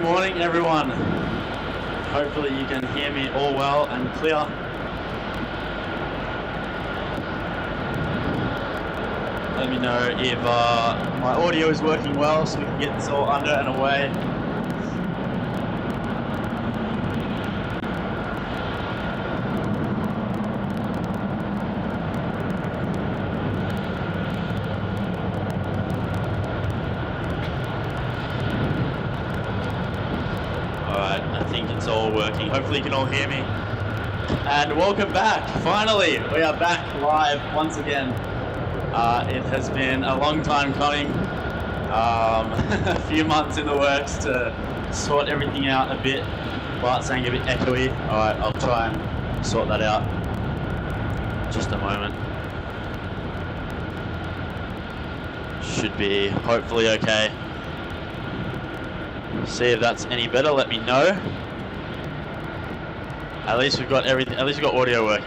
morning, everyone. Hopefully you can hear me all well and clear. Let me know if my audio is working well so we can get this all under and away. All working. Hopefully you can all hear me. And welcome back. Finally, we are back live once again. It has been a long time coming. A few months in the works to sort everything out a bit. But saying a bit echoey. Alright, I'll try and sort that out. Just a moment. Should be hopefully okay. See if that's any better, let me know. At least we've got everything, at least we've got audio working.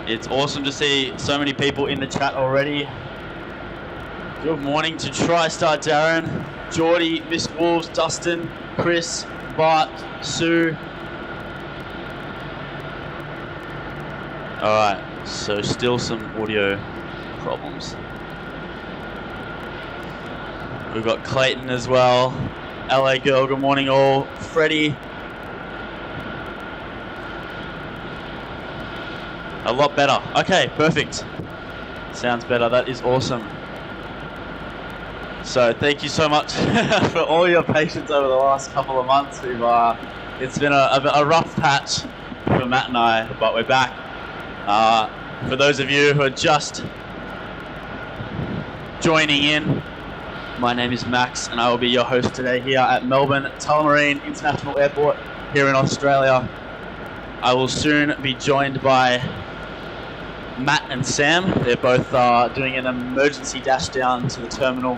It's awesome to see so many people in the chat already. Good morning to TriStar Darren, Geordie, Miss Wolves, Dustin, Chris, Bart, Sue. Alright, so still some audio problems. We've got Clayton as well. LA girl, good morning all. Freddie. A lot better. Okay, perfect. Sounds better. That is awesome. So thank you so much for all your patience over the last couple of months. It's been a rough patch for Matt and I, but we're back. For those of you who are just joining in, my name is Max and I will be your host today here at Melbourne International Airport here in Australia. I will soon be joined by Matt and Sam. They're both doing an emergency dash down to the terminal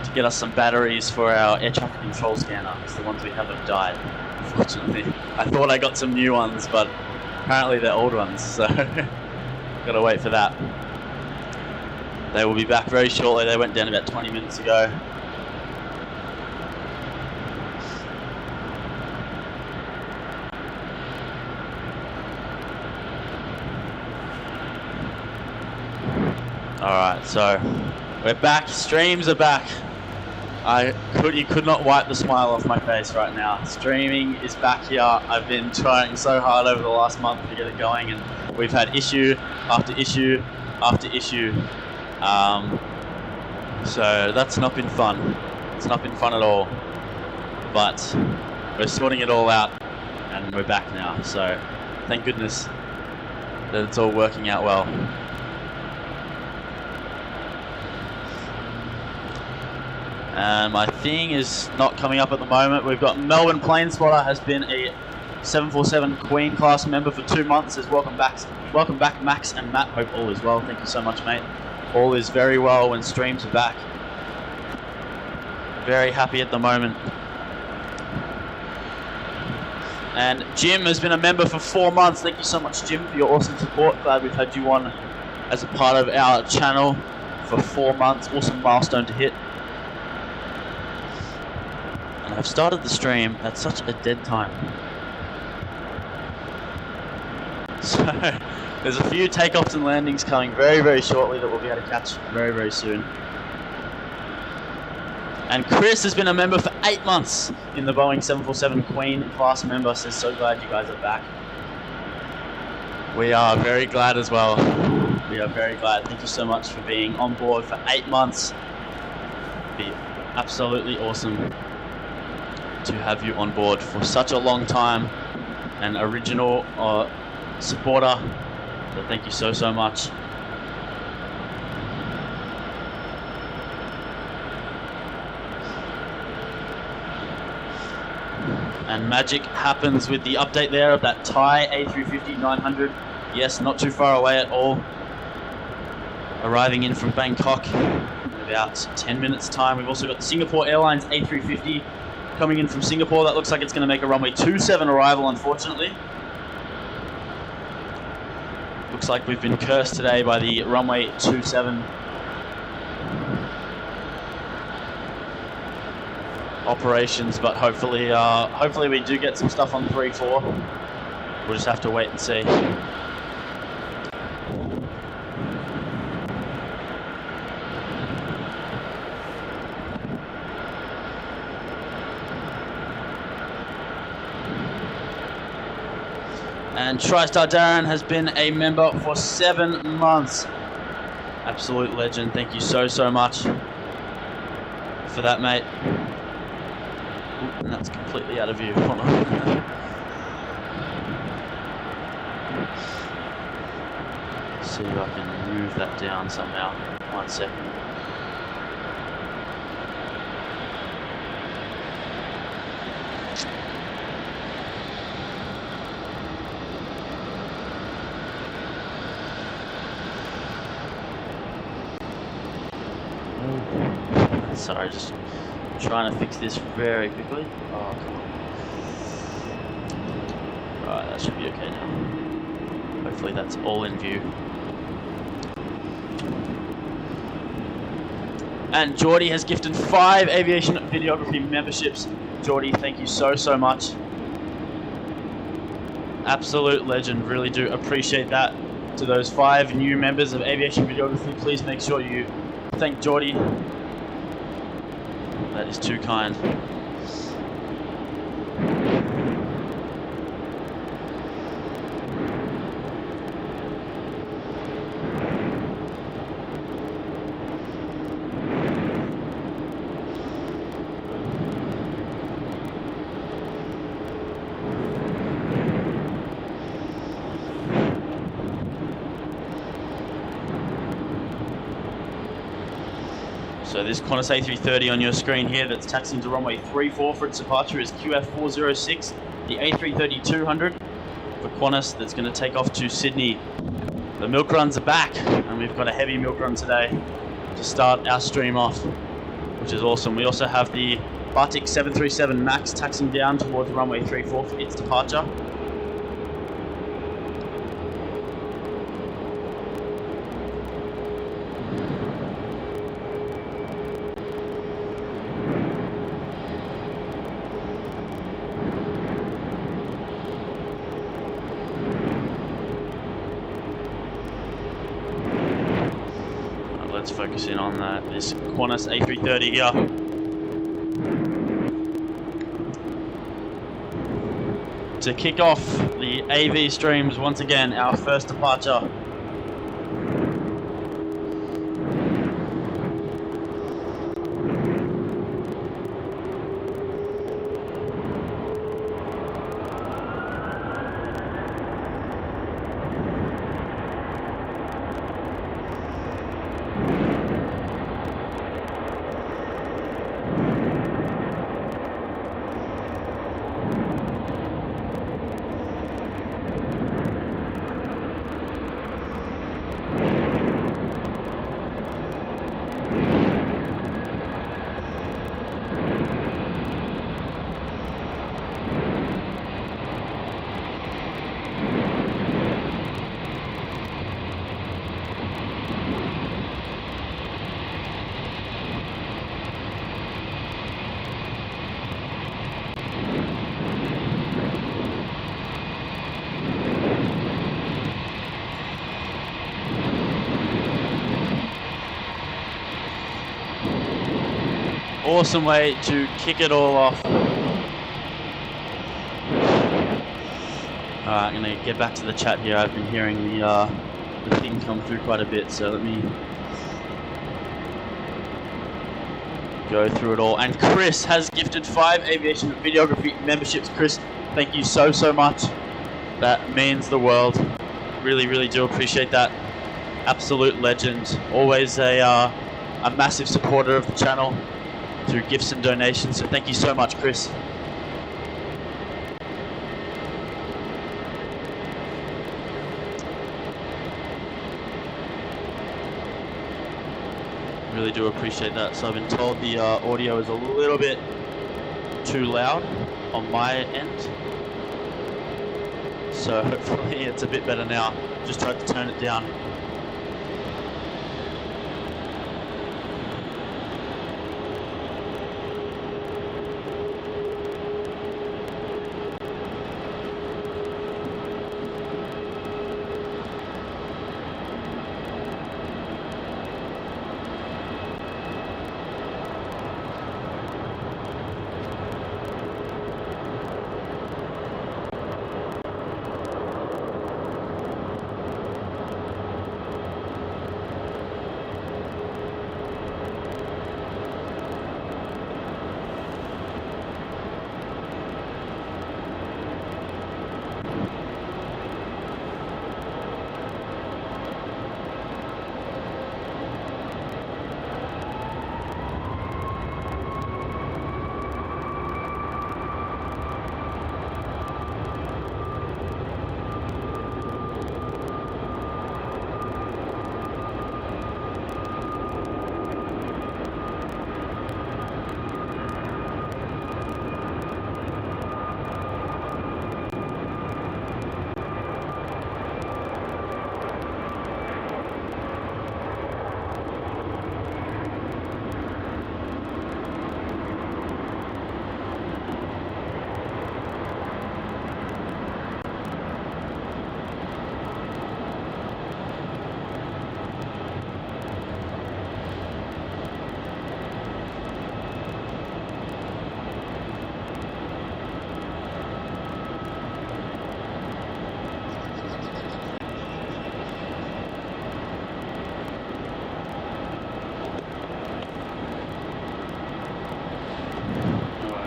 to get us some batteries for our air traffic control scanner. It's the ones we have died, unfortunately. I thought I got some new ones, but apparently they're old ones, so gotta wait for that. They will be back very shortly. They went down about 20 minutes ago. Alright, so we're back. Streams are back. You could not wipe the smile off my face right now. Streaming is back here. I've been trying so hard over the last month to get it going, and we've had issue after issue after issue. So that's not been fun. It's not been fun at all. But we're sorting it all out and we're back now. So thank goodness that it's all working out well. And my thing is not coming up at the moment. We've got Melbourne Plane Spotter has been a 747 Queen class member for 2 months. Says welcome back Max and Matt. Hope all is well. Thank you so much, mate. All is very well when streams are back. Very happy at the moment. And Jim has been a member for 4 months. Thank you so much, Jim, for your awesome support. Glad we've had you on as a part of our channel for 4 months. Awesome milestone to hit. And I've started the stream at such a dead time. So there's a few takeoffs and landings coming very, very shortly that we'll be able to catch very, very soon. And Chris has been a member for 8 months in the Boeing 747 Queen class member. Says so glad you guys are back. We are very glad as well. We are very glad. Thank you so much for being on board for 8 months. It'd be absolutely awesome to have you on board for such a long time. An original supporter. So thank you so, so much. And magic happens with the update there of that Thai A350-900. Yes, not too far away at all. Arriving in from Bangkok in about 10 minutes time. We've also got the Singapore Airlines A350 coming in from Singapore. That looks like it's going to make a runway 27 arrival, unfortunately. Looks like we've been cursed today by the runway 27. operations, but hopefully we do get some stuff on 3-4. We'll just have to wait and see. And TriStar Darren has been a member for 7 months. Absolute legend. Thank you so much for that, mate. Ooh, and that's completely out of view. Hold on. See if I can move that down somehow. 1 second. Sorry, just trying to fix this very quickly. Oh, come on. Right, that should be okay now. Hopefully that's all in view. And Geordie has gifted 5 aviation videography memberships. Geordie, thank you so much. Absolute legend, really do appreciate that. To those 5 new members of aviation videography, please make sure you thank Geordie. That is too kind. So this Qantas A330 on your screen here that's taxiing to runway 34 for its departure is QF406, the A330-200 for Qantas that's going to take off to Sydney. The milk runs are back, and we've got a heavy milk run today to start our stream off, which is awesome. We also have the Bartik 737 MAX taxiing down towards runway 34 for its departure. Let's focus in on this Qantas A330 here. To kick off the AV streams once again, our first departure. Awesome way to kick it all off. Alright, I'm going to get back to the chat here. I've been hearing the thing come through quite a bit, so let me go through it all. And Chris has gifted 5 aviation videography memberships. Chris, thank you so much. That means the world. Really do appreciate that. Absolute legend. Always a massive supporter of the channel through gifts and donations, so thank you so much, Chris. Really do appreciate that. So I've been told the audio is a little bit too loud on my end, so hopefully it's a bit better now. Just tried to turn it down.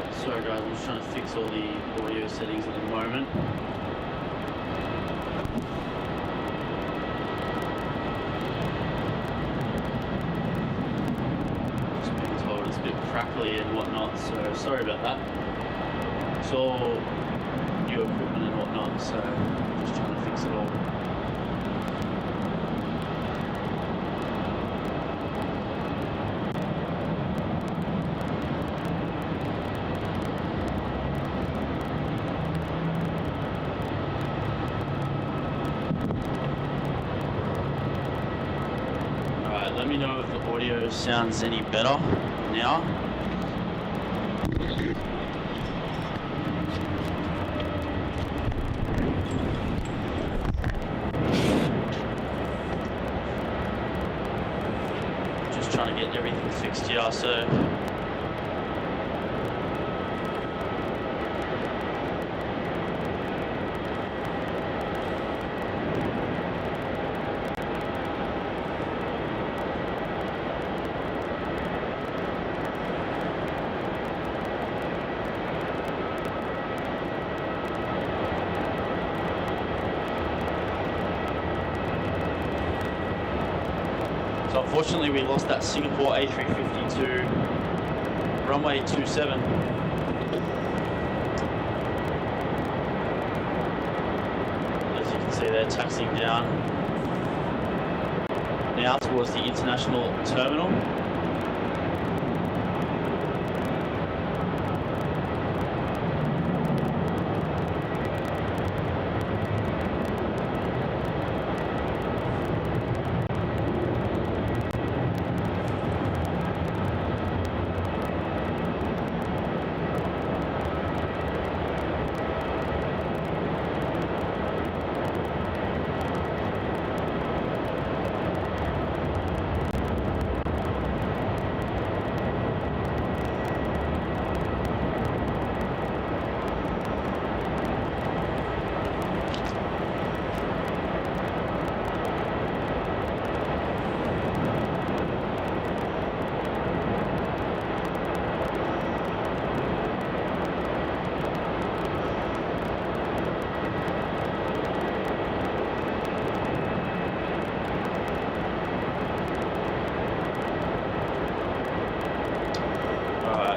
Alright, sorry guys, I'm just trying to fix all the audio settings at the moment. Just being told it's a bit crackly and whatnot, so sorry about that. It's all new equipment and whatnot, so just trying to fix it all. Let me know if the audio sounds any better now. Just trying to get everything fixed here, so unfortunately, we lost that Singapore A350 to runway 27. As you can see, they're taxiing down now towards the international terminal.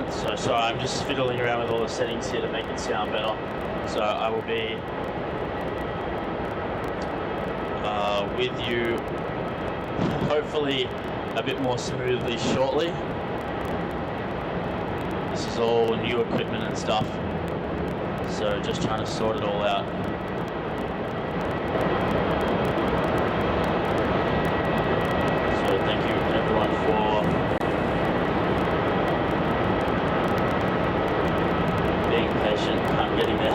So sorry, I'm just fiddling around with all the settings here to make it sound better. So I will be with you hopefully a bit more smoothly shortly. This is all new equipment and stuff, so just trying to sort it all out. So thank you everyone for being patient. I'm getting there.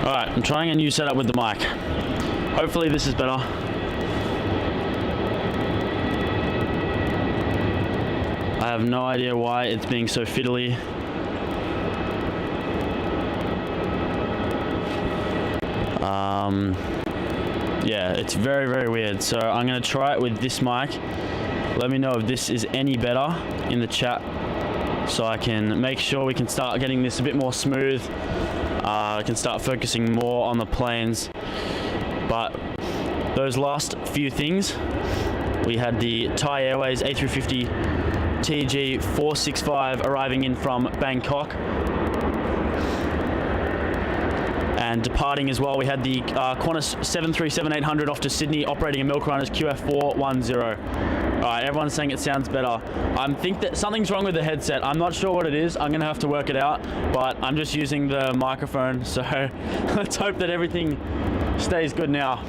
Alright, I'm trying a new setup with the mic. Hopefully this is better. I have no idea why it's being so fiddly. Yeah, it's very, very weird. So I'm going to try it with this mic. Let me know if this is any better in the chat so I can make sure we can start getting this a bit more smooth. I can start focusing more on the planes. But those last few things, we had the Thai Airways A350 TG465 arriving in from Bangkok. And departing as well, we had the Qantas 737-800 off to Sydney, operating a milk run as QF410. Alright, everyone's saying it sounds better. I think that something's wrong with the headset. I'm not sure what it is. I'm going to have to work it out, but I'm just using the microphone, so let's hope that everything stays good now.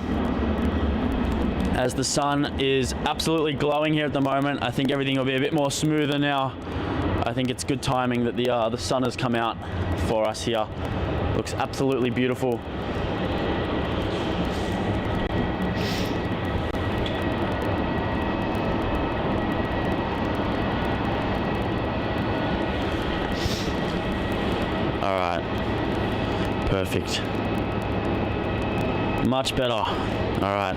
As the sun is absolutely glowing here at the moment, I think everything will be a bit more smoother now. I think it's good timing that the sun has come out for us here. Looks absolutely beautiful. All right, perfect. Much better. All right.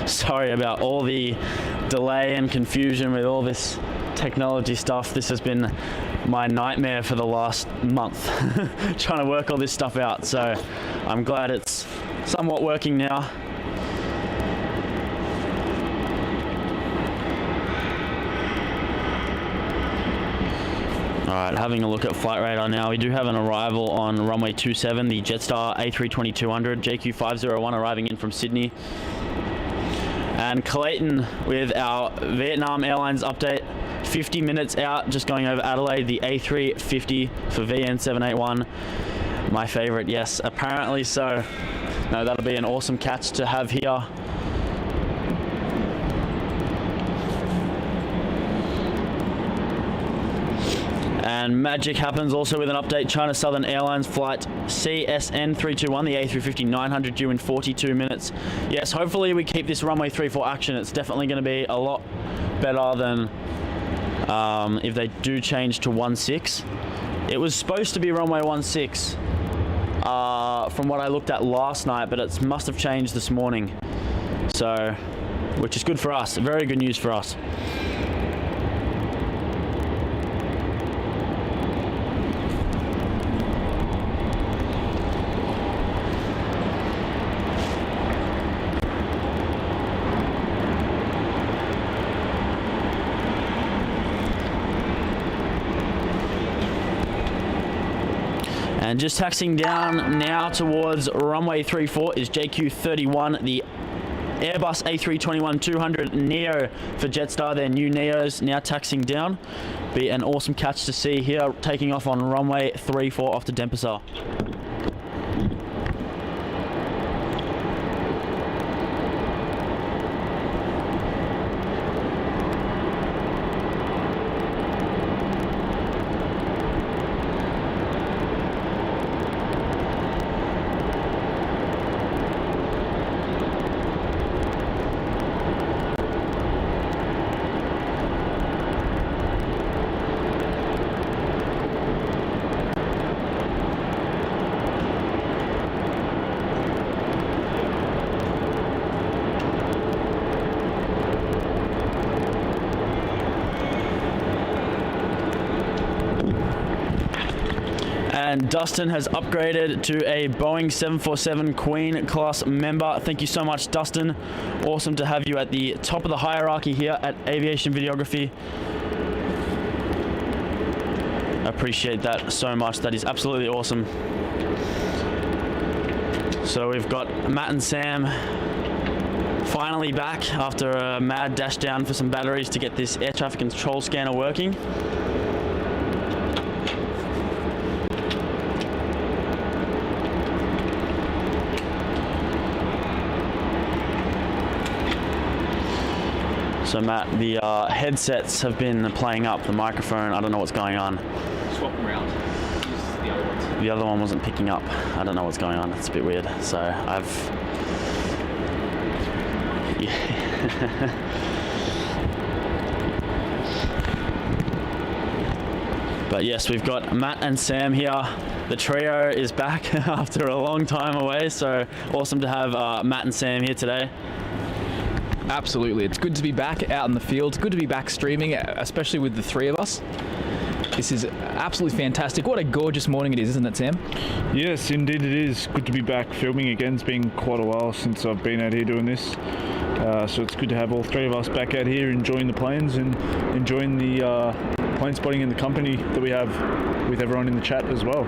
Sorry about all the delay and confusion with all this technology stuff. This has been my nightmare for the last month, trying to work all this stuff out. So I'm glad it's somewhat working now. Alright, having a look at flight radar now. We do have an arrival on runway 27, the Jetstar A320-200, JQ501 arriving in from Sydney. And Clayton with our Vietnam Airlines update. 50 minutes out, just going over Adelaide, the A350 for VN781. My favorite, yes, apparently so. No, that'll be an awesome catch to have here. And magic happens also with an update. China Southern Airlines flight CSN321, the A350-900 due in 42 minutes. Yes, hopefully we keep this runway 34 action. It's definitely going to be a lot better than if they do change to 16. It was supposed to be runway 16 from what I looked at last night, but it must have changed this morning. So, which is good for us. Very good news for us. And just taxiing down now towards runway 34 is JQ31, the Airbus A321-200 Neo for Jetstar. Their new Neos now taxiing down. Be an awesome catch to see here, taking off on runway 34 off to Denpasar. And Dustin has upgraded to a Boeing 747 Queen class member. Thank you so much, Dustin. Awesome to have you at the top of the hierarchy here at Aviation Videography. I appreciate that so much. That is absolutely awesome. So we've got Matt and Sam finally back after a mad dash down for some batteries to get this air traffic control scanner working. So Matt, the headsets have been playing up, the microphone, I don't know what's going on. Swap them around. The other one wasn't picking up. I don't know what's going on. It's a bit weird. So But yes, we've got Matt and Sam here. The trio is back after a long time away, so awesome to have Matt and Sam here today. Absolutely, it's good to be back out in the field. It's good to be back streaming, especially with the three of us. This is absolutely fantastic. What a gorgeous morning it is, isn't it, Sam? Yes, indeed it is. Good to be back filming again. It's been quite a while since I've been out here doing this. So it's good to have all three of us back out here enjoying the planes and enjoying the plane spotting and the company that we have with everyone in the chat as well.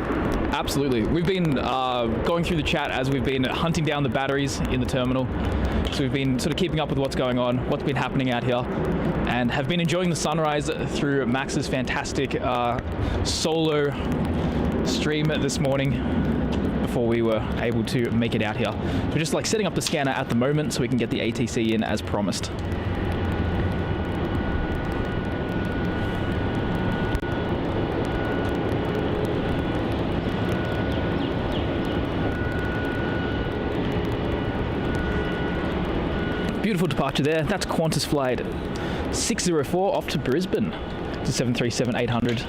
Absolutely. We've been going through the chat as we've been hunting down the batteries in the terminal. So we've been sort of keeping up with what's going on, what's been happening out here, and have been enjoying the sunrise through Max's fantastic solo stream this morning before we were able to make it out here. We're just like setting up the scanner at the moment so we can get the ATC in as promised. Beautiful departure there. That's Qantas flight 604 off to Brisbane to 737-800.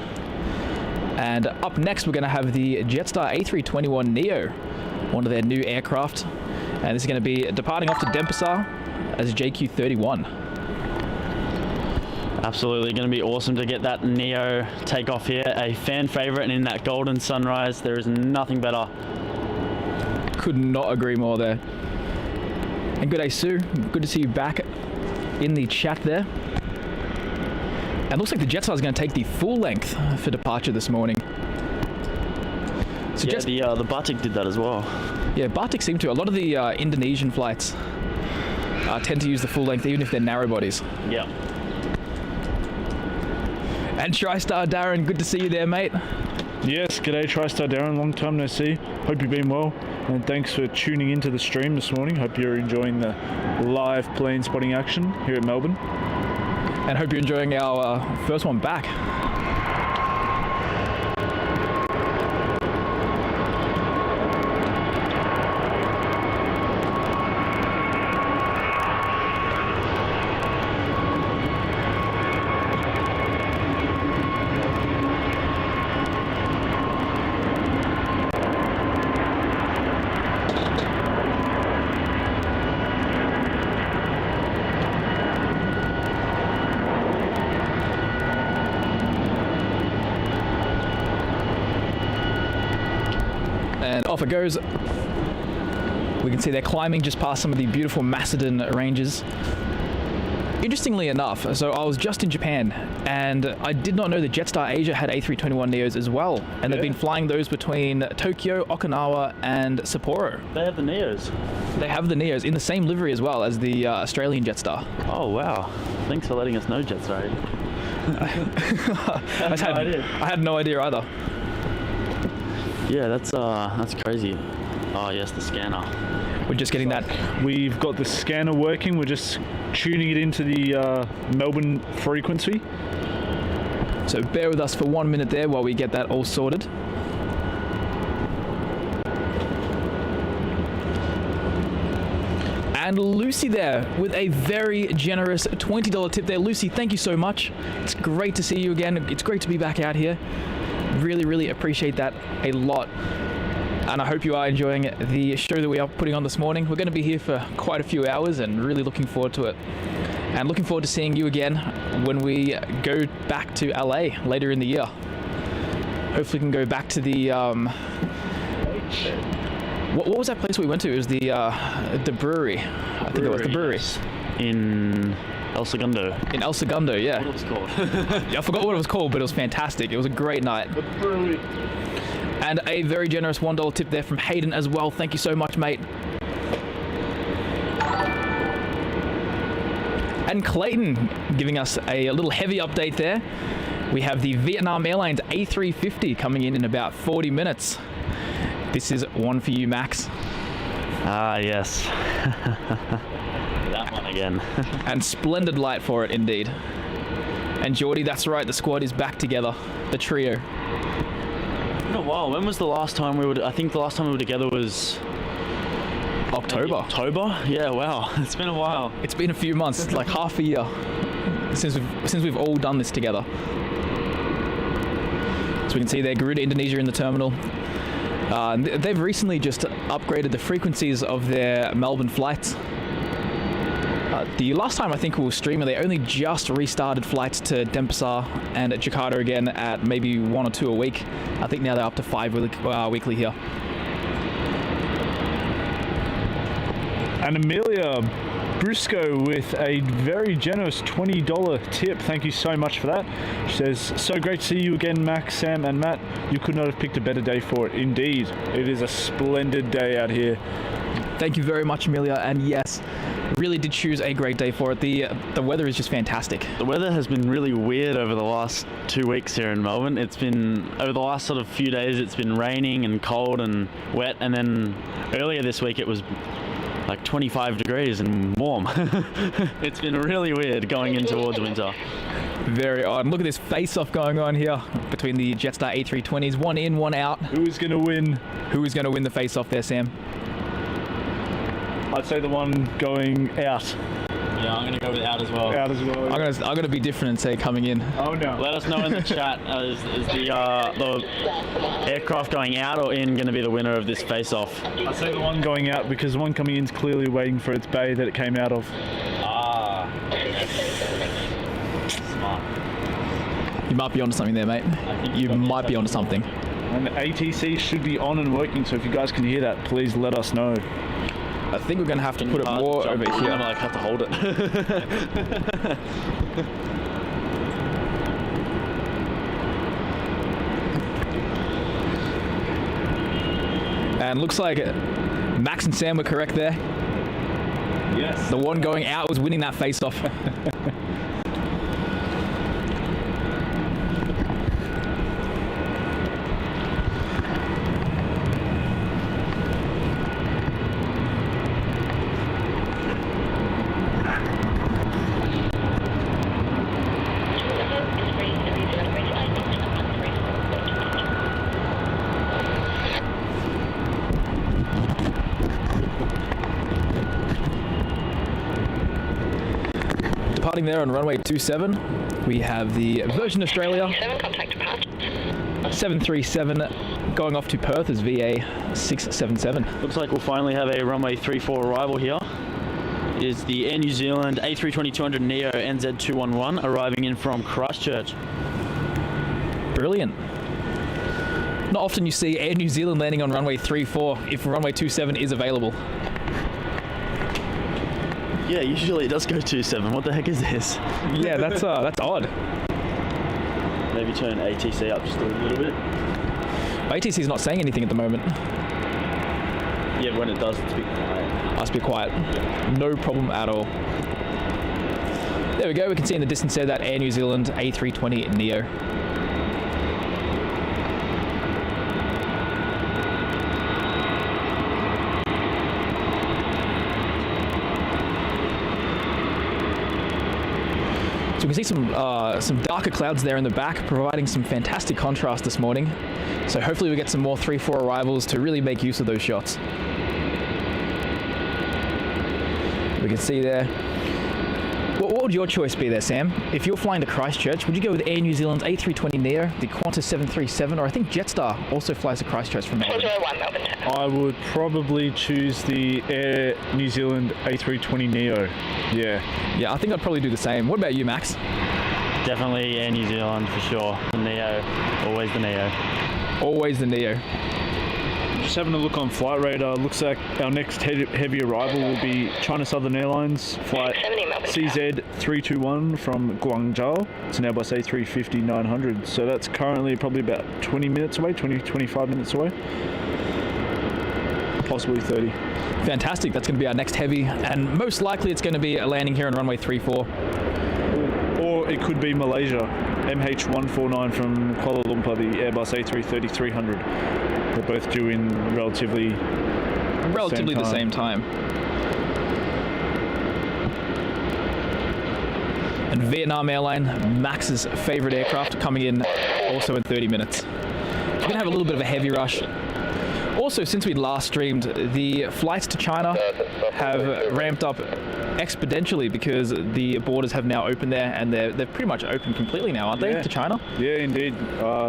And up next we're going to have the Jetstar A321neo, one of their new aircraft. And this is going to be departing off to Denpasar as JQ31. Absolutely, going to be awesome to get that Neo take off here. A fan favourite, and in that golden sunrise, there is nothing better. Could not agree more there. And good day, Sue. Good to see you back in the chat there. And looks like the Jetstar is going to take the full length for departure this morning. So yeah, the Batik did that as well. Yeah, Batik seem to. A lot of the Indonesian flights tend to use the full length, even if they're narrow bodies. Yeah. And TriStar Darren, good to see you there, mate. Yes, g'day TriStar Darren, long time no see. Hope you've been well, and thanks for tuning into the stream this morning. Hope you're enjoying the live plane spotting action here at Melbourne. And hope you're enjoying our first one back. Off it goes. We can see they're climbing just past some of the beautiful Macedon ranges. Interestingly enough, so I was just in Japan and I did not know that Jetstar Asia had A321neos as well, and they've been flying those between Tokyo, Okinawa and Sapporo. They have the Neos. They have the Neos in the same livery as well as the Australian Jetstar. Oh wow, thanks for letting us know, Jetstar. I had no idea either. Yeah, that's crazy. Oh yes, the scanner. We're just getting that. We've got the scanner working. We're just tuning it into the Melbourne frequency. So bear with us for 1 minute there while we get that all sorted. And Lucy there with a very generous $20 tip there. Lucy, thank you so much. It's great to see you again. It's great to be back out here. Really, really appreciate that a lot. And I hope you are enjoying the show that we are putting on this morning. We're going to be here for quite a few hours and really looking forward to it. And looking forward to seeing you again when we go back to LA later in the year. Hopefully we can go back to the... What was that place we went to? It was the brewery. I think it was the brewery. In El Segundo. In El Segundo, yeah. What it was called. I forgot what it was called, but it was fantastic. It was a great night. The brewery. And a very generous $1 tip there from Haydyn as well. Thank you so much, mate. And Clayton giving us a little heavy update there. We have the Vietnam Airlines A350 coming in about 40 minutes. This is one for you, Max. Ah, yes. That one again. And splendid light for it, indeed. And Geordie, that's right, the squad is back together. The trio. been a while. When was the last time we were? I think the last time we were together was October. October? Yeah. Wow. It's been a while. It's been a few months, like half a year since we've all done this together. So we can see there, Garuda Indonesia in the terminal. They've recently just upgraded the frequencies of their Melbourne flights. The last time I think we were streaming, they only just restarted flights to Denpasar and Jakarta again at maybe 1 or 2 a week. I think now they're up to 5 weekly here. And Amelia Briscoe with a very generous $20 tip. Thank you so much for that. She says, so great to see you again, Max, Sam and Matt. You could not have picked a better day for it. Indeed, it is a splendid day out here. Thank you very much, Amelia. And yes, really did choose a great day for it. The weather is just fantastic. The weather has been really weird over the last 2 weeks here in Melbourne. It's been, over the last sort of few days, it's been raining and cold and wet. And then earlier this week, it was like 25 degrees and warm. It's been really weird going in towards winter. Very odd. Look at this face-off going on here between the Jetstar A320s. One in, one out. Who is going to win? Who is going to win the face-off there, Sam? I'd say the one going out. Yeah, I'm going to go with out as well. Out as well. I'm gonna be different and say coming in. Oh no. Let us know in the chat, is the aircraft going out or in going to be the winner of this face-off? I'd say the one going out because the one coming in is clearly waiting for its bay that it came out of. Ah. Smart. You might be onto something there, mate. You might be onto something. And the ATC should be on and working, so if you guys can hear that, please let us know. I think we're going to have to put it more over here. I'm going to like have to hold it. And looks like Max and Sam were correct there. Yes. The one going out was winning that face-off. Departing there on runway 27, we have the Virgin Australia 737 going off to Perth as VA 677. Looks like we'll finally have a runway 34 arrival here. It is the Air New Zealand A320-200 Neo NZ211 arriving in from Christchurch. Brilliant. Not often you see Air New Zealand landing on runway 34 if runway 27 is available. Yeah, usually it does go 27. What the heck is this? Yeah, that's odd. Maybe turn ATC up just a little bit. ATC is not saying anything at the moment. Yeah, when it does, it's a bit quiet. Must be quiet. No problem at all. There we go. We can see in the distance there that Air New Zealand A320 Neo. So we can see some darker clouds there in the back, providing some fantastic contrast this morning. So hopefully we get some more 3-4 arrivals to really make use of those shots. We can see there. What would your choice be there, Sam? If you're flying to Christchurch, would you go with Air New Zealand's A320 Neo, the Qantas 737, or I think Jetstar also flies to Christchurch from Melbourne? I would probably choose the Air New Zealand A320 Neo. Yeah. Yeah, I think I'd probably do the same. What about you, Max? Definitely Air New Zealand for sure. The Neo, always the Neo. Always the Neo. Just having a look on Flight Radar, looks like our next heavy arrival will be China Southern Airlines flight CZ321 from Guangzhou. It's an Airbus A350-900, so that's currently probably about 20 minutes away, 20-25 minutes away. Possibly 30. Fantastic. That's going to be our next heavy, and most likely it's going to be a landing here on runway 34. Or it could be Malaysia, MH149 from Kuala Lumpur, the Airbus A330-300. They're both due in relatively the same time. And Vietnam Airline, Max's favorite aircraft, coming in also in 30 minutes. going to have a little bit of a heavy rush. Also, since we last streamed, the flights to China have ramped up exponentially because the borders have now opened there, and they're pretty much open completely now, aren't they, to China? Yeah, indeed.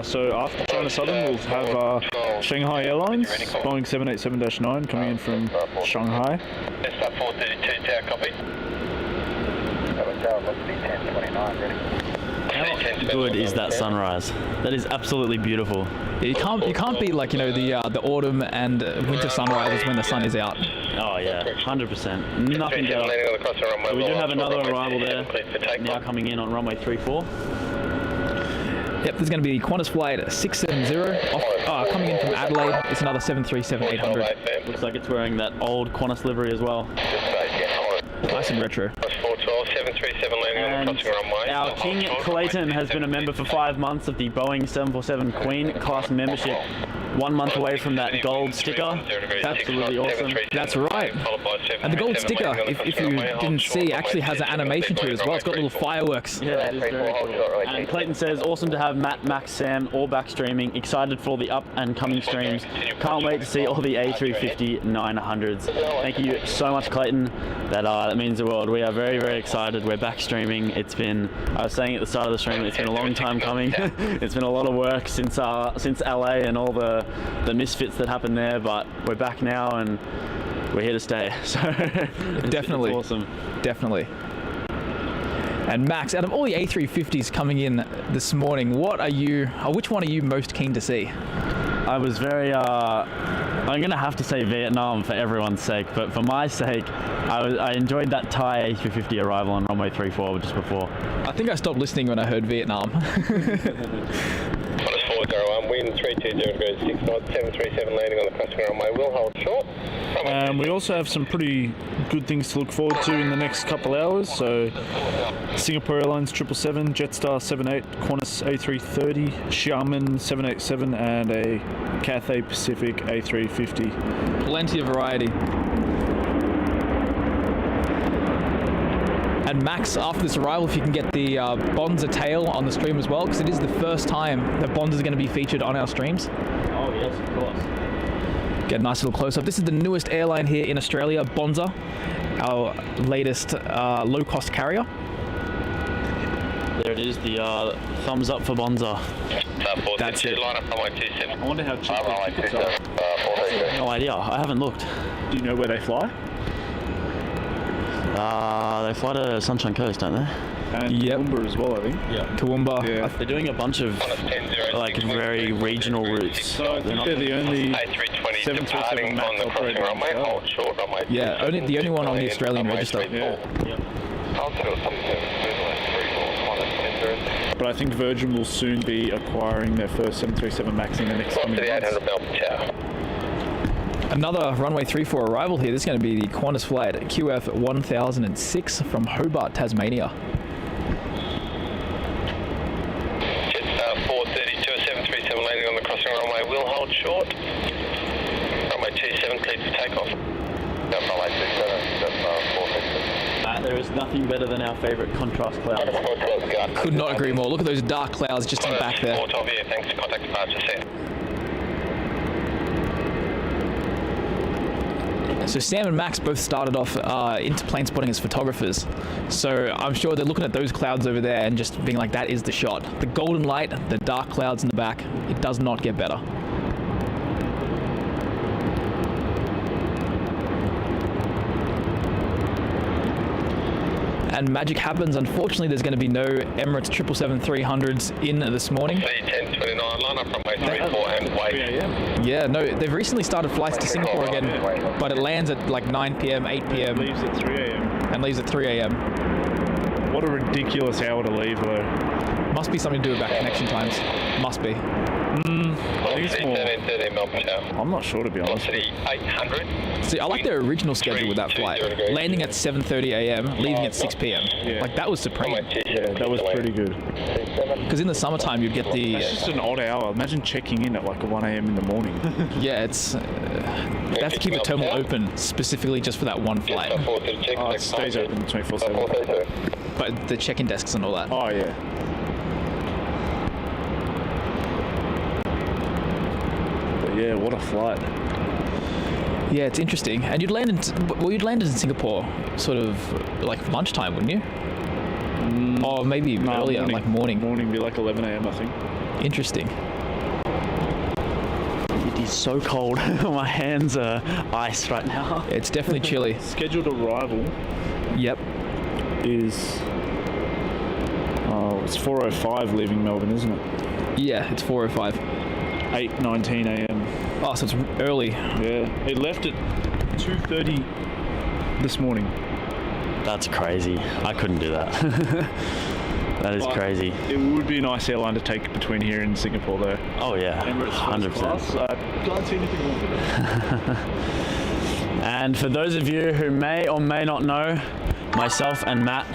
So after China Southern, we'll have Shanghai Airlines, Boeing 787-9 coming in from Shanghai. How good is that sunrise? That is absolutely beautiful. You can't beat, like, the autumn and winter sunrises when the sun is out. Oh yeah, 100%. Nothing better. But we do have another arrival there now coming in on runway 34. Yep, there's going to be Qantas flight 670 coming in from Adelaide. It's another 737-800. Looks like it's wearing that old Qantas livery as well. Nice and retro. And our King Clayton has been a member for 5 months of the Boeing 747 Queen class membership. 1 month away from that gold sticker. Absolutely awesome. That's right. And the gold sticker, if you didn't see, actually has an animation to it as well. It's got little fireworks. Yeah, that is very cool. And Clayton says, awesome to have Matt, Max, Sam all back streaming. Excited for the up and coming streams. Can't wait to see all the A350 900s. Thank you so much, Clayton. That means the world. We are very, very excited. We're back streaming. It's been, I was saying at the start of the stream, it's been a long time coming. It's been a lot of work since LA and all the misfits that happened there, but we're back now and we're here to stay. So definitely, it's awesome. Definitely. And Max, out of all the A350s coming in this morning, which one are you most keen to see? I was very, I'm going to have to say Vietnam for everyone's sake, but for my sake, I enjoyed that Thai A350 arrival on runway 34 just before. I think I stopped listening when I heard Vietnam. Wind 320 degrees 6 knots, 737 landing on the crossing runway. We'll hold short. We also have some pretty good things to look forward to in the next couple hours. So Singapore Airlines 777, Jetstar 78, Qantas A330, Xiamen 787, and a Cathay Pacific A350. Plenty of variety. And Max, after this arrival, if you can get the Bonza tail on the stream as well, because it is the first time that Bonza is going to be featured on our streams. Oh yes, of course. Get a nice little close-up. This is the newest airline here in Australia, Bonza, our latest low-cost carrier. There it is, the thumbs up for Bonza. That's it. I wonder how cheap the tickets are. No idea, I haven't looked. Do you know where they fly? They fly to Sunshine Coast, don't they? And Yep. Toowoomba as well, I think. Yeah. Toowoomba. Yeah. They're doing a bunch of like very regional routes. So I think they're the only 737 MAX operating on the show. Yeah, the only one on the Australian register. Yeah. But I think Virgin will soon be acquiring their first 737 MAX in the next coming months. Another runway 34 arrival here. This is going to be the Qantas flight QF 1006 from Hobart, Tasmania. Jetstar 432, 737 landing on the crossing runway. We'll hold short. Runway 27, cleared for takeoff. Runway 27, Jetstar 432. There is nothing better than our favourite contrast clouds. Could not agree more. Look at those dark clouds just in the back there. Thanks. Contact departure set. So Sam and Max both started off into plane spotting as photographers. So I'm sure they're looking at those clouds over there and just being like, that is the shot. The golden light, the dark clouds in the back, it does not get better. And magic happens. Unfortunately, there's going to be no Emirates 777-300s in this morning. 1029 line up from runway 34 and wait. Yeah, no, they've recently started flights to Singapore again, but it lands at like 9 p.m, 8 p.m. Leaves at 3 a.m. and leaves at 3 a.m. What a ridiculous hour to leave, though. Must be something to do about connection times. Must be. I think it's more. 13 Melbourne Tower. I'm not sure, to be honest. Velocity 800. See, I like their original schedule with that flight. Landing at 7:30 a.m, leaving at 6 p.m. Yeah. Like, that was supreme. Yeah, that was pretty good. Because in the summertime, you'd get the... It's just an odd hour. Imagine checking in at like 1 a.m. in the morning. Yeah, it's... they have to keep the terminal open specifically just for that one flight. It stays open 24/7. But the check-in desks and all that. Oh, yeah. Yeah, what a flight. Yeah, it's interesting. And you'd landed in Singapore sort of like lunchtime, wouldn't you? Or maybe earlier, morning. like morning. Morning, be like 11 a.m. I think. Interesting. It is so cold. My hands are ice right now. It's definitely chilly. Scheduled arrival Yep. is it's 4:05 leaving Melbourne, isn't it? Yeah, it's 4:05. 8:19 a.m. Oh, so it's early. Yeah, it left at 2:30 this morning. That's crazy. I couldn't do that. That is But crazy. It would be a nice airline to take between here and Singapore, though. Oh yeah, Emirates 100%. first class, can't see anything wrong with it. And for those of you who may or may not know, myself and Matt,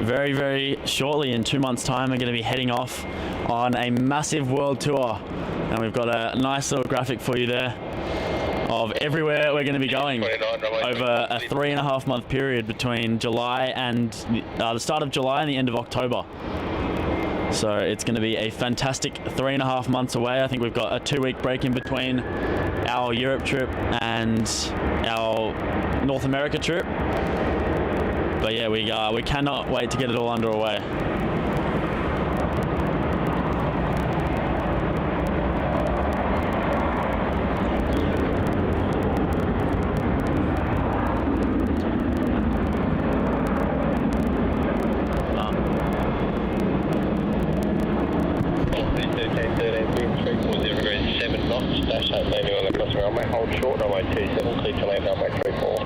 very, very shortly, in 2 months' time, are going to be heading off on a massive world tour. And we've got a nice little graphic for you there of everywhere we're going to be going over a 3.5 month period between July and the start of July and the end of October. So it's going to be a fantastic 3.5 months away. I think we've got a 2-week break in between our Europe trip and our North America trip. But yeah, we cannot wait to get it all underway. Hold short, runway 27, clear to land, runway 34.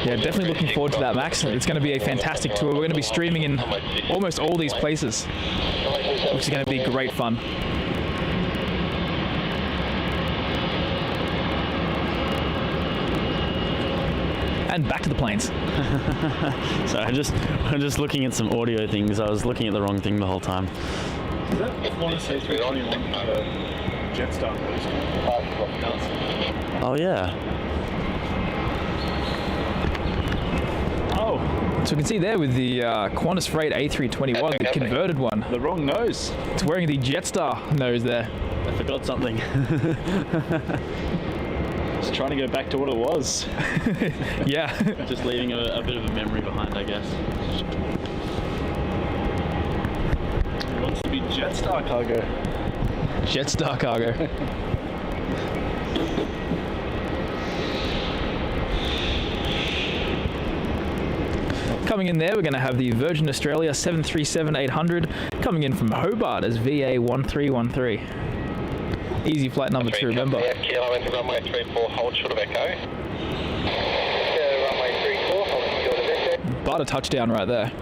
Yeah, definitely looking forward to that, Max. It's going to be a fantastic tour. We're going to be streaming in almost all these places, which is going to be great fun. And back to the planes. So I'm just looking at some audio things. I was looking at the wrong thing the whole time. Is that Qantas A350 Jetstar? Oh yeah. Oh, So we can see there with the Qantas Freight A321, the converted one. the wrong nose. It's wearing the Jetstar nose there. I forgot something. Just trying to go back to what it was. Yeah. Just leaving a bit of a memory behind, I guess. It wants to be Jetstar cargo. Jetstar cargo. Coming in there, we're going to have the Virgin Australia 737-800 coming in from Hobart as VA1313. Easy flight number to remember. Kilo into runway 34, hold short of echo. Runway 34, hold short of echo. But a touchdown right there.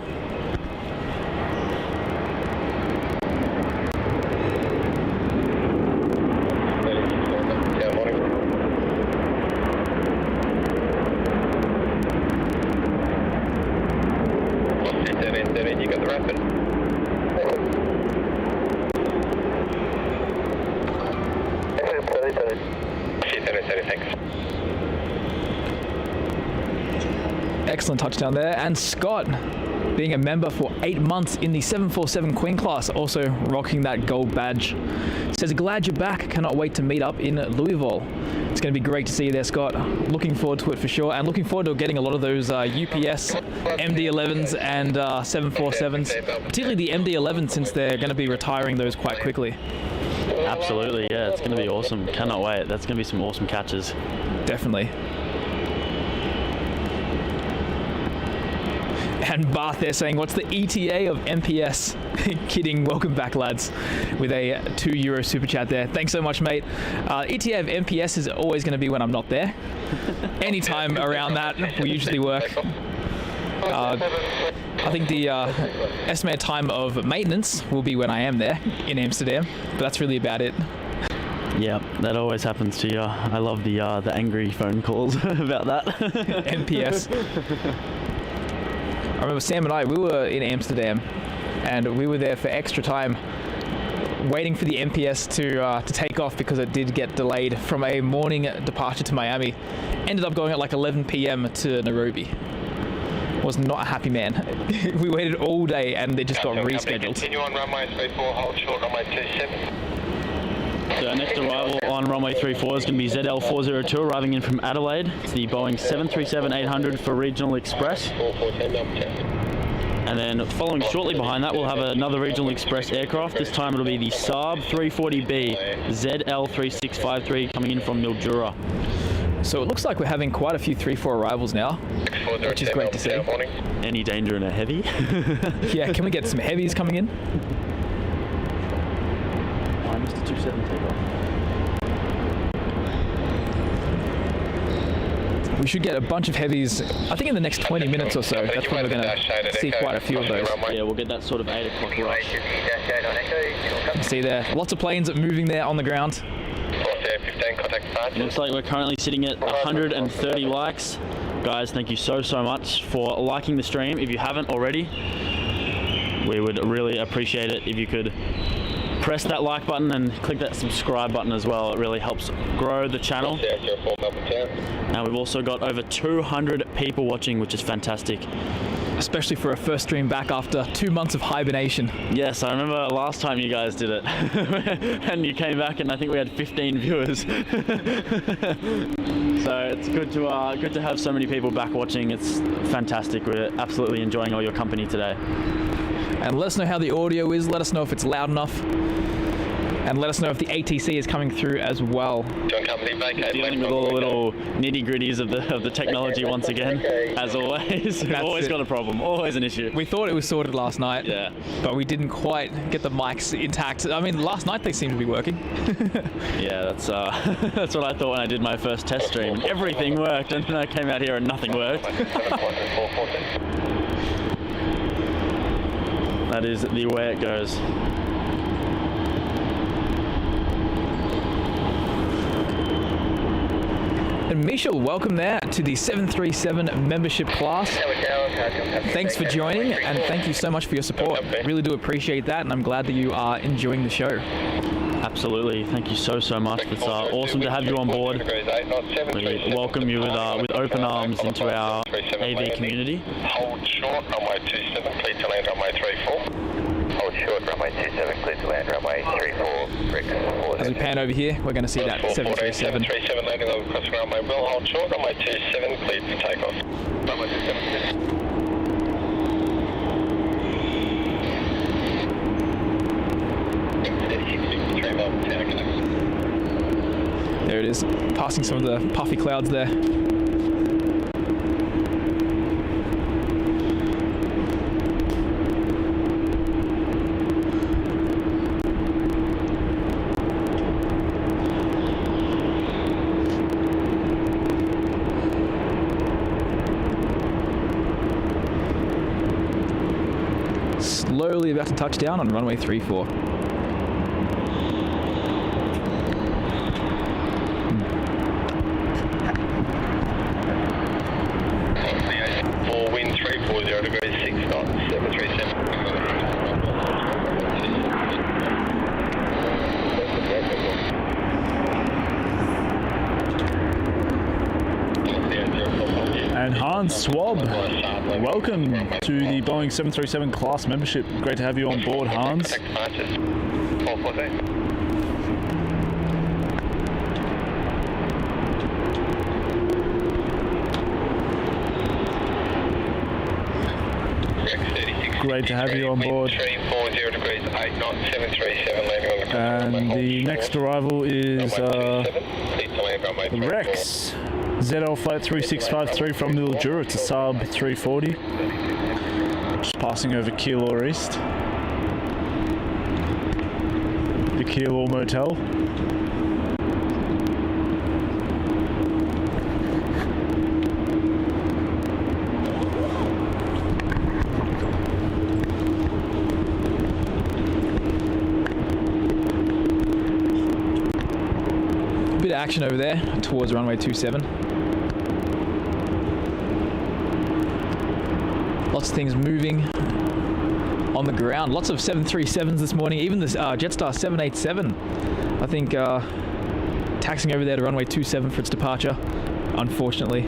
Yeah, morning. You got the rapid. Thanks. Excellent touchdown there. And Scott, being a member for 8 months in the 747 Queen class, also rocking that gold badge. Says, glad you're back. Cannot wait to meet up in Louisville. It's going to be great to see you there, Scott. Looking forward to it for sure. And looking forward to getting a lot of those UPS MD-11s and 747s. Particularly the MD-11 since they're going to be retiring those quite quickly. Absolutely, yeah, it's going to be awesome. Cannot wait. That's going to be some awesome catches. Definitely. And Barth there saying, what's the ETA of MPS? Kidding. Welcome back, lads, with a €2 super chat there. Thanks so much, mate. ETA of MPS is always going to be when I'm not there. Anytime around that will usually work. I think the estimated time of maintenance will be when I am there in Amsterdam, but that's really about it. Yeah, that always happens to you. I love the angry phone calls about that. MPS. I remember Sam and I, we were in Amsterdam, and we were there for extra time, waiting for the MPS to take off because it did get delayed from a morning departure to Miami. Ended up going at like 11 p.m. to Nairobi. was not a happy man. We waited all day and they just got rescheduled. Continue on runway 34, hold short, runway 27. So our next arrival on runway 34 is going to be ZL402 arriving in from Adelaide. It's the Boeing 737-800 for regional express. And then following shortly behind that, we'll have another regional express aircraft. This time it'll be the Saab 340B ZL3653 coming in from Mildura. So it looks like we're having quite a few 3-4 arrivals now, which is great to see. Any danger in a heavy? Yeah, can we get some heavies coming in? Mr. 27 takeoff. We should get a bunch of heavies, I think in the next 20 minutes or so. That's when we're going to see quite a few of those. Yeah, we'll get that sort of 8 o'clock rush. You see there, lots of planes moving there on the ground. Looks like we're currently sitting at 130 likes. Guys, thank you so much for liking the stream. If you haven't already, we would really appreciate it if you could press that like button and click that subscribe button as well. It really helps grow the channel. Now we've also got over 200 people watching, which is fantastic. Especially for a first stream back after 2 months of hibernation. Yes, I remember last time you guys did it. And you came back and I think we had 15 viewers. So it's good to have so many people back watching. It's fantastic. We're absolutely enjoying all your company today. And let us know how the audio is. Let us know if it's loud enough. And let us know if the ATC is coming through as well. Dealing with all the little nitty-gritties of the technology once again, as always. We've always got a problem, always an issue. We thought it was sorted last night, yeah, but we didn't quite get the mics intact. I mean, last night they seemed to be working. Yeah, that's what I thought when I did my first test stream. Everything worked, and then I came out here and nothing worked. That is the way it goes. And Michelle, welcome there to the 737 membership class. Thanks for joining and thank you so much for your support. Really do appreciate that, and I'm glad that you are enjoying the show. Absolutely, thank you so much. It's awesome to have you on board. We welcome you with open arms into our AV community. Hold short, runway 27, clear to land runway 34. Hold short, runway 27, clear to land runway 34. As we pan over here, we're going to see that 737. 737 landing on the crossing runway. Will hold short, runway 27, cleared for takeoff. Runway 27, clear. There it is, passing some of the puffy clouds there. Slowly about to touch down on runway 34. Wind 340 degrees, 6 knots, 737. And Hans Swab, welcome to the Boeing 737 class membership. Great to have you on board, Hans. Great to have you on board. 340 degrees, 8 knots, 737 landing on the And the next arrival is Rex ZL Flight 3653 from Mildura to Saab 340. Just passing over Keilor East. The Keilor Motel. Bit of action over there towards runway 27. Lots of things moving on the ground. Lots of 737s this morning. Even this Jetstar 787, I think, taxiing over there to runway 27 for its departure, unfortunately.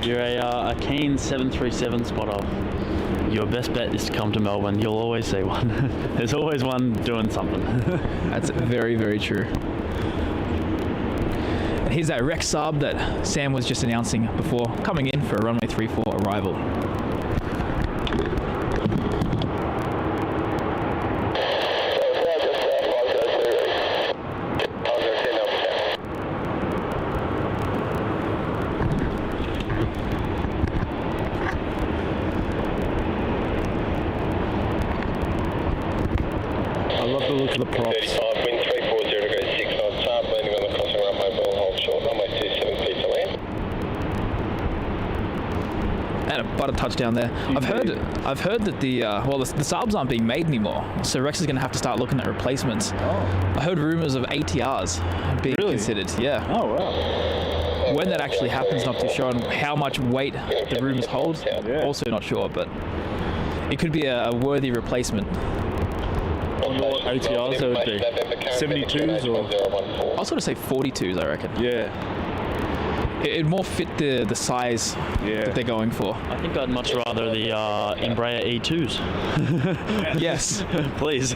if you're a keen 737 spotter, your best bet is to come to Melbourne. You'll always see one. There's always one doing something. That's very, very true. And here's that rec sub that Sam was just announcing before coming in for a runway 34 arrival. I love the look of the props. 35, wind 340 degrees 6 knots, sharp, landing on the crossing runway, will hold short, runway 27 feet to land. And a butter touchdown there. I've heard that the subs aren't being made anymore, so Rex is going to have to start looking at replacements. I heard rumours of ATRs being considered. Yeah. Oh, wow. When that actually happens, not too sure, and how much weight the rumours hold, also not sure, but it could be a worthy replacement. I wonder what ATRs there would be. 72s or? I was going to say 42s, I reckon. Yeah. It'd more fit the size that they're going for. I think I'd much rather the Embraer E2s. Yes. Please.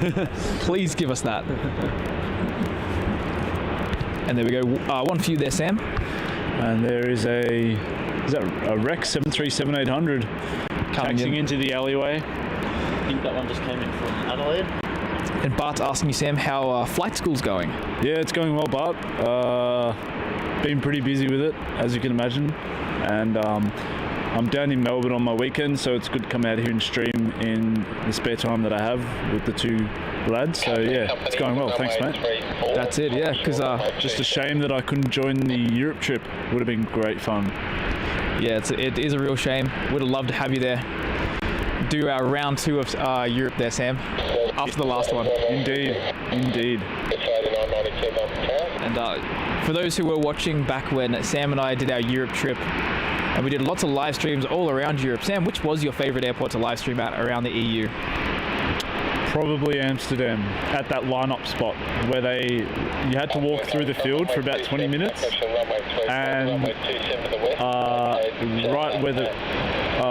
Please give us that. And there we go. One for you there, Sam. And there is a Rec 737-800 taxiing into the alleyway. I think that one just came in from Adelaide. And Bart's asking you, Sam, how flight school's going. Yeah, it's going well, Bart. Been pretty busy with it, as you can imagine. And I'm down in Melbourne on my weekend, so it's good to come out here and stream in the spare time that I have with the two lads. So yeah, it's going well. Thanks, mate. That's it, yeah, because just a shame that I couldn't join the Europe trip. Would have been great fun. Yeah, it is a real shame. Would have loved to have you there. Do our round 2 of Europe there, Sam, after the last one. Indeed. And for those who were watching back when Sam and I did our Europe trip, and we did lots of live streams all around Europe. Sam, which was your favourite airport to live stream at around the EU? Probably Amsterdam, at that line-up spot where you had to walk through the field for about 20 minutes, and right where the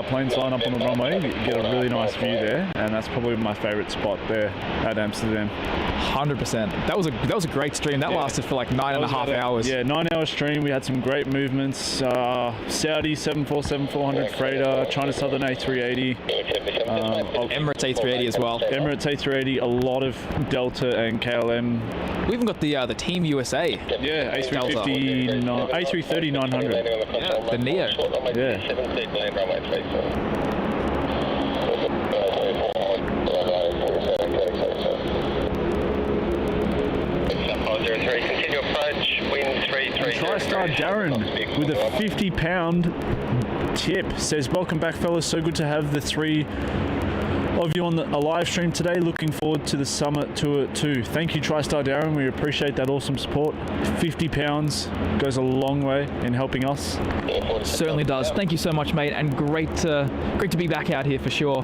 planes line up on the runway, you get a really nice view there, and that's probably my favourite spot there at Amsterdam. 100%. That was a great stream. That lasted for like 9.5 hours. Yeah, 9-hour stream. We had some great movements. Saudi 747-400 freighter, China Southern A380, Emirates A380 as well. Emirates A380, a lot of Delta and KLM. We even got the Team USA. Yeah, A350, A330-900. Yeah, the Neo. Yeah. Continue approach, wind 330. TriStar Darren with a £50 tip says, welcome back, fellas. So good to have the three of you on a live stream today. Looking forward to the Summit Tour too. Thank you, TriStar Darren. We appreciate that awesome support. £50 goes a long way in helping us. Certainly does. Thank you so much, mate, and great to be back out here for sure.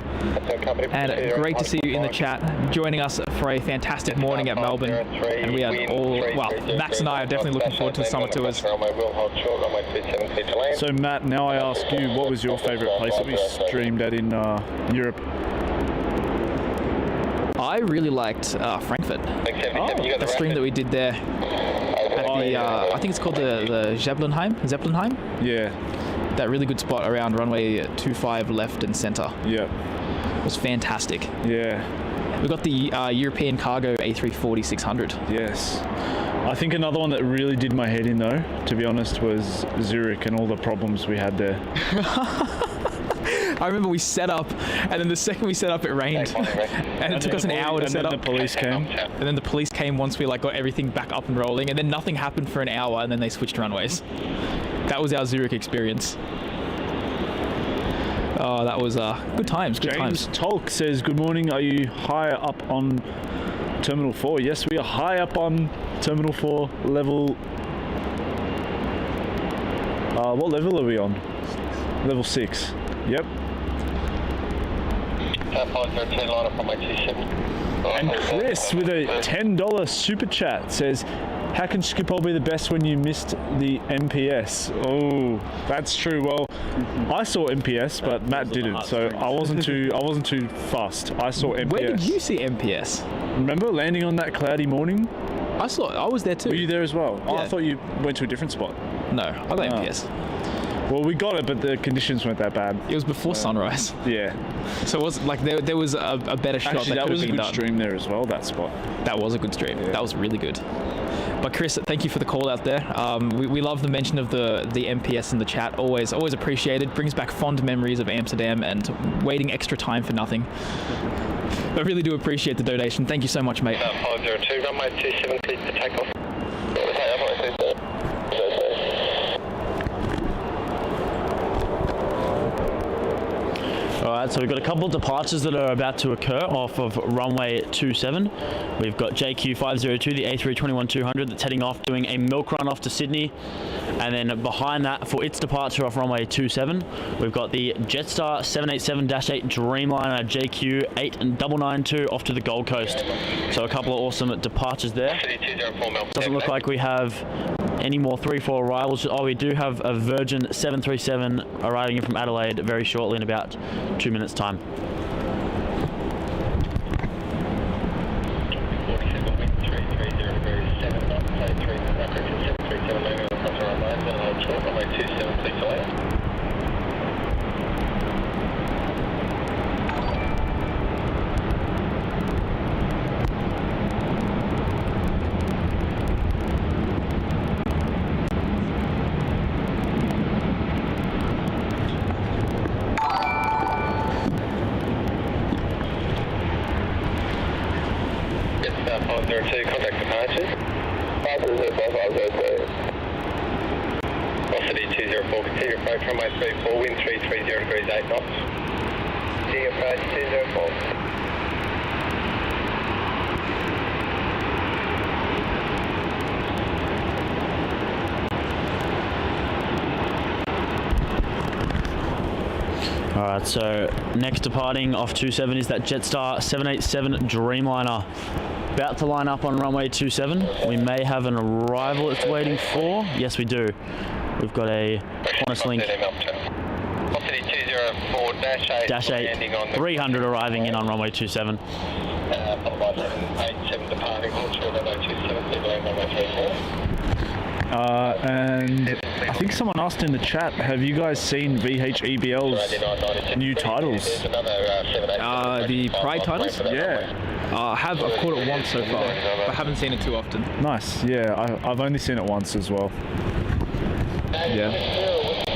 And great to see you in the chat, joining us for a fantastic morning at Melbourne. And we are Max and I are definitely looking forward to the Summit Tours. So Matt, now I ask you, what was your favourite place that we streamed at in Europe? I really liked Frankfurt. The stream that we did there at I think it's called the Zeppelinheim. Yeah. That really good spot around runway 25 left and centre. Yeah. It was fantastic. Yeah. We got the European Cargo A340-600. Yes. I think another one that really did my head in though, to be honest, was Zurich and all the problems we had there. I remember we set up, and then the second we set up, it rained, and it took us an hour to set up. And then the police came. And then the police came once we got everything back up and rolling, and then nothing happened for an hour, and then they switched runways. That was our Zurich experience. Oh, that was good times. Good James times. Tolk says, "Good morning. Are you higher up on Terminal 4?" Yes, we are high up on Terminal 4 level. What level are we on? Level 6. Yep. And Chris with a $10 super chat says, How can Schiphol be the best when you missed the MPS? Oh, that's true. Well, I saw MPS, but Matt didn't, so I wasn't too fussed. I saw MPS. Where did you see MPS? Remember landing on that cloudy morning? I was there too. Were you there as well? Oh, Yeah. I thought you went to a different spot. No, I got MPS. Well, we got it, but the conditions weren't that bad. It was before sunrise, Yeah. so it was like there was a better shot Actually, that that could was have a been good done. stream there as well, that spot. That was a good stream. Yeah. That was really good. But Chris, thank you for the call out there. We love the mention of the MPS in the chat. Always appreciated. Brings back fond memories of Amsterdam and waiting extra time for nothing. I really do appreciate the donation. Thank you so much, mate. 502, runway 27, please to take off. Alright, so we've got a couple of departures that are about to occur off of runway 27. We've got JQ502, the A321-200 that's heading off doing a milk run off to Sydney. And then behind that, for its departure off runway 27, we've got the Jetstar 787-8 Dreamliner JQ8992 off to the Gold Coast. So a couple of awesome departures there. Doesn't look like we have any more 3-4 arrivals. Oh, we do have a Virgin 737 arriving in from Adelaide very shortly in about 2 minutes' time. Contact departures. 204, continue approach runway 34, wind 330 degrees 8 knots. Continue approach 204. Alright, so next departing off 27 is that Jetstar 787 Dreamliner. About to line up on runway 27. We may have an arrival it's waiting for. Yes, we do. We've got a Qantas link. Dash 8 300 arriving in on runway 27. And I think someone asked in the chat, have you guys seen VHEBL's new titles? The Pride titles? Yeah. I've caught it once so far, but haven't seen it too often. Nice. Yeah, I've only seen it once as well. Yeah.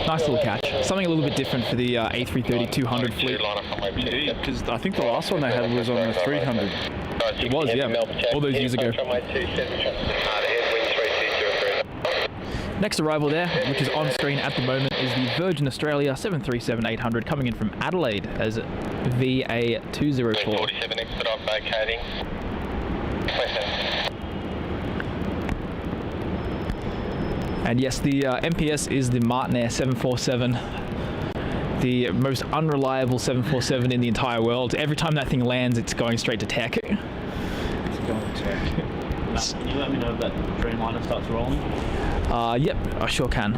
Nice little catch. Something a little bit different for the A330-200 fleet. Indeed, because I think the last one they had was on the 300. It was, yeah. All those years ago. Next arrival there, which is on screen at the moment, is the Virgin Australia 737-800 coming in from Adelaide as VA204. 47 exit off vacating. And yes, the MPS is the Martin 747, the most unreliable 747 in the entire world. Every time that thing lands, it's going straight to tech. Matt, can you let me know if that Dreamliner starts rolling? Yep, I sure can.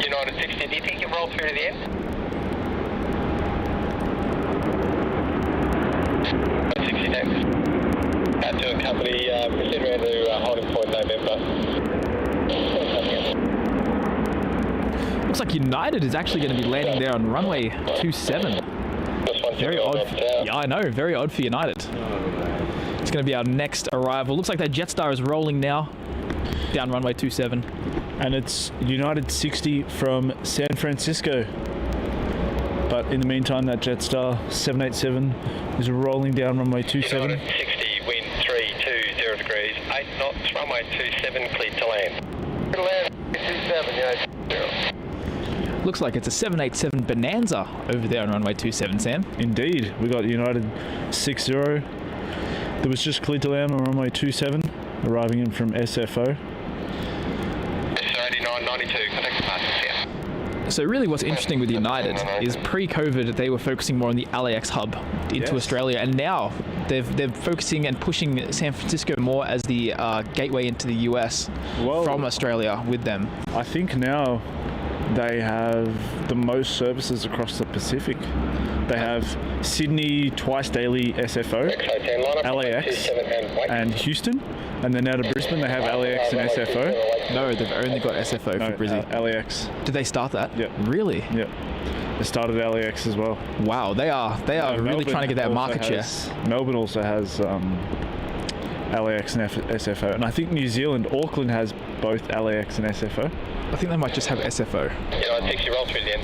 United 60, do you think you've rolled through to the end? 60 thanks. Out to a company, proceed around to holding point November. Looks like United is actually going to be landing there on runway 27. Very odd. Yeah, I know. Very odd for United. It's going to be our next arrival. Looks like that Jetstar is rolling now down runway 27. And it's United 60 from San Francisco. But in the meantime, that Jetstar 787 is rolling down runway 27. United 60, wind 320 degrees, 8 knots, runway 27, clear to land. Land 27, yeah. Looks like it's a 787 Bonanza over there on runway 27, Sam. Indeed, we got United 60 that was just cleared to land on runway 27, arriving in from SFO. SR 8992, contact departures here. So really what's interesting with United is pre-COVID they were focusing more on the LAX hub into Australia, and now they're focusing and pushing San Francisco more as the gateway into the US from Australia with them. I think now they have the most services across the Pacific. They have Sydney twice daily SFO, LAX and Houston, and then out of Brisbane they have LAX and SFO. No, they've only got SFO for Brisbane. LAX. Did they start that? Yep. Really? Yep. They started LAX as well. Wow, they are really Melbourne trying to get that market share. Melbourne also has LAX and SFO, and I think New Zealand, Auckland has both LAX and SFO. I think they might just have SFO.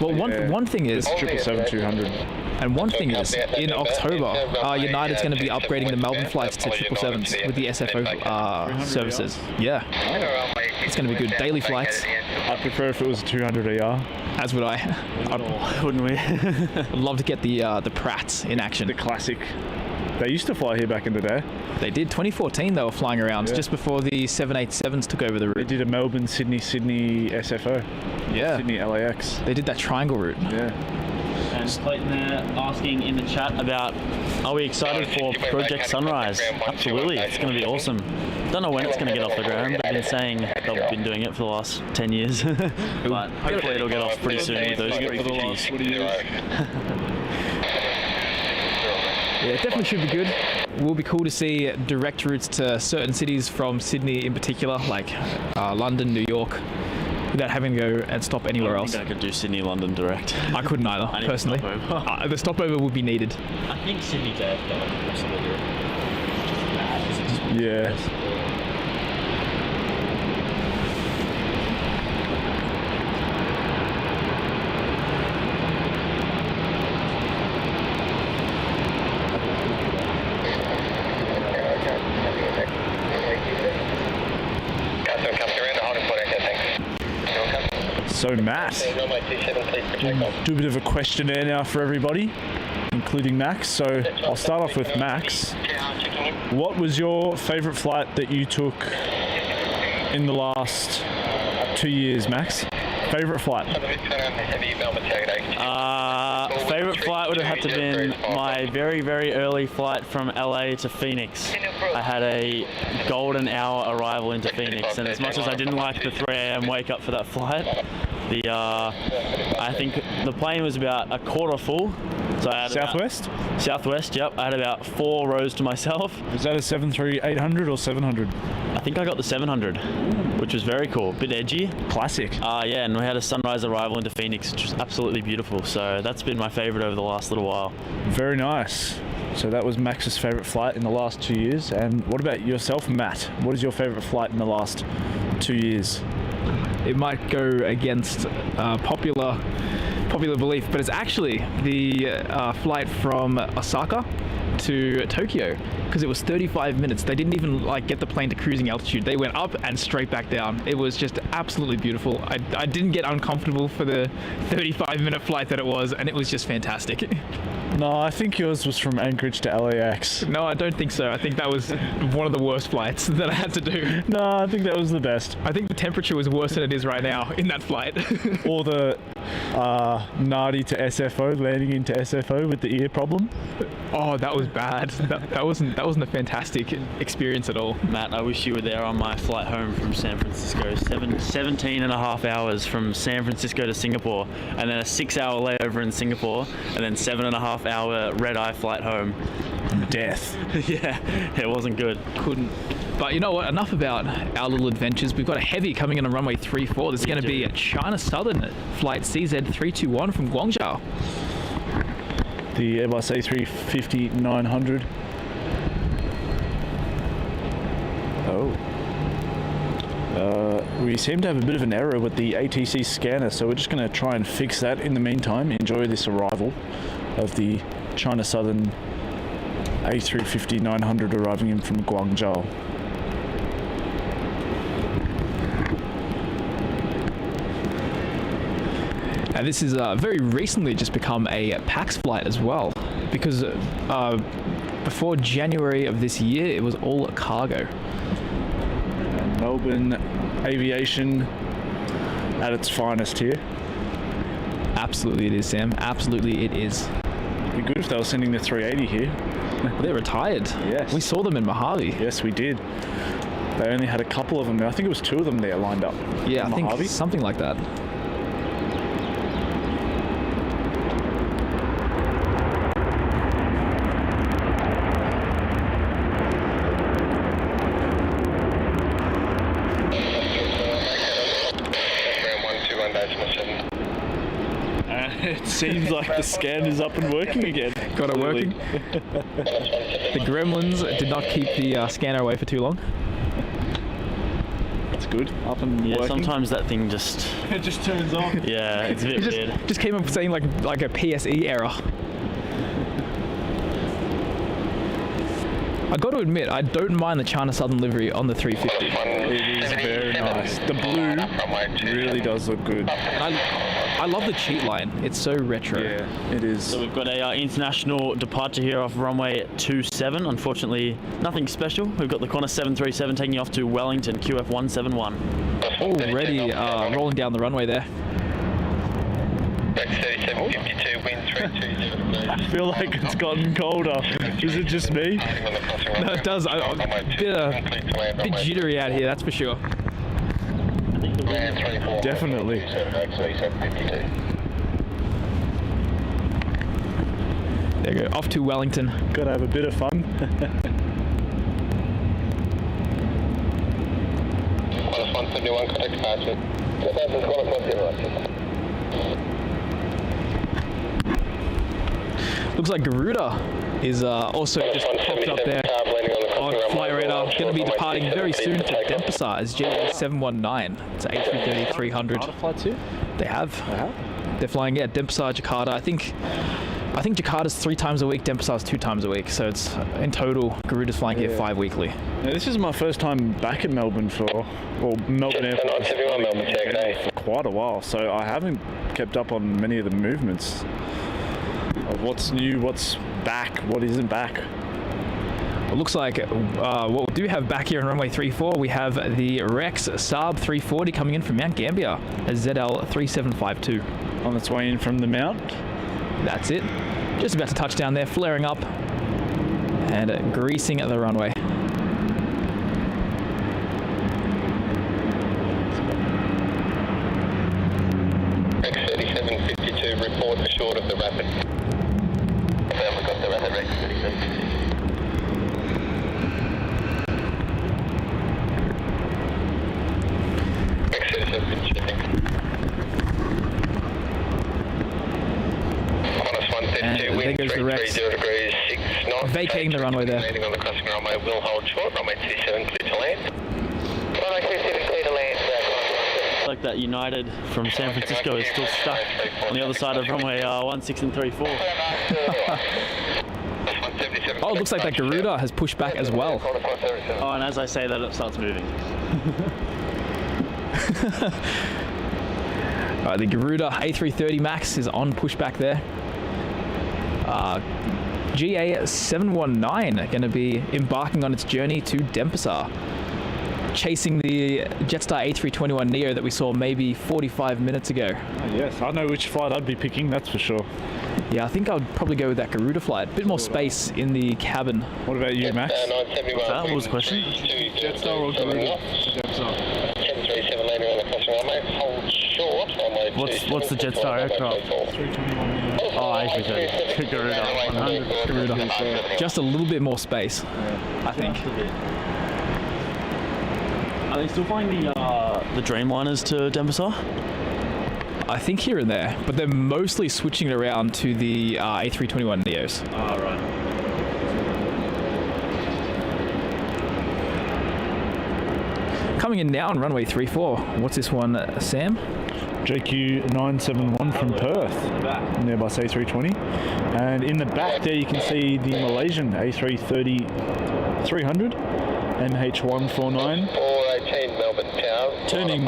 Well, one thing is 777-200. And one thing is, in October, United's going to be upgrading the Melbourne flights to 777s with the SFO services. Yeah. It's going to be good. Daily flights. I'd prefer if it was a 200 ER. As would I. Wouldn't we? I'd love to get the Pratts in action. The classic. They used to fly here back in the day. They did. 2014 they were flying around just before the 787s took over the route. They did a Melbourne, Sydney SFO. Yeah. Sydney LAX. They did that triangle route. Yeah. And Clayton there asking in the chat about, are we excited for Project Sunrise? Absolutely, it's going to be awesome. Don't know when it's going to get off the ground, but they've been saying they've been doing it for the last 10 years. But hopefully it'll get off pretty soon with those 350s. Yeah, it definitely should be good. It will be cool to see direct routes to certain cities from Sydney in particular, like London, New York, without having to go and stop anywhere else. I could do Sydney-London direct. I couldn't either, personally. The stopover would be needed. I think Sydney JFK absolutely. Yeah. So Matt, do a bit of a questionnaire now for everybody, including Max. So I'll start off with Max. What was your favourite flight that you took in the last 2 years, Max? Favourite flight? Favourite flight would have had to been my very, very early flight from LA to Phoenix. I had a golden hour arrival into Phoenix, and as much as I didn't like the 3 a.m. wake up for that flight, I think the plane was about a quarter full. So I had Southwest? Southwest, yep. I had about 4 rows to myself. Was that a 737-800 or 700? I think I got the 700, which was very cool. Bit edgy. Classic. Yeah, and we had a sunrise arrival into Phoenix, which was absolutely beautiful. So that's been my favourite over the last little while. Very nice. So that was Max's favourite flight in the last 2 years. And what about yourself, Matt? What is your favourite flight in the last 2 years? It might go against popular belief, but it's actually the flight from Osaka to Tokyo, because it was 35 minutes. They didn't even get the plane to cruising altitude. They went up and straight back down. It was just absolutely beautiful. I didn't get uncomfortable for the 35-minute flight that it was, and it was just fantastic. No, I think yours was from Anchorage to LAX. No, I don't think so. I think that was one of the worst flights that I had to do. No, I think that was the best. I think the temperature was worse than it is right now in that flight. Or the Nadi to SFO, landing into SFO with the ear problem. Oh, that was bad. That wasn't a fantastic experience at all. Matt, I wish you were there on my flight home from San Francisco. 17 and a half hours from San Francisco to Singapore, and then a 6-hour layover in Singapore, and then 7.5-hour red-eye flight home. Death. Yeah, it wasn't good. Couldn't. But you know what? Enough about our little adventures. We've got a heavy coming in on runway 34. There's going to be a China Southern flight CZ321 from Guangzhou. The Airbus A350-900. We seem to have a bit of an error with the ATC scanner, so we're just going to try and fix that in the meantime. Enjoy this arrival of the China Southern A350-900 arriving in from Guangzhou. And this is very recently just become a PAX flight as well, because before January of this year it was all cargo. Melbourne Aviation at its finest here. Absolutely it is, Sam. Absolutely it is. It'd be good if they were sending the 380 here. Well, they're retired. Yes. We saw them in Mojave. Yes, we did. They only had a couple of them. I think it was 2 of them there lined up. Yeah, I think Mojave. something like that. It seems like the scan is up and working again. Got it working. The gremlins did not keep the scanner away for too long. That's good. Up and Yeah, working. sometimes that thing just... It just turns on. Yeah, it's a bit weird. Just came up saying like a PSE error. I got to admit, I don't mind the China Southern livery on the 350. It is very nice. The blue really does look good. And I love the cheat line. It's so retro. Yeah, it is. So we've got a international departure here off runway 27. Unfortunately, nothing special. We've got the Qantas 737 taking off to Wellington, QF 171. Already rolling down the runway there. Beck 3752, wind 320. I feel like it's gotten colder. Is it just me? No, it does. I'm a bit jittery out here, that's for sure. Definitely. There you go. Off to Wellington. Gotta have a bit of fun. Qantas 171, contact departure. Qantas 171. Looks like Garuda is also just popped up there on flight radar. Going to be departing very soon to Denpasar as GA719. It's A330-300. Flight 2? They have. They're flying Denpasar, Jakarta. I think Jakarta's 3 times a week. Denpasar's 2 times a week. So it's in total, Garuda's flying here 5 weekly. Now, this is my first time back at Melbourne Melbourne Airport for quite a while, so I haven't kept up on many of the movements of what's new, what's back, what isn't back. It looks like what we do have back here on runway 34, we have the Rex Saab 340 coming in from Mount Gambier as ZL3752. On its way in from the Mount. That's it. Just about to touch down there, flaring up and greasing the runway. Beck 3752, report short of the rapid. We haven't got the rapid Rex 3752. Beck 3752. Qantas 132, And there wind goes the Rex. 330 degrees 6 knots. Vacating the runway there. Landing on the crossing runway will hold short. Runway 27 clear to land. Runway 27 clear to land. Looks like that United from San Francisco is still stuck on the other side of runway 16 and 34. Oh, it looks like that Garuda has pushed back as well. Oh, and as I say that, it starts moving. All right, the Garuda A330 Max is on pushback there. GA719 going to be embarking on its journey to Denpasar, chasing the Jetstar A321neo that we saw maybe 45 minutes ago. Oh, yes, I know which flight I'd be picking, that's for sure. Yeah, I think I would probably go with that Garuda flight. Bit more space in the cabin. What about you, Max? What's that? What was the question? Jetstar or Garuda? Jetstar. 737 landing on the crossing runway. Hold short. What's the Jetstar aircraft? 321. Oh, A330. Garuda. 100. Garuda. Just a little bit more space, I think. Are they still flying the Dreamliners to Denpasar? I think here and there, but they're mostly switching it around to the A321neos. Oh, right. Coming in now on runway 34. What's this one, Sam? JQ971 from Perth, and Airbus A320. And in the back there you can see the Malaysian A330-300, MH149, 418 Melbourne Tower. turning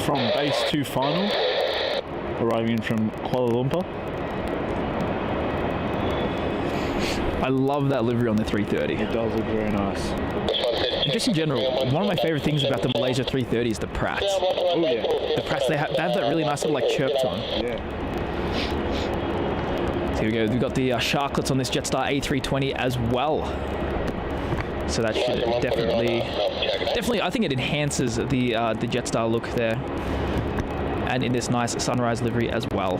from base to final, arriving in from Kuala Lumpur. I love that livery on the 330. It does look very nice. just in general, one of my favorite things about the Malaysia 330 is the Pratts. Oh yeah. The Pratts, they have that really nice little like chirp to them. Yeah. So here we go. We've got the Sharklets on this Jetstar A320 as well. So that should definitely, I think it enhances the Jetstar look there, and in this nice sunrise livery as well.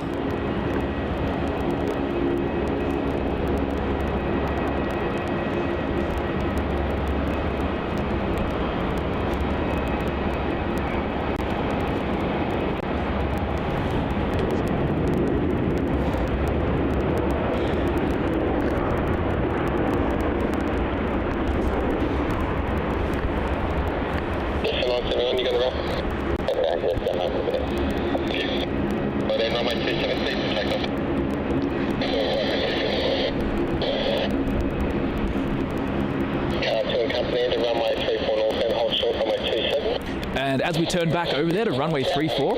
And as we turn back over there to runway 34,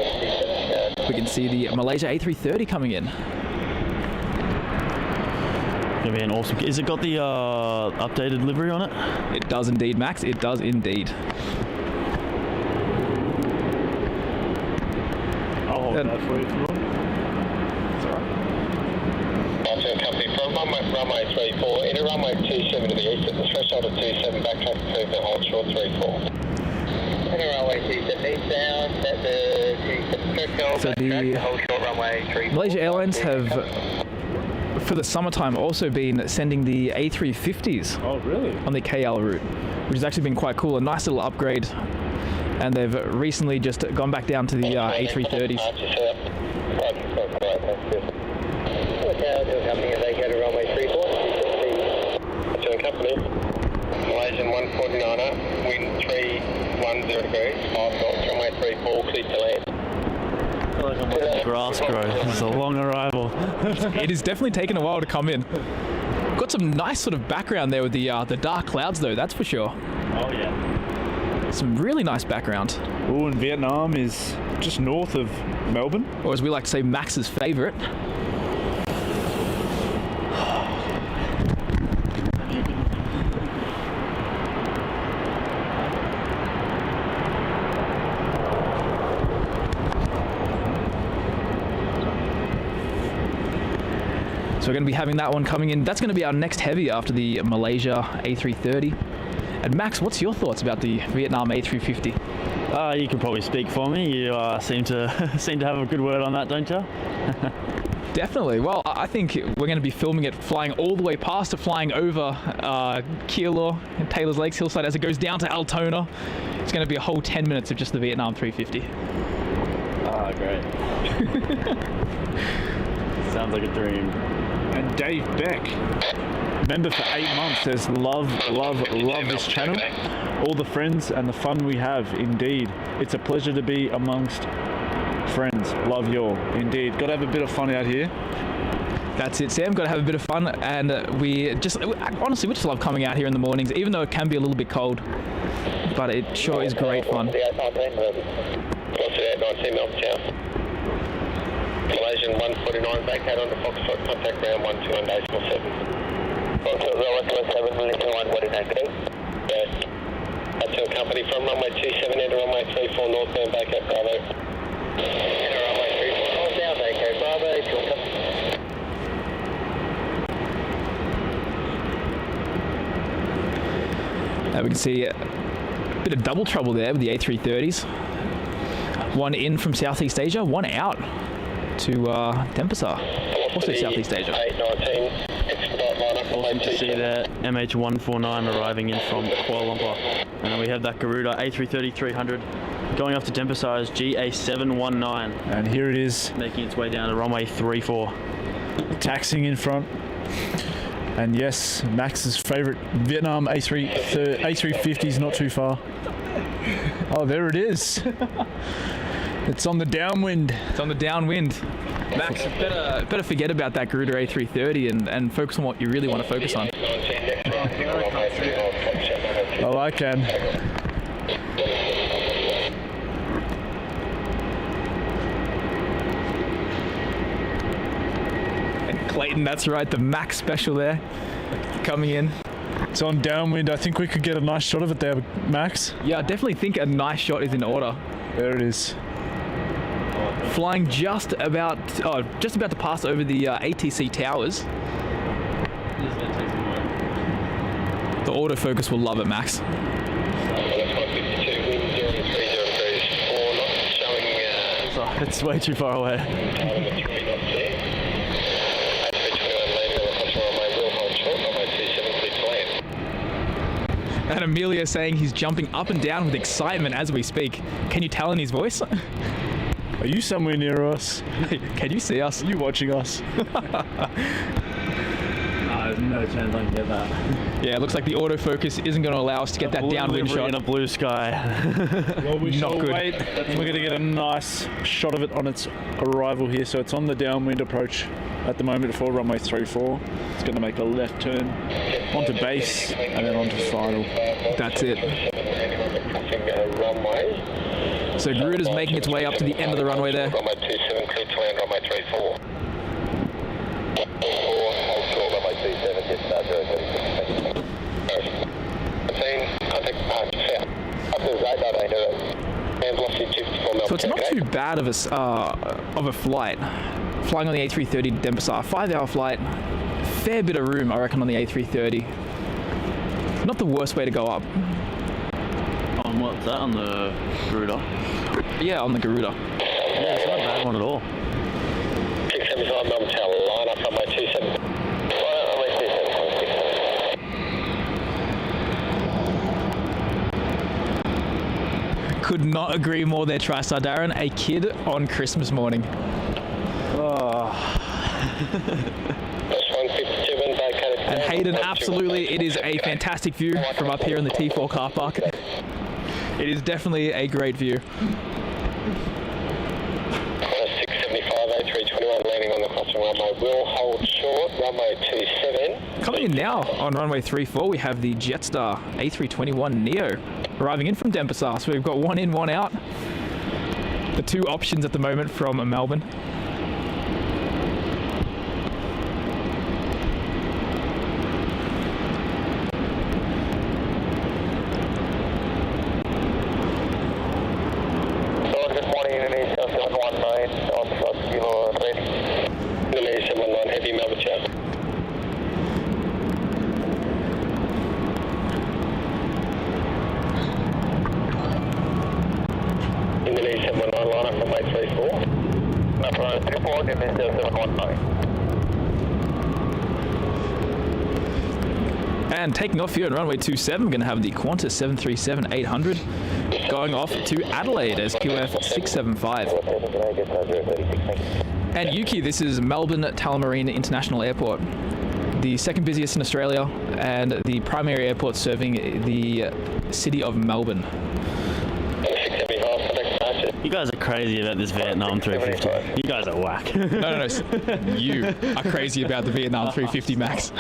we can see the Malaysia A330 coming in. Gonna be an awesome. Is it got the updated livery on it? It does indeed, Max. It does indeed. I'll hold that for you if you want. Company from runway 34 into runway 27 to the east at the threshold of 27, back traffic movement, hold short 34. Into runway 27 eastbound at the 27 threshold, So back the traffic, hold short runway 34. Malaysia Airlines have, for the summertime, also been sending the A350s Oh really? on the KL route, which has actually been quite cool. A nice little upgrade. And they've recently just gone back down to the A330s. Malaysian 149er, wind 310 degrees, 5 knots, runway 34, clear to land. Grass growth. It's a long arrival. It is definitely taken a while to come in. Got some nice sort of background there with the dark clouds though, that's for sure. Oh yeah. Some really nice background. Oh, and Vietnam is just north of Melbourne. Or as we like to say, Max's favourite. So we're going to be having that one coming in. That's going to be our next heavy after the Malaysia A330. And Max, what's your thoughts about the Vietnam A350? You can probably speak for me. You seem to have a good word on that, don't you? Definitely. Well, I think we're going to be filming it flying all the way past it, flying over Keilor and Taylor's Lakes hillside as it goes down to Altona. It's going to be a whole 10 minutes of just the Vietnam 350. Ah, great. Sounds like a dream. And Dave Beck, member for 8 months, says love this channel, all the friends and the fun we have. Indeed, it's a pleasure to be amongst friends. Love you all. Indeed, got to have a bit of fun out here. That's it, Sam. Got to have a bit of fun, and we just love coming out here in the mornings, even though it can be a little bit cold. But it sure is great fun. Malaysian 149 back out on the Foxtrot, contact ground 121.7. Foxtrot 117, listen 149. Yes. That's your company from runway 27 into runway 34 northbound back at Bravo. Into runway 34 northbound back at Bravo, it's your company. We can see a bit of double trouble there with the A330s. One in from Southeast Asia, one out to Denpasar, also Southeast Asia. 819, Awesome to see that MH149 arriving in from Kuala Lumpur. And then we have that Garuda A330-300 going off to Denpasar's GA719. And here it is, Making its way down to runway 34. taxiing in front. And yes, Max's favourite Vietnam A350 is not too far. Oh, there it is. It's on the downwind. It's on the downwind. Max, better forget about that Garuda A330 and focus on what you really want to focus on. Oh, I can. And Clayton, that's right, the Max special there, coming in. It's on downwind. I think we could get a nice shot of it there, Max. Yeah, I definitely think a nice shot is in order. There it is. Flying just about to pass over the ATC towers. The autofocus will love it, Max. It's way too far away. And Amelia saying he's jumping up and down with excitement as we speak. Can you tell in his voice? Are you somewhere near us? Can you see us? Are you watching us? No chance I can get that. Yeah, it looks like the autofocus isn't going to allow us to get that downwind shot. In a blue sky. Well, we Not shall good. wait. We're going to get a nice shot of it on its arrival here. So it's on the downwind approach at the moment for runway 34. It's going to make a left turn onto base and then onto final. That's it. So Garuda's making its way up to the end of the runway there. Runway 27, clear to land, runway 34. So it's not too bad of a flight. Flying on the A330 to Denpasar, 5-hour flight, fair bit of room I reckon on the A330. Not the worst way to go up. On what's that? On the Garuda? Yeah, on the Garuda. Yeah, it's not a bad one at all. 675 Melbourne Tower, line up runway 27. Could not agree more there, TriStar Darren. A kid on Christmas morning. And Haydn, absolutely, it is a fantastic view from up here in the T4 car park. It is definitely a great view. 675 A321 landing on the crossing runway. Will hold short, runway 27. Coming in now on runway 34, we have the Jetstar A321 Neo arriving in from Denpasar. So we've got one in, one out. The two options at the moment from Melbourne. Good morning, Indonesia 719 on first kilo ready. Indonesia 719 heavy Melbourne chat. Indonesia 719 line up from 834. Number 34, Indonesia 719. And taking off here on runway 27, we're going to have the Qantas 737-800 going off to Adelaide as QF 675. And Yuki, this is Melbourne Tullamarine International Airport, the second busiest in Australia and the primary airport serving the city of Melbourne. You guys are crazy about this Vietnam 350. You guys are whack. No. You are crazy about the Vietnam 350, Max.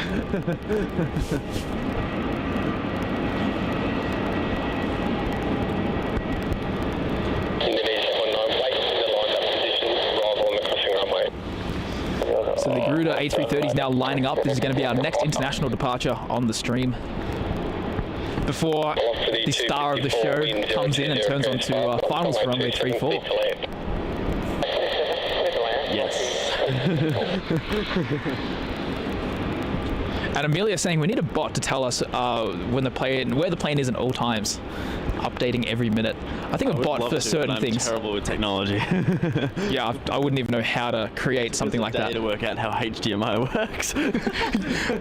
So the Garuda A330 is now lining up. This is going to be our next international departure on the stream. Before the star of the show comes in and turns on to finals for runway 34. Yes. And Amelia saying we need a bot to tell us where the plane is at all times, updating every minute. I think a bot for certain things. I'm terrible with technology. Yeah, I wouldn't even know how to create something like that. To work out how HDMI works.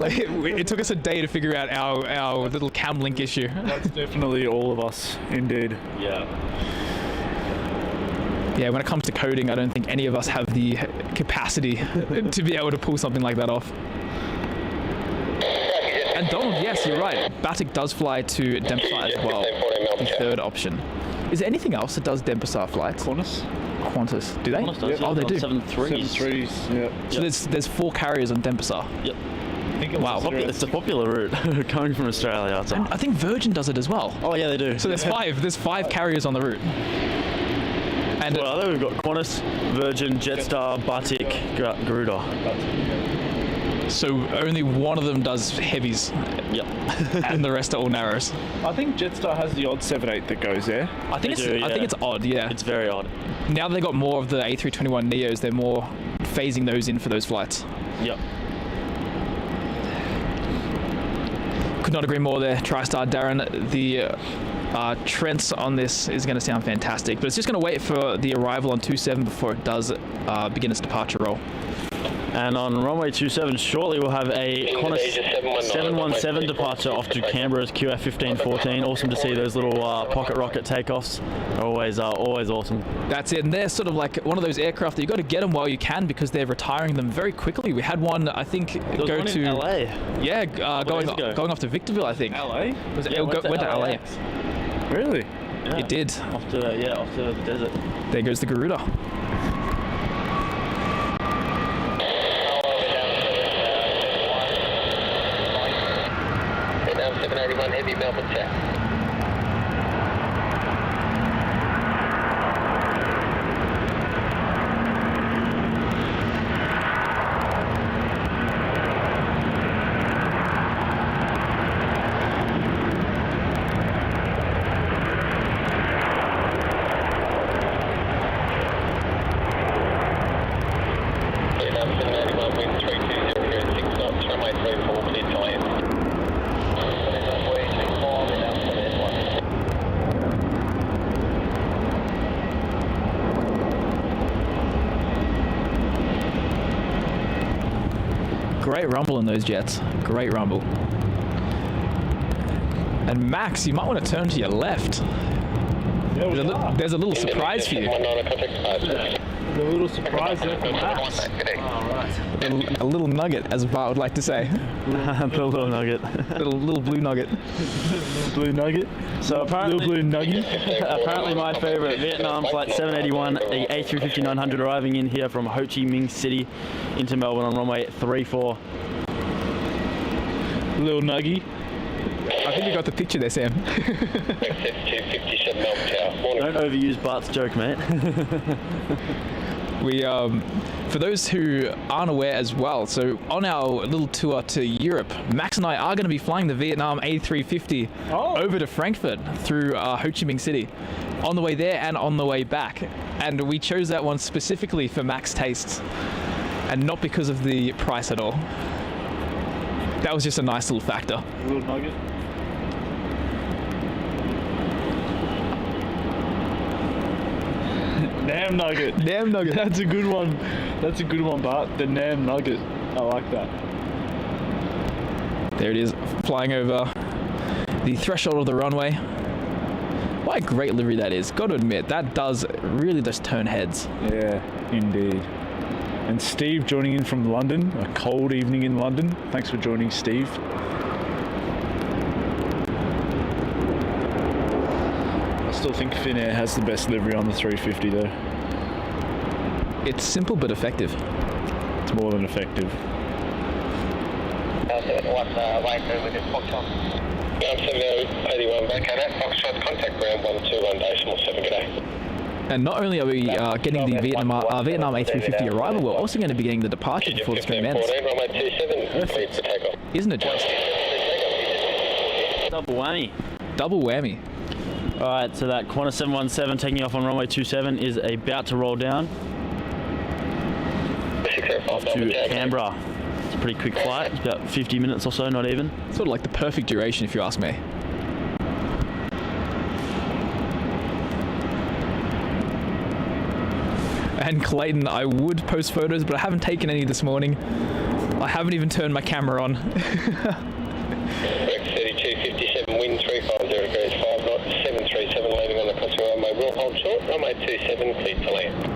Like, it took us a day to figure out our little cam link issue. That's definitely all of us, indeed. Yeah. Yeah, when it comes to coding, I don't think any of us have the capacity to be able to pull something like that off. And Donald, yes, you're right. Batik does fly to Denpasar as well, the third option. Is there anything else that does Denpasar flights? Qantas? Do they? Qantas does, Oh, they do. 7.3s. Yeah. So there's 4 carriers on Denpasar. Yep. Wow. It's a popular route coming from Australia. And I think Virgin does it as well. Oh yeah, they do. So there's 5. There's 5 carriers on the route. And well, I think we've got Qantas, Virgin, Jetstar, Batik, Garuda. So only one of them does heavies, Yep. and the rest are all narrows. I think Jetstar has the odd 7.8 that goes there. I think They do, I think yeah. it's odd. Yeah. It's very odd. Now they got more of the A321 Neos, they're more phasing those in for those flights. Yep. Could not agree more there, TriStar Darren. The Trents on this is going to sound fantastic, but it's just going to wait for the arrival on 27 before it does begin its departure roll. And on runway 27, shortly we'll have a Qantas 717 departure off to Canberra's QF 1514. Awesome to see those little pocket rocket takeoffs. They're always awesome. That's it, and they're sort of like one of those aircraft that you've got to get them while you can because they're retiring them very quickly. We had one, I think, There was one in LA. Yeah, going days ago. off to Victorville, I think. LA? Was it, Yeah, went to LA. Really? Yeah. It did. Off to the desert. There goes the Garuda. 781 heavy Melbourne South. Great rumble in those jets. Great rumble. And Max, you might want to turn to your left. There's a little surprise for you. A little surprise there for Max. A little nugget, as Bart would like to say. The little nugget. little blue nugget. Blue nugget. So apparently, Little blue nugget. apparently my favourite Vietnam flight 781, the A350-900 arriving in here from Ho Chi Minh City into Melbourne on runway 34. Little nuggy. I think you got the picture there, Sam. Don't overuse Bart's joke, mate. We, for those who aren't aware as well, so on our little tour to Europe, Max and I are going to be flying the Vietnam A350 over to Frankfurt through Ho Chi Minh City, on the way there and on the way back. And we chose that one specifically for Max's tastes, and not because of the price at all. That was just a nice little factor. Little nugget. Nam nugget. Damn nugget. That's a good one. That's a good one, Bart. The Nam nugget. I like that. There it is, flying over the threshold of the runway. What a great livery that is. Got to admit, that does really just turn heads. Yeah, indeed. And Steve joining in from London. A cold evening in London. Thanks for joining, Steve. I still think Finnair has the best livery on the 350 though. It's simple but effective. It's more than effective. 781 with this Foxtrot. 7081 back at that Foxtrot, contact ground 121.7, g'day. And not only are we getting the Vietnam A350 arrival, we're also going to be getting the departure before the stream ends. Runway 27, clear for takeoff. Isn't it just? Double whammy. Double whammy. Alright, so that Qantas 717 taking off on runway 27 is about to roll down off to Canberra. It's a pretty quick flight. It's about 50 minutes or so, not even. Sort of like the perfect duration, if you ask me. And Clayton, I would post photos, but I haven't taken any this morning. I haven't even turned my camera on. 3257, wind 350 degrees 5 knots, 737 landing on the crossing runway. We'll hold short, runway 27, clear to land.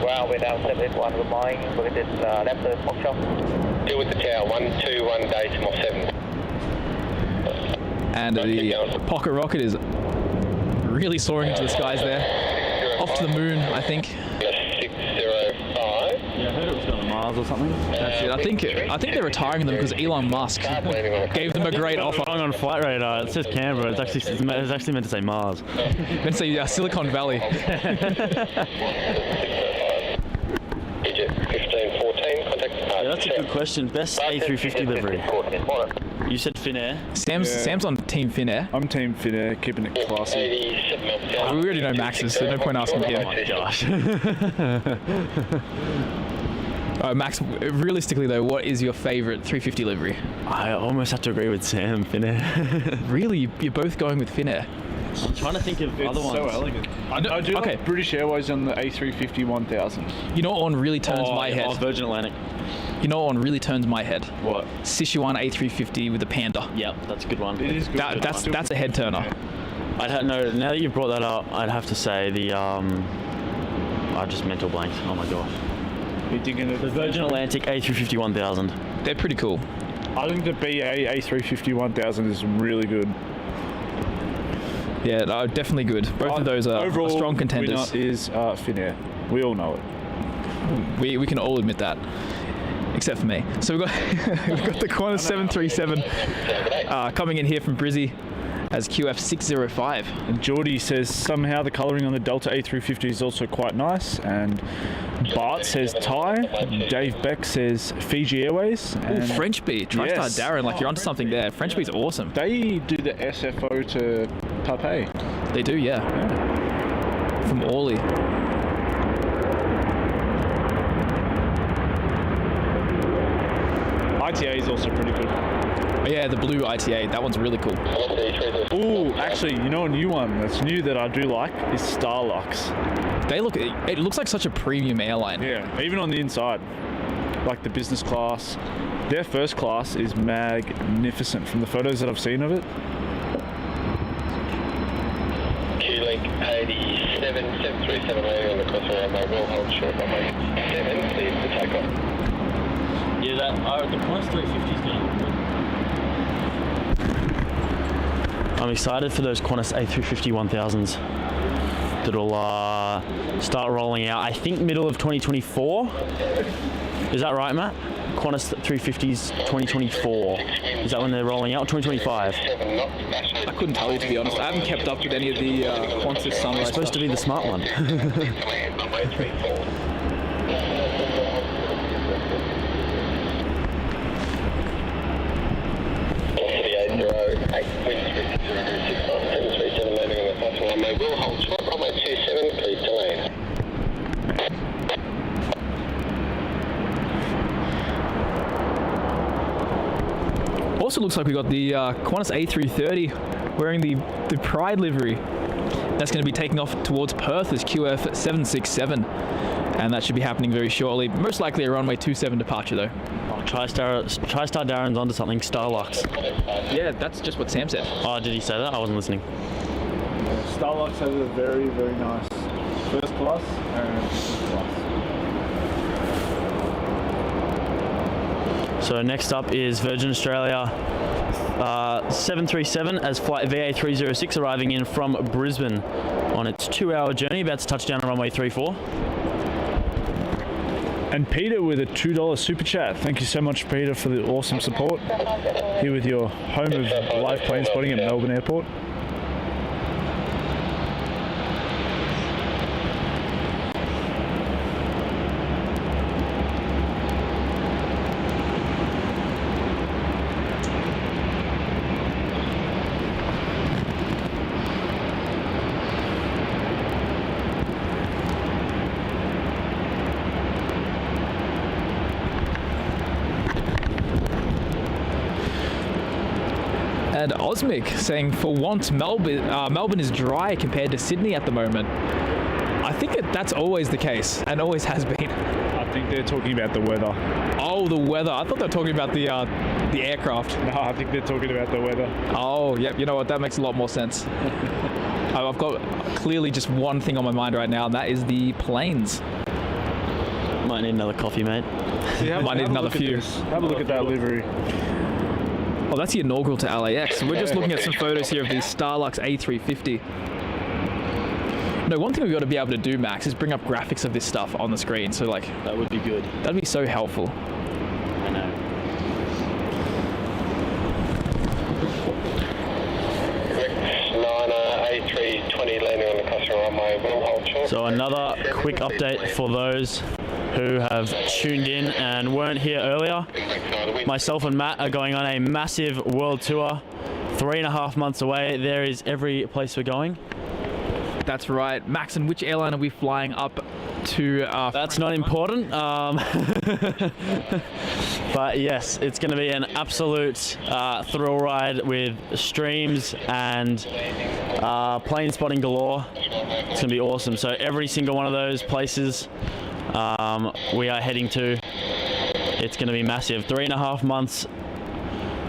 Well, we're now 781, good morning. Look at this left of the Foxtrot. Deal with the tower, 121 decimal 7. And the pocket rocket is really soaring into the skies there. Off to the moon, I think. 605. Yeah, I heard it was going to Mars or something. That's it. I think they're retiring them because Elon Musk gave them a great offer. Wrong on flight radar. It says Canberra. It's actually meant to say Mars. Let's say Silicon Valley. Yeah, that's a good question. Best A350 livery. You said Finnair. Sam's on Team Finnair. I'm Team Finnair, keeping it classy. Oh, we already know Max's, so no point asking him. Oh my gosh. Max, realistically though, what is your favourite 350 livery? I almost have to agree with Sam, Finnair. Really? You're both going with Finnair? I'm trying to think of It's other ones. so elegant. I do like British Airways on the A350 1000. You know what one really turns my head? Oh, Virgin Atlantic. You know what one really turns my head? What? Sichuan A350 with the Panda. Yep, that's a good one. It is good. That's a head turner. No, now that you've brought that up, I'd have to say the I just mental blanked. Oh my gosh. You're thinking of The Virgin Atlantic A350 1000. They're pretty cool. I think the BA A350 1000 is really good. Yeah, no, definitely good. Both of those are Overall, strong contenders. winner is Finnair. We all know it. We can all admit that, except for me. So we've got the Qantas 737 coming in here from Brizzy as QF605. And Geordie says somehow the colouring on the Delta A350 is also quite nice. And Bart says Thai. Dave Beck says Fiji Airways. Ooh, French Bee, TriStar Yes. Darren, like you're onto something there. French Bee's awesome. They do the SFO to Pattie. They do, yeah. From Orly. ITA is also pretty good. Oh, yeah, the blue ITA, that one's really cool. Ooh, actually, you know a new one that's new that I do like is Starlux. It looks like such a premium airline. Yeah, even on the inside, like the business class. Their first class is magnificent from the photos that I've seen of it. Q-Link 87, 737 landing on the crossing runway. We'll hold short runway 7, clear for takeoff. Yeah, the Qantas 350 is going to look good. I'm excited for those Qantas A350 1000s that'll start rolling out, I think, middle of 2024. Is that right, Matt? Qantas 350s 2024. Is that when they're rolling out? 2025? I couldn't tell you, to be honest. I haven't kept up with any of the Qantas Sunrise It's supposed to be the smart one. We'll hold short runway 27, please to land. Also looks like we got the Qantas A330 wearing the Pride livery. That's going to be taking off towards Perth as QF767, and that should be happening very shortly. Most likely a runway 27 departure though. Oh, TriStar Darren's onto something. Starlux. Yeah, that's just what Sam said. Oh, did he say that? I wasn't listening. Starlux has a very, very nice first class and business class. So next up is Virgin Australia 737 as flight VA306 arriving in from Brisbane on its 2-hour journey, about to touch down on runway 34. And Peter with a $2 super chat. Thank you so much, Peter, for the awesome support. Here with your home of live plane spotting at Melbourne Airport. And Osmic saying, for once, Melbourne is dry compared to Sydney at the moment. I think that's always the case, and always has been. I think they're talking about the weather. Oh, the weather. I thought they were talking about the aircraft. No, I think they're talking about the weather. Oh, yep. You know what? That makes a lot more sense. I've got clearly just one thing on my mind right now, and that is the planes. Might need another coffee, mate. Might need another few. Have a look at that livery. Oh, that's the inaugural to LAX. We're just looking at some photos here of the Starlux A350. No, one thing we've got to be able to do, Max, is bring up graphics of this stuff on the screen. So, like, That would be good. that'd be so helpful. I know. A320 landing on the crossing crossing runway, we'll hold short. So another quick update for those who have tuned in and weren't here earlier. Myself and Matt are going on a massive world tour, 3.5 months away. There is every place we're going. That's right. Max, and which airline are we flying up to? That's not important. But yes, it's going to be an absolute thrill ride with streams and plane spotting galore. It's going to be awesome. So every single one of those places we are heading to, it's going to be massive. 3.5 months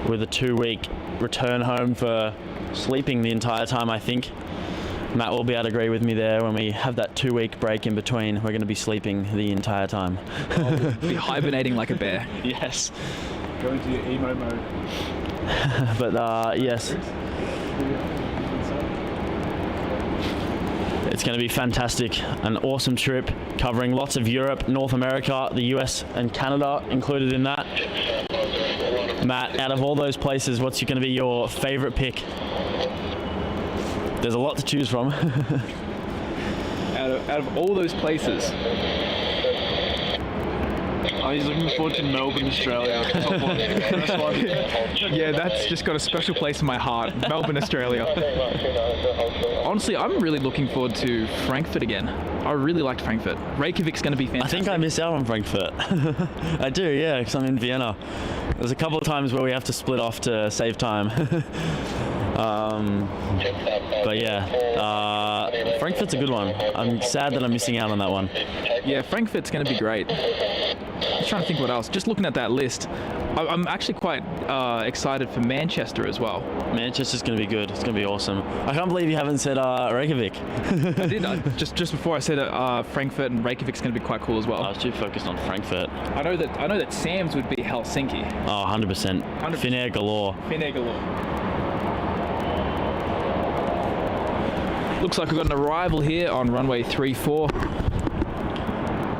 with a 2-week return home for sleeping the entire time, I think. Matt will be able to agree with me there. When we have that 2-week break in between, we're going to be sleeping the entire time. We'll be hibernating like a bear. Yes. Going to your emo mode. But yes. It's going to be fantastic. An awesome trip covering lots of Europe, North America, the US and Canada included in that. Matt, out of all those places, what's going to be your favourite pick? There's a lot to choose from. Out of all those places. He's looking forward to Melbourne, Australia. Top one. First one. Yeah, that's just got a special place in my heart. Melbourne, Australia. Honestly, I'm really looking forward to Frankfurt again. I really liked Frankfurt. Reykjavik's going to be fantastic. I think I miss out on Frankfurt. I do, yeah, because I'm in Vienna. There's a couple of times where we have to split off to save time. But yeah, Frankfurt's a good one. I'm sad that I'm missing out on that one. Yeah, Frankfurt's going to be great. I'm trying to think what else. Just looking at that list, I'm actually quite excited for Manchester as well. Manchester's going to be good. It's going to be awesome. I can't believe you haven't said Reykjavik. I did. Just before I said Frankfurt and Reykjavik's going to be quite cool as well. I was too focused on Frankfurt. I know that Sam's would be Helsinki. Oh, 100%. Finnair galore. Finnair galore. Looks like we've got an arrival here on runway 34.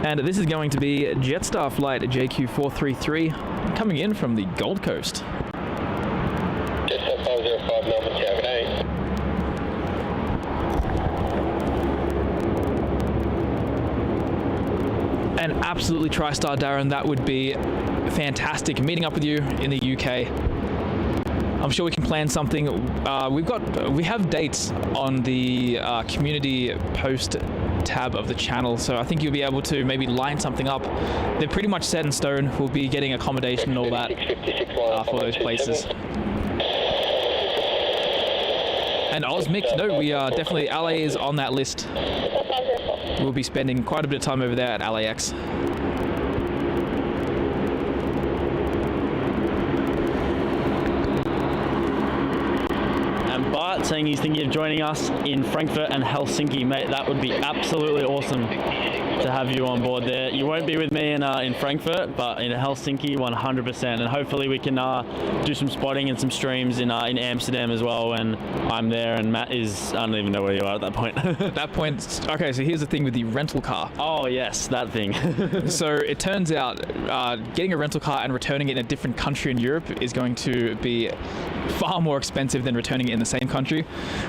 And this is going to be Jetstar flight JQ433 coming in from the Gold Coast. Jetstar 505 Melbourne, Cabin 8. And absolutely TriStar, Darren, that would be fantastic meeting up with you in the UK. I'm sure we can plan something. We have dates on the community post tab of the channel, so I think you'll be able to maybe line something up. They're pretty much set in stone. We'll be getting accommodation and all that for those places. And Osmic, no, we are definitely, LA is on that list. We'll be spending quite a bit of time over there at LAX. Saying he's thinking of joining us in Frankfurt and Helsinki, mate. That would be absolutely awesome to have you on board there. You won't be with me in Frankfurt, but in Helsinki 100%, and hopefully we can do some spotting and some streams in Amsterdam as well when I'm there, and Matt is, I don't even know where you are at that point. At that point, okay, so here's the thing with the rental car. Oh yes, that thing. So it turns out getting a rental car and returning it in a different country in Europe is going to be far more expensive than returning it in the same country.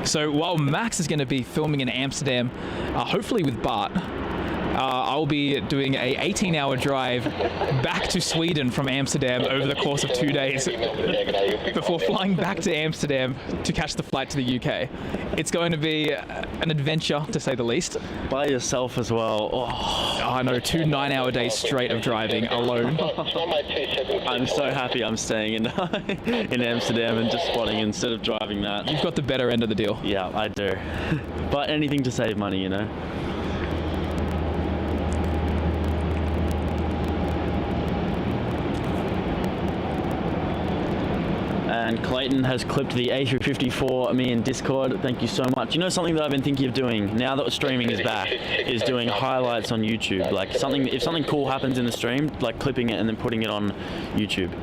So while Max is going to be filming in Amsterdam, hopefully with Bart, I'll be doing a 18-hour drive back to Sweden from Amsterdam over the course of 2 days before flying back to Amsterdam to catch the flight to the UK. It's going to be an adventure, to say the least. By yourself as well. Oh, I know, 2 9-hour days straight of driving alone. I'm so happy I'm staying in Amsterdam and just spotting instead of driving that. You've got the better end of the deal. Yeah, I do. But anything to save money, you know. And Clayton has clipped the A350 for me in Discord. Thank you so much. You know something that I've been thinking of doing now that streaming is back is doing highlights on YouTube. Like if something cool happens in the stream, like clipping it and then putting it on YouTube.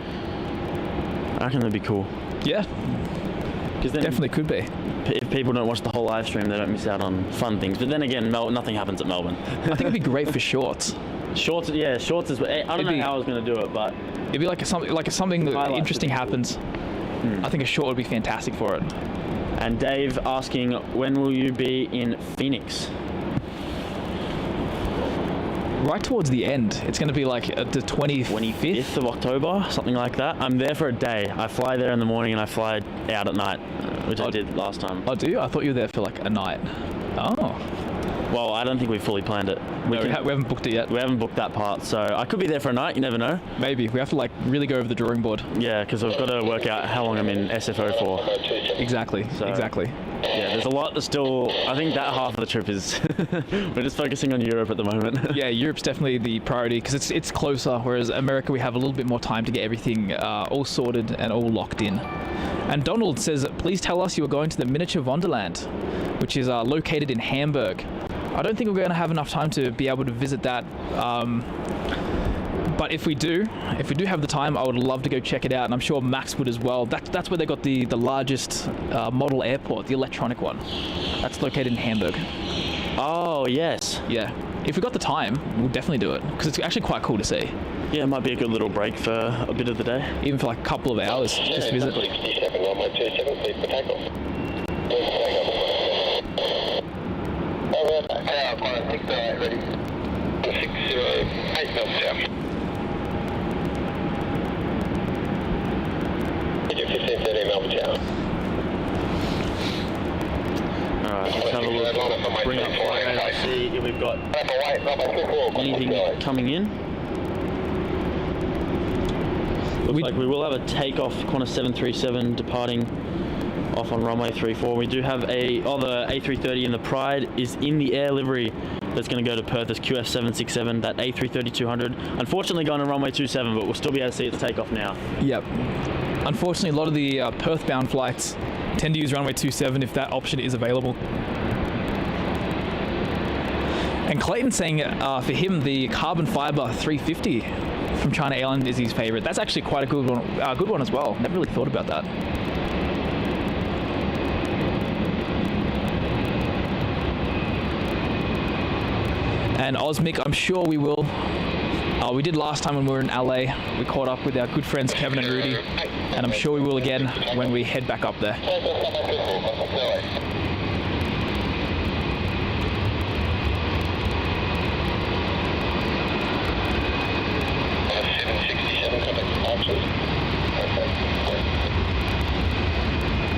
I reckon that'd be cool. Yeah, because definitely could be. If people don't watch the whole live stream, they don't miss out on fun things. But then again, nothing happens at Melbourne. I think it'd be great for shorts. Shorts, yeah, shorts is. I don't know how I was going to do it, but it'd be like something that interesting happens. I think a short would be fantastic for it. And Dave asking, when will you be in Phoenix? Right towards the end. It's going to be like the 25th of October, something like that. I'm there for a day. I fly there in the morning and I fly out at night, which I did last time. Oh, do you? I thought you were there for like a night. Oh. Well, I don't think we've fully planned it. We haven't booked it yet. We haven't booked that part, so I could be there for a night, you never know. Maybe. We have to like really go over the drawing board. Yeah, because I've got to work out how long I'm in SFO for. Exactly, exactly. Yeah, there's a lot that's still, I think that half of the trip is, we're just focusing on Europe at the moment. Yeah, Europe's definitely the priority because it's closer, whereas America we have a little bit more time to get everything all sorted and all locked in. And Donald says, please tell us you are going to the Miniature Wonderland, which is located in Hamburg. I don't think we're going to have enough time to be able to visit that. But if we do have the time, I would love to go check it out, and I'm sure Max would as well. That's where they got the largest model airport, the electronic one. That's located in Hamburg. Oh, yes. Yeah. If we got the time, we'll definitely do it, because it's actually quite cool to see. Yeah, it might be a good little break for a bit of the day. Even for like a couple of hours, just to visit. Alright, let's have a look. Bring up flight radar, see if we've got anything coming in. Looks like we will have a takeoff, Qantas 737 departing off on runway 34. We do have the A330 in the Pride is in the air livery that's going to go to Perth as QF767, that A330-200. Unfortunately going to runway 27, but we'll still be able to see its takeoff now. Yep. Unfortunately, a lot of the Perth-bound flights tend to use runway 27 if that option is available. And Clayton saying for him the carbon fiber 350 from China Airlines is his favorite. That's actually quite a good one as well. Never really thought about that. And Osmic, I'm sure we will. We did last time when we were in LA. We caught up with our good friends Kevin and Rudy, and I'm sure we will again when we head back up there.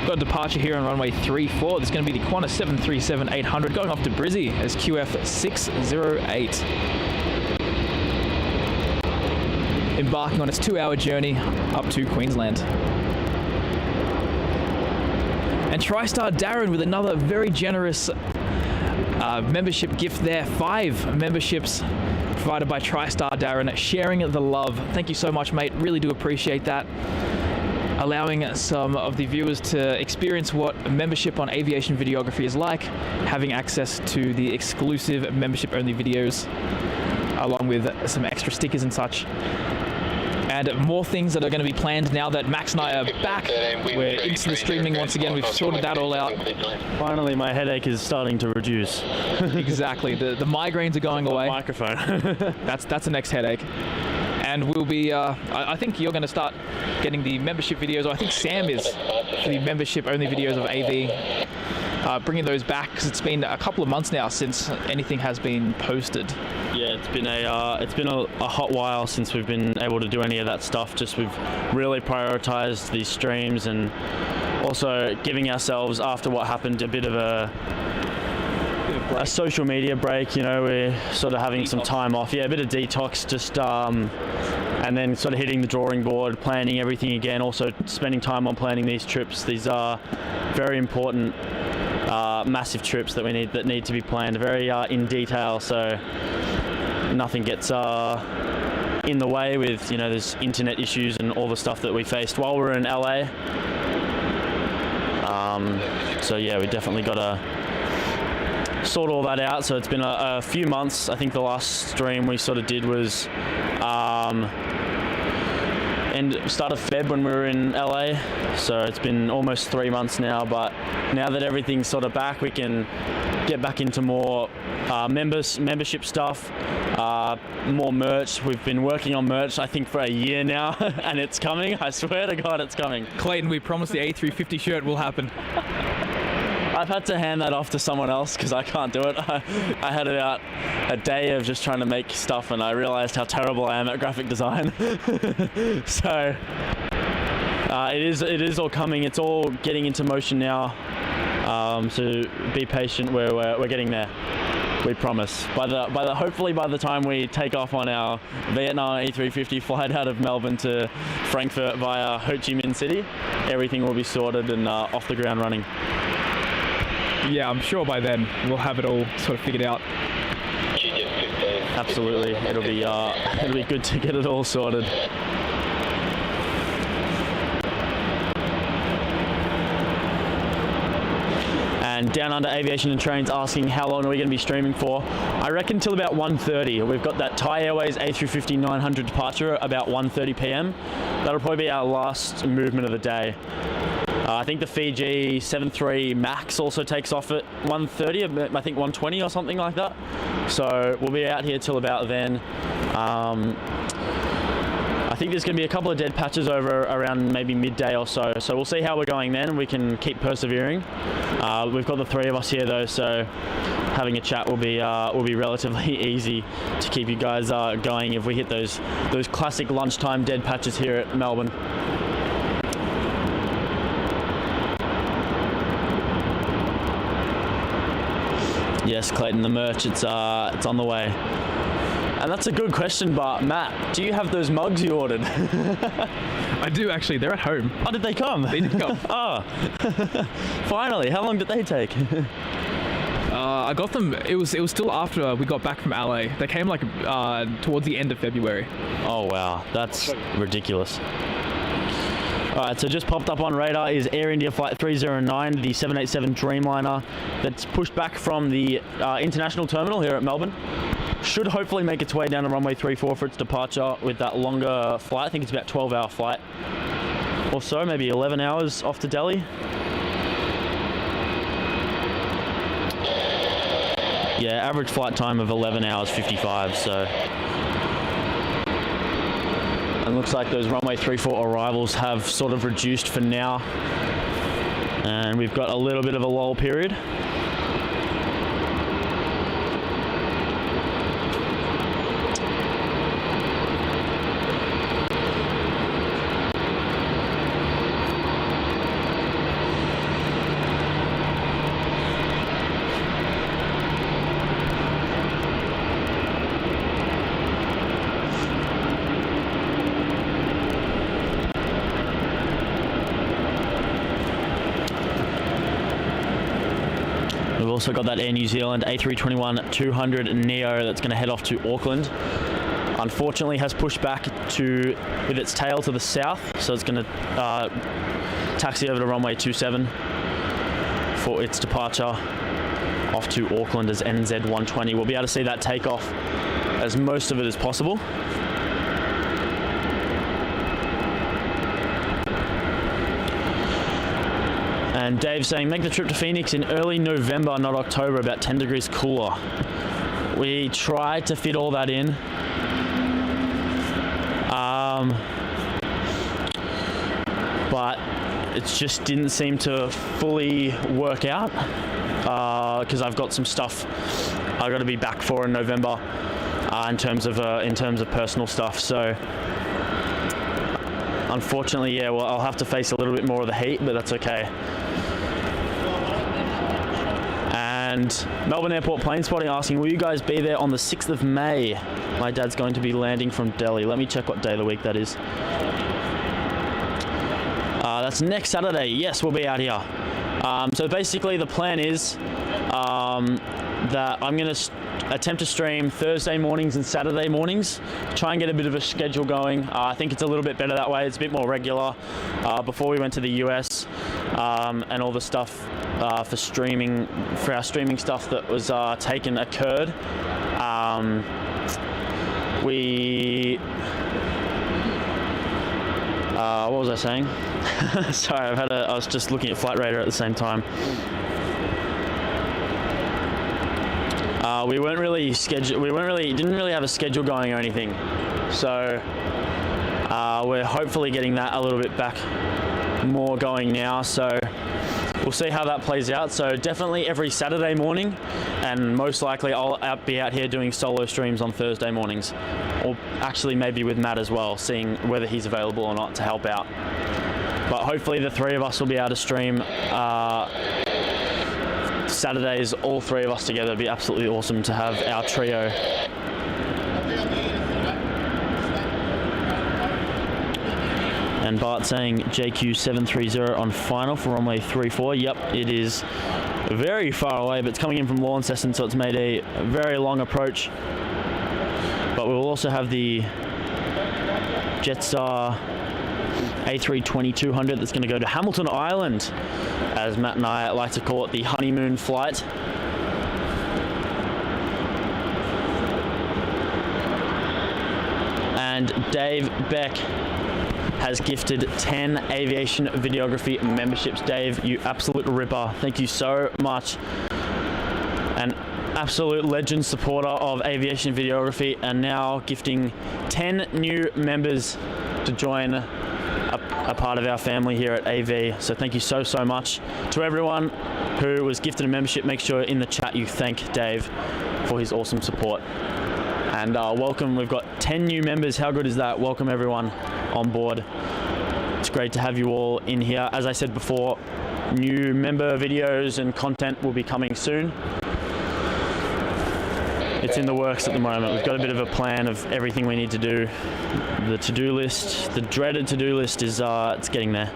Got a departure here on runway 34. This is going to be the Qantas 737-800 going off to Brizzy as QF608. Embarking on its 2-hour journey up to Queensland. And TriStar Darren with another very generous membership gift there. 5 memberships provided by TriStar Darren, sharing the love. Thank you so much, mate. Really do appreciate that. Allowing some of the viewers to experience what membership on aviation videography is like, having access to the exclusive membership-only videos, along with some extra stickers and such. And more things that are going to be planned now that Max and I are back. We're into the streaming once again. We've sorted that all out. Finally, my headache is starting to reduce. Exactly. The migraines are going away. Microphone. That's the next headache. And we'll be, I think you're going to start getting the membership videos, or I think Sam is, for the membership-only videos of AV. Bringing those back, because it's been a couple of months now since anything has been posted. Yeah, it's been a hot while since we've been able to do any of that stuff. Just we've really prioritized these streams and also giving ourselves, after what happened, a bit of a social media break. You know, we're sort of having some time off. Yeah, a bit of detox, just and then sort of hitting the drawing board, planning everything again. Also spending time on planning these trips. These are very important, massive trips that need to be planned very in detail. So nothing gets in the way with, you know, there's internet issues and all the stuff that we faced while we were in LA. So yeah, we definitely got to sort all that out. So it's been a few months. I think the last stream we sort of did was start of Feb when we were in LA. So it's been almost 3 months now, but now that everything's sort of back, we can get back into more membership stuff, more merch. We've been working on merch, I think, for a year now, and it's coming. I swear to God, it's coming. Clayton, we promise the A350 shirt will happen. I've had to hand that off to someone else because I can't do it. I had about a day of just trying to make stuff, and I realized how terrible I am at graphic design. So it is all coming. It's all getting into motion now. So be patient. We're getting there. We promise. Hopefully by the time we take off on our Vietnam A350 flight out of Melbourne to Frankfurt via Ho Chi Minh City, everything will be sorted and off the ground running. Yeah, I'm sure by then we'll have it all sort of figured out. Absolutely, it'll be good to get it all sorted. And Down Under Aviation and Trains asking how long are we going to be streaming for. I reckon till about 1:30. We've got that Thai Airways A350 900 departure about 1:30 p.m. That'll probably be our last movement of the day. I think the Fiji 73 Max also takes off at 1:30, I think 1:20 or something like that. So we'll be out here till about then. I think there's going to be a couple of dead patches over around maybe midday or so. So we'll see how we're going then. We can keep persevering. We've got the three of us here though, so having a chat will be relatively easy to keep you guys going if we hit those classic lunchtime dead patches here at Melbourne. Yes, Clayton, the merch, it's on the way. And that's a good question, but Matt, do you have those mugs you ordered? I do actually, they're at home. Oh, did they come? They did come. Oh, finally, how long did they take? I got them, it was still after we got back from LA. They came like towards the end of February. Oh wow, that's ridiculous. Alright, so just popped up on radar is Air India Flight 309, the 787 Dreamliner that's pushed back from the international terminal here at Melbourne. Should hopefully make its way down to runway 34 for its departure with that longer flight. I think it's about 12-hour flight or so, maybe 11 hours off to Delhi. Yeah, average flight time of 11 hours 55, so. And looks like those runway 34 arrivals have sort of reduced for now. And we've got a little bit of a lull period. We've also got that Air New Zealand A321-200 Neo that's going to head off to Auckland. Unfortunately has pushed back with its tail to the south, so it's going to taxi over to runway 27 for its departure off to Auckland as NZ120. We'll be able to see that take off as most of it as possible. And Dave's saying, make the trip to Phoenix in early November, not October, about 10 degrees cooler. We tried to fit all that in. But it just didn't seem to fully work out because I've got some stuff I've got to be back for in November in terms of personal stuff. So unfortunately, yeah, well, I'll have to face a little bit more of the heat, but that's okay. And Melbourne Airport plane spotting asking, will you guys be there on the 6th of May? My dad's going to be landing from Delhi. Let me check what day of the week that is. That's next Saturday. Yes, we'll be out here. So basically the plan is that I'm going to attempt to stream Thursday mornings and Saturday mornings, try and get a bit of a schedule going. I think it's a little bit better that way. It's a bit more regular. Before we went to the US and all the stuff for our streaming stuff that was taken occurred. What was I saying? Sorry, I was just looking at Flight Radar at the same time. We didn't really have a schedule going or anything. So we're hopefully getting that a little bit back more going now. So we'll see how that plays out. So definitely every Saturday morning, and most likely I'll be out here doing solo streams on Thursday mornings, or actually maybe with Matt as well, seeing whether he's available or not to help out. But hopefully the three of us will be able to stream Saturdays, all three of us together. It'd be absolutely awesome to have our trio. And Bart saying JQ730 on final for runway 34. Yep, it is very far away, but it's coming in from Launceston, so it's made a very long approach. But we'll also have the Jetstar A320-200 that's going to go to Hamilton Island, as Matt and I like to call it, the honeymoon flight. And Dave Beck has gifted 10 Aviation Videography memberships. Dave, you absolute ripper. Thank you so much. An absolute legend supporter of Aviation Videography, and now gifting 10 new members to join a part of our family here at AV. So thank you so much to everyone who was gifted a membership. Make sure in the chat you thank Dave for his awesome support. And welcome, we've got 10 new members. How good is that? Welcome everyone on board. It's great to have you all in here. As I said before, new member videos and content will be coming soon. It's in the works at the moment. We've got a bit of a plan of everything we need to do. The to-do list, the dreaded to-do list is it's getting there.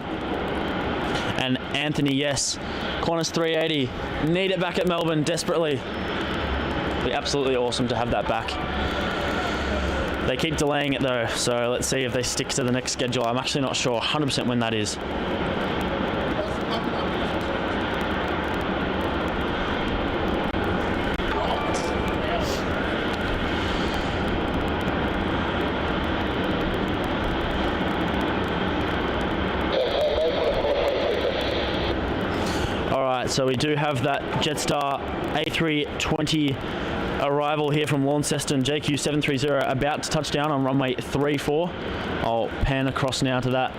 And Anthony, yes, Qantas 380, need it back at Melbourne desperately. Be absolutely awesome to have that back. They keep delaying it though, so let's see if they stick to the next schedule. I'm actually not sure 100% when that is. So we do have that Jetstar A320 arrival here from Launceston, JQ730, about to touch down on runway 34. I'll pan across now to that.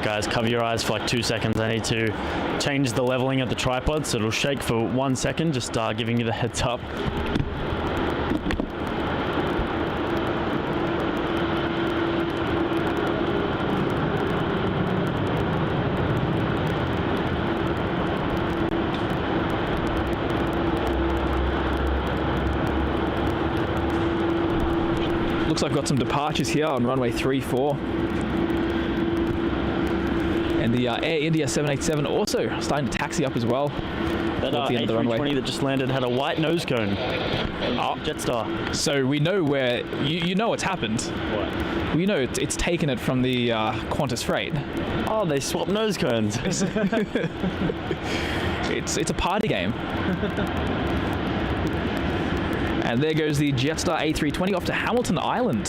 Guys, cover your eyes for like 2 seconds. I need to change the leveling of the tripod so it'll shake for 1 second, just giving you the heads up. Looks like I've got some departures here on runway 34. And the Air India 787 also starting to taxi up as well. That A320 that just landed had a white nose cone. Jetstar. So we know where, you know what's happened. What? We know it's taken it from the Qantas freight. Oh, they swapped nose cones. It's a party game. And there goes the Jetstar A320 off to Hamilton Island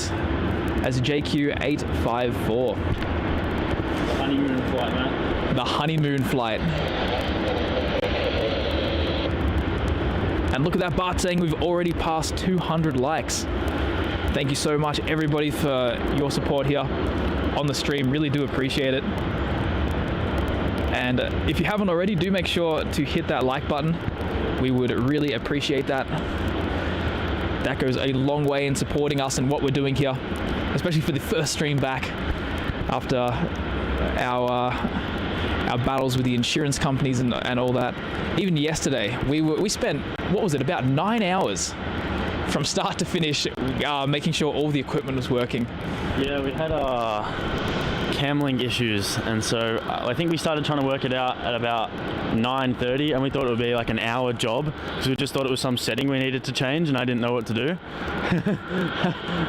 as JQ854. Honeymoon flight, mate. The honeymoon flight. And look at that, Bart saying we've already passed 200 likes. Thank you so much, everybody, for your support here on the stream. Really do appreciate it. And if you haven't already, do make sure to hit that like button. We would really appreciate that. That goes a long way in supporting us and what we're doing here, especially for the first stream back after our battles with the insurance companies and all that. Even yesterday, we spent, what was it, about 9 hours from start to finish, making sure all the equipment was working. Yeah, we had camlink issues, and so I think we started trying to work it out at about 9:30, and we thought it would be like an hour job because we just thought it was some setting we needed to change, and I didn't know what to do.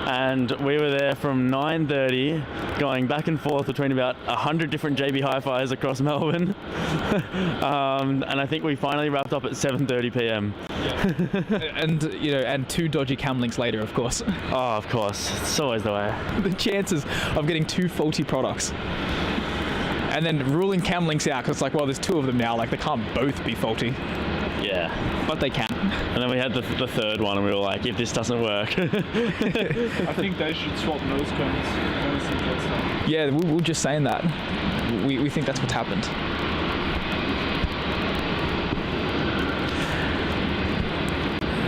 And we were there from 9:30 going back and forth between about 100 different JB Hi-Fis across Melbourne. And I think we finally wrapped up at 7:30 p.m. And and 2 dodgy camlinks later, of course. Oh, of course, it's always the way. The chances of getting 2 faulty products and then ruling camlinks out, because it's like, well, there's 2 of them now, like they can't both be faulty. Yeah, but they can. And then we had the third one, and we were like, if this doesn't work. I think they should swap nose cones. Yeah, we were just saying that. We think that's what's happened.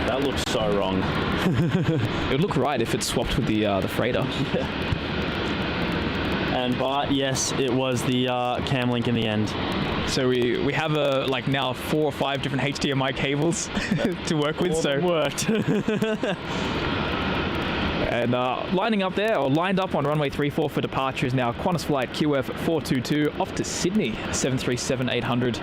That looks so wrong. It would look right if it's swapped with the freighter. And Bart, yes, it was the camlink in the end. So we have now 4 or 5 different HDMI cables to work with. So it worked. And lined up on runway 34 for departure is now Qantas flight QF422 off to Sydney 737-800.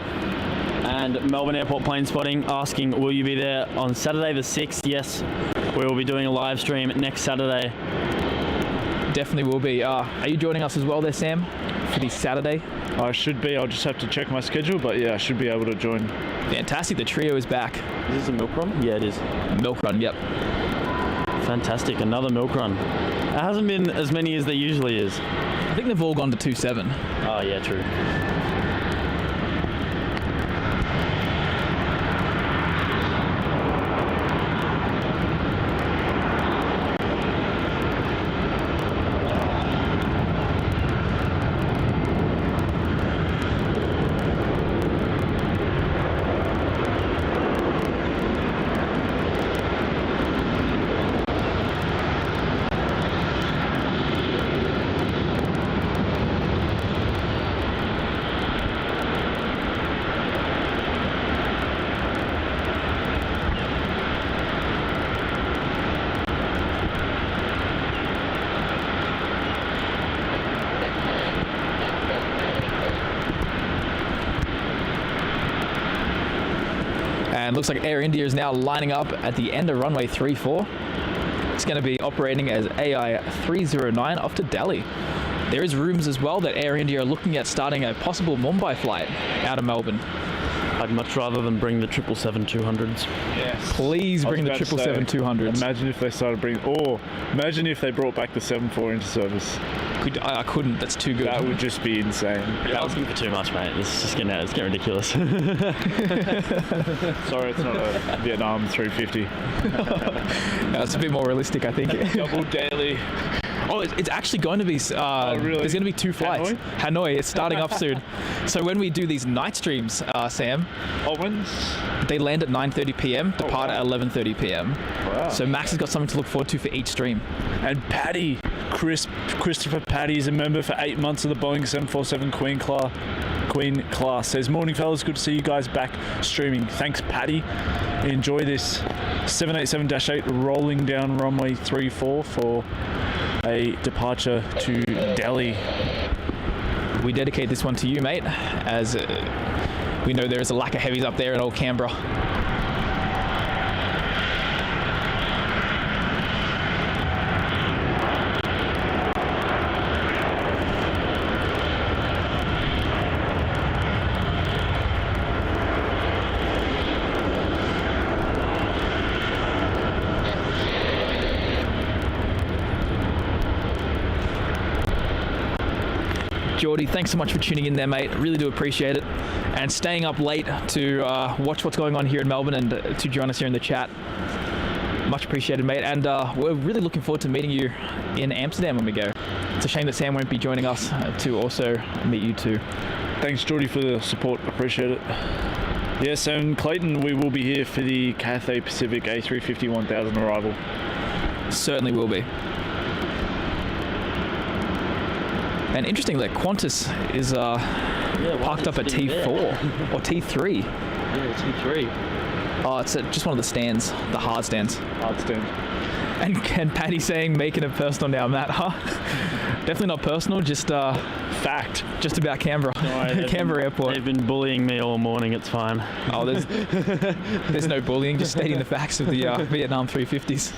And Melbourne Airport plane spotting asking, will you be there on Saturday the 6th? Yes, we will be doing a live stream next Saturday. Definitely will be. Are you joining us as well there, Sam, for the Saturday? I should be. I'll just have to check my schedule, but yeah, I should be able to join. Fantastic. The trio is back. Is this a milk run? Yeah, it is. Milk run, yep. Fantastic. Another milk run. It hasn't been as many as there usually is. I think they've all gone to 2.7. Oh, yeah, true. And looks like Air India is now lining up at the end of runway 34. It's going to be operating as AI309 off to Delhi. There is rumors as well that Air India are looking at starting a possible Mumbai flight out of Melbourne. I'd much rather than bring the 777-200s. Yes. Please bring the 777-200s. Imagine if they started bringing, imagine if they brought back the 74 into service. I couldn't. That's too good. That would just be insane. You're asking for too much, mate. It's just getting ridiculous. Sorry, it's not a Vietnam 350. No, it's a bit more realistic, I think. Double daily. Oh, it's actually going to be, really? There's going to be 2 flights. Hanoi, it's starting up soon. So when we do these night streams, Sam, they land at 9:30 p.m, depart at 11:30 p.m. Wow. So Max has got something to look forward to for each stream. And Pattie, Christopher Pattie is a member for 8 months of the Boeing 747 Queen class. Says, morning fellas, good to see you guys back streaming. Thanks, Pattie. Enjoy this 787-8 rolling down runway 34 for a departure to Delhi. We dedicate this one to you, mate, as we know there is a lack of heavies up there in old Canberra. Geordie, thanks so much for tuning in there, mate. Really do appreciate it. And staying up late to watch what's going on here in Melbourne and to join us here in the chat. Much appreciated, mate. And we're really looking forward to meeting you in Amsterdam when we go. It's a shame that Sam won't be joining us to also meet you too. Thanks, Geordie, for the support. Appreciate it. Yes, and Clayton, we will be here for the Cathay Pacific A350 1000 arrival. Certainly will be. And interesting that Qantas is parked up at T4 or T3. Yeah, T3. Oh, it's just one of the stands, the hard stands. Hard stand. And Pattie saying, making it personal now, Matt, huh? Definitely not personal, just fact. Just about Canberra. No, Canberra Airport. They've been bullying me all morning, it's fine. Oh, there's no bullying, just stating the facts of the Vietnam 350s.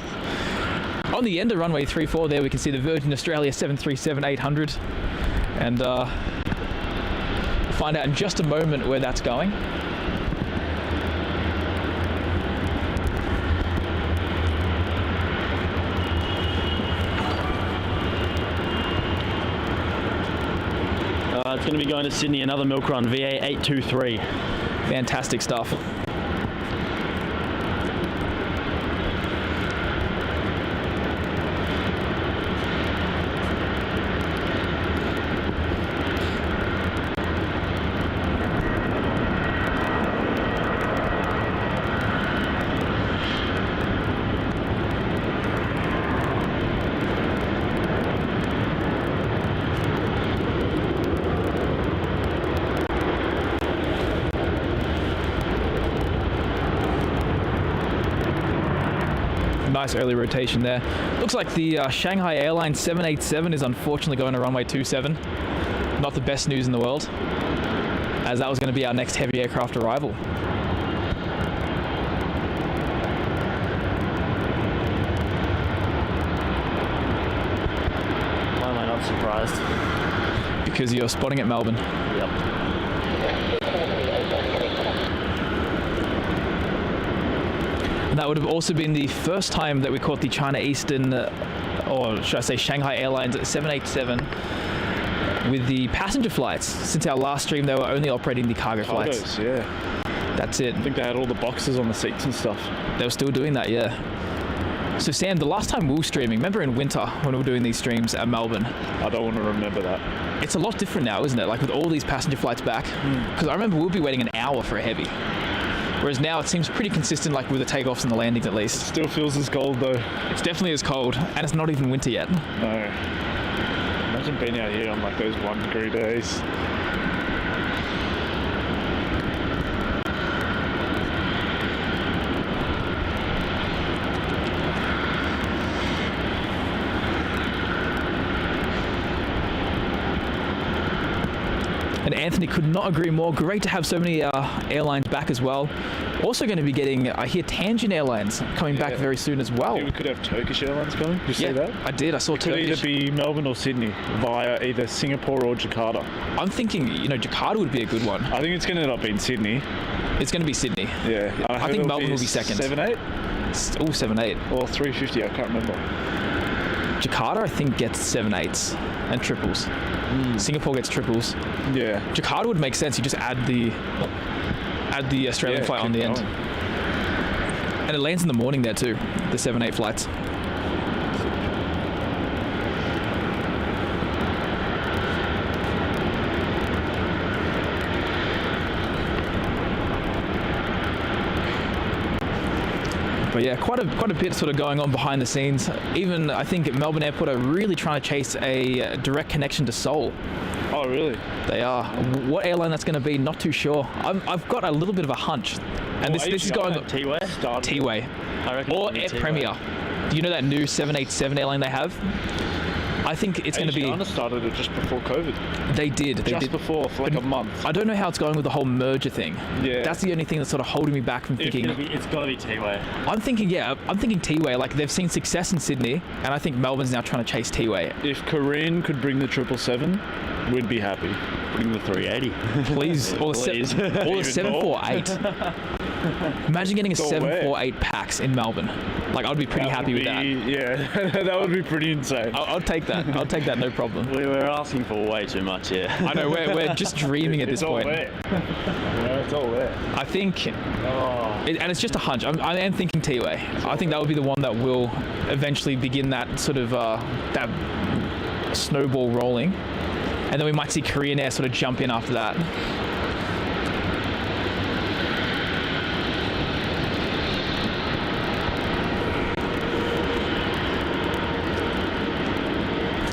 On the end of runway 34 there, we can see the Virgin Australia 737-800. And we'll find out in just a moment where that's going. It's going to be going to Sydney, another milk run, VA823. Fantastic stuff. Nice early rotation there. Looks like the Shanghai Airlines 787 is unfortunately going to runway 27. Not the best news in the world, as that was going to be our next heavy aircraft arrival. Why am I not surprised? Because you're spotting at Melbourne. Yep. That would have also been the first time that we caught the China Eastern, or should I say Shanghai Airlines 787 with the passenger flights. Since our last stream, they were only operating the cargo flights. Yeah. That's it. I think they had all the boxes on the seats and stuff. They were still doing that, yeah. So Sam, the last time we were streaming, remember in winter when we were doing these streams at Melbourne? I don't want to remember that. It's a lot different now, isn't it? Like with all these passenger flights back. Because I remember we'll be waiting an hour for a heavy. Whereas now it seems pretty consistent, like with the takeoffs and the landings at least. Still feels as cold though. It's definitely as cold, and it's not even winter yet. No. Imagine being out here on like those 1 degree days. And Anthony could not agree more. Great to have so many airlines back as well. Also going to be getting, I hear, Tangent Airlines coming back very soon as well. Yeah, we could have Turkish Airlines coming. Did you see that? I did. I saw Turkish. It could either be Melbourne or Sydney via either Singapore or Jakarta. I'm thinking, Jakarta would be a good one. I think it's going to end up being Sydney. It's going to be Sydney. Yeah. I think Melbourne will be second. 7-8? Oh, 7-8. Or 350, I can't remember. Jakarta, I think, gets 7-8s and triples. Singapore gets triples. Yeah. Jakarta would make sense. You just add the Australian flight on the end. And it lands in the morning there too, the 7-8 flights. But yeah, quite a bit sort of going on behind the scenes. Even I think at Melbourne Airport are really trying to chase a direct connection to Seoul. Oh really? They are. What airline that's going to be, not too sure. I've got a little bit of a hunch, and this is going T-Way. T-Way, I reckon. or Air Premier. Do you know that new 787 airline they have? I think it's going to be. Qantas started it just before COVID. They did. Before, for like a month. I don't know how it's going with the whole merger thing. Yeah. That's the only thing that's sort of holding me back from thinking. It's got to be T-Way. I'm thinking T-Way. Like they've seen success in Sydney, and I think Melbourne's now trying to chase T-Way. If Korean could bring the 777, we'd be happy. Bring the 380. Please, or the 748. Imagine getting a It's all wet. 748 PAX in Melbourne. Like, I'd be pretty happy with that. Yeah, that would be pretty insane. I'll take that. I'll take that, no problem. We were asking for way too much here. I know, we're just dreaming at this point. It's all wet. I think, and it's just a hunch, I am thinking T-Way. I think that would be the one that will eventually begin that sort of, that snowball rolling. And then we might see Korean Air sort of jump in after that.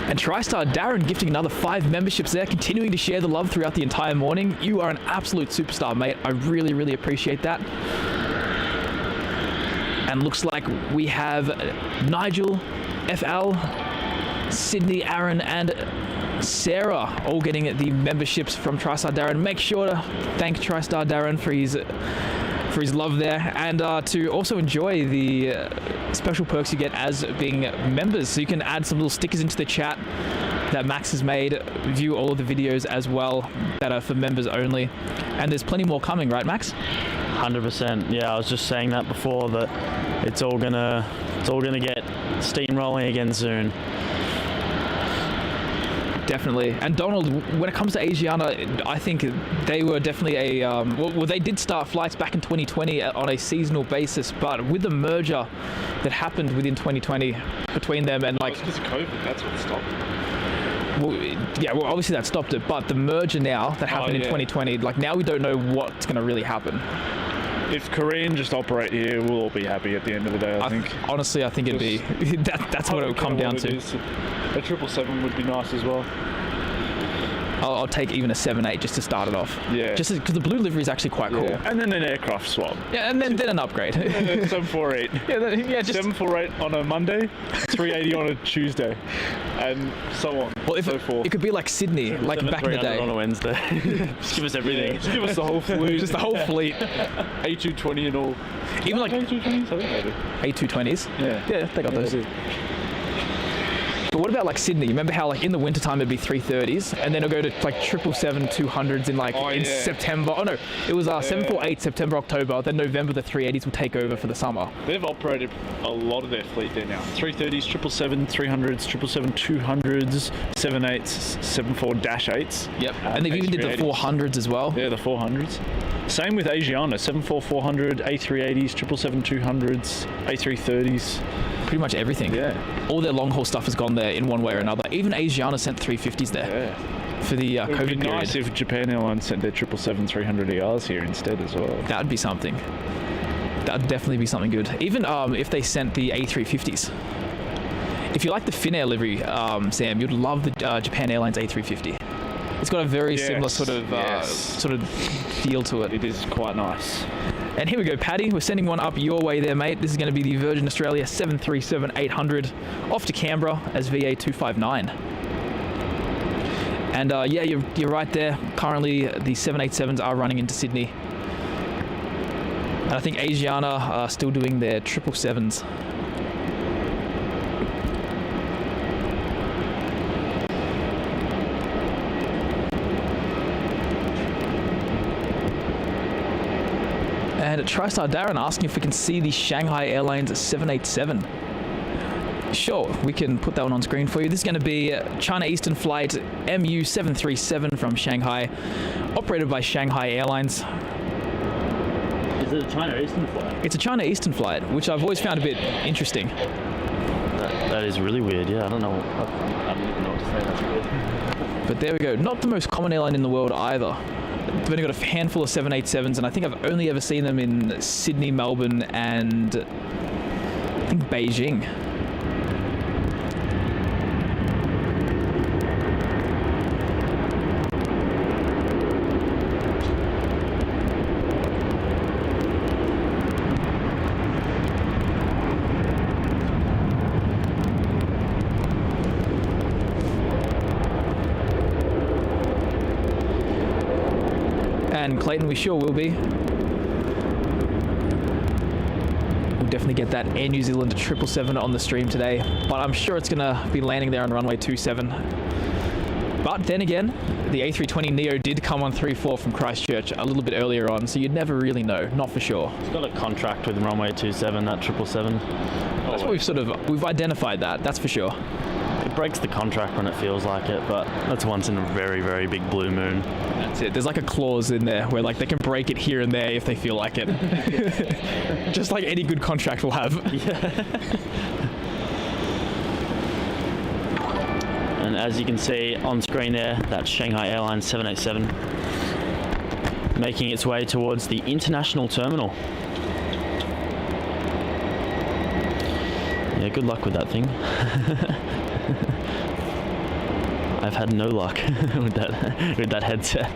And TriStar Darren gifting another 5 memberships there, continuing to share the love throughout the entire morning. You are an absolute superstar, mate. I really, really appreciate that. And looks like we have Nigel, FL, Sydney, Aaron, and Sarah all getting the memberships from TriStar Darren. Make sure to thank TriStar Darren for his love there, and to also enjoy the special perks you get as being members. So you can add some little stickers into the chat that Max has made, view all of the videos as well that are for members only, and there's plenty more coming, right, Max? 100%. Yeah, I was just saying that before, that it's all gonna get steam rolling again soon. Definitely. And Donald, when it comes to Asiana, I think they were definitely a well, they did start flights back in 2020 on a seasonal basis, but with the merger that happened within 2020 between them and like, because of COVID, that's what stopped. Well, yeah, well, obviously that stopped it, but the merger now that happened in 2020, like now we don't know what's going to really happen. If Korean just operate here, we'll all be happy at the end of the day, I think. Honestly, I think it'd be, that's what it would come down to. A 777 would be nice as well. I'll take even a 7.8 just to start it off. Yeah. Just because the blue livery is actually quite cool. Yeah. And then an aircraft swap. Yeah, and then an upgrade. 748. Yeah, just 748 on a Monday, 380 on a Tuesday, and so on. Well, if so forth. it could be like Sydney, like back in the day. On a Wednesday. Just give us everything. Yeah, just give us the whole fleet. Just the whole fleet. A220 and all. Even like A220s, I think they do. A220s. Yeah, they got those. But what about like Sydney? Remember how like in the wintertime it'd be 330s, and then it'll go to like 777-200s in like September. Oh no, it was 748 September, October. Then November the 380s will take over for the summer. They've operated a lot of their fleet there now. 330s, 777, 300s, 777-200s, 7.8s, 74-8s. Yep, and they've even did the 400s as well. Yeah, the 400s. Same with Asiana, 74400, A380s, 777-200s, A330s. Pretty much everything. Yeah. All their long haul stuff has gone there in one way or another. Even Asiana sent 350s there. Yeah. For the COVID It'd be period. nice if Japan Airlines sent their 777-300ERs here instead as well. That would be something. That would definitely be something good. Even if they sent the A350s. If you like the Finnair livery, Sam, you'd love the Japan Airlines A350. It's got a very similar sort of feel to it. It is quite nice. And here we go, Pattie. We're sending one up your way there, mate. This is going to be the Virgin Australia 737-800 off to Canberra as VA259. And yeah, you're right there. Currently, the 787s are running into Sydney. And I think Asiana are still doing their 777s. And TriStar Darren asking if we can see the Shanghai Airlines 787. Sure, we can put that one on screen for you. This is going to be China Eastern Flight MU737 from Shanghai, operated by Shanghai Airlines. Is it a China Eastern flight? It's a China Eastern flight, which I've always found a bit interesting. That is really weird, yeah. I don't know. I don't even know what to say. That's weird. But there we go. Not the most common airline in the world either. They've only got a handful of 787s, and I think I've only ever seen them in Sydney, Melbourne, and I think Beijing. And Clayton, we sure will be. We'll definitely get that Air New Zealand 777 on the stream today, but I'm sure it's going to be landing there on runway 27. But then again, the A320neo did come on 3-4 from Christchurch a little bit earlier on, so you'd never really know, not for sure. It's got a contract with runway 27, that 777. That's what we've identified that, that's for sure. It breaks the contract when it feels like it, but that's once in a very, very big blue moon. That's it. There's like a clause in there where like they can break it here and there if they feel like it. Just like any good contract will have. Yeah. And as you can see on screen there, that's Shanghai Airlines 787 making its way towards the international terminal. Yeah, good luck with that thing. I've had no luck with that headset.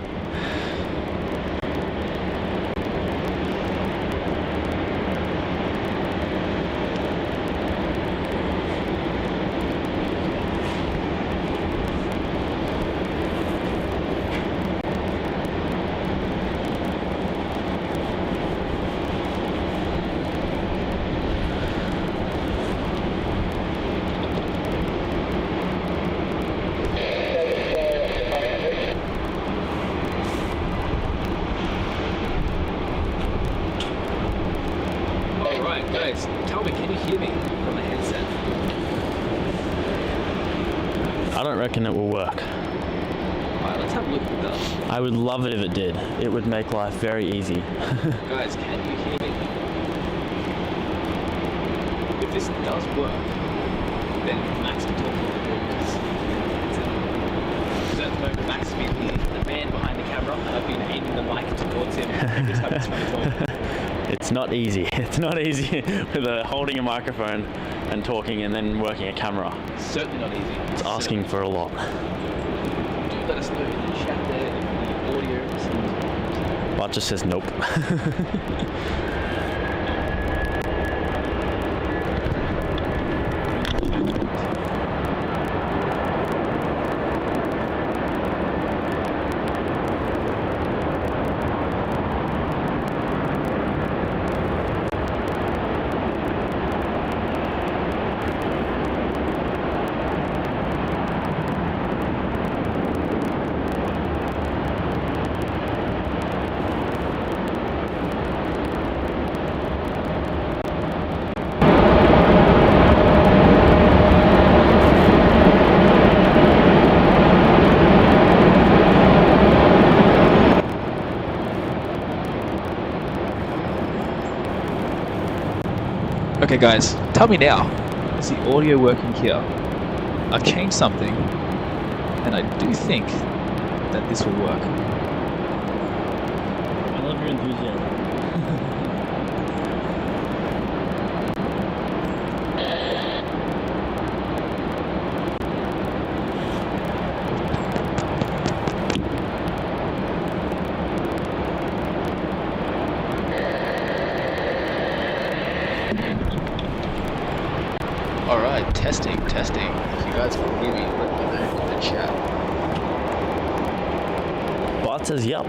Guys, tell me, can you hear me from the headset? I don't reckon it will work. Alright, let's have a look at that. I would love it if it did. It would make life very easy. Guys, can you hear me? If this does work, then Max can talk a little bit because at the moment Max has been the man behind the camera and I've been aiming the mic towards him every time he's trying to talk. It's not easy. It's not easy with holding a microphone and talking and then working a camera. Certainly not easy. It's asking for a lot. Do let us know in the chat there if the audio is... Bart just says nope. Okay guys, tell me now, is the audio working here? I've changed something, and I do think that this will work. I love your enthusiasm. Alright, testing. If you guys can hear me, let me know in the chat. Bart says yep.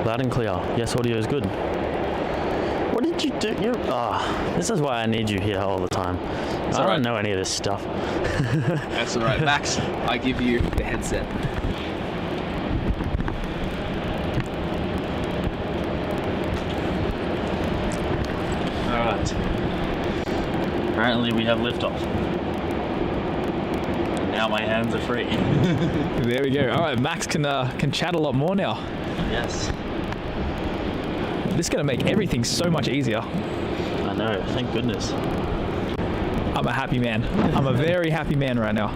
Loud and clear. Yes, audio is good. What did you do? This is why I need you here all the time. I don't know any of this stuff. That's alright. Max, I give you the headset. Alright. Apparently we have liftoff. Now my hands are free. There we go. Alright, Max can chat a lot more now. Yes. This is going to make everything so much easier. I know, thank goodness. I'm a happy man. I'm a very happy man right now.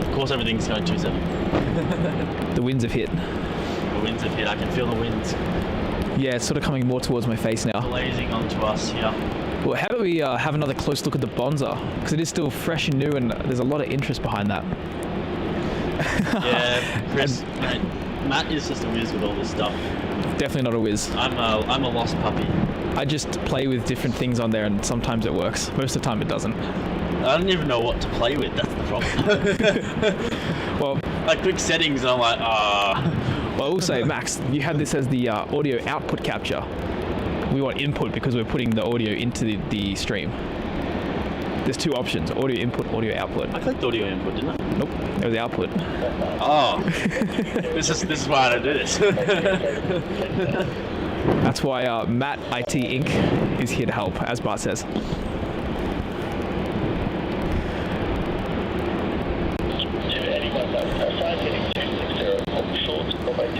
Of course everything's going 27. The winds have hit. The winds have hit, I can feel the winds. Yeah, it's sort of coming more towards my face now. Blazing onto us, yeah. Well, how about we have another close look at the Bonza? Because it is still fresh and new and there's a lot of interest behind that. Yeah, Chris, mate, Matt is just a whiz with all this stuff. Definitely not a whiz. I'm a lost puppy. I just play with different things on there and sometimes it works. Most of the time it doesn't. I don't even know what to play with, that's the problem. Well, I click settings and I'm like, Well, I will say, Max, you have this as the audio output capture. We want input because we're putting the audio into the stream. There's two options: audio input, audio output. I clicked audio input, didn't I? Nope, it was output. Oh, this is why I don't do this. That's why Matt IT Inc. is here to help, as Bart says.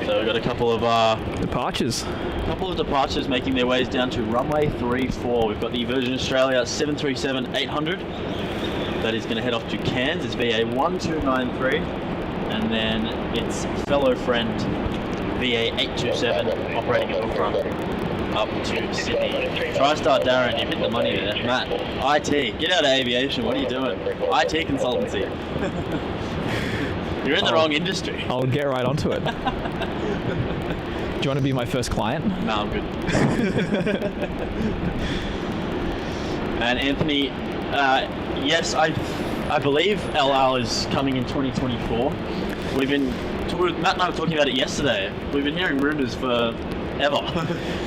So we've got a couple of Departures. departures making their ways down to runway 34. We've got the Virgin Australia 737-800 that is going to head off to Cairns. It's VA 1293, and then its fellow friend VA 827 operating at Auckland up to Sydney. TriStar Darren, you hit the money there. Matt, IT, get out of aviation. What are you doing? IT consultancy. You're in the wrong industry. I'll get right onto it. Do you want to be my first client? No, I'm good. And Anthony, yes, I believe LL is coming in 2024. Matt and I were talking about it yesterday. We've been hearing rumours for ever.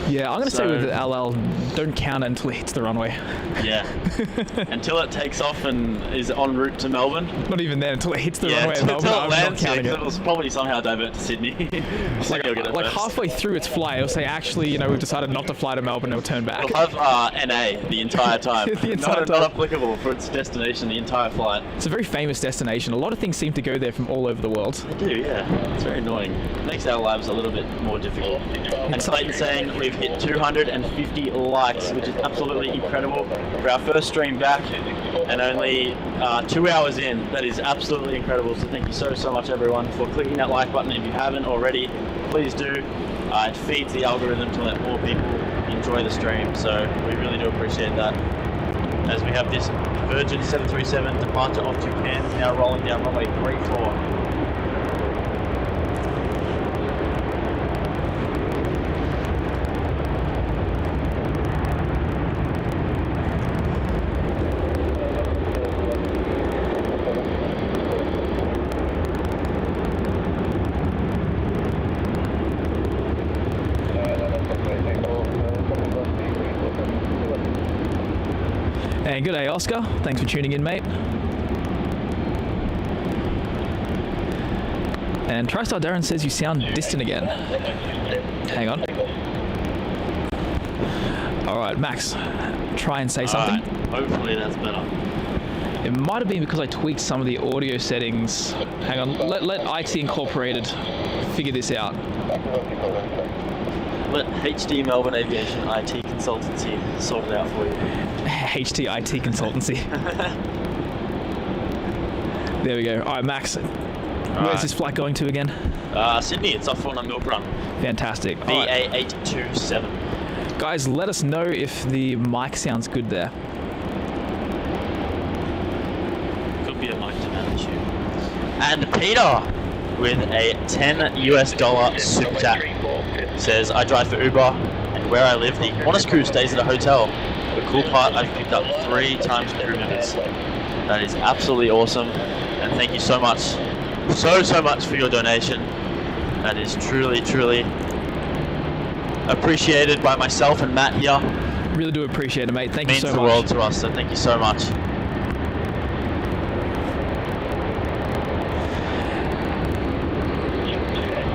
Yeah, I'm going to say with LL, don't count it until it hits the runway. Yeah. Until it takes off and is en route to Melbourne. Not even then, until it hits the runway at Melbourne. Until it I'm lands not here, counting it. it'll probably somehow divert to Sydney. Like halfway through its flight, it'll say, actually, we've decided not to fly to Melbourne, it'll turn back. It'll have NA the entire time. The entire time. Not applicable for its destination the entire flight. It's a very famous destination. A lot of things seem to go there from all over the world. They do, yeah. It's very annoying. It makes our lives a little bit more difficult. And Clayton saying we've hit 250 likes, which is absolutely incredible. For our first stream back and only 2 hours in, that is absolutely incredible. So thank you so much everyone for clicking that like button. If you haven't already, please do. It feeds the algorithm to let more people enjoy the stream, so we really do appreciate that. As we have this Virgin 737 departure off to Cairns, now rolling down runway 34. And good day, Oscar. Thanks for tuning in, mate. And TriStar Darren says you sound distant again. Hang on. All right, Max, try and say something. All right. Hopefully that's better. It might have been because I tweaked some of the audio settings. Hang on, let IT Incorporated figure this out. Let HD Melbourne Aviation IT Consultancy sort it out for you. HT IT Consultancy. There we go. All right, Max. Where's this flight going to again? Sydney. It's off on a milk run. Fantastic. VA 827. Guys, let us know if the mic sounds good there. Could be a mic demand issue. And Peter with a $10 super chat says, I drive for Uber, and where I live, the Qantas crew stays at a hotel. The cool part, I've picked up 3 times crew members. That is absolutely awesome, and thank you so much, so much for your donation. That is truly appreciated by myself and Matt here. Really do appreciate it, mate. Thank you so much. Means the world to us, so thank you so much.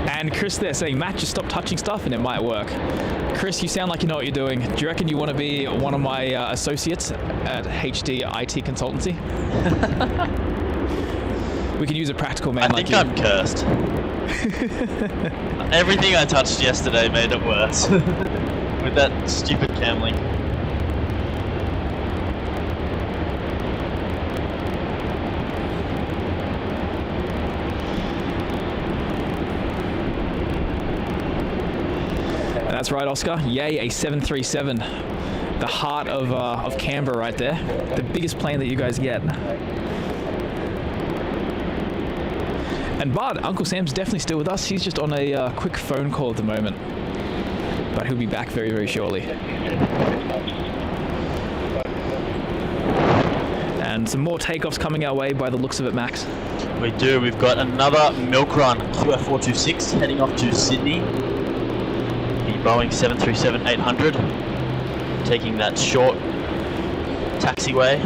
And Chris there saying, Matt, just stop touching stuff and it might work. Chris, you sound like you know what you're doing. Do you reckon you want to be one of my associates at HD IT Consultancy? We can use a practical man like you. I think I'm cursed. Everything I touched yesterday made it worse. With that stupid cam link. That's right, Oscar. Yay, a 737. The heart of Canberra right there. The biggest plane that you guys get. And Bard, Uncle Sam's definitely still with us. He's just on a quick phone call at the moment. But he'll be back very, very shortly. And some more takeoffs coming our way by the looks of it, Max. We do. We've got another milk run, QF426, heading off to Sydney. Boeing 737-800, taking that short taxiway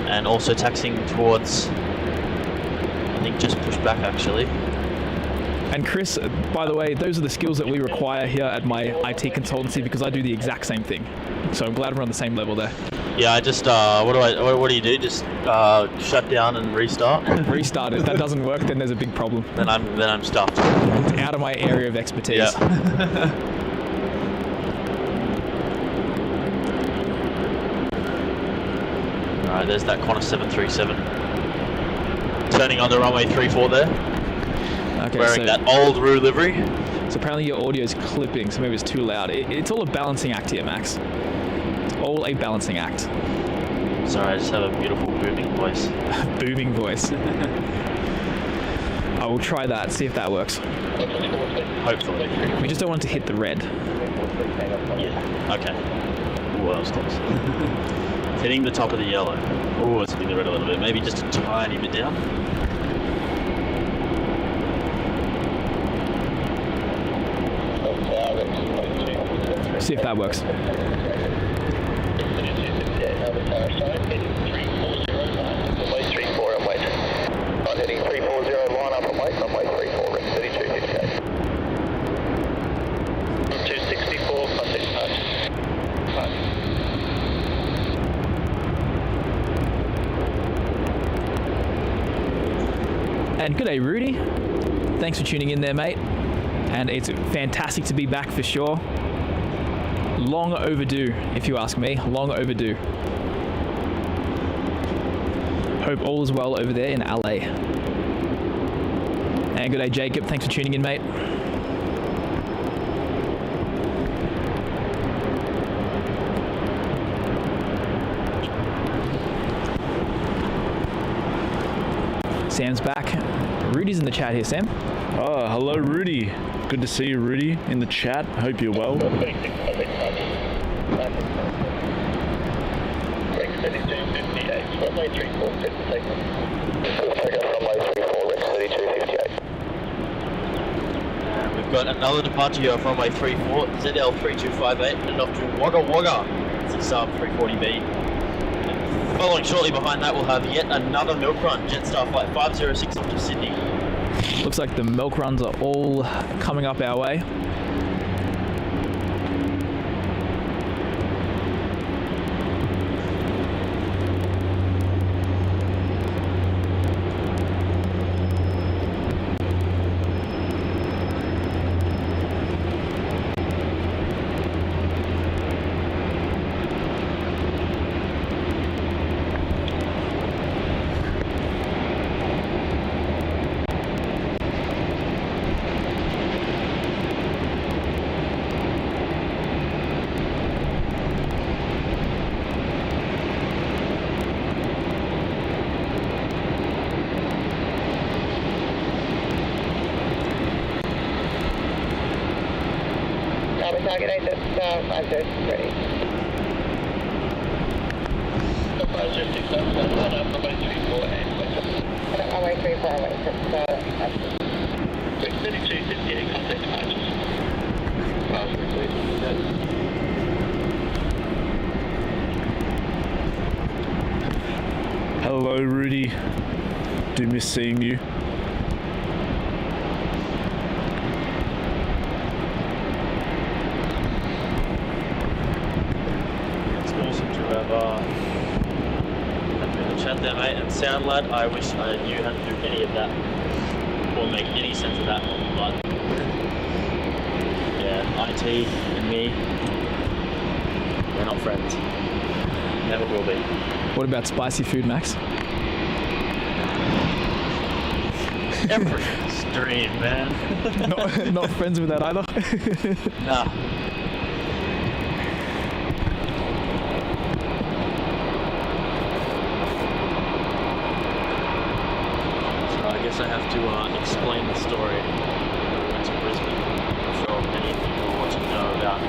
and also taxiing towards, I think, just push back actually. And Chris, by the way, those are the skills that we require here at my IT consultancy because I do the exact same thing. So I'm glad we're on the same level there. Yeah, I just what do you do? Just shut down and restart. Restart. If that doesn't work, then there's a big problem. Then I'm stuffed. It's out of my area of expertise. Yeah. Alright, there's that Qantas 737. Turning on the runway 34 there. Okay, Wearing that old Roo livery. So apparently your audio is clipping, so maybe it's too loud. It's all a balancing act here, Max. It's all a balancing act. Sorry, I just have a beautiful booming voice. Booming voice. I will try that, see if that works. Hopefully. We just don't want to hit the red. Yeah, okay. Ooh, that was close. Hitting the top of the yellow. Ooh, it's hitting the red a little bit. Maybe just a tiny bit down. See if that works. And good day, Rudy. Thanks for tuning in there, mate. And it's fantastic to be back for sure. Long overdue, if you ask me. Long overdue. Hope all is well over there in LA. And good day, Jacob. Thanks for tuning in, mate. Sam's back. Rudy's in the chat here, Sam. Oh, hello, Rudy. Good to see you, Rudy, in the chat. Hope you're well. We've got another departure here from runway 34, ZL3258, and off to Wagga Wagga. It's 340B. Following shortly behind that, we'll have yet another milk run, Jetstar flight 506 off to Sydney. Looks like the milk runs are all coming up our way. Target 8, that's 503. Runway 34, that's 3258, contact departures. Hello, Rudy. Do miss seeing you. Chat there, mate, and sound lad, I wish I knew how to do any of that or make any sense of that, but yeah, IT and me, we're not friends. Never will be. What about spicy food, Max? Every stream, man. Not friends with that either. Nah. I guess I have to explain the story. We went to Brisbane. I'm sure many of you who are watching know about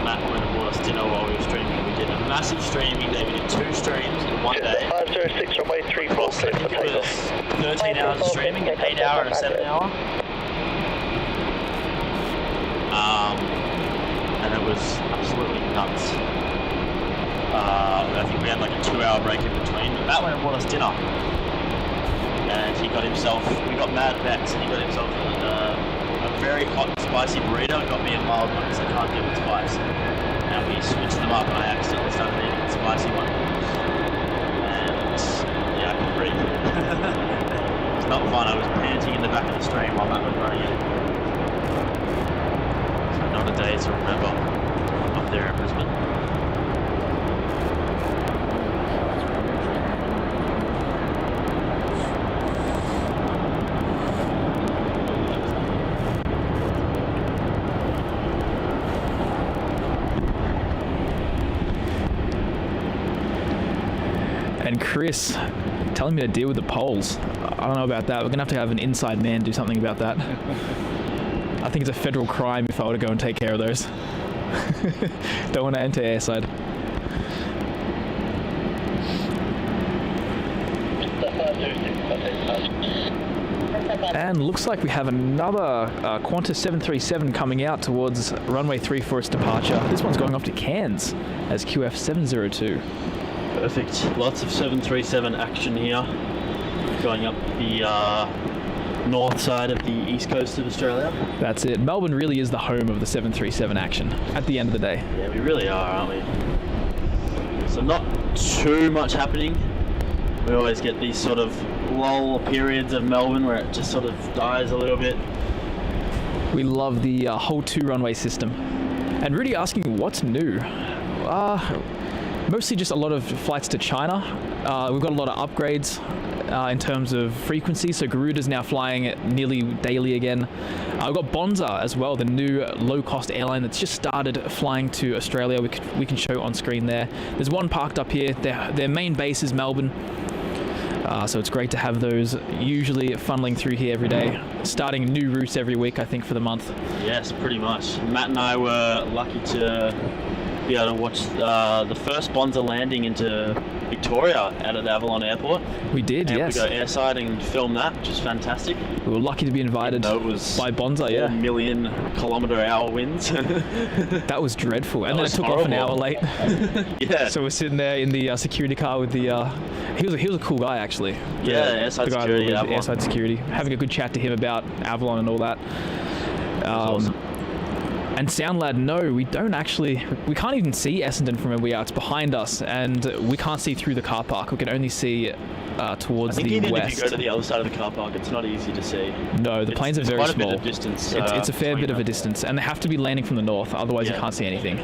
Matt went and bought us dinner while we were streaming. We did a massive streaming day. We did 2 streams in one day. 506 runway 34, clear for takeoff. 13 hours of streaming, an 8 hour and a 7 hour. And it was absolutely nuts. I think we had like a 2-hour break in between. But Matt went and bought us dinner. And he got himself, we got mad Beck, so he got himself a very hot spicy burrito and got me a mild one because I can't deal with spice. And we switched them up and I accidentally started eating the spicy one. And yeah, I could breathe. It's not fun. I was panting in the back of the stream while Matt was running it. So not a day to remember up there in Brisbane. And Chris telling me to deal with the poles. I don't know about that. We're going to have an inside man do something about that. I think it's a federal crime if I were to go and take care of those. Don't want to enter airside. And looks like we have another Qantas 737 coming out towards runway 3 for its departure. This one's going off to Cairns as QF702. Perfect. Lots of 737 action here, going up the north side of the east coast of Australia. That's it. Melbourne really is the home of the 737 action at the end of the day. Yeah, we really are, aren't we? So not too much happening. We always get these sort of lull periods of Melbourne where it just sort of dies a little bit. We love the whole 2-runway system. And Rudy asking what's new? Mostly just a lot of flights to China. We've got a lot of upgrades in terms of frequency, so Garuda's now flying nearly daily again. We've got Bonza as well, the new low-cost airline that's just started flying to Australia. We can show on screen there. There's one parked up here. Their main base is Melbourne. So it's great to have those usually funneling through here every day, starting new routes every week, I think, for the month. Yes, pretty much. Matt and I were lucky to be able to watch the first Bonza landing into Victoria out at Avalon Airport. We did, and yes. We go airside and film that, which is fantastic. We were lucky to be invited it was by Bonza, 4 million kilometre-hour winds. That was dreadful. And then it took horrible. off an hour late. Yeah. So we're sitting there in the security car with the... He was a cool guy, actually. Airside security. Airside security. Having a good chat to him about Avalon and all that. Awesome. And SoundLad, no, we can't even see Essendon from where we are. It's behind us, and we can't see through the car park. We can only see towards the west. I think even if you go to the other side of the car park, it's not easy to see. No, the planes are very quite small. A bit of distance, it's a fair bit of a distance, and they have to be landing from the north, otherwise you can't see anything.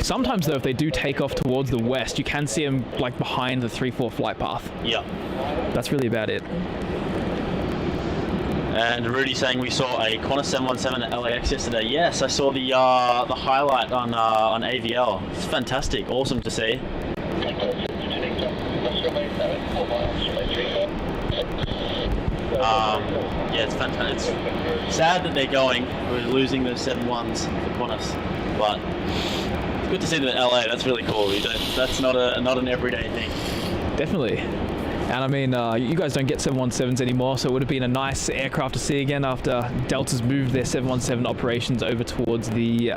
Sometimes, though, if they do take off towards the west, you can see them like behind the 3-4 flight path. Yeah. That's really about it. And Rudy saying we saw a Qantas 717 at LAX yesterday. Yes, I saw the highlight on AVL. It's fantastic, awesome to see. Yeah, it's fantastic. It's sad that they're going. We're losing those 7-1s for Qantas, but it's good to see them at LA. That's really cool. That's not an everyday thing. Definitely. And I mean, you guys don't get 717s anymore, so it would have been a nice aircraft to see again after Delta's moved their 717 operations over towards the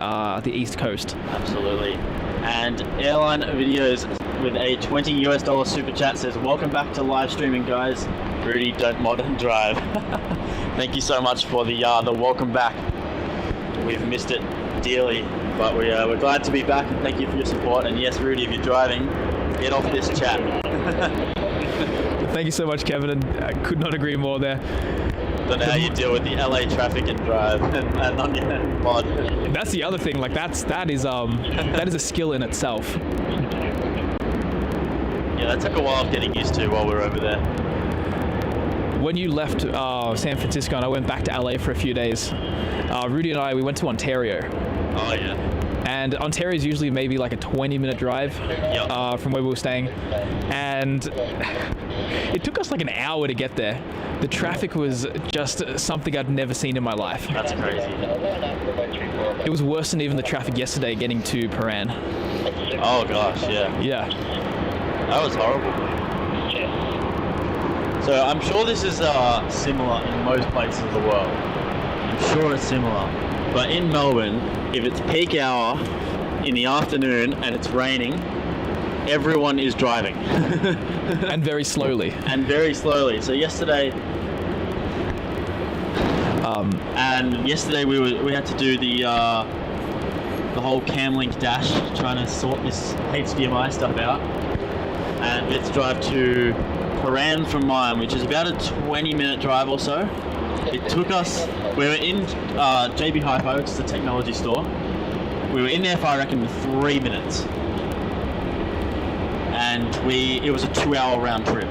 East Coast. Absolutely. And Airline Videos with a $20 super chat says, "Welcome back to live streaming, guys. Rudy, don't mod and drive." Thank you so much for the welcome back. We've missed it dearly, but we're glad to be back, and thank you for your support. And yes, Rudy, if you're driving, get off this chat. Thank you so much, Kevin, and I could not agree more there. Don't know how you deal with the LA traffic and drive and on your mod. That's the other thing. Like that is a skill in itself. Yeah, that took a while of getting used to while we were over there. When you left San Francisco and I went back to LA for a few days, Rudy and we went to Ontario. Oh yeah. And Ontario is usually maybe like a 20-minute drive from where we were staying. And it took us like an hour to get there. The traffic was just something I'd never seen in my life. That's crazy. It was worse than even the traffic yesterday getting to Paran. Oh gosh, yeah. Yeah. That was horrible. So I'm sure this is similar in most places of the world. I'm sure it's similar. But in Melbourne, if it's peak hour in the afternoon and it's raining, everyone is driving. And very slowly. So yesterday, we had to do the whole Camlink dash, trying to sort this HDMI stuff out, and we had to drive to Bryan from mine, which is about a 20-minute drive or so. It took us. We were in JB Hi-Fi, which is a technology store. We were in there for, I reckon, 3 minutes, and it was a 2-hour round trip.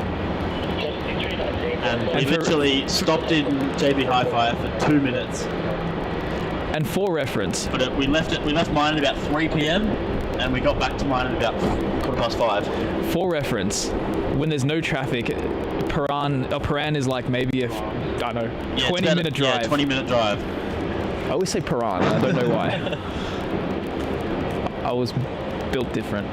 And we literally stopped in JB Hi-Fi for 2 minutes. And for reference, But we left mine at about 3 p.m. and we got back to mine at about 5:15. for reference, when there's no traffic, Paran is like maybe a 20-minute drive. Yeah, 20-minute drive. I always say Paran. I don't know why. I was built different.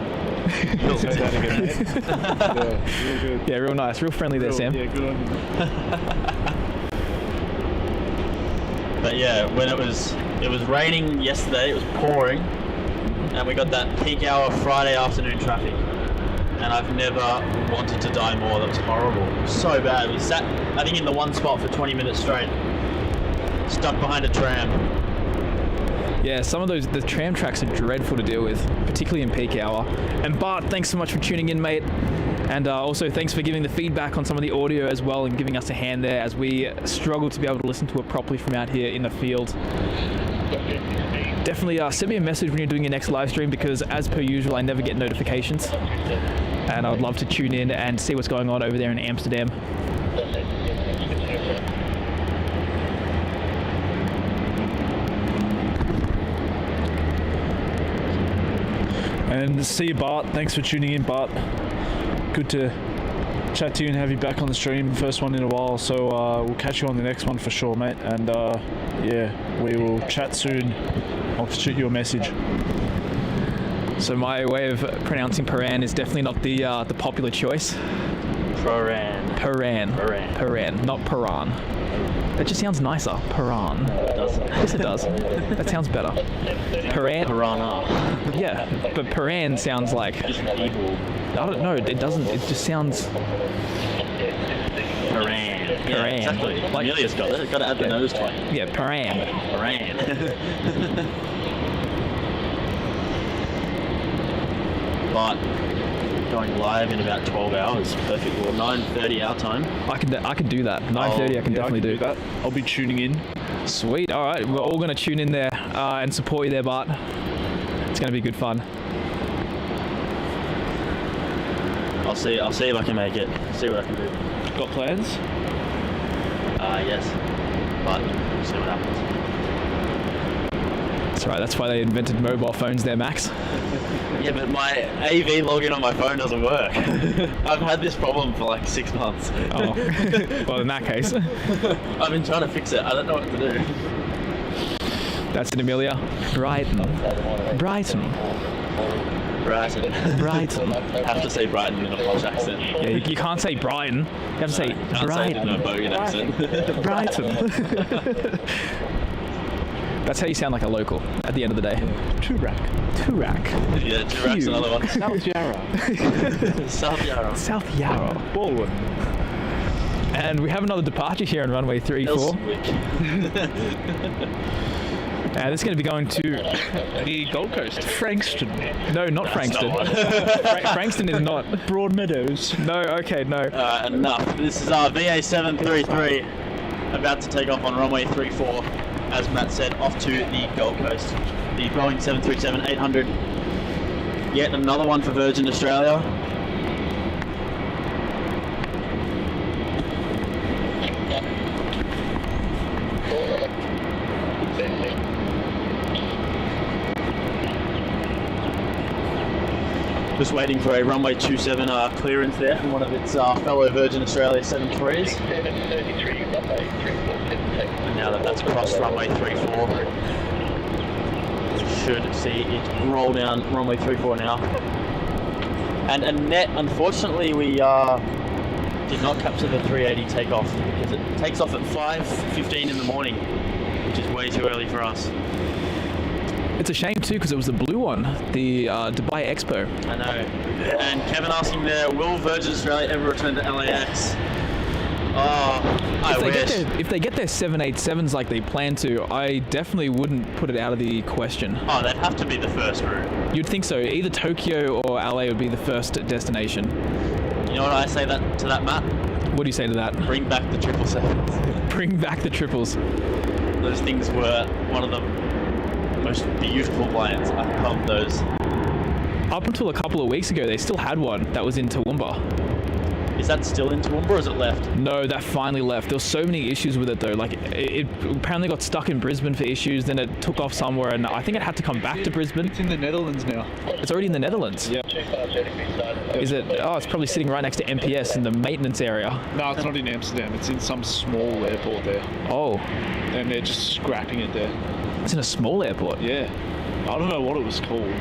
Say that again, mate. Yeah, real good. Yeah, real nice, real friendly there, Sam. Yeah, good on you. But yeah, when it was raining yesterday, it was pouring, and we got that peak hour Friday afternoon traffic. And I've never wanted to die more. That was horrible. So bad. We sat, I think, in the one spot for 20 minutes straight, stuck behind a tram. Yeah, some of the tram tracks are dreadful to deal with, particularly in peak hour. And Bart, thanks so much for tuning in, mate. And also thanks for giving the feedback on some of the audio as well, and giving us a hand there as we struggle to be able to listen to it properly from out here in the field. Definitely send me a message when you're doing your next live stream, because as per usual, I never get notifications. And I would love to tune in and see what's going on over there in Amsterdam. And see you, Bart. Thanks for tuning in, Bart. Good to chat to you and have you back on the stream. First one in a while, so we'll catch you on the next one for sure, mate. And yeah, we will chat soon. I'll shoot you a message. So my way of pronouncing Paran is definitely not the popular choice. Paran, not Paran. That just sounds nicer. Paran. It does. Yes, it does. That sounds better. Paran. Piranha. Yeah, but Paran sounds like. Just evil. I don't know. It doesn't. It just sounds. Paran. Yeah, Paran. exactly. Like- Amelia's got it. Got to add the nose to it. Yeah, Paran. Paran. But going live in about 12 hours, perfect. Well, 9:30 our time. I could do that. 9:30. I can definitely do that. I'll be tuning in. Sweet. All right, we're all gonna tune in there and support you there, Bart. It's gonna be good fun. I'll see if I can make it. See what I can do. Got plans? Yes. But we'll see what happens. That's right. That's why they invented mobile phones there, Max. Yeah, but my AV login on my phone doesn't work. I've had this problem for like 6 months. Oh. Well, in that case, I've been trying to fix it. I don't know what to do. that's in Amelia. Brighton. Brighton. I Have to say Brighton in a posh accent. Yeah, you can't say Brighton. You have to say Can't say it in a Brighton. bogan accent. Brighton. That's how you sound like a local at the end of the day. Toorak. Yeah, Turak's another one. South Yarra. South Yarra. South Yarra. Baldwin. And we have another departure here on runway 34. Elswick. This is going to be going to The Gold Coast. Frankston. no, not Frankston. not one. Frankston is not. Broadmeadows. No, okay, no. Enough. This is our VA733 about to take off on runway 34. As Matt said, off to the Gold Coast. The Boeing 737-800. Yet another one for Virgin Australia. Just waiting for a runway 27 clearance there from one of its fellow Virgin Australia 73s. And now that that's crossed runway 34, should see it roll down runway 34 now. And Annette, unfortunately, we did not capture the 380 takeoff because it takes off at 5:15 in the morning, which is way too early for us. It's a shame too because it was the blue one, the Dubai Expo. I know. And Kevin asking there, will Virgin Australia ever return to LAX? Oh, I wish. If they get their 787s like they plan to, I definitely wouldn't put it out of the question. Oh, they'd have to be the first route. You'd think so. Either Tokyo or LA would be the first destination. You know what I say to that, Matt? What do you say to that? Bring back the 777s. Bring back the triples. Those things were one of the most beautiful planes. I love those. Up until a couple of weeks ago, they still had one that was in Toowoomba. Is that still in Toowoomba or is it left? No, that finally left. There were so many issues with it though. Like it apparently got stuck in Brisbane for issues, then it took off somewhere, and I think it had to come back to Brisbane. It's in the Netherlands now. It's already in the Netherlands. Yep. Is it? Oh, it's probably sitting right next to MPS in the maintenance area. No, it's not in Amsterdam. It's in some small airport there. Oh. And they're just scrapping it there. It's in a small airport. Yeah. I don't know what it was called.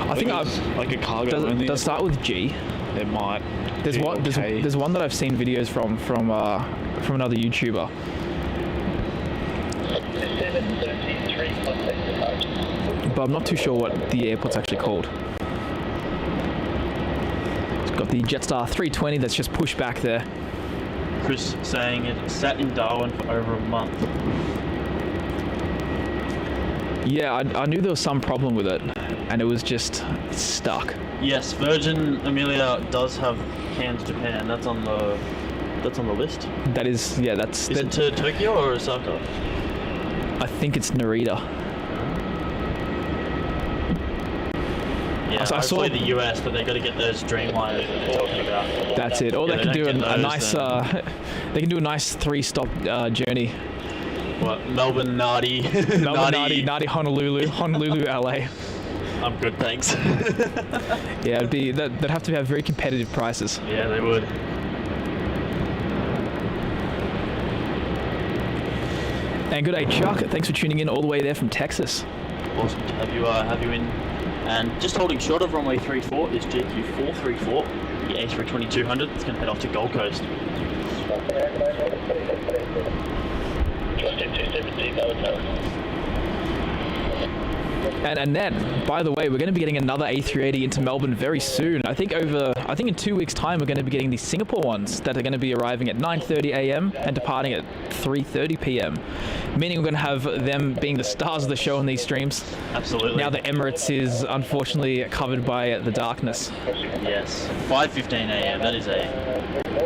I think like a cargo only. Does it start with G? It might. There's one. There's one that I've seen videos from another YouTuber. But I'm not too sure what the airport's actually called. It's got the Jetstar 320 that's just pushed back there. Chris saying it sat in Darwin for over a month. Yeah, I knew there was some problem with it, and it was just stuck. Yes, Virgin Amelia does have Cairns, Japan. That's on the list. That is, yeah, that's. Is it to Tokyo or Osaka? I think it's Narita. Yeah, I saw the US, but they got to get those Dreamliners that they're talking about. That's it. Or Yeah, they can do a those, nice. They can do a nice 3-stop journey. What, Melbourne, Nadi, Nadi, Honolulu, LA. I'm good, thanks. Yeah, they'd have to have very competitive prices. Yeah, they would. And good day, Chuck. Thanks for tuning in all the way there from Texas. Awesome to have you in. And just holding short of runway 34 is GQ434, the A320-200. It's going to head off to Gold Coast. And Annette, by the way, we're going to be getting another A380 into Melbourne very soon. I think in 2 weeks' time we're going to be getting the Singapore ones that are going to be arriving at 9:30 a.m. and departing at 3:30 p.m. Meaning we're going to have them being the stars of the show on these streams. Absolutely. Now the Emirates is unfortunately covered by the darkness. Yes, 5:15 a.m. That is a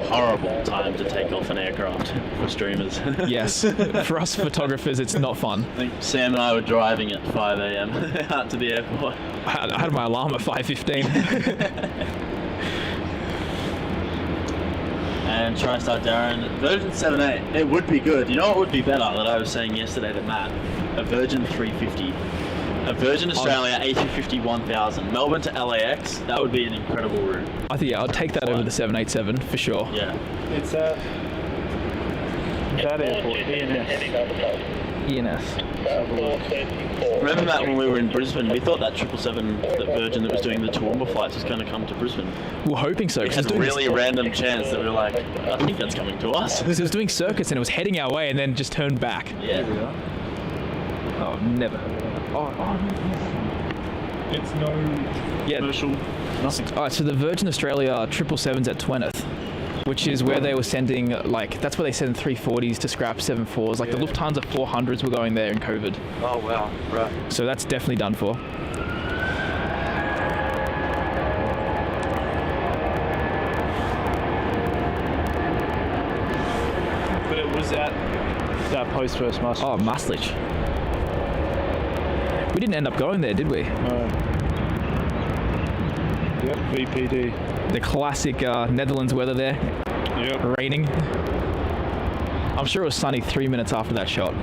horrible time to take off an aircraft for streamers. Yes, for us photographers, it's not fun. I think Sam and I were driving at 5 a.m. out to the airport. I had my alarm at 5:15. And TriStar Darren, Virgin 78, it would be good. You know what would be better that I was saying yesterday to Matt? A Virgin 350. A Virgin Australia A350 1000. Melbourne to LAX, that would be an incredible route. I think, yeah, I'd take that over the 787 for sure. Yeah. It's that airport, ENS. Remember, Matt, when we were in Brisbane, we thought that 777, that Virgin that was doing the Toowoomba flights was going to come to Brisbane. We're hoping so. It had a really random chance that we were like, I think that's coming to us. Because it was doing circuits and it was heading our way and then just turned back. Yeah. Oh, never. It's no commercial, nothing. Alright, so the Virgin Australia 777's at Twenneth, which is where they were sending, like, that's where they send 340s to scrap 74s. Like, the Lufthansa 400s were going there in COVID. Oh, wow. Right. So that's definitely done for. But it was at that post first Maastricht. Oh, Maastricht. We didn't end up going there, did we? Yep, VPD. The classic Netherlands weather there. Yep. Raining. I'm sure it was sunny 3 minutes after that shot.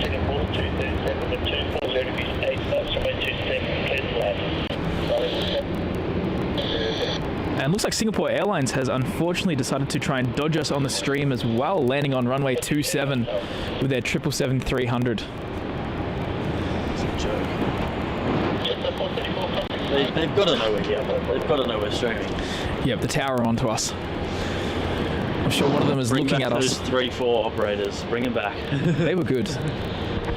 Singapore 237 and 240 to be stayed, that's runway 27, clear to land. And it looks like Singapore Airlines has unfortunately decided to try and dodge us on the stream as well, landing on runway 27 with their 777-300. It's a joke. They've got to know we're here. They've got to know we're streaming. Yep, the tower onto us. I'm sure one of them is looking at us. Those 3-4 operators. Bring them back. They were good.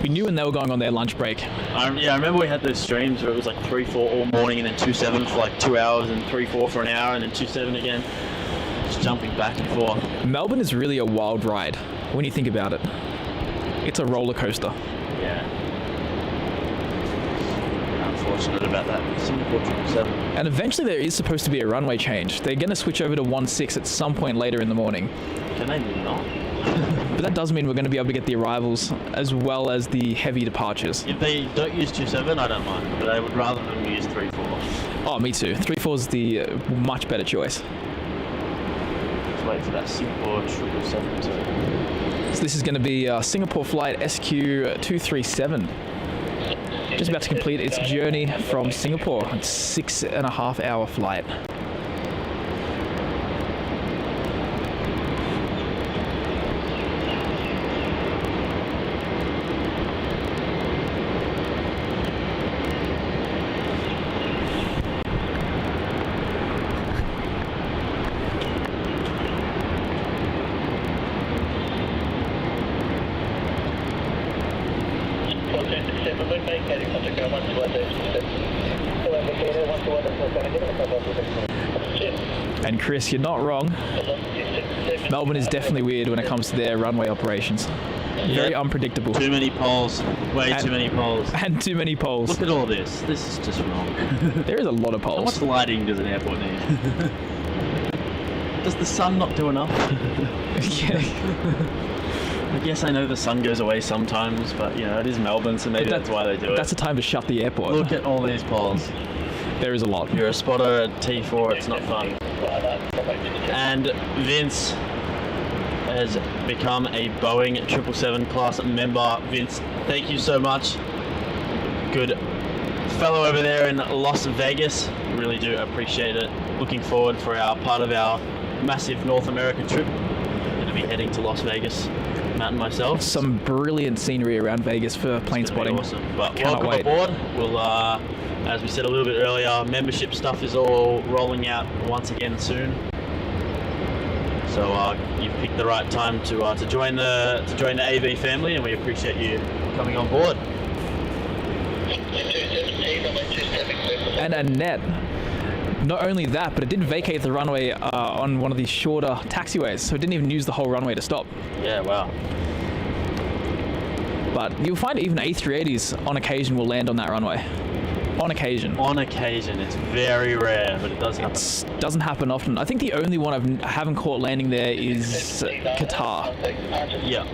We knew when they were going on their lunch break. I remember we had those streams where it was like 3-4 all morning and then 2-7 for like 2 hours and 3-4 for an hour and then 2-7 again. Just jumping back and forth. Melbourne is really a wild ride when you think about it. It's a roller coaster. Yeah. Unfortunate about that. Singapore 777. And eventually there is supposed to be a runway change. They're going to switch over to 16 at some point later in the morning. Can they not? But that does mean we're going to be able to get the arrivals as well as the heavy departures. If they don't use 2-7, I don't mind. But I would rather them use 3-4. Oh, me too. 3-4 is the much better choice. Let's wait for that Singapore 777 to... So this is going to be Singapore flight SQ237. Just about to complete its journey from Singapore. It's 6.5 hour flight. And Chris, you're not wrong. Melbourne is definitely weird when it comes to their runway operations. Very unpredictable. Too many poles. Too many poles. And too many poles. Look at all this. This is just wrong. There is a lot of How poles. much lighting does an airport need? Does the sun not do enough? Yeah. I guess I know the sun goes away sometimes, but you know, it is Melbourne, so maybe that's why they do it. That's the time to shut the airport. Look at all these poles. There is a lot. You're a spotter at T4, it's not fun. And Vince has become a Boeing 777 class member. Vince, thank you so much. Good fellow over there in Las Vegas. Really do appreciate it. Looking forward for our part of our massive North American trip. Going to be heading to Las Vegas, Matt and myself. Some brilliant scenery around Vegas for plane spotting. Awesome. But Cannot welcome wait. aboard. We'll, as we said a little bit earlier, membership stuff is all rolling out once again soon. So you've picked the right time to join the AV family, and we appreciate you coming on board. And Annette, not only that, but it did vacate the runway on one of these shorter taxiways, so it didn't even use the whole runway to stop. Yeah, wow. But you'll find even A380s on occasion will land on that runway. On occasion. On occasion, it's very rare, but it does happen. It doesn't happen often. I think the only one I haven't caught landing there is Qatar. Yeah.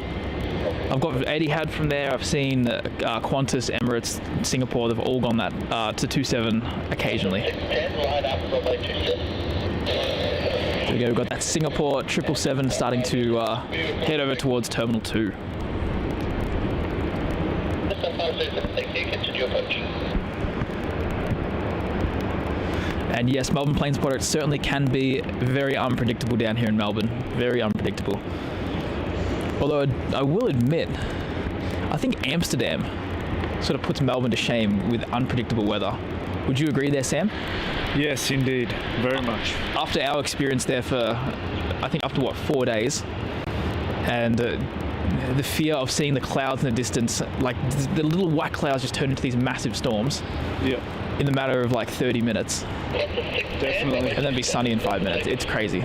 I've got Etihad from there. I've seen Qantas, Emirates, Singapore. They've all gone that to 27 occasionally. There we go. We've got that Singapore 777 starting to head over towards Terminal 2. And yes, Melbourne Plane Spotter, it certainly can be very unpredictable down here in Melbourne. Very unpredictable. Although I will admit, I think Amsterdam sort of puts Melbourne to shame with unpredictable weather. Would you agree there, Sam? Yes, indeed. Very much. After our experience there for, I think after 4 days, and the fear of seeing the clouds in the distance, like the little white clouds just turn into these massive storms. Yeah. In the matter of like 30 minutes. Definitely. And then be sunny in 5 minutes. It's crazy.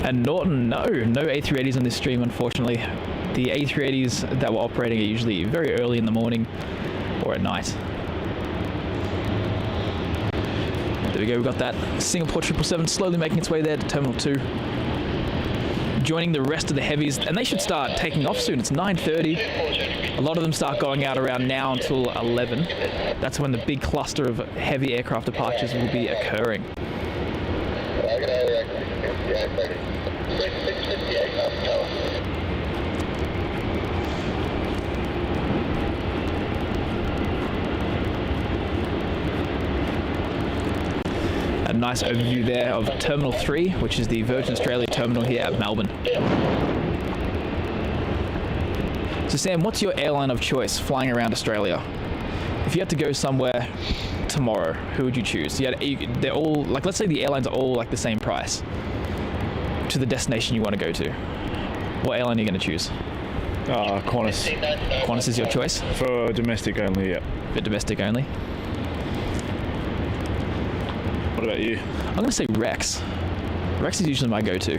And Norton, no A380s on this stream, unfortunately. The A380s that were operating are usually very early in the morning or at night. There we go, we've got that Singapore 777 slowly making its way there to Terminal 2. Joining the rest of the heavies, and they should start taking off soon. It's 9:30. A lot of them start going out around now until 11. That's when the big cluster of heavy aircraft departures will be occurring. nice overview there of Terminal 3, which is the Virgin Australia terminal here at Melbourne. So Sam, what's your airline of choice flying around Australia? If you had to go somewhere tomorrow, who would you choose? They're all, like, let's say the airlines are all like the same price to the destination you want to go to. What airline are you going to choose? Qantas. Qantas is your choice? For domestic only, yeah. For domestic only? What about you? I'm going to say Rex. Rex is usually my go-to.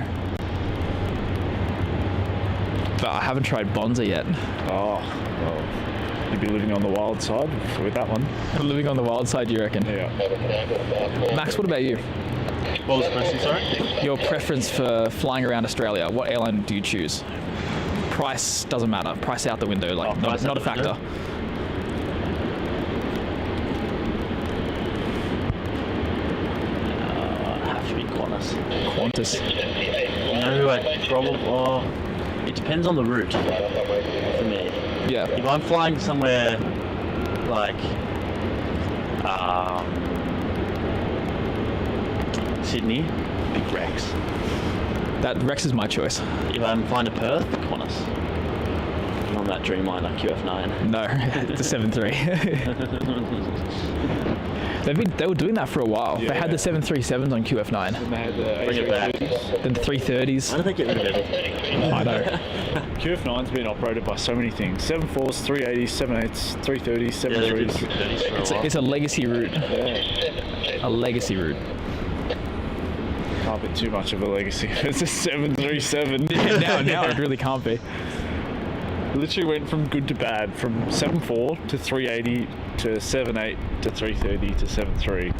But I haven't tried Bonza yet. Oh, well, you'd be living on the wild side with that one. Living on the wild side, you reckon? Yeah. Max, what about you? What was the question, sorry? Your preference for flying around Australia, what airline do you choose? Price doesn't matter. Price out the window, like not a factor. Have to be Qantas. Qantas. You know who I probably... it depends on the route for me. Yeah. If I'm flying somewhere like Sydney, big Rex. That Rex is my choice. If I'm flying to Perth, Qantas. I'm on that Dreamliner QF9. No, it's a 7.3. They were doing that for a while. Yeah. They had the 737s on QF9. And they had the Bring it back. Then the 330s. Why do they get rid of everything? I know. QF9's been operated by so many things. 7.4s, 380s, 7.8s, 330s, Yeah, they did 7.3s. 330s for a while. It's a legacy route. Yeah. A legacy route. Can't be too much of a legacy. It's a 737. now it really can't be. Literally went from good to bad, from 7.4 to 380 to 7.8 to 330 to 7.3.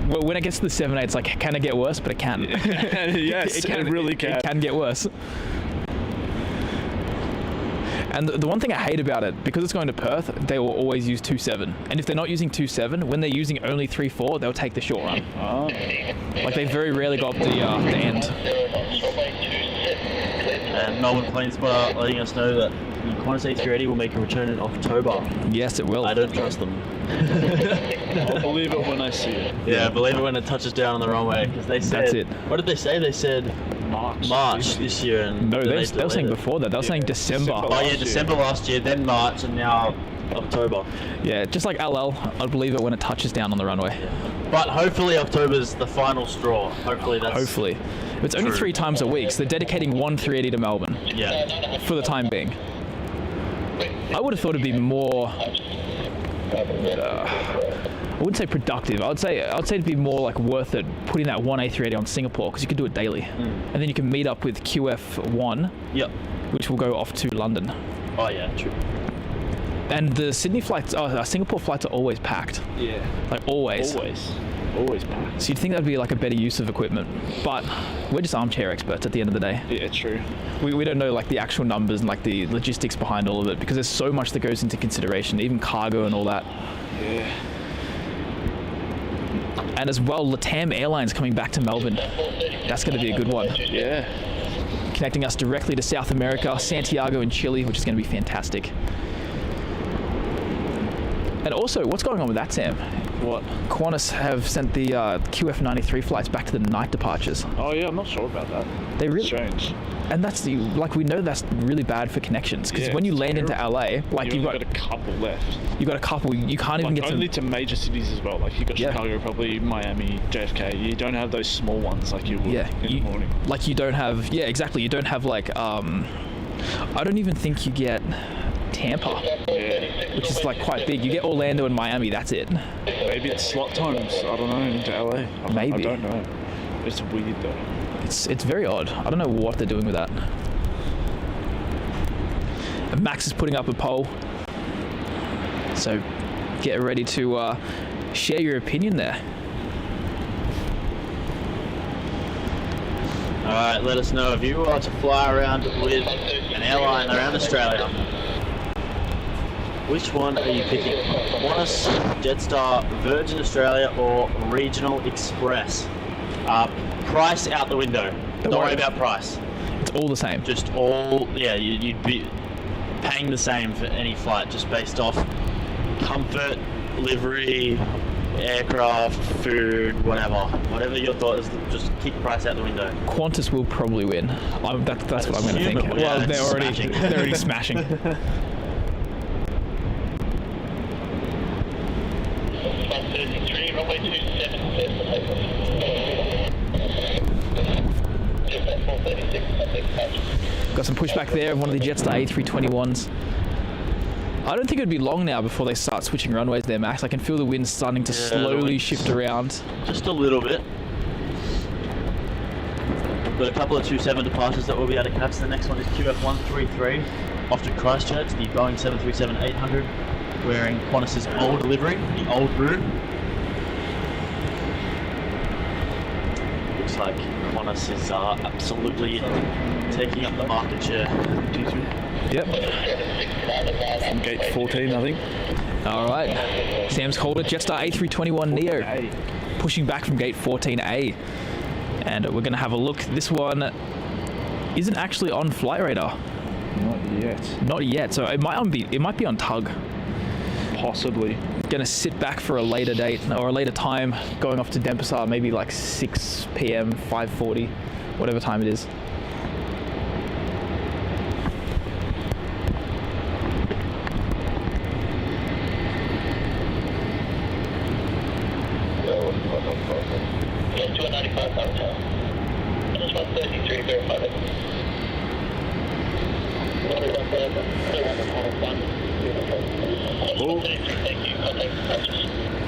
Well, when it gets to the 7.8, it's like, can it get worse? But it can. Yes, it really can. It can get worse. And the one thing I hate about it, because it's going to Perth, they will always use 2.7. And if they're not using 2.7, when they're using only 3.4, they'll take the short run. Oh. Like, they very rarely got the end. And Melbourne Plane Spotter letting us know that the Qantas A380 will make a return in October. Yes, it will. I don't trust them. I'll believe it when I see it. Yeah, believe it when it touches down on the runway. Because they said, That's it. What did they say? They said March this year. And No, they were delayed saying it. before that. They were saying December. December. Oh yeah, December last year, then March, and now October. Yeah, just like LL, I'd believe it when it touches down on the runway. But hopefully October's the final straw. Hopefully that's... Hopefully. It's only True. 3 times a week, so they're dedicating one 380 to Melbourne Yeah. for the time being. I would have thought it'd be more... I wouldn't say productive. I'd say it'd be more like worth it putting that one A380 on Singapore, because you could do it daily. And then you can meet up with QF1, Yep. which will go off to London. Oh yeah, true. And the Sydney flights, Singapore flights are always packed. Yeah. Like always. Always packed. So you'd think that'd be like a better use of equipment. But we're just armchair experts at the end of the day. Yeah, true. We don't know like the actual numbers and like the logistics behind all of it, because there's so much that goes into consideration, even cargo and all that. Yeah. And as well, Latam Airlines coming back to Melbourne. That's going to be a good one. Yeah. Connecting us directly to South America, Santiago and Chile, which is going to be fantastic. And also, what's going on with that, Sam? What? Qantas have sent the QF93 flights back to the night departures. Oh yeah, I'm not sure about that. They really, Strange. and that's the, like, we know that's really bad for connections, because Yeah, when you it's land into terrible. LA, like You've you've only got a couple left. you got a couple, you can't even Like get only to. to major cities as well. Like you got Yeah. Chicago, probably Miami, JFK. You don't have those small ones like you would Yeah, in the morning. like you don't have. Yeah, exactly. You don't have like. I don't even think you get Tampa, Yeah. which is like quite big. You get Orlando and Miami. That's it. Maybe it's slot times. I don't know, into LA. I Maybe. don't know. It's weird though. It's very odd. I don't know what they're doing with that. And Max is putting up a poll, so get ready to share your opinion there. Alright, let us know if you are to fly around with an airline around Australia. Which one are you picking? Qantas, Jetstar, Virgin Australia, or Regional Express? Price out the window. Don't worry about price. It's all the same. Just all, yeah, you'd be paying the same for any flight, just based off comfort, livery, aircraft, food, whatever your thought is, just kick price out the window. Qantas will probably win. That's what I'm going to think. Assume it, yeah, Well, they're already smashing. Runway 27, clear for takeoff. Just at 436, Got some pushback there of one of the Jetstar A321s. I don't think it'd be long now before they start switching runways there, Max. I can feel the wind starting to slowly shift around. Just a little bit. We've got a couple of 27 departures that we'll be able to catch. The next one is QF133 off to Christchurch, the Boeing 737-800, wearing Qantas's old livery, the old room. Looks like Qantas is absolutely taking up the market share. Yep. From gate 14, I think. All right. Sam's called it. Jetstar A321 Neo pushing back from gate 14A. And we're going to have a look. This one isn't actually on flight radar. Not yet. Not yet. So it might be on tug. Possibly. Going to sit back for a later date or a later time, going off to Denpasar, maybe like 6 p.m., 5:40, whatever time it is.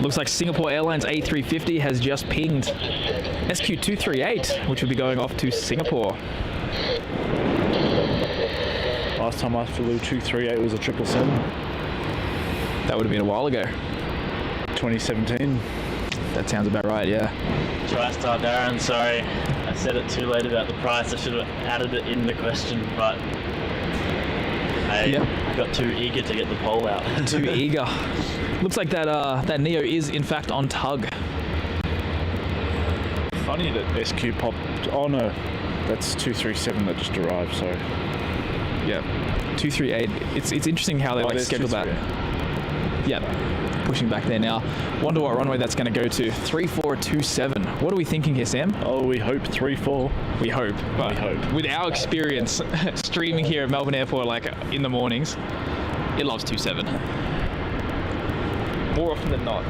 Looks like Singapore Airlines A350 has just pinged SQ238, which will be going off to Singapore. Last time I flew 238 was a 777. That would have been a while ago. 2017. That sounds about right, yeah. TriStar Darren, sorry, I said it too late about the price. I should have added it in the question, but I got too eager to get the poll out. Too eager. Looks like that Neo is in fact on tug. Funny that SQ popped. Oh no, that's 237 that just arrived. So yeah, 238. It's interesting how they schedule that. Yeah, pushing back there now. Wonder what runway that's going to go to. 3427. What are we thinking here, Sam? Oh, we hope 34. We hope. But we hope. With our experience streaming here at Melbourne Airport, like in the mornings, it loves 27. More often than not.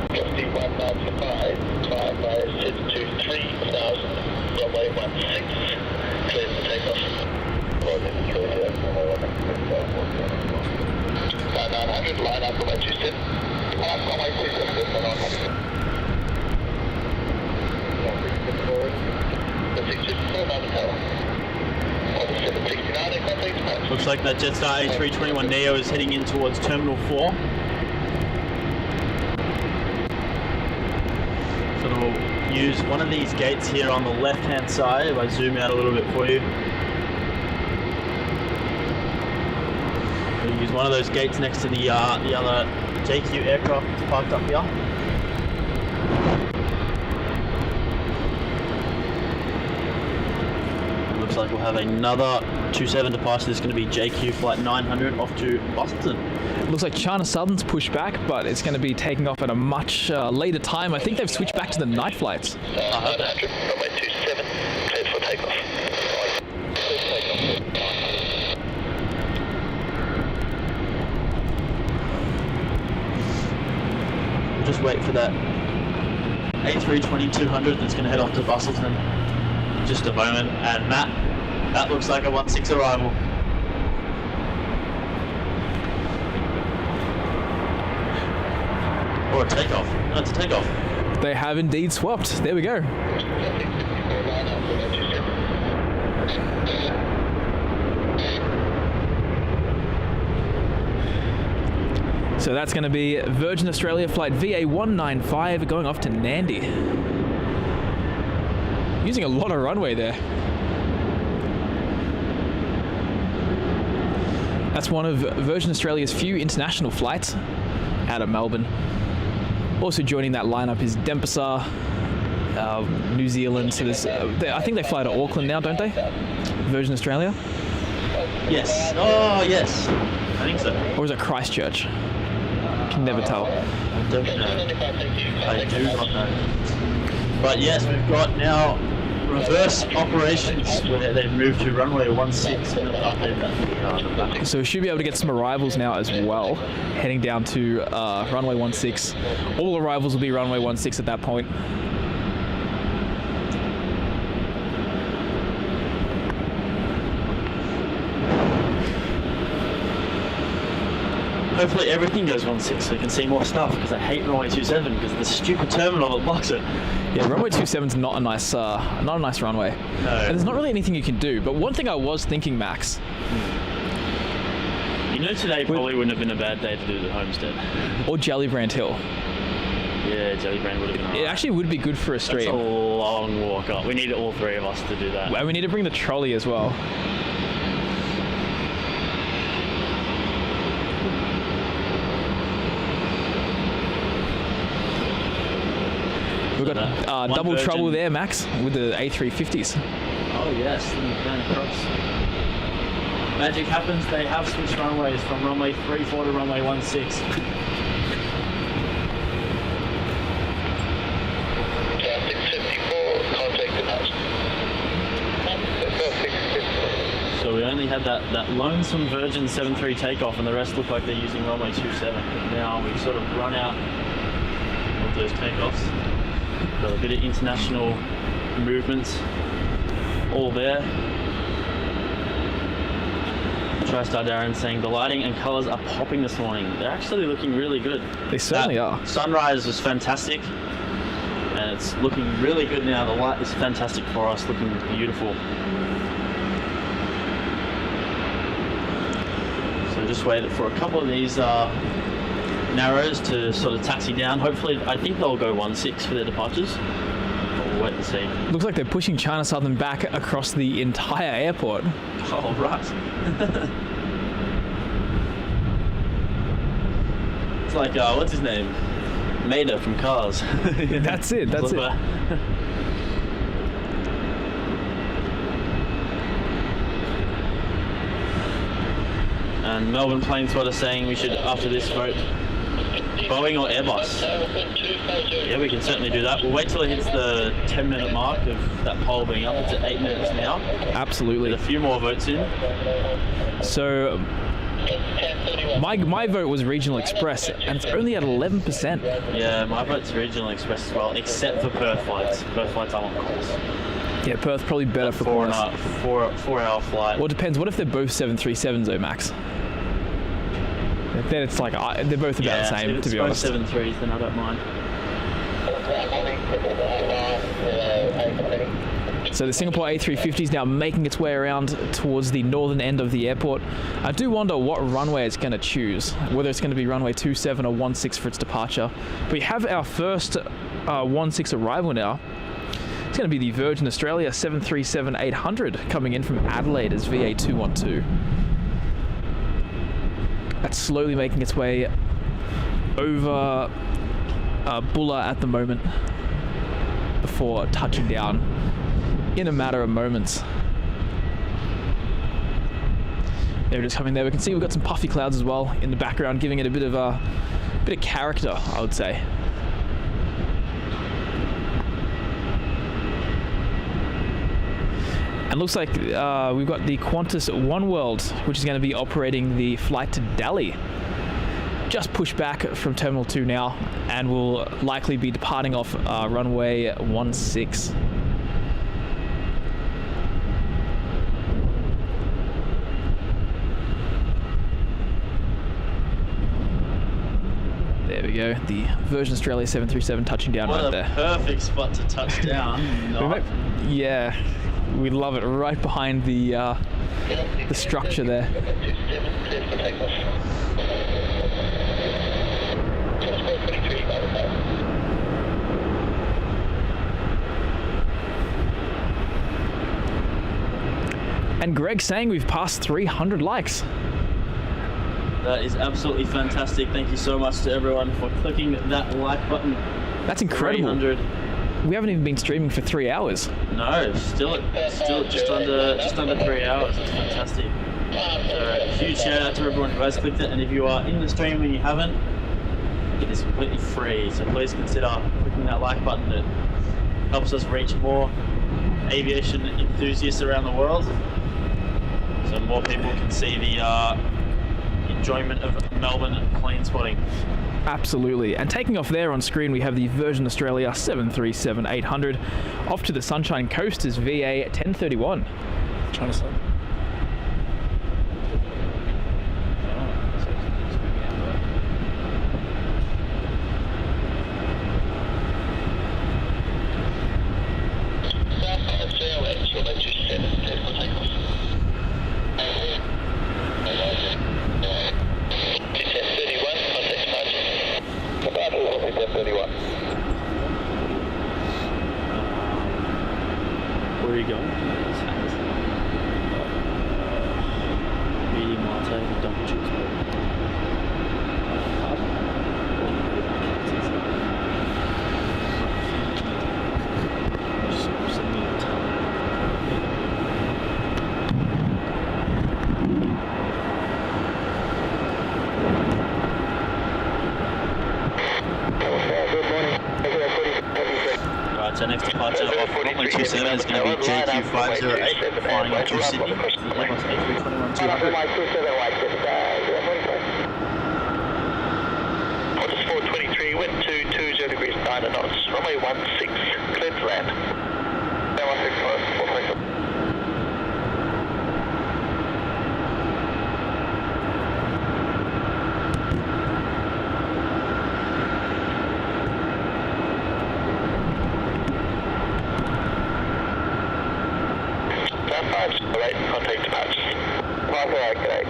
5195, climb by 623,000, runway 16, clear for takeoff. 900, line up runway 27. Runway 27, 900. The 624, another tower. Looks like that Jetstar A321 Neo is heading in towards Terminal 4. So we'll use one of these gates here on the left-hand side. If I zoom out a little bit for you. We'll use one of those gates next to the other JQ aircraft that's parked up here. Looks like we'll have another 27 departure. This is going to be JQ flight 900 off to Boston. It looks like China Southern's pushed back, but it's going to be taking off at a much later time. I think they've switched back to the night flights. 900, runway 27, cleared for takeoff. We'll just wait for that A320-200 that's going to head off to Busselton. Just a moment, and Matt, that looks like a 16 arrival. Or a takeoff. No, it's a takeoff. They have indeed swapped. There we go. So that's going to be Virgin Australia flight VA195 going off to Nandi. Using a lot of runway there. That's one of Virgin Australia's few international flights out of Melbourne. Also joining that lineup is Denpasar, New Zealand. So there's, I think they fly to Auckland now, don't they? Virgin Australia? Yes. Oh, yes. I think so. Or is it Christchurch? Can never tell. I don't know. I do not know. But yes, we've got now reverse operations where they've moved to runway 16 and updated that the back. So we should be able to get some arrivals now as well, heading down to runway 16. All arrivals will be runway 16 at that point. Hopefully everything goes 16 so we can see more stuff, because I hate runway 27 because of the stupid terminal that blocks it. Yeah, runway 27's not a nice runway. No. And there's not really anything you can do. But one thing I was thinking, Max. You know, today probably wouldn't have been a bad day to do the Homestead. Or Jellybrand Hill. Yeah, Jellybrand would have been alright. It actually would be good for a stream. That's a long walk up. We need all three of us to do that. And we need to bring the trolley as well. We've got double trouble there, Max, with the A350s. Oh yes, down across. Magic happens, they have switched runways from runway 34 to runway 16. So we only had that lonesome Virgin 73 takeoff, and the rest look like they're using runway 27. But now we've sort of run out of those takeoffs. Got a bit of international movements all there. TriStar Darren saying the lighting and colours are popping this morning. They're actually looking really good. They certainly are. Sunrise was fantastic, and it's looking really good now. The light is fantastic for us, looking beautiful. So just wait for a couple of these narrows to sort of taxi down. Hopefully, I think they'll go 16 for their departures. But we'll wait and see. Looks like they're pushing China Southern back across the entire airport. Oh, right. It's like, what's his name? Mater from Cars. That's it, that's it. And Melbourne Planeswater saying we should, after this, vote Boeing or Airbus. Yeah, we can certainly do that. We'll wait till it hits the 10-minute mark of that poll being up. It's at 8 minutes now. Absolutely. With a few more votes in. So my vote was Regional Express, and it's only at 11%. Yeah, my vote's Regional Express as well, except for Perth flights. Perth flights I want calls. Yeah, Perth probably better for Qantas. 4-hour flight. Well, it depends. What if they're both 737s though, Max? Then it's like they're both about the same, to be honest. Yeah, if it's both 737s, then I don't mind. So the Singapore A350 is now making its way around towards the northern end of the airport. I do wonder what runway it's going to choose, whether it's going to be runway 27 or 16 for its departure. We have our first 16 arrival now. It's going to be the Virgin Australia 737-800 coming in from Adelaide as VA212. That's slowly making its way over Bulla at the moment before touching down in a matter of moments. They're just coming there. We can see we've got some puffy clouds as well in the background, giving it a bit of character, I would say. And looks like we've got the Qantas Oneworld, which is going to be operating the flight to Delhi. Just pushed back from Terminal 2 now, and will likely be departing off runway 16. There we go, the Virgin Australia 737 touching down right there. What a perfect spot to touch down. Yeah, we love it right behind the structure there. And Greg saying we've passed 300 likes. That is absolutely fantastic. Thank you so much to everyone for clicking that like button. That's incredible. 300. We haven't even been streaming for 3 hours. No, still just under 3 hours. It's fantastic. So, huge shout out to everyone who has clicked it, and if you are in the stream and you haven't, It is completely free, so please consider clicking that like button. It helps us reach more aviation enthusiasts around the world, so more people can see the enjoyment of Melbourne plane spotting. Absolutely. And taking off there on screen, we have the Virgin Australia 737-800. Off to the Sunshine Coast is VA 1031. Trying to say. Where are you going? Medium latte, double cheeseburger. Send me a towel. So next departure off runway 27 is going to be JQ508 flying into Sydney, the Airbus A321-200. Qantas 423, wind 220 degrees 9 knots, runway 16, cleared to land. 16 424. Contact departures. Correct.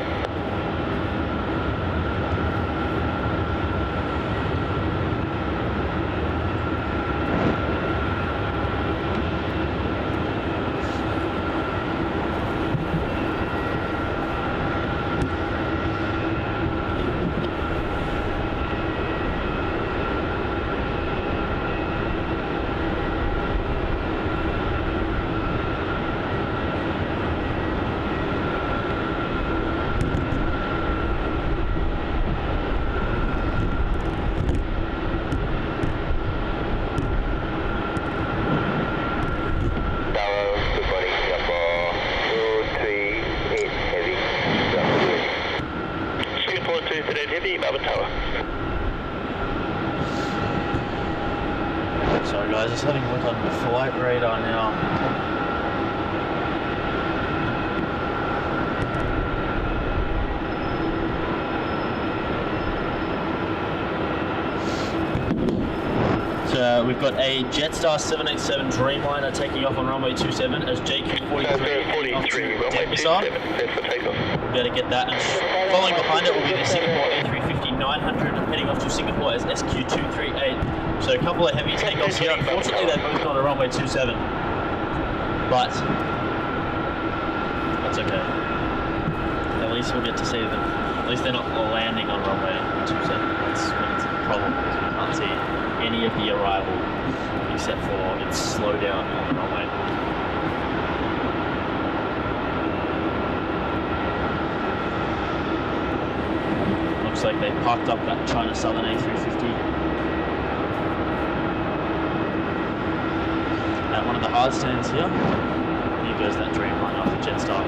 Sorry guys, just having a look on the flight radar now. So we've got a Jetstar 787 Dreamliner taking off on runway 27 as JQ43 runway 27, cleared for takeoff. We'll be able to get that, and following behind it will be the Singapore A350-900 heading off to Singapore as SQ238. So a couple of heavy takeoffs here. Unfortunately, they've both gone to runway 27, but that's okay. At least we'll get to see them. At least they're not landing on runway 27. That's when it's a problem, because we can't see any of the arrival except for its slow down on the runway. Looks like they parked up that China Southern A350 at one of the hard stands here. Here goes that Dreamliner for Jetstar.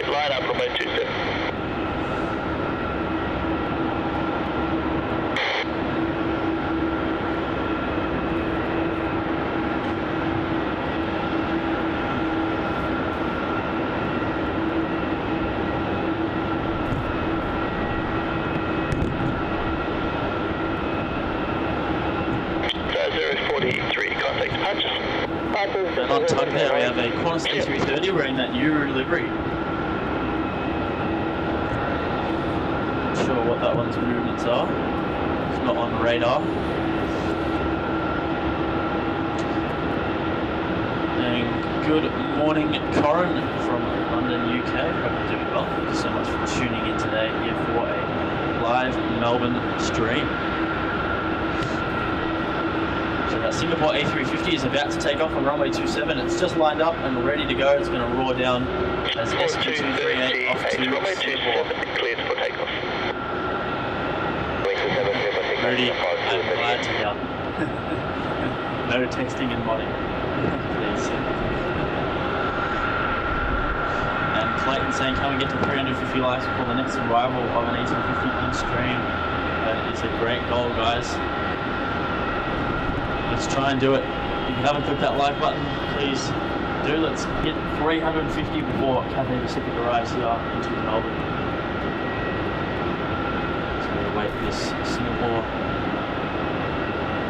Line up runway 27. Contact departure. And on tug there we have a Qantas A330 wearing that Euro livery. Not sure what that one's movements are. It's not on radar. And good morning, Corin from London, UK. Hope you're doing well. Thank you so much for tuning in today here for a live Melbourne stream. So that Singapore A350 is about to take off on runway 27. It's just lined up and ready to go. It's going to roar down as SQ238 off to runway Singapore. 27 cleared for takeoff. Rudy, I'm glad to hear. No texting and modding, please. And Clayton saying, can we get to 350 likes before the next arrival of an A350 on stream? That is a great goal, guys. Let's try and do it. If you haven't clicked that like button, please do. Let's get 350 before Cathay Pacific arrives here into Melbourne. So we'll wait for this Singapore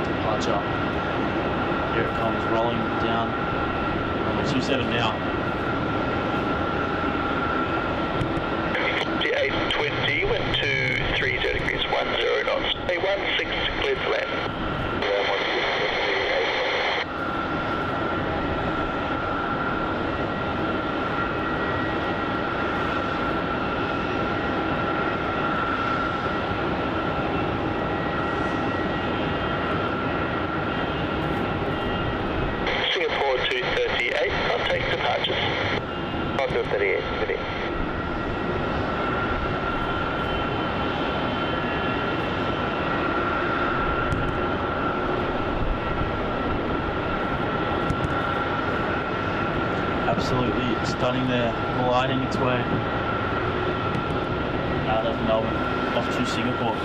departure. Here it comes, rolling down. Runway 27 now. 5820 went to 30 degrees 10 knots. A16 cleared to land. Singapore 238, I'll take departures. 238, city. Absolutely stunning there, gliding its way out of Melbourne, off to Singapore.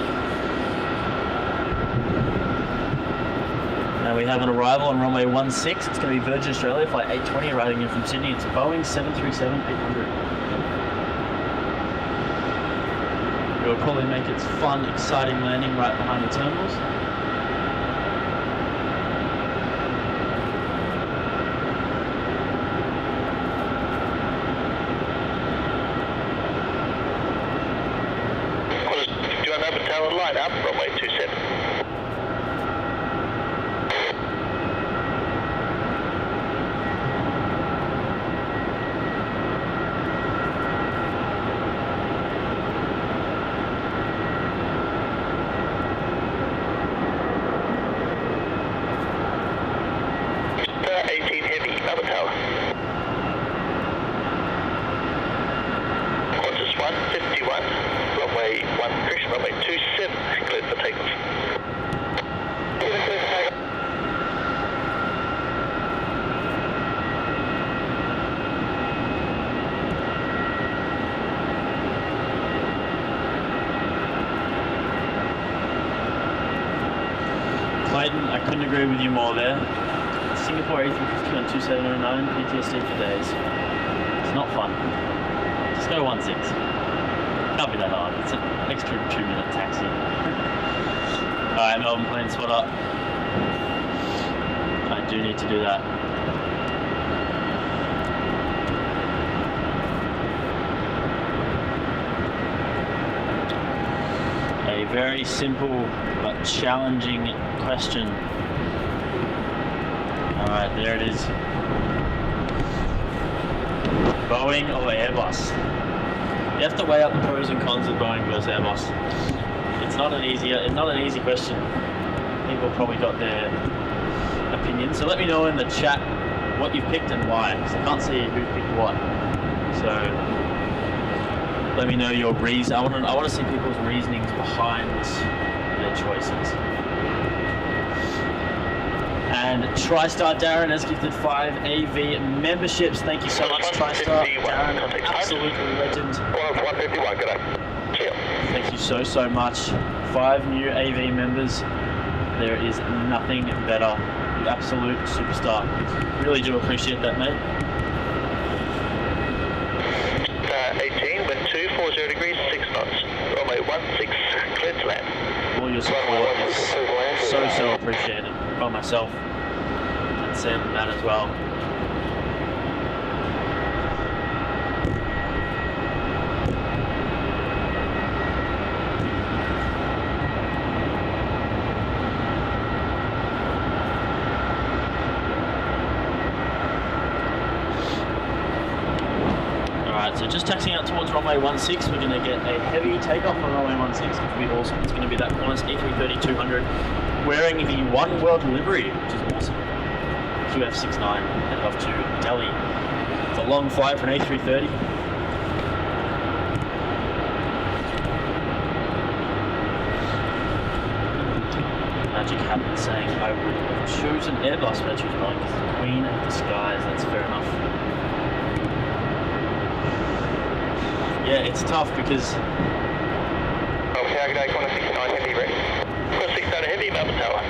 Now we have an arrival on runway 16. It's going to be Virgin Australia flight 820 arriving in from Sydney. It's Boeing 737-800. It will probably make its fun, exciting landing right behind the terminals. Do you want to have a talent line up runway 27? Qantas 151, runway 1 correction, runway 27, cleared for takeoff. Clayton, I couldn't agree with you more there. Singapore A350 on 2709, PTSD for days. It's not fun. Just go 16. Can't be that hard. It's an extra 2-minute taxi. Alright, Melbourne plane spot up. I do need to do that. A very simple but challenging question. Alright, there it is. Boeing or Airbus? You have to weigh up the pros and cons of Boeing versus Airbus. It's not an easy question. People probably got their opinions. So let me know in the chat what you've picked and why, because I can't see who picked what. So let me know your reason. I want to see people's reasonings behind their choices. And TriStar Darren has gifted 5 AV memberships. Thank you so much, TriStar Darren, absolute legend. 151, good day. Thank you so much. 5 new AV members. There is nothing better. You absolute superstar. Really do appreciate that, mate. 18, wind 240 degrees, 6 knots. Runway 16, cleared to land. All your support is so appreciated by myself and Sam and Matt as well. Alright, so just taxiing out towards runway 16, we're going to get a heavy takeoff on runway 16, which will be awesome. It's going to be that Qantas A330-200 wearing the One World livery, which is awesome. QF69 headed off to Delhi. It's a long flight for an A330. Magic happened saying I would have chosen Airbus, but I choose Boeing because the Queen of the Skies. That's fair enough. Yeah, it's tough because Okay, good day, Qantas 69 Heavy, ready. Qantas 69 Heavy, Melbourne Tower.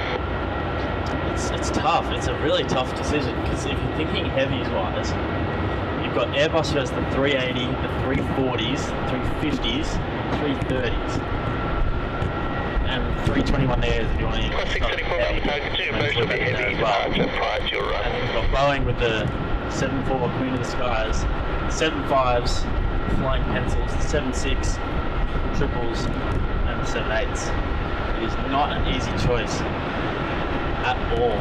it's tough. It's a really tough decision because if you're thinking heavies wise, you've got Airbus who has the 380, the 340s, 350s, 330s, and 321 there if you want to use Qantas 674 Melbourne Tower, continue approach will be heavy departure prior to your run. And then you've got Boeing with the 74 Queen of the Skies, 75s, flying pencils, the 76 triples, and the 78s. It is not an easy choice at all.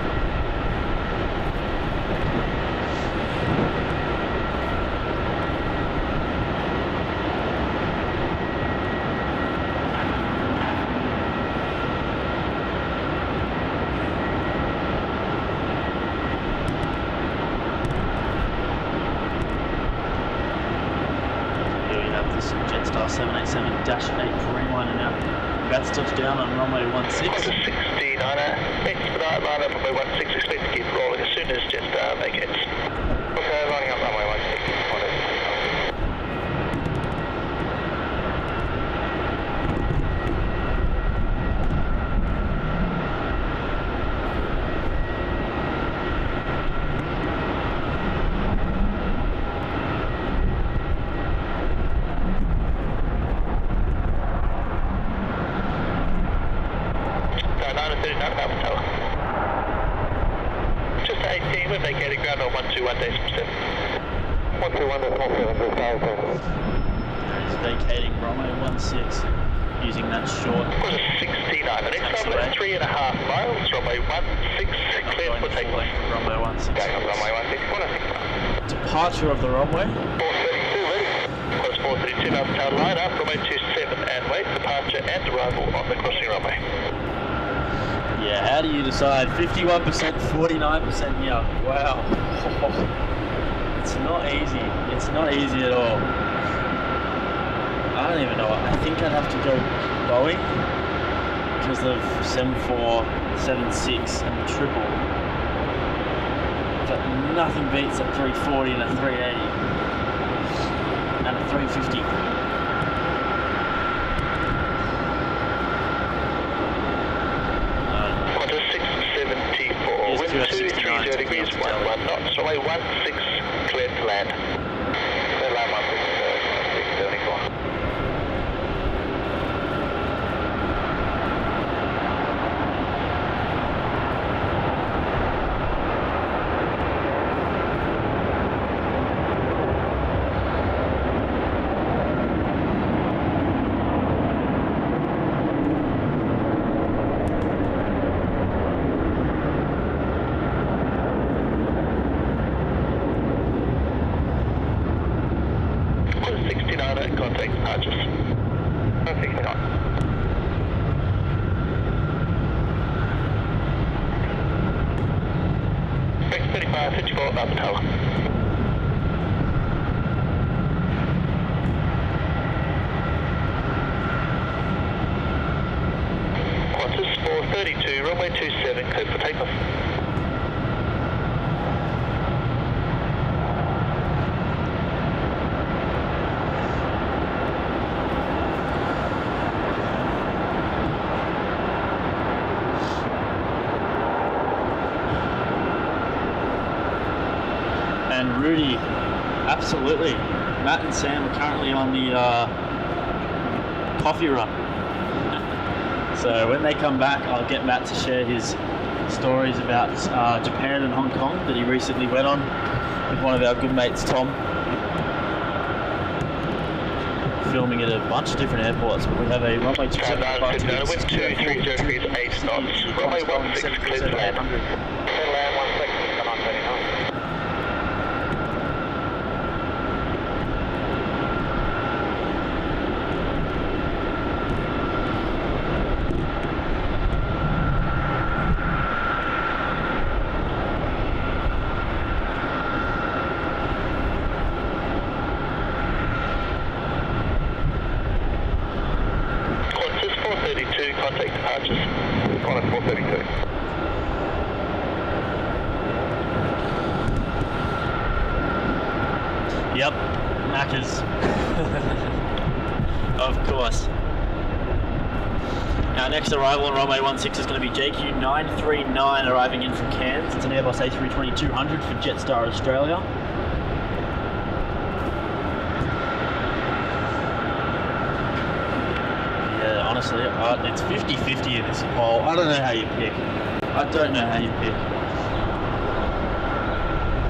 Here we have this Jetstar 787-8 Dreamliner now. That's touched down on runway 16. Qantas 69er, expedite line up runway 16, expect to keep rolling as soon as Jetstar vacates. Okay, lining up runway 16, Qantas. Just 18, we're vacating ground on 121 days from 7. 121.7. He's vacating runway 16 using that short. Qantas 69, the next runway is 3.5 miles, runway 16, cleared for takeoff. Runway 16. Going on runway 16, Qantas 69. Departure of the runway. 432 ready. Qantas 432 Melbourne Tower line up, runway 27 and wait, departure and arrival on the crossing runway. Yeah, how do you decide? 51%, 49% here. Wow. It's not easy. It's not easy at all. I don't even know. I think I'd have to go Boeing because of 74, 76 and the triple. But nothing beats a 340 and a 380 and a 350. Qantas 674, wind 230 degrees, 11 knots, runway 16, cleared to land. Clear land 674. Qantas 69 at contact departures. 69. Beck 35, 54, Melbourne Tower. Qantas 432, runway 27, cleared for takeoff. And Rudy, absolutely. Matt and Sam are currently on the coffee run. So when they come back, I'll get Matt to share his stories about Japan and Hong Kong that he recently went on with one of our good mates, Tom. Filming at a bunch of different airports, but we have a runway 27 wind 230 degrees, 8 knots, runway 16, cleared to land. Clear land 16, come on 39. Yep, Macca's. Of course. Our next arrival on runway 16 is going to be JQ939 arriving in from Cairns. It's an Airbus A320-200 for Jetstar Australia. Yeah, honestly, it's 50-50 in this poll. I don't know how you pick. I don't know how you pick.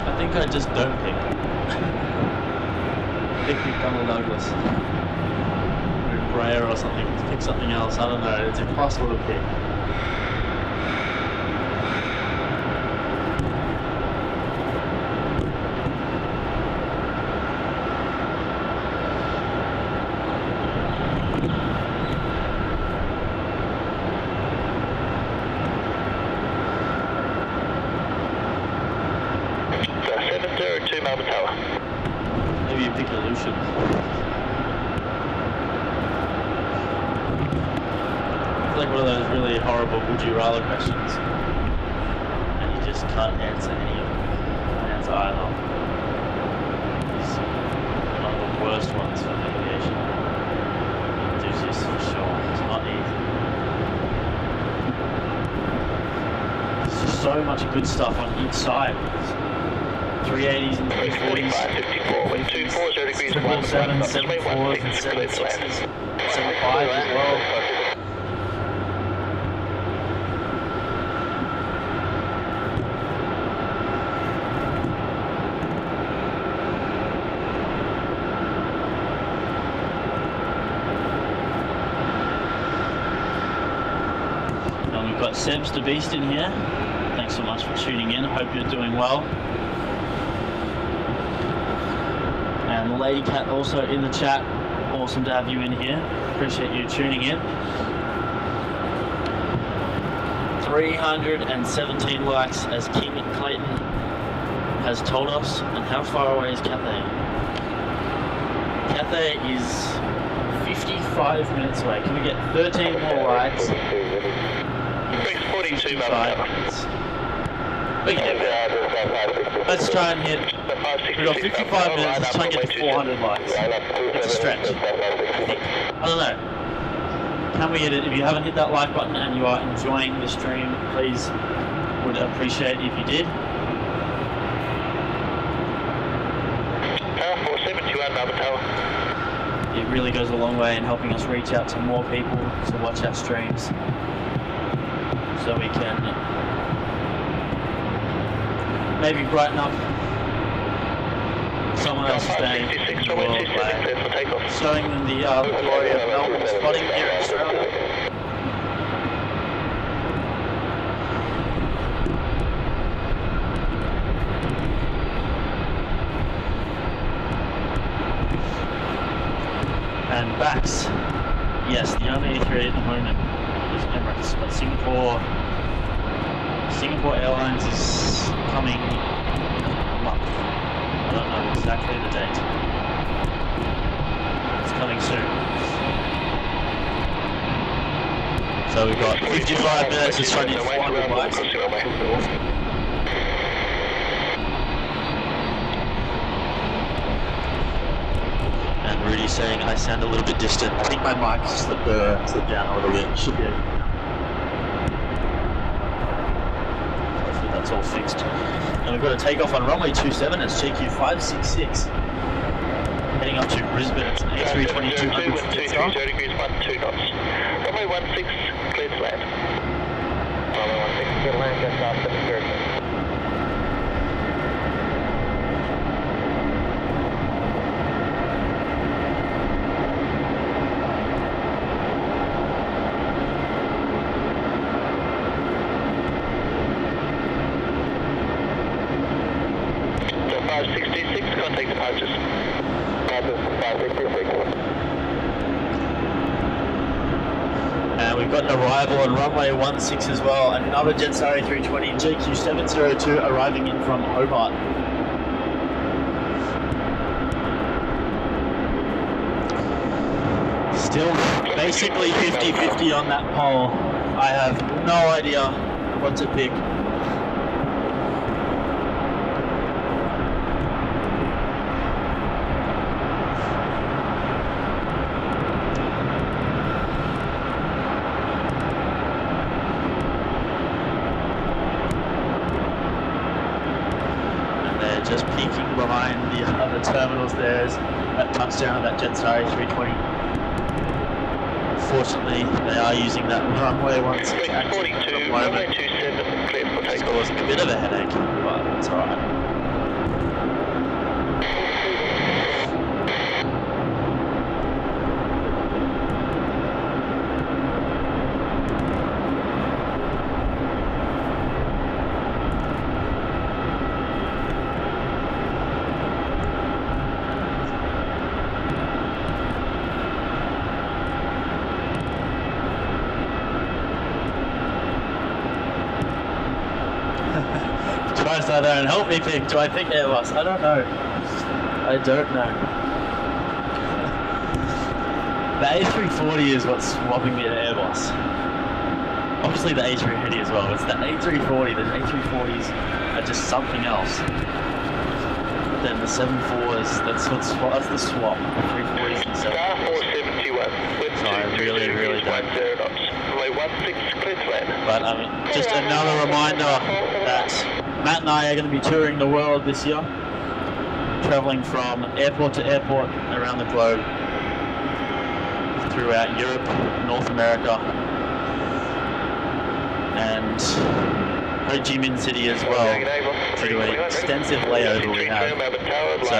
I think I just don't pick. Pick McDonnell Douglas. Or Brea or something. Pick something else. I don't know. It's impossible to pick. Melbourne Tower. Maybe you pick Evolution. It's like one of those really horrible would you rather questions. And you just can't answer any of them. Answer either. It's one of the worst ones for aviation. Do this for sure. It's not easy. There's just so much good stuff on each side. 380s and 340s, 54, wind 240 degrees, 777s, 74s and 76s, 75s as well. And we've got Sebs the Beast in here. Thanks so much for tuning in. Hope you're doing well. And Lady Cat also in the chat. Awesome to have you in here. Appreciate you tuning in. 317 likes as King Clayton has told us. And how far away is Cathay? Cathay is 55 minutes away. Can we get 13 more likes? 42 minutes. Let's try and hit. We've got 55 minutes. Let's try and get to 400 likes. It's a stretch. I think. I don't know. Can we hit it? If you haven't hit that like button and you are enjoying the stream, please would appreciate if you did. Tower 471, Melbourne Tower. It really goes a long way in helping us reach out to more people to watch our streams, so we can maybe brighten up someone else's day in the world by showing them the glory of Melbourne spotting here in Australia. And Bax, yes, the only A380 at the moment is Emirates, but Singapore Airlines is coming in a month. I don't know exactly the date. It's coming soon. So we've got 55 minutes to try to hit 400 likes. And Rudy's saying I sound a little bit distant. I think my mic slipped down a little bit. Should be okay now. Hopefully that's all fixed. And we've got to take off on runway 27. It's JQ566. Heading up to Brisbane. It's an A320-200 with Jetstar. 0 degrees, 12 knots. Runway 16, clear to land. Runway 16, clear to land, Jetstar 730. Contact departures. 566. And we've got an arrival on runway 16 as well. Another Jetstar A320 JQ702 arriving in from Hobart. Still basically 50-50 on that poll. I have no idea what to pick. just peeking behind the terminals there is that touchdown of that Jetstar A320. Fortunately, they are using that runway 16 at the moment. 27, clear for It's takeoff. causing a bit of a headache, but it's alright. Tries that there and help me pick. Do I think Airbus? I don't know. I don't know. The A340 is what's swapping me to Airbus. Obviously the A350 as well. It's the A340. The A340s are just something else. Then the 74s, that's the swap. 340s and 74s. 471. So I really don't. 10 knots. Runway 16, clear to land. But I mean, just another reminder that Matt and I are going to be touring the world this year, traveling from airport to airport around the globe, throughout Europe, North America, and Ho Chi Minh City as well, to do an extensive layover we have. So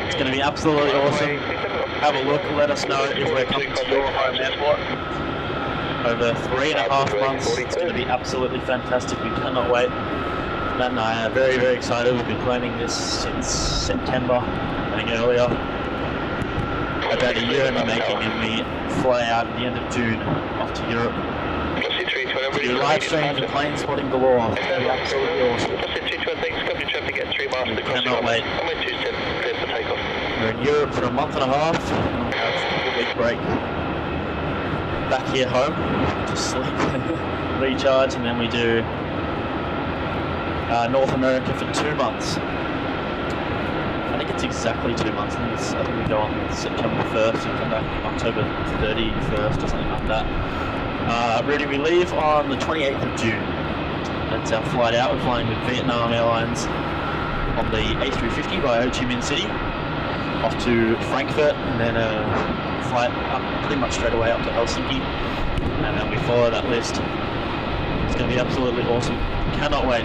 it's going to be absolutely awesome. Have a look, let us know if we're coming to your home airport. Over 3.5 months, it's going to be absolutely fantastic. We cannot wait. Matt and I are very, very excited. We've been planning this since September, I think earlier. About a year in the making, and we fly out at the end of June off to Europe to do live streams and plane spotting galore. It's going to be absolutely awesome. We cannot wait. We're in Europe for a month and a half. We'll have a big break. Back here home, just sleep, recharge, and then we do North America for 2 months. I think it's exactly 2 months. I think we go on September 1st and come back October 31st or something like that. Really, we leave on the 28th of June. That's our flight out. We're flying with Vietnam Airlines on the A350 by Ho Chi Minh City, off to Frankfurt, and then flight up pretty much straight away up to Helsinki, and then we follow that list. It's going to be absolutely awesome. Cannot wait.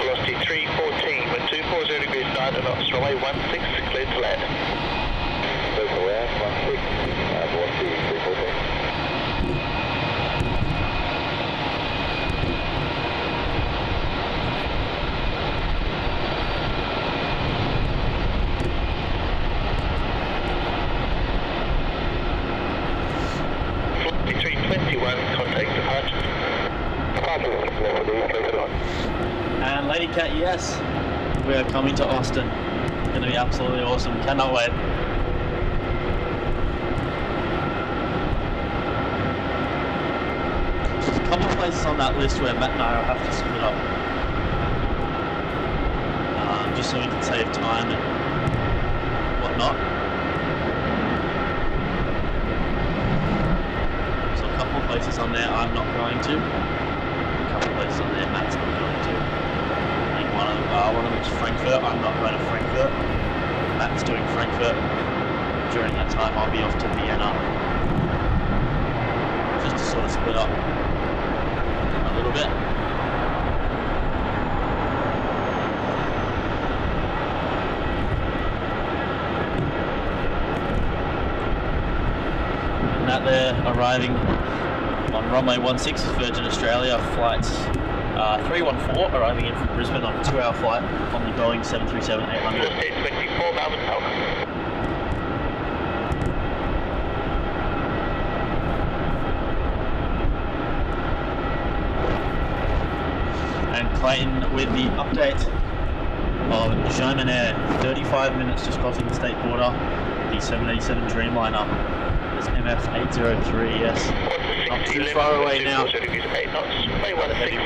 Velocity 314 with 240 degrees 9 knots, runway 16, clear to land. Over 16, velocity 314. And Lady Cat, yes, we are coming to Austin. It's going to be absolutely awesome. Cannot wait. There's a couple of places on that list where Matt and I will have to split up, just so we can save time and whatnot. So a couple of places on there I'm not going to. A couple of places on there Matt's not going to. I think one of them is Frankfurt. I'm not going to Frankfurt. Matt's doing Frankfurt. During that time I'll be off to Vienna, just to sort of split up a little bit. And that there arriving on runway 16 Virgin Australia, flights 314 arriving in from Brisbane on a 2-hour flight on the Boeing 737-800. 24 Melbourne Airport. And Clayton with the update of Germanair, 35 minutes just crossing the state border, the 787 Dreamliner. It's MF803, yes. Not too far away now. Which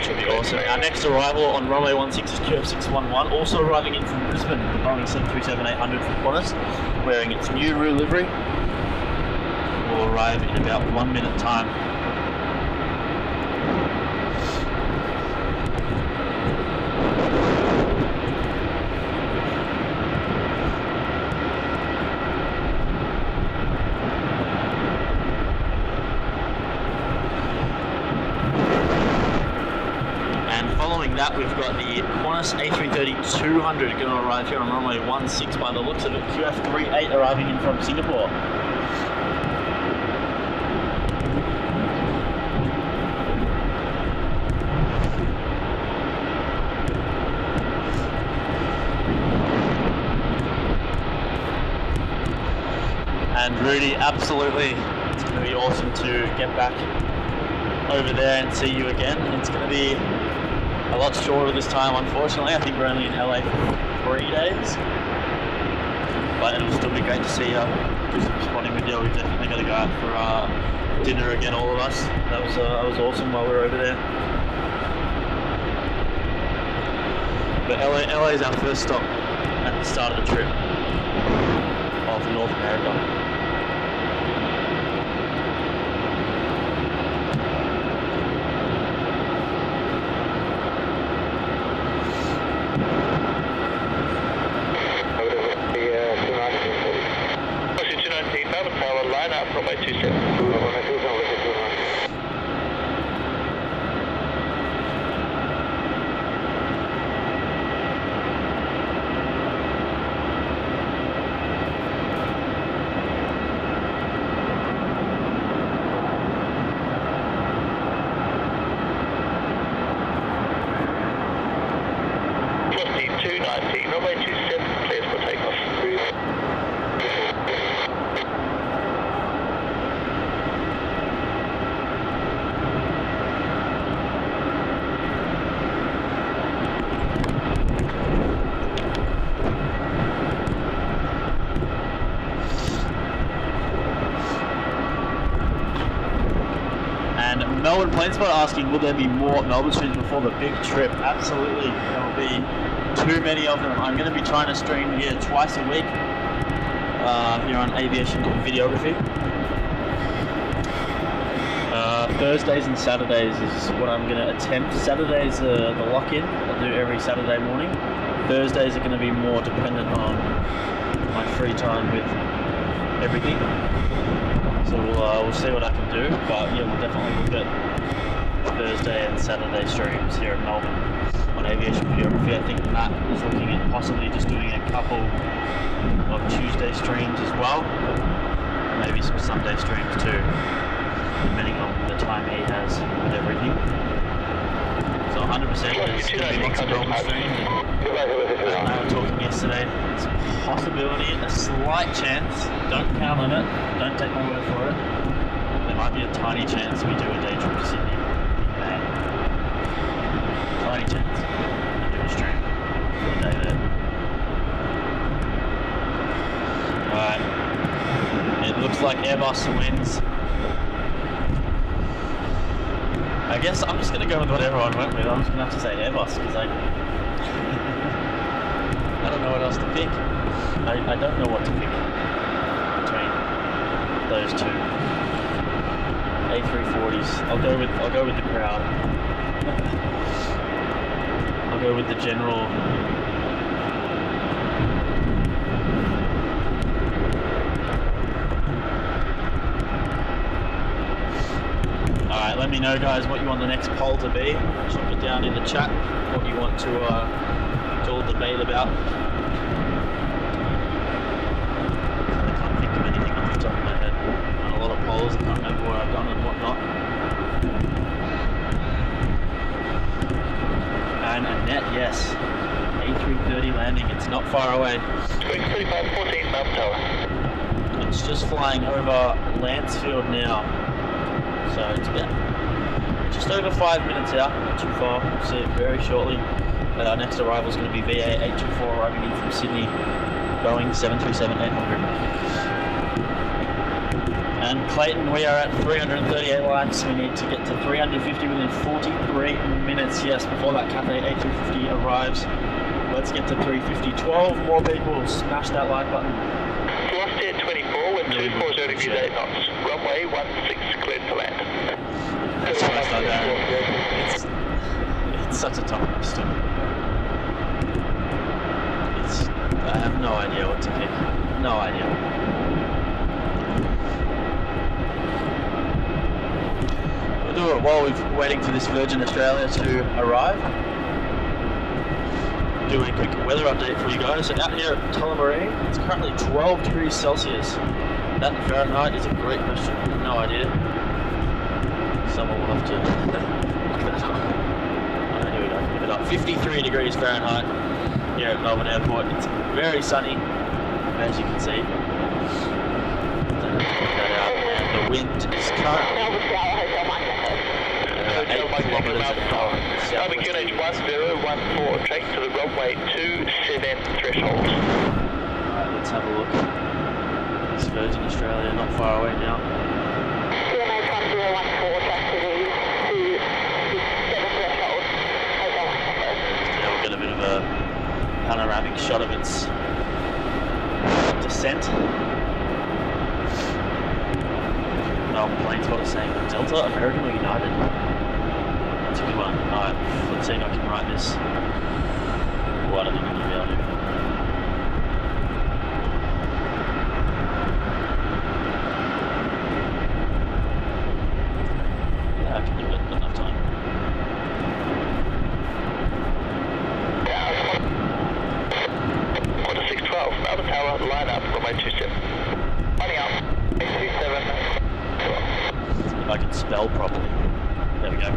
will be awesome. Our next arrival on runway 16 is QF611, also arriving in from Brisbane, the Boeing 737-800 from Qantas, wearing its new Roo livery. Will arrive in about 1 minute time. that, we've got the Qantas A350-200 going to arrive here on runway 16 by the looks of it. QF38 arriving in from Singapore. And Rudy, absolutely, it's going to be awesome to get back over there and see you again. It's going to be a lot shorter this time, unfortunately. I think we're only in LA for 3 days, but it'll still be great to see you, do some spotting with you. We've definitely got to go out for dinner again, all of us. That was awesome while we were over there. But LA is our first stop at the start of the trip of North America. Melbourne Plane Spot asking, will there be more Melbourne streams before the big trip? Absolutely, there will be too many of them. I'm going to be trying to stream here twice a week here on Aviation Videography. Thursdays and Saturdays is what I'm going to attempt. Saturdays the lock-in, I'll do every Saturday morning. Thursdays are going to be more dependent on my free time with everything. So we'll see what I can do, but yeah, we'll definitely look at Thursday and Saturday streams here in Melbourne on Aviation Videography. I think Matt is looking at possibly just doing a couple of Tuesday streams as well, maybe some Sunday streams too, depending on the time he has with everything. So 100% there's going to be lots of Melbourne streams. And I was talking yesterday, there's a possibility, a slight chance, don't count on it, don't take my word for it, there might be a tiny chance we do a day trip to Sydney in May. Tiny chance we do a stream for a day there. Alright, it looks like Airbus wins. I guess I'm just going to go with what everyone went with. I'm just going to have to say Airbus because I don't know what else to pick. I don't know what to pick between those two. A340s. I'll go with the crowd. I'll go with the general. Alright, let me know guys what you want the next poll to be. Drop it down in the chat what you want to all debate about. I can't think of anything off the top of my head. I've done a lot of polls, I can't remember what I've done and what not. And Annette, yes. A330 landing, it's not far away. 3514 Mount Tower. It's just flying over Lancefield now. So it's about just over 5 minutes out, not too far. We'll see it very shortly. Our next arrival is going to be VA824 arriving in from Sydney, Boeing 737-800. And Clayton, we are at 338 likes. We need to get to 350 within 43 minutes. Yes, before that Cathay A350 arrives. Let's get to 350. 12 more people. Smash that like button. Last year 24 with 240 degrees 8 knots. Runway 16 cleared to land. That's fast, it's such a tough question. I have no idea what to pick. No idea. We'll do it while we're waiting for this Virgin Australia to arrive. do a quick weather update for you guys. So out here at Tullamarine, it's currently 12 degrees Celsius. That in Fahrenheit is a great question. No idea. Someone will have to look that up. Here we go. Look it up. 53 degrees Fahrenheit here at Melbourne Airport. It's very sunny, as you can see. That out. And the wind is currently 8 kilometres an hour. QNH 1014, take to the runway 27 threshold. Alright, let's have a look. It's Virgin Australia, not far away now. QNH 1014, track to the 27 threshold. Yeah, we'll get a bit of a panoramic shot of its descent. No, plane's got the same. Delta, American or United? That's a good one. Alright, let's see if I can write this. Oh, I don't think I'm going to be able to. Yeah, I can do it. Not enough time. Qantas 612, Melbourne Tower, line up, runway 27. Lining up, 827. If I can spell properly. There we go.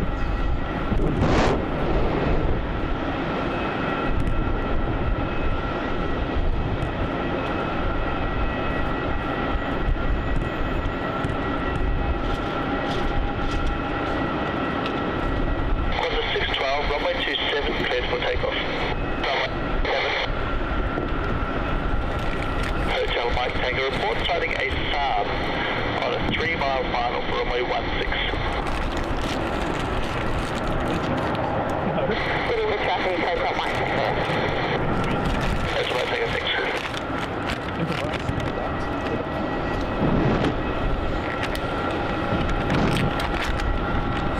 Qantas 612, runway 27, cleared for takeoff. Runway 7. Hotel Mike Tango report, sighting a Saab on a 3-mile final for runway 16. City with traffic, takeoff Mike Tango. That's what I take a 6.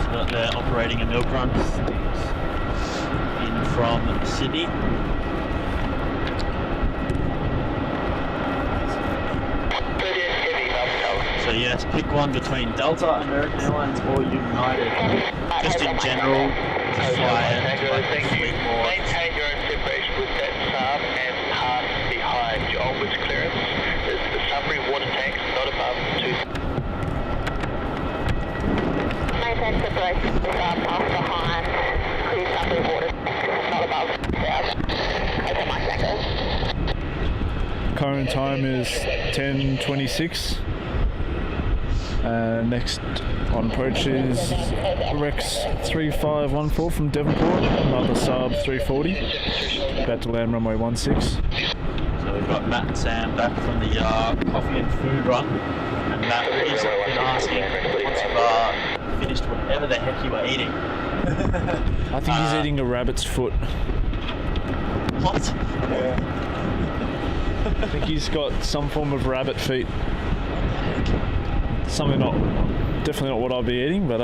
So that they're operating a milk run in from Sydney. So yes, pick one between Delta, American Airlines, or United. Just in general, fly it. Thank you. Maintain your own separation with that Saab and pass behind your onwards clearance. There's the submarine water tanks not above 2. Maintain separation with pass behind. Clear submarine water, not above 1,000. Okay, Mike Tango. Current time is 10:26. Next on approach is Rex 3514 from Devonport, another Saab 340, about to land runway 16. So we've got Matt and Sam back from the coffee and food run, and Matt has been asking once you've finished whatever the heck you were eating. I think he's eating a rabbit's foot. What? I think he's got some form of rabbit feet. Something definitely not what I'd be eating, but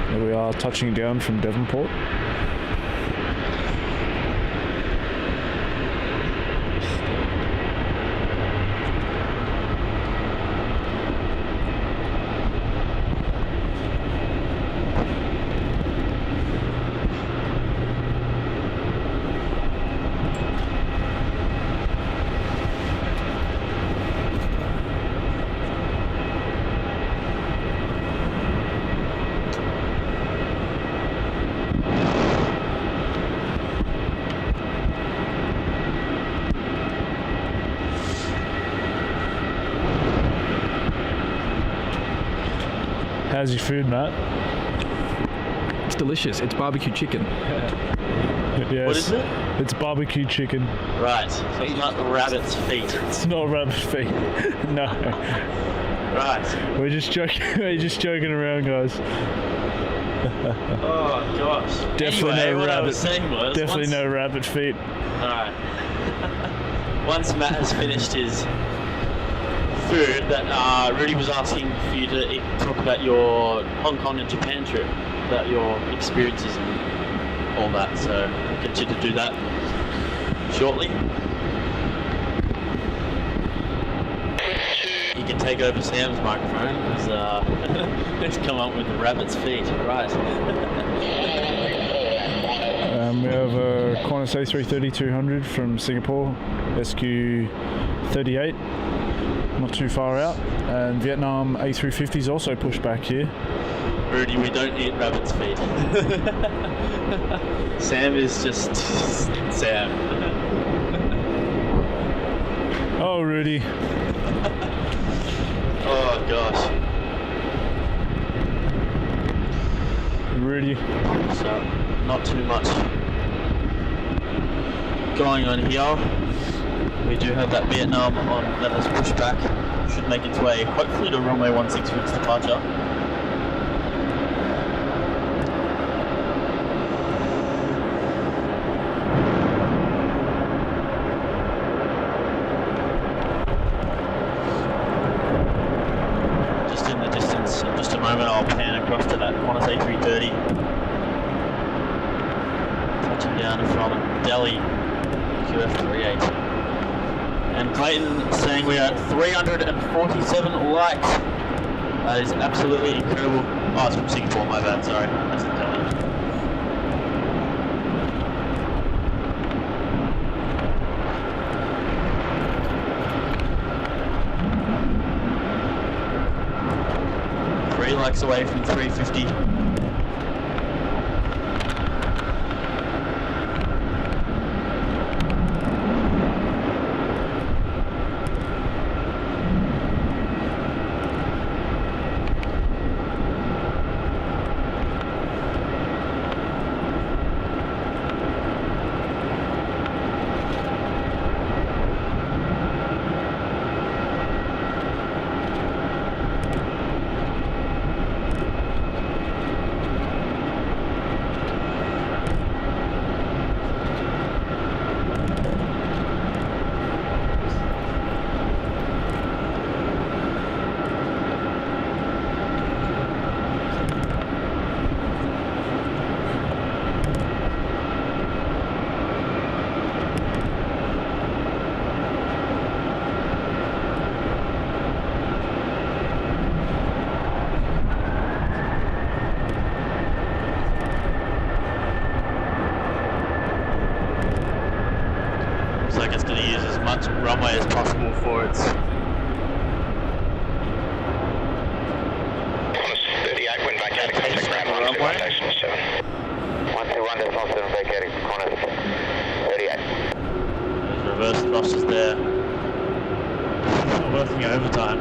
there we are, touching down from Devonport. How's your food, Matt? It's delicious. It's barbecue chicken. Yes. What is it? It's barbecue chicken. Right, so it's not rabbit's feet. It's not rabbit feet. No. Right. We're just joking. We're just joking around, guys. Oh gosh. Definitely anyway, no what I rabbit. was saying was Definitely no rabbit feet. Alright. Once Matt has finished his food that Rudy was asking for you to talk about your Hong Kong and Japan trip, about your experiences and all that. So I'll get you to do that shortly. You can take over Sam's microphone because he's come up with the rabbit's feet. Right. We have a Qantas A330-200 from Singapore, SQ38, not too far out, and Vietnam A350 is also pushed back here. Rudy, we don't eat rabbit's feet. Sam is just Sam. Oh, Rudy. Oh gosh. Rudy. So, not too much going on here. We do have that Vietnam on that has pushed back. Should make its way hopefully to runway 16 for its departure. Just in the distance, in just a moment I'll pan across to that Qantas A330. Touching down from Delhi QF38. And Clayton saying we are at 347 likes. That is absolutely incredible. Oh, it's from Singapore, my bad, sorry. That's in Delhi. Three likes away from 350. Runway as possible for its 38 wind vacating contact ground 121 station 7. 121.7 vacating Qantas 38. There's reverse thrusters there. Working overtime.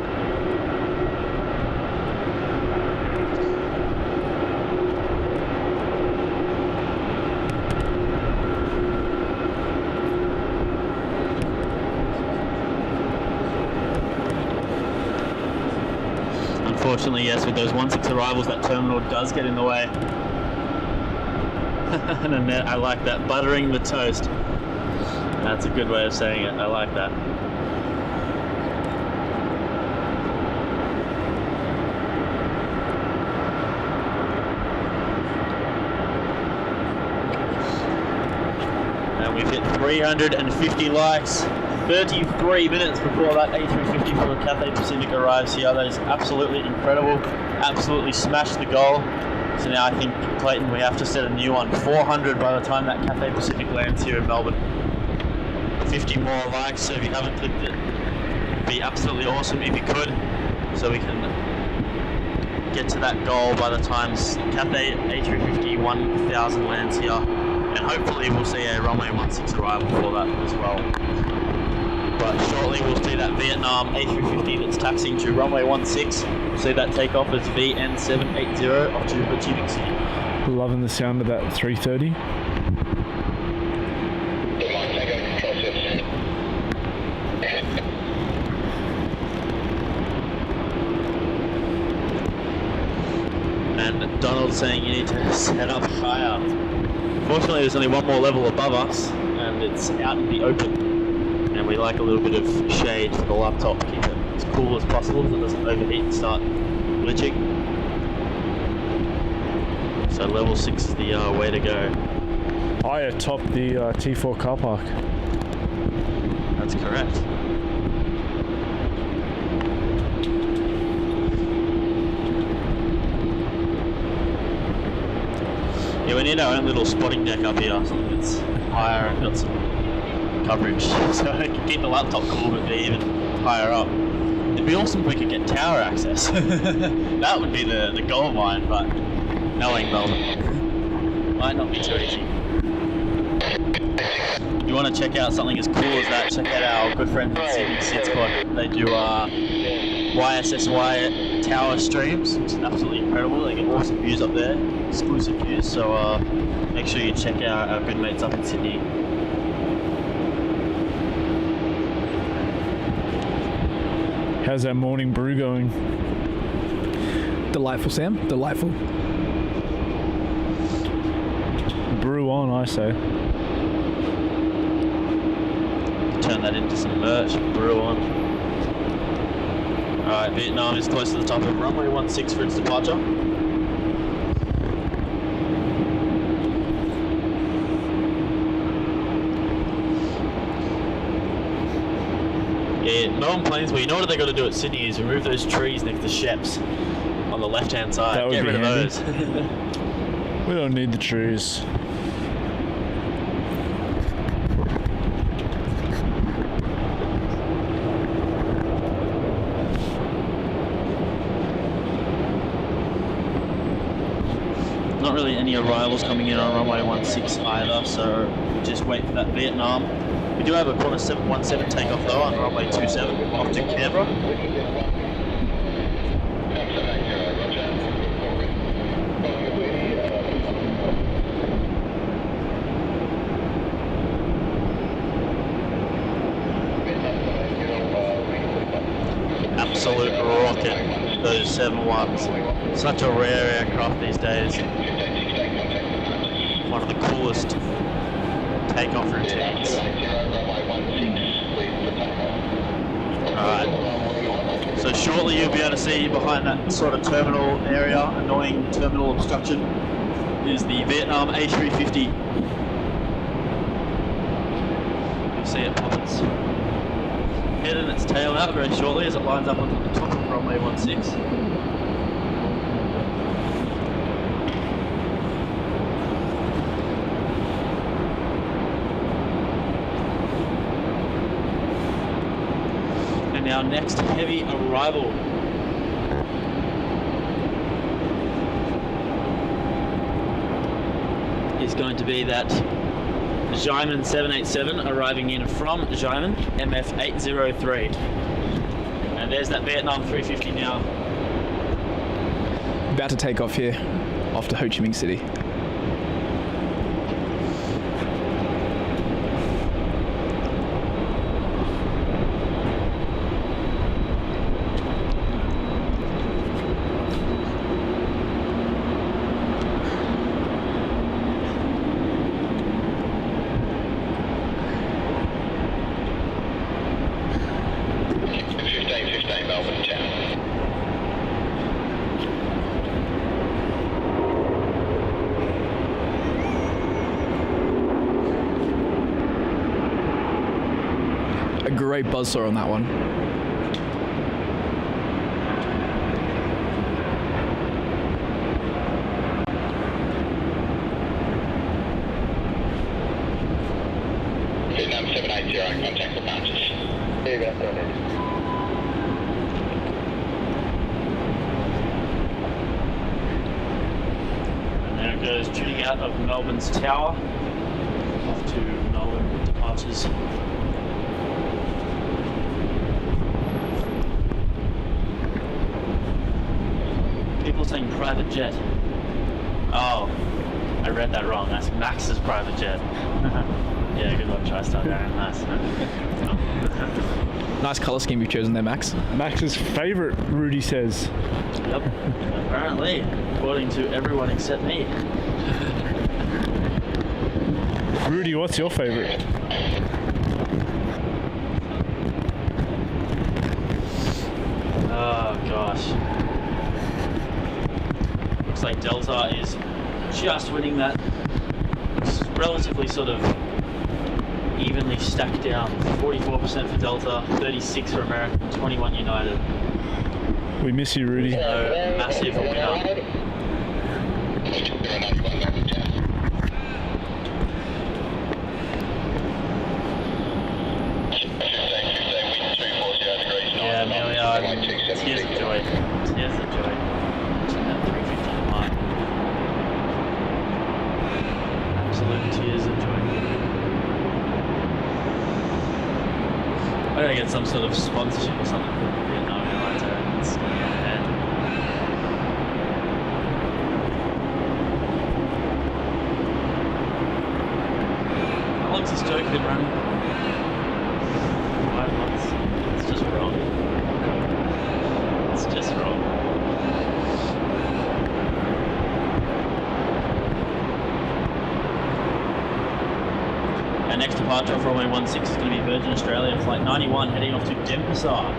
Unfortunately, yes, with those 16 arrivals, that terminal does get in the way. And Annette, I like that. Buttering the toast. That's a good way of saying it. I like that. And we've hit 350 likes. 33 minutes before that A350 from Cathay Pacific arrives here. That is absolutely incredible. Absolutely smashed the goal. So now I think, Clayton, we have to set a new one. 400 by the time that Cathay Pacific lands here in Melbourne. 50 more likes, so if you haven't clicked it, it'd be absolutely awesome if you could, so we can get to that goal by the time Cathay A350 1000 lands here. And hopefully we'll see a runway 16 arrival for that as well. But shortly we'll see that Vietnam A350 that's taxiing to runway 16. We'll see that take off as VN780 off to Ho Chi Minh City. Loving the sound of that 330. And Donald saying you need to set up higher. Fortunately there's only one more level above us and it's out in the open. And we like a little bit of shade for the laptop, keep it as cool as possible so it doesn't overheat and start glitching. So level 6 is the way to go. I atop the T4 car park. That's correct. Yeah, we need our own little spotting deck up here, something that's higher and got some coverage, so we can keep the laptop cool but be even higher up. It'd be awesome if we could get tower access. That would be the goal of mine, but knowing Melbourne might not be too easy. You want to check out something as cool as that, check out our good friends in Sydney Sit Squad. They do YSSY tower streams, which is absolutely incredible. They get awesome views up there, exclusive views, so make sure you check out our good mates up in Sydney. How's that morning brew going? Delightful, Sam. Delightful. Brew on, I say. Turn that into some merch. Brew on. Alright, Vietnam is close to the top of runway 16 for its departure. Yeah, Melbourne Plains, well, you know what they got to do at Sydney is remove those trees next to Sheps on the left-hand side. That would Get be rid handy. of those. We don't need the trees. Not really any arrivals coming in on runway 16 either, so we'll just wait for that Vietnam. We do have a Qantas 717 takeoff though on runway 27 off to Canberra. Absolute rocket, those 7-1s. Such a rare aircraft these days. One of the coolest takeoff routines. Alright, so shortly you'll be able to see behind that sort of terminal area, annoying terminal obstruction, is the Vietnam A350. You'll see it pop its head and its tail out very shortly as it lines up onto the top of runway 16. Our next heavy arrival is going to be that Xiamen 787 arriving in from Xiamen MF803, and there's that Vietnam 350 now. About to take off here, off to Ho Chi Minh City. Great buzzsaw on that one. Vietnam 780, contact departures. Here you go, And there it goes, tuning out of Melbourne's tower, off to Melbourne departures. People saying private jet. Oh, I read that wrong. That's Max's private jet. Yeah, good one, TriStar Darren. Nice. Nice colour scheme you've chosen there, Max. Max's favourite, Rudy says. Yep. Apparently, according to everyone except me. Rudy, what's your favourite? just winning that. It's relatively sort of evenly stacked down. 44% for Delta, 36 for American, 21 United. We miss you, Rudy. So massive winner. Yeah, man, we are. Tears of joy. Tears of joy. That 350 mark. Absolute tears of joy. I gotta get some sort of sponsorship or something for Vietnam Airlines. It's not bad. How long's this joke been running? 5 months. It's just wrong. It's just wrong. Our next departure off runway 16 is going to be Virgin Australia flight 91 heading off to Denpasar.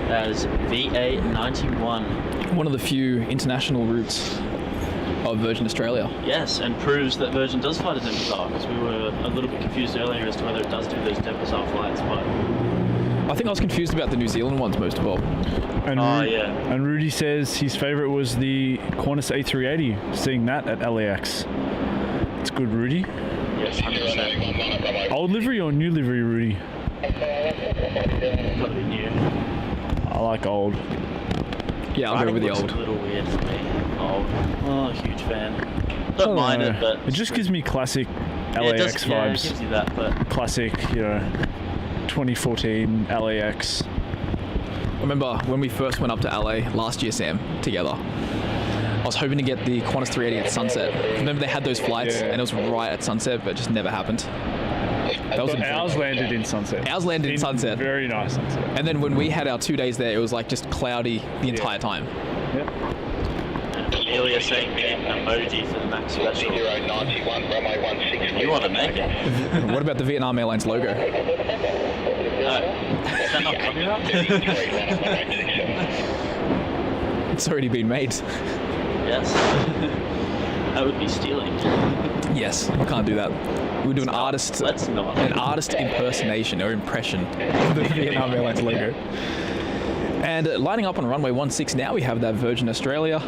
That is VA91. One of the few international routes of Virgin Australia. Yes, and proves that Virgin does fly to Denpasar, because we were a little bit confused earlier as to whether it does do those Denpasar flights, but... I think I was confused about the New Zealand ones most of all. And yeah. And Rudy says his favourite was the Qantas A380, seeing that at LAX. It's good, Rudy. Yes, 100%. Old livery or new livery, Rudy? Gotta be new. I like old. Yeah, I'll go with the Looks old. a little weird for me. Old. Oh, huge fan. Don't mind it, but... It just gives me classic LAX vibes. Yeah, it gives you that, but... Classic, 2014 LAX. I remember when we first went up to LA last year, Sam, together. I was hoping to get the Qantas 380 at sunset. Remember they had those flights and it was right at sunset, but it just never happened. That was Ours landed in sunset. Ours landed in sunset. Very nice sunset. And then when we had our 2 days there, it was like just cloudy the entire time. Yep. Amelia saying we need an emoji for the Max special. 091, runway 16. You want to make it? What about the Vietnam Airlines logo? No. Is that not coming up? It's already been made. Yes. That would be stealing. Yes, we can't do that. We would do an artist impersonation or impression of the Vietnam Airlines logo. And lining up on runway 16 now, we have that Virgin Australia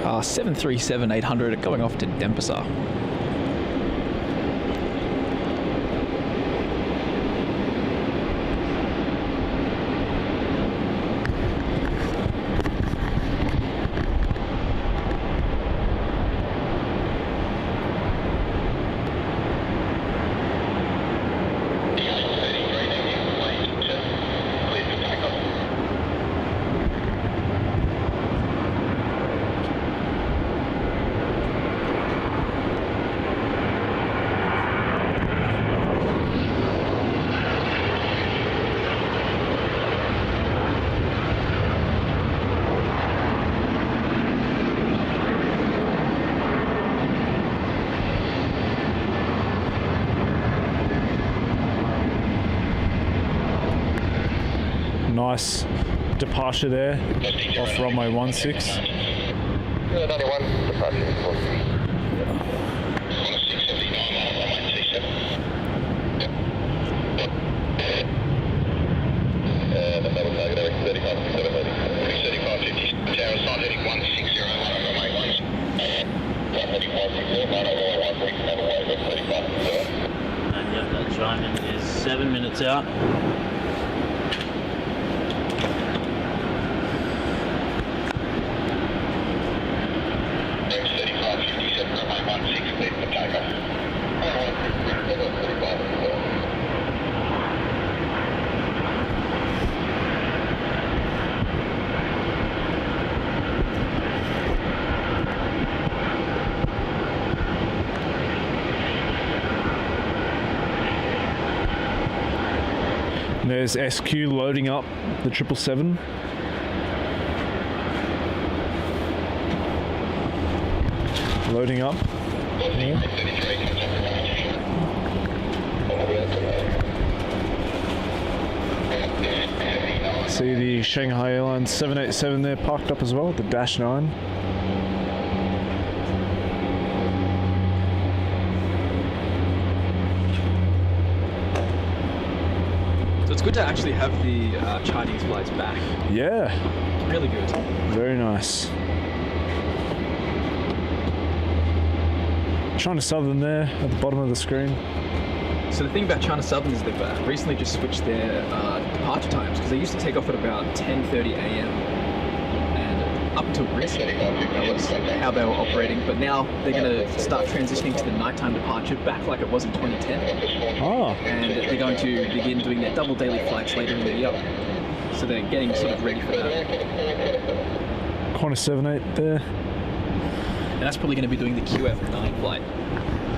737-800 going off to Denpasar. Nice departure there off runway 16. 91, departure. And yep, that Diamond is 7 minutes out. There's SQ loading up the 777. Loading up. See the Shanghai Airlines 787 there parked up as well, the -9. So it's good to actually have the Chinese flights back. Yeah, Really good. very nice. China Southern there at the bottom of the screen. So the thing about China Southern is they've recently just switched their departure times, because they used to take off at about 10:30 a.m. and up until recently that was how they were operating, but now they're going to start transitioning to the nighttime departure back like it was in 2010. Oh, And they're going to begin doing their double daily flights later in the year. So they're getting sort of ready for that. Qantas 78 there. And that's probably going to be doing the QF9 flight.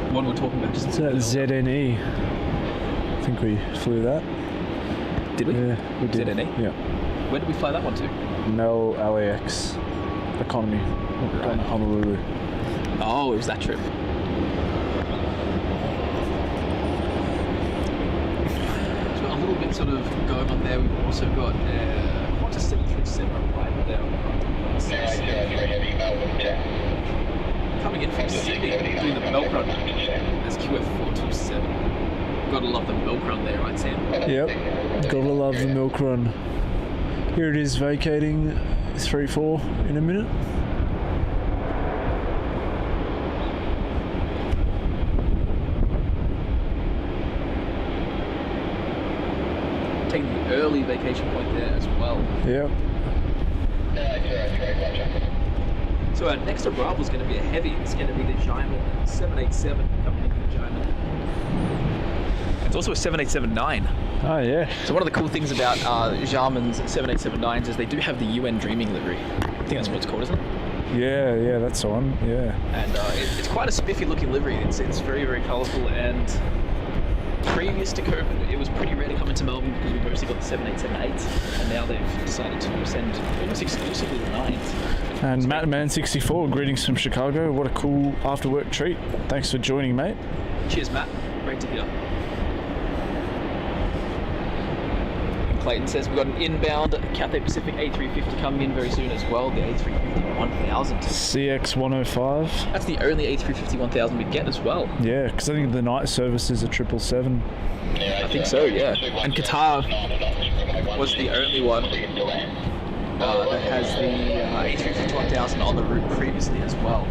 The one we're talking about just Is that ZNE? I think we flew that. Did we? Yeah, we did. ZNE? Yeah. Where did we fly that one to? MEL LAX economy. Right. Honolulu. Oh, it was that trip. So a little bit sort of going on there. We've also got Qantas 737 right there. Coming in from Sydney, doing the milk run. That's QF427. Gotta love the milk run there, right, Sam? Yep. Gotta love the milk run. Here it is vacating 3-4 in a minute. Taking the early vacation point there as well. Yep. So our next arrival is going to be a heavy. It's going to be the Xiamen 787 coming in for Xiamen. It's also a 787-9. Oh yeah. So one of the cool things about Xiamen's 787-9s is they do have the UN Dreaming livery. I think that's what it's called, isn't it? Yeah, that's the one. Yeah. And it's quite a spiffy looking livery. It's very, very colourful, and previous to COVID, it was pretty rare to come into Melbourne because we mostly got the 787-8s, and now they've decided to send almost exclusively the 9s. And Matt Man 64, greetings from Chicago. What a cool after work treat. Thanks for joining, mate. Cheers, Matt. Great to hear. Clayton says we've got an inbound Cathay Pacific A350 coming in very soon as well, the A350 1000. CX105. That's the only A350 1000 we get as well. Yeah, because I think the night service is a 777. I think so, yeah. And Qatar was the only one that has the A350 1000 on the route previously as well.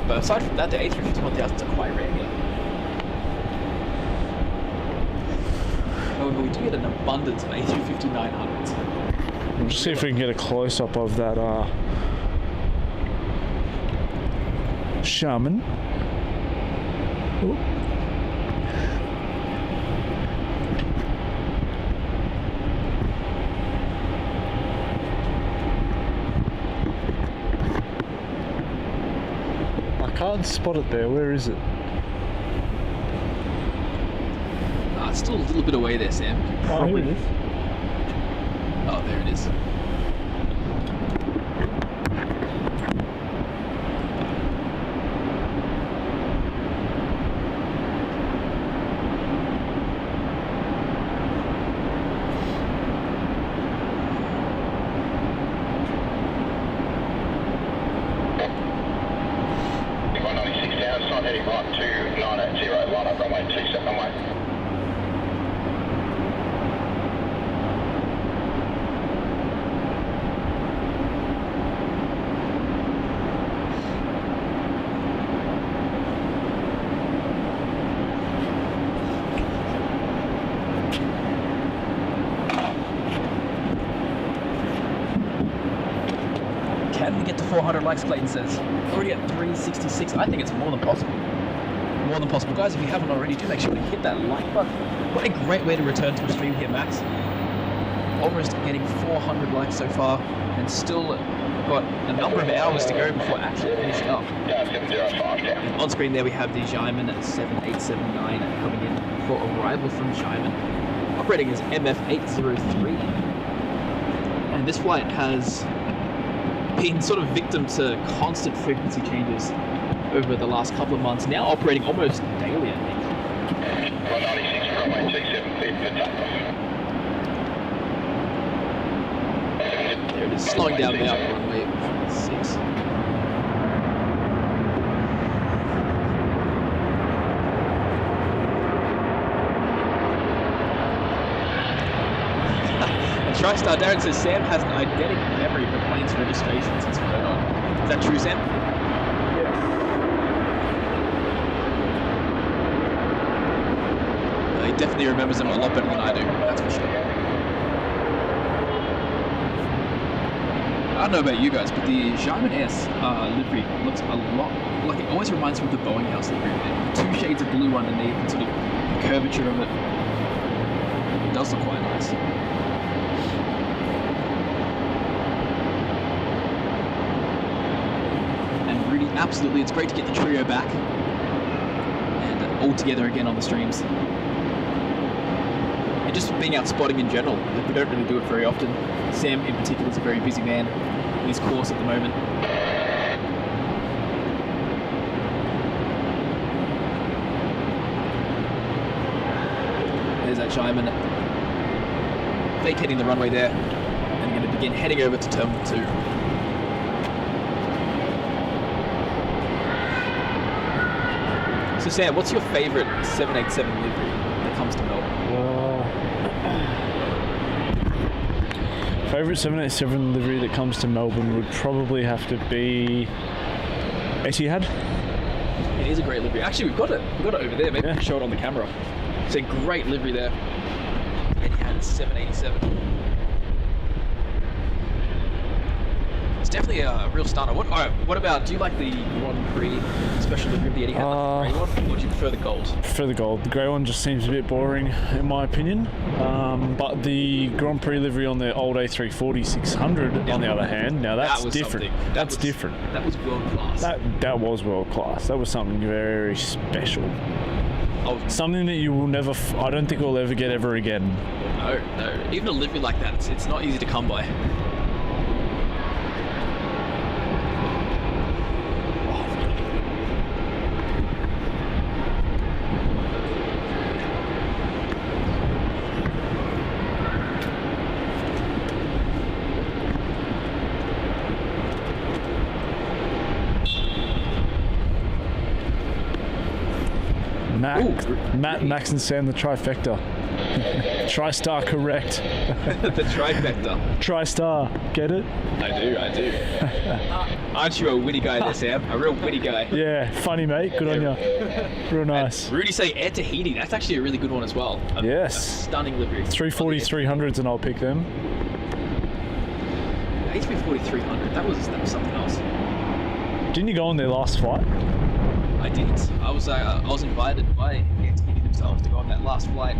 But aside from that, the A350 1000s are quite rare here. However, we do get an abundance of A350 900s. We'll just see if we can get a close-up of that Xiamen. Ooh. I can't spot it there. Where is it? It's still a little bit away there, Sam. Probably. Here it is. Oh, there it is. Can we get to 400 likes, Clayton says? Already at 366. I think it's more than possible. More than possible. Guys, if you haven't already, do make sure to hit that like button. What a great way to return to a stream here, Max. Almost getting 400 likes so far, and still got a number of hours to go before actually finishing up. And on screen there we have the Xiamen 7879 coming in for arrival from Xiamen. Operating as MF803. And this flight has been sort of victim to constant frequency changes over the last couple of months, now operating almost daily, I think. 196 runway 27 feet for takeoff. There it is, slowing down now for runway 6. TriStar Darren says Sam has an eidetic memory for planes registration since going on. Is that true, Sam? He definitely remembers them a lot better than I do, that's for sure. I don't know about you guys, but the Xiamen S livery looks a lot like, it always reminds me of the Boeing house livery. Two shades of blue underneath and sort of the curvature of it. It does look quite nice. And really, absolutely, it's great to get the trio back and all together again on the streams. And just being out spotting in general, we don't really do it very often. Sam in particular is a very busy man in his course at the moment. There's that Xiamen vacating the runway there and going to begin heading over to Terminal 2. So Sam, what's your favourite 787 livery that comes to Melbourne? Favourite 787 livery that comes to Melbourne would probably have to be Etihad. It is a great livery. Actually, we've got it over there. Maybe we can show it on the camera. It's a great livery there. Etihad 787. It's definitely a real starter. What about, do you like the Grand Prix special livery of the Etihad, like the grey one, or do you prefer the gold? Prefer the gold. The grey one just seems a bit boring, in my opinion. But the Grand Prix livery on the old A340-600, on the other hand, now that's different. That's different. That was world class. That was world class. That was something very special. Something that you will never, I don't think we'll ever get ever again. No. Even a livery like that, it's not easy to come by. Max and Sam, the trifecta. TriStar correct. The trifecta. TriStar, get it? I do. Aren't you a witty guy there, Sam? A real witty guy. Yeah, funny mate, good on you. Real nice. And Rudy saying Air Tahiti, that's actually a really good one as well. Yes. A stunning livery. 340-300s and I'll pick them. A340-300, that was something else. Didn't you go on their last flight? I didn't. I was invited by Air Tahiti themselves to go on that last flight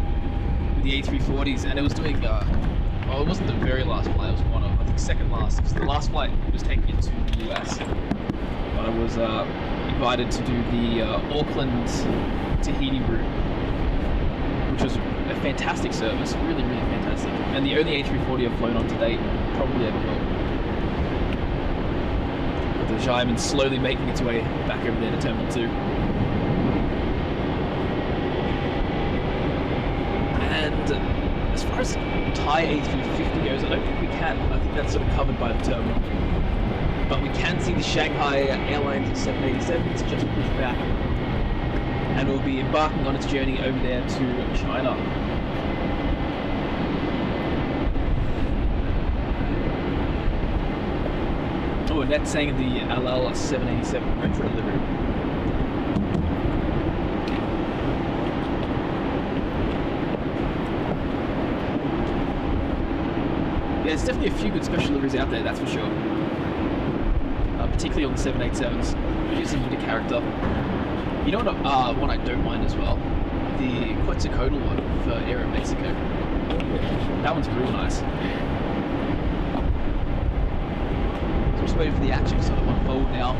with the A340s, and it was doing. It wasn't the very last flight. It was one of, I think, second last. The last flight was taking it to the US, but I was invited to do the Auckland Tahiti route, which was a fantastic service, really, really fantastic, and the only A340 I've flown on to date, probably ever will. The Xiamen slowly making its way back over there to Terminal 2. And as far as Thai A350 goes, I don't think we can. I think that's sort of covered by the terminal. But we can see the Shanghai Airlines 787. It's just pushed back. And will be embarking on its journey over there to China. Oh, and that's saying the LL 787 retro livery. Yeah, there's definitely a few good special liveries out there, that's for sure. Particularly on the 787s, which is a unique character. You know what? One I don't mind as well, the Quetzalcoatl one for Aero Mexico. That one's real nice. Just waiting for the action to sort of unfold now.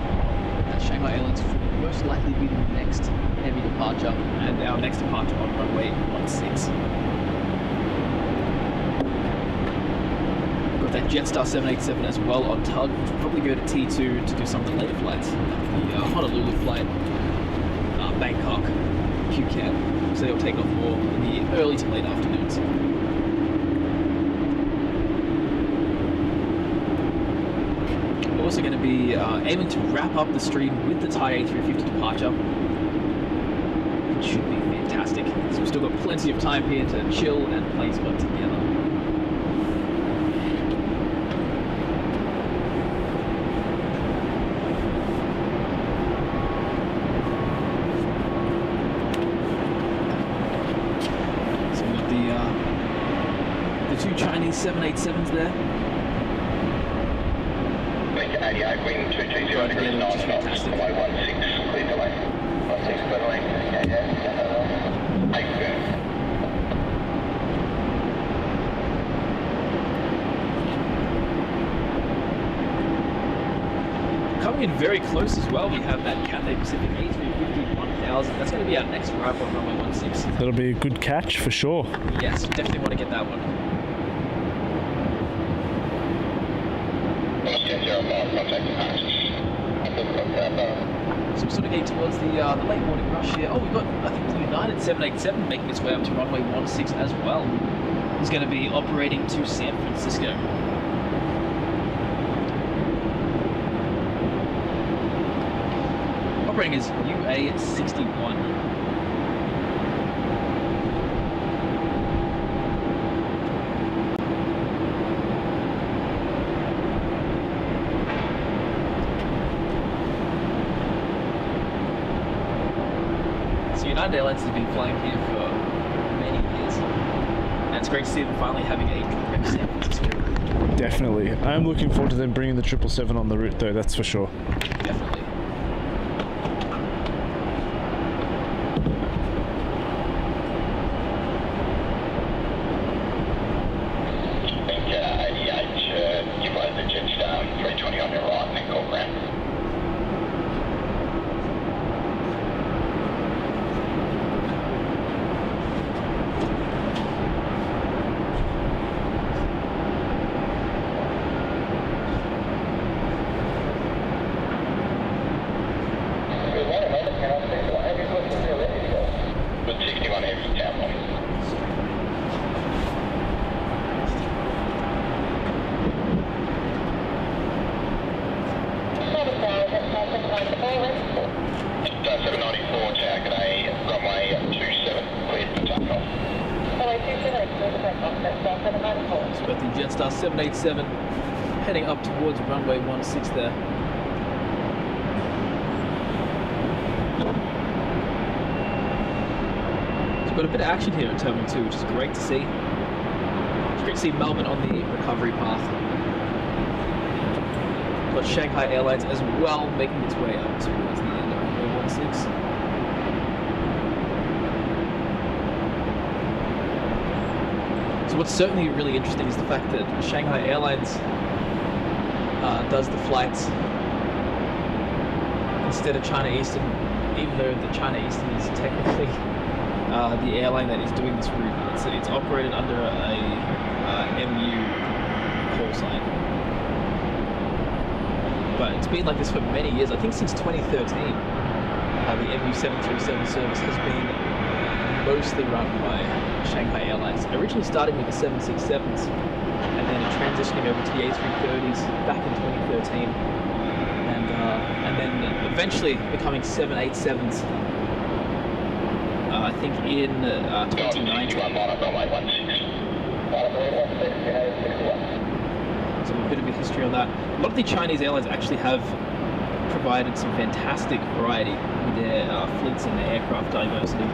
That Shanghai Airlines will most likely be the next heavy departure, and our next departure on runway 16. We've got that Jetstar 787 as well on tug, which will probably go to T2 to do some of the later flights. The Honolulu flight, Bangkok, Phuket, so they'll take off more in the early to late afternoons. Also going to be aiming to wrap up the stream with the Thai A350 departure, which should be fantastic. So we've still got plenty of time here to chill and play spot together. 2 Chinese 787s there. Wing 88, wind 220 Going degrees together, which is 9 knots, fantastic. runway 16, clear delay. 16, clear delay. Yeah. 8 firm. Coming in very close as well, we have that Cathay Pacific A350 1000. That's going to be our next arrival on runway 16. That'll be a good catch for sure. Yes, definitely want to get that one. 1005, contact departures. So we're sort of getting towards the late morning rush here. Oh, we've got, I think, the United 787 making its way up to runway 16 as well. It's going to be operating to San Francisco. Operating is UA61. United Airlines has been flying here for many years, and it's great to see them finally having a direct San Francisco route. Definitely. I'm looking forward to them bringing the 777 on the route though, that's for sure. Definitely. Wing 88, give over the Jetstar 320 on your right and then call ground. With 61 heavy town line. Delta 794, target A, runway 27, cleared for takeoff. So we've got the Jetstar 787 heading up towards runway 16 there. So we've got a bit of action here at Terminal 2, which is great to see. It's great to see Melbourne on the recovery path. Got Shanghai Airlines as well making its way up towards the end of runway 16. So what's certainly really interesting is the fact that Shanghai Airlines does the flights instead of China Eastern, even though the China Eastern is technically the airline that is doing this route. It's operated under a MU call sign. But it's been like this for many years. I think since 2013, the MU 737 service has been mostly run by Shanghai Airlines. Originally starting with the 767s and then transitioning over to the A330s back in 2013, and then eventually becoming 787s. I think in 2019. So a bit of a history on that. A lot of the Chinese airlines actually have provided some fantastic variety with their fleets and their aircraft diversity.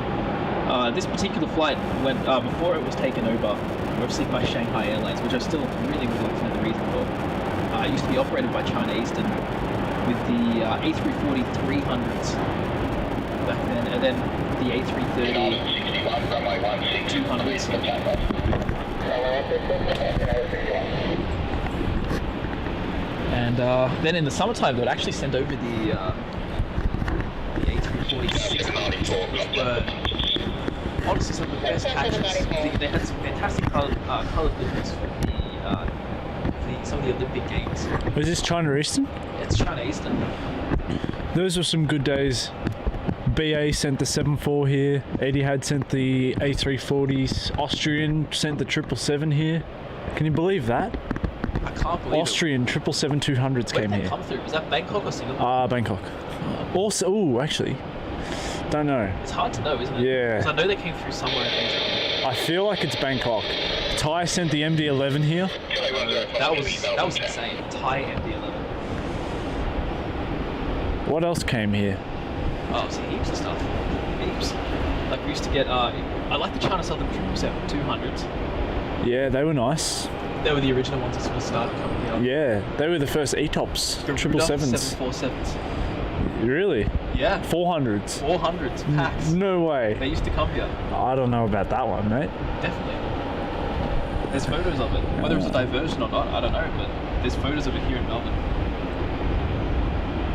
This particular flight went before it was taken over, obviously by Shanghai Airlines, which I still really would like to know the reason for. It used to be operated by China Eastern with the A340-300s back then, and then the A330-200s. And then in the summertime, they'd actually send over the A340-600s, which were honestly some of the best catches. They had some fantastic coloured liveries for some of the Olympic Games. Was this China Eastern? It's China Eastern. Those were some good days. BA sent the 74 here. Etihad sent the A340s. Austrian sent the 777 here. Can you believe that? I can't believe Austrian 777-200s came here. Come through? Was that Bangkok or Singapore? Bangkok. Also, actually, don't know. It's hard to know, isn't it? Yeah. Because I know they came through somewhere in Asia. I feel like it's Bangkok. Thai sent the MD-11 here. That was insane. Thai MD-11. What else came here? Oh, it's heaps of stuff. Heaps. Like we used to get, I like the China Southern 777-200s. Yeah, they were nice. They were the original ones that sort of started coming out. Yeah, they were the first ETOPS, 777s. 747s. Really? Yeah. 400s. 400s packs. No way. They used to come here. I don't know about that one, mate. Definitely. There's photos of it. Whether it's a diversion or not, I don't know, but there's photos of it here in Melbourne.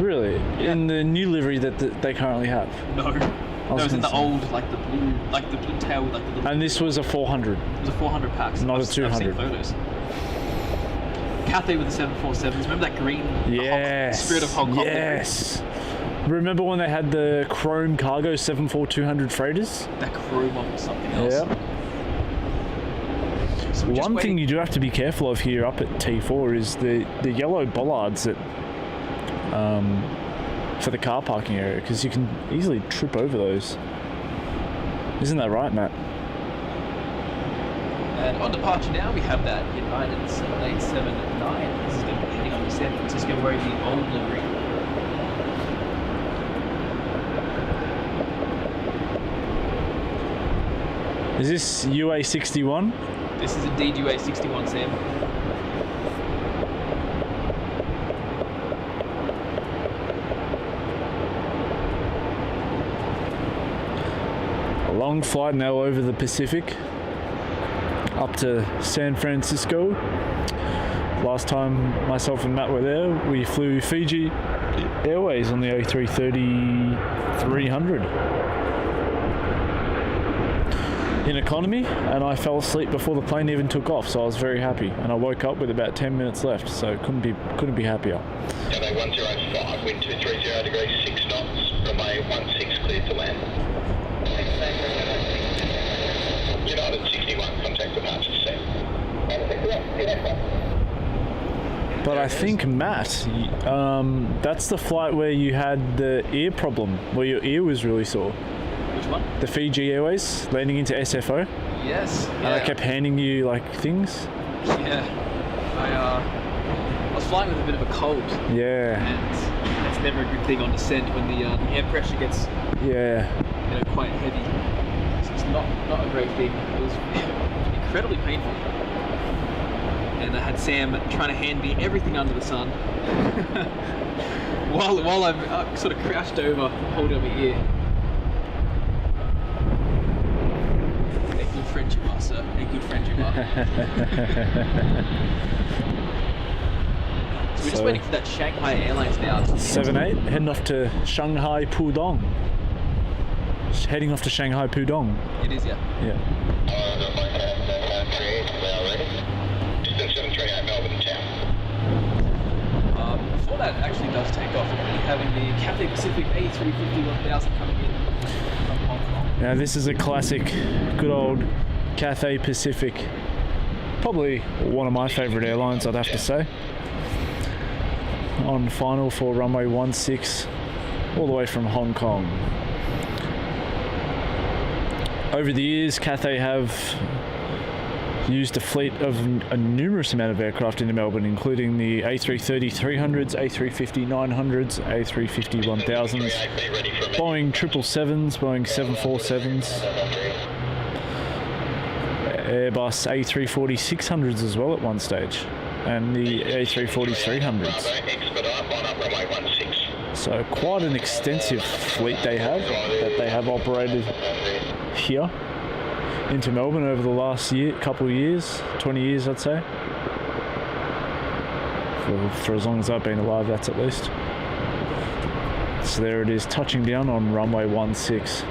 Really? Yeah. In the new livery that they currently have? No. It was in the old, like the blue tail with like the little... And this was a 400? It was a 400 packs. Not a 200? I've seen photos. Cathay with the 747s. Remember that green? Yes. Spirit of Hong Kong? Yes. Remember when they had the chrome cargo 747-200 freighters? That chrome one was something else. Yeah. So one thing you do have to be careful of here up at T4 is the yellow bollards that for the car parking area, because you can easily trip over those. Isn't that right, Matt? And on departure now, we have that United 7879. This is going to be heading on to San Francisco wearing the old livery. Is this UA61? This is indeed UA61, Sam. A long flight now over the Pacific up to San Francisco. Last time myself and Matt were there, we flew Fiji Airways on the A330-300 in economy, and I fell asleep before the plane even took off, so I was very happy, and I woke up with about 10 minutes left, so couldn't be happier. Cathay 105, wind 230 degrees, 6 knots, runway 16 cleared to land. United 61, contact departure set. But I think, Matt, that's the flight where you had the ear problem, where your ear was really sore. Which one? The Fiji Airways, landing into SFO. Yes. And I kept handing you, like, things. Yeah. I was flying with a bit of a cold. Yeah. And that's never a good thing on descent when the air pressure gets quite heavy. So it's not a great thing. It was incredibly painful. And I had Sam trying to hand me everything under the sun while I'm sort of crouched over, holding my ear. A good friend you are, sir. A good friend you are. So we're just waiting for that Shanghai Airlines now. 78, heading off to Shanghai Pudong. Heading off to Shanghai Pudong. It is, yeah. Yeah. Distance 738 Melbourne town. Before that actually does take off, we're going to be having the Cathay Pacific A350 1000 coming in from Hong Kong. Now this is a classic, good old Cathay Pacific. Probably one of my favourite airlines, I'd have to say. On final for runway 16, all the way from Hong Kong. Over the years, Cathay have used a fleet of a numerous amount of aircraft into Melbourne, including the A330-300s, A350-900s, A350-1000s, Boeing 777s, Boeing 747s, Airbus A340-600s as well at one stage, and the A340-300s. So quite an extensive fleet they have operated here into Melbourne over the last couple of years, 20 years I'd say. For as long as I've been alive, that's at least. So there it is, touching down on runway 16.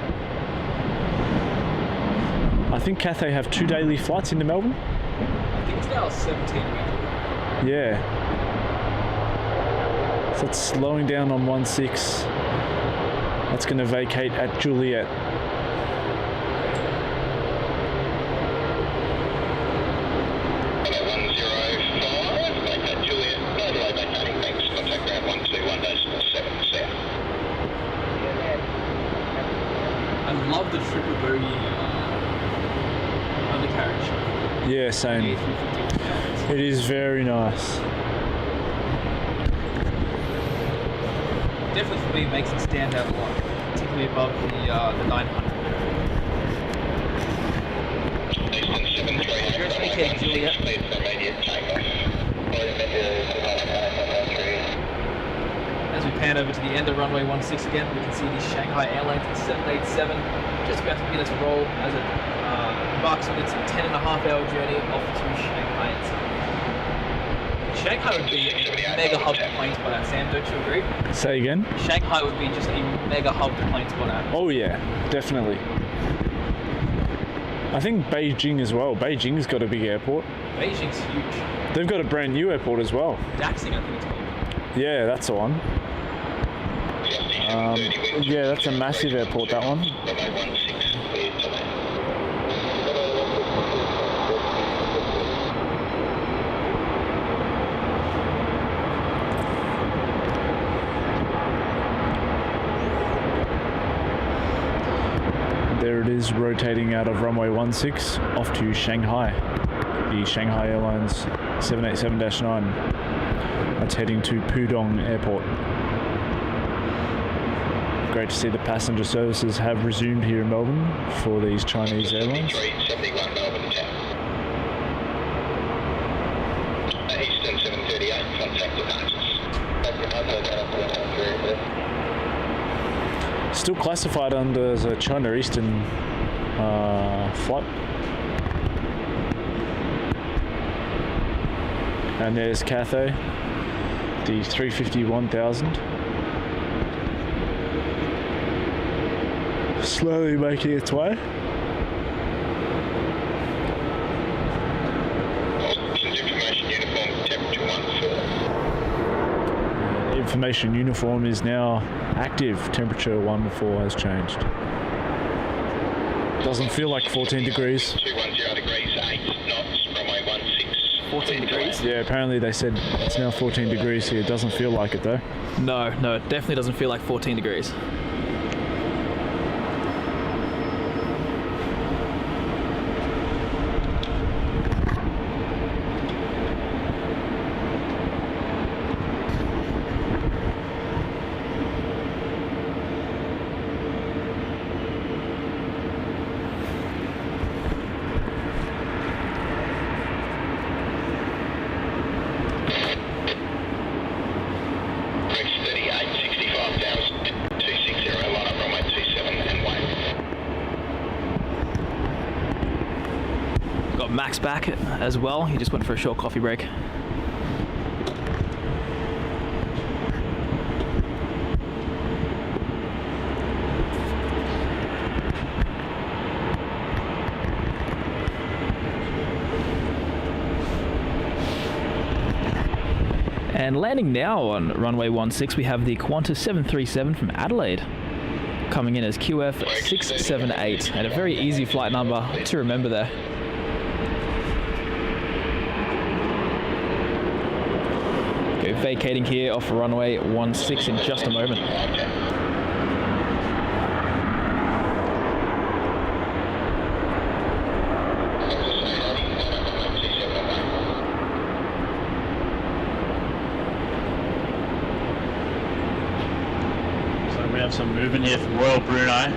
I think Cathay have 2 daily flights into Melbourne. I think it's now 17 weekly. Yeah. So it's slowing down on 16. That's going to vacate at Juliet. Love the triple bogey undercarriage. Yeah, same. It is very nice. Definitely for me, it makes it stand out a lot, particularly above the 900. vacating Juliet. As we pan over to the end of runway 16 again, we can see the Shanghai Airlines 787 just about to begin its roll as it embarks on its 10.5-hour journey off to Shanghai itself. Shanghai would be a mega hub to plane spot at, Sam, don't you agree? Say again? Shanghai would be just a mega hub to plane spot at. Oh yeah, definitely. I think Beijing as well. Beijing's got a big airport. Beijing's huge. They've got a brand new airport as well. Daxing, I think it's called. Yeah, that's the one. Yeah, that's a massive airport, that one. There it is, rotating out of runway 16 off to Shanghai. The Shanghai Airlines 787-9. That's heading to Pudong Airport. Great to see the passenger services have resumed here in Melbourne for these Chinese airlines. Eastern 738, contact departures. Still classified under as a China Eastern flight. And there's Cathay, the 350-1000. Slowly making its way. Information uniform, temperature 14. Information uniform is now active. Temperature 14 has changed. Doesn't feel like 14 degrees. 210 degrees, 8 knots, runway 16. 14 degrees? Yeah, apparently they said it's now 14 degrees here. It doesn't feel like it though. No, it definitely doesn't feel like 14 degrees. Max back as well. He just went for a short coffee break. And landing now on runway 16, we have the Qantas 737 from Adelaide, coming in as QF678, and a very easy flight number to remember there. Vacating here off runway 16 in just a moment. So we have some movement here from Royal Brunei.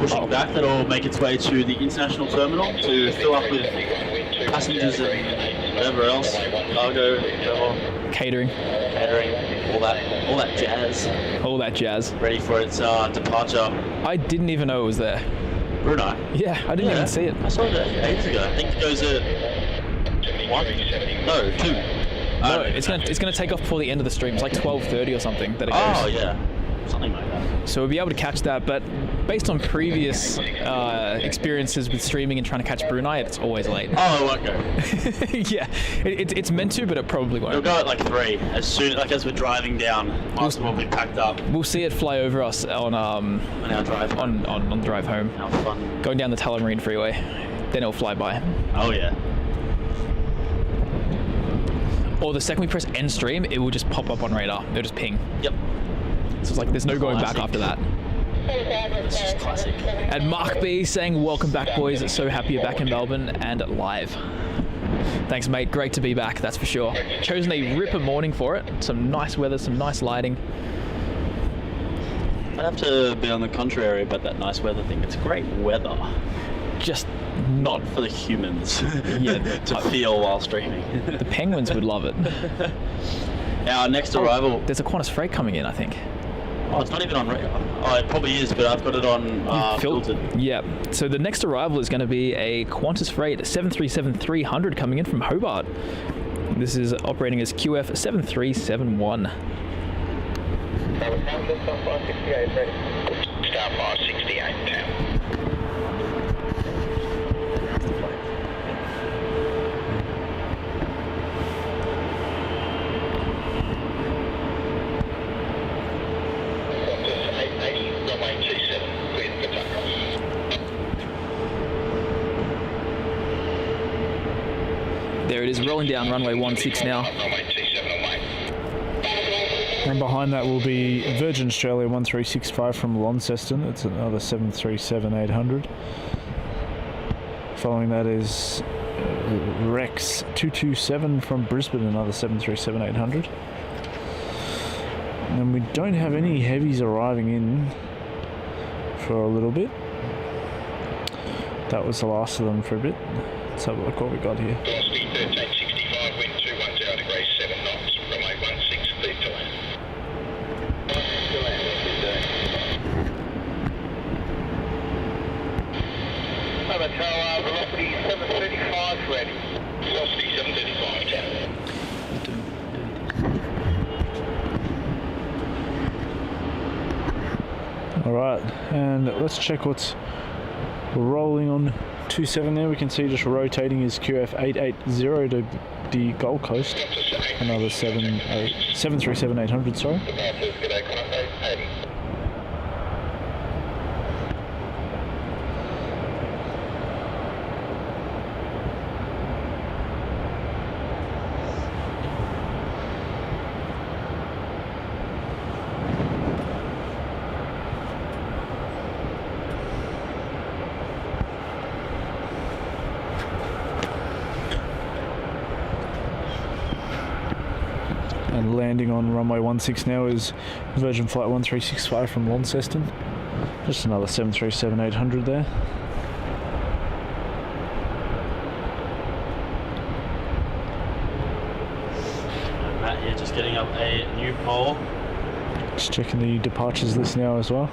Pushing back, that'll make its way to the international terminal to fill up with passengers and whatever else, cargo, whatever. Catering, all that jazz. All that jazz. Ready for its departure. I didn't even know it was there. Brunei. Yeah, I didn't even see it. I saw it ages ago. I think it goes at 1? No, 2. No, it's gonna take off before the end of the stream. It's like 12:30 or something that it goes. Oh yeah, something like that. So we'll be able to catch that, but based on previous experiences with streaming and trying to catch Brunei, it's always late. Oh, it won't go. Yeah, it's meant to, but it probably won't. It'll go at like 3. As we're driving down, most of them will be packed up. We'll see it fly over us on our drive on the drive home. How fun. Going down the Tullamarine Freeway, then it'll fly by. Oh yeah. Or the second we press end stream, it will just pop up on radar. It'll just ping. Yep. So it's like there's no going back after that. It's just classic. And Mark B saying, welcome back, boys. So happy you're back in Melbourne and live. Thanks, mate. Great to be back, that's for sure. Chosen a ripper morning for it. Some nice weather, some nice lighting. I'd have to be on the contrary about that nice weather thing. It's great weather. just Not for the humans Yeah. to feel while streaming. the penguins would love it. Our next arrival. There's a Qantas freight coming in, I think. Oh, it's not even on radar. Oh, it probably is, but I've got it on filtered. Yeah. So the next arrival is going to be a Qantas freight 737-300 coming in from Hobart. This is operating as QF 7371. Star 568 down. There it is, rolling down runway 16 now. And behind that will be Virgin Australia 1365 from Launceston. It's another 737-800. Following that is Rex 227 from Brisbane, another 737-800. And we don't have any heavies arriving in for a little bit. That was the last of them for a bit. Let's have a look what we got here. 1365, wind 210 degrees 7 knots, runway 16, clear to land. Velocity 735 ready. Velocity 735 down. Alright, and let's check what's rolling on 27 there. We can see just rotating is QF 880 to the Gold Coast. Another 737-800, sorry. And landing on runway 16 now is Virgin Flight 1365 from Launceston. Just another 737-800 there. Matt here just getting up a new pole. Just checking the departures list now as well.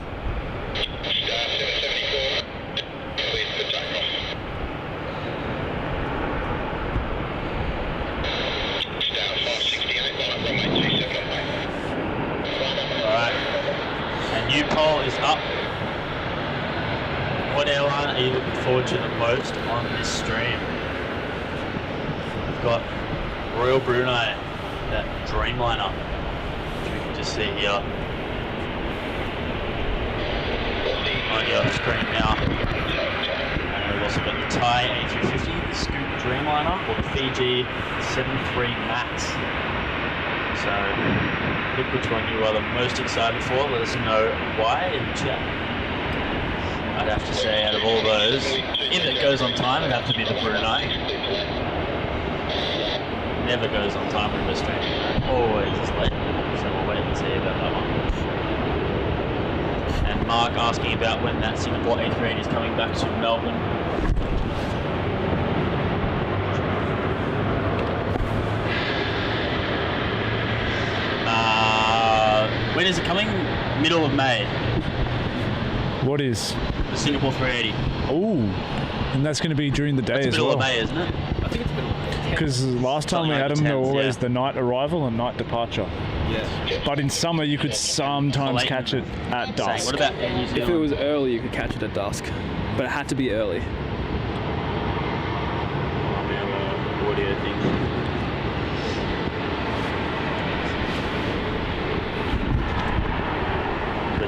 New poll is up. What airline are you looking forward to the most on this stream? We've got Royal Brunei, that Dreamliner, which we can just see here on your screen now. And we've also got the Thai A350, the Scoot Dreamliner, or the Fiji 73 Max. So, pick which one you are the most excited for. Let us know why in the chat. I'd have to say, out of all those, if it goes on time, it'd have to be the Brunei. Never goes on time in this stream. Always is late. So we'll wait and see about that one. And Mark asking about when that Singapore A380 is coming back to Melbourne. When is it coming? Middle of May. What is? The Singapore 380. Oh, and that's going to be during the day as well. Middle of May, isn't it? I think it's middle of May. Because last time we had them, they were always the night arrival and night departure. Yeah. But in summer, you could sometimes catch it at dusk. What about Air New Zealand? If it was early, you could catch it at dusk, but it had to be early. Audio thing.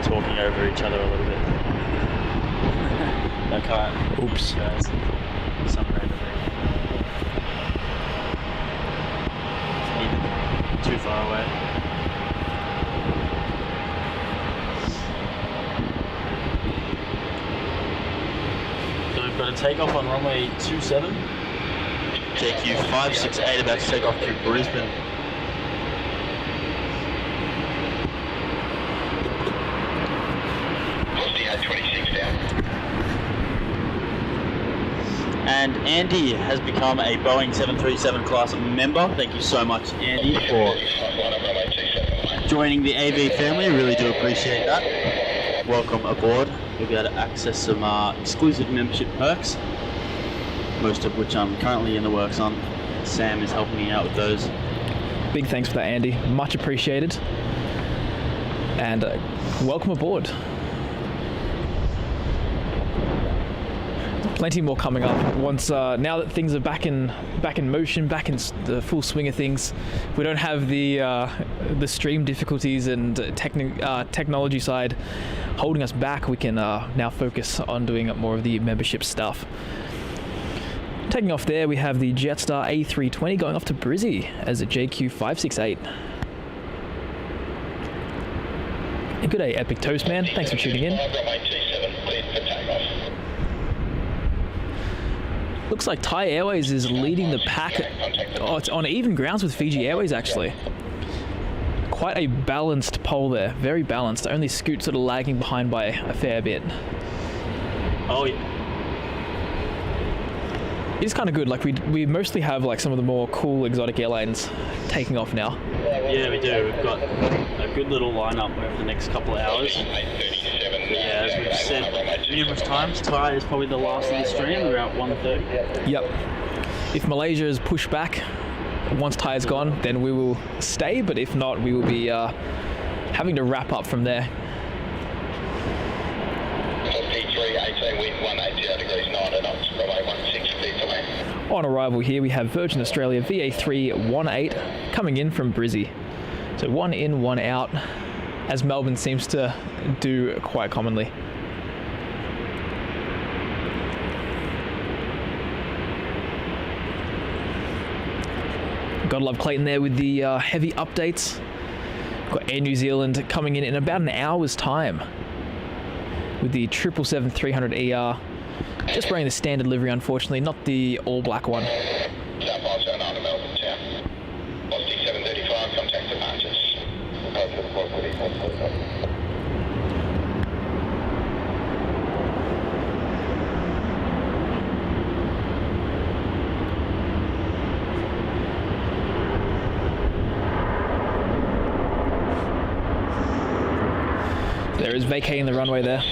Talking over each other a little bit. I can't. Oops. Guys. Some random even too far away. So we've got a takeoff on runway 27. JQ 568 about to take off to Brisbane. And Andy has become a Boeing 737 class member. Thank you so much, Andy, for joining the AV family. Really do appreciate that. Welcome aboard. You'll be able to access some exclusive membership perks, most of which I'm currently in the works on. Sam is helping me out with those. Big thanks for that, Andy. Much appreciated. And welcome aboard. Plenty more coming up. Once now that things are back in motion, back in the full swing of things, we don't have the stream difficulties and technology side holding us back. We can now focus on doing more of the membership stuff. Taking off there, we have the Jetstar A320 going off to Brizzy as a JQ568. Good day, Epic Toast Man. Thanks for tuning in. Looks like Thai Airways is leading the pack. Oh, it's on even grounds with Fiji Airways, actually. Quite a balanced poll there. Very balanced. Only Scoot sort of lagging behind by a fair bit. Oh, yeah. It's kind of good. Like we mostly have like some of the more cool exotic airlines taking off now. Yeah, we do. We've got a good little lineup over the next couple of hours. Yeah, as we've said numerous times, Thai is probably the last of the stream, around 1:30. Yep. If Malaysia is pushed back, once Thai is gone, then we will stay. But if not, we will be having to wrap up from there. On arrival here, we have Virgin Australia VA318 coming in from Brizzy. So one in, one out, as Melbourne seems to do quite commonly. Gotta love Clayton there with the heavy updates. Got Air New Zealand coming in about an hour's time with the 777-300ER. Just wearing the standard livery, unfortunately, not the all-black one. There is vacating the runway there.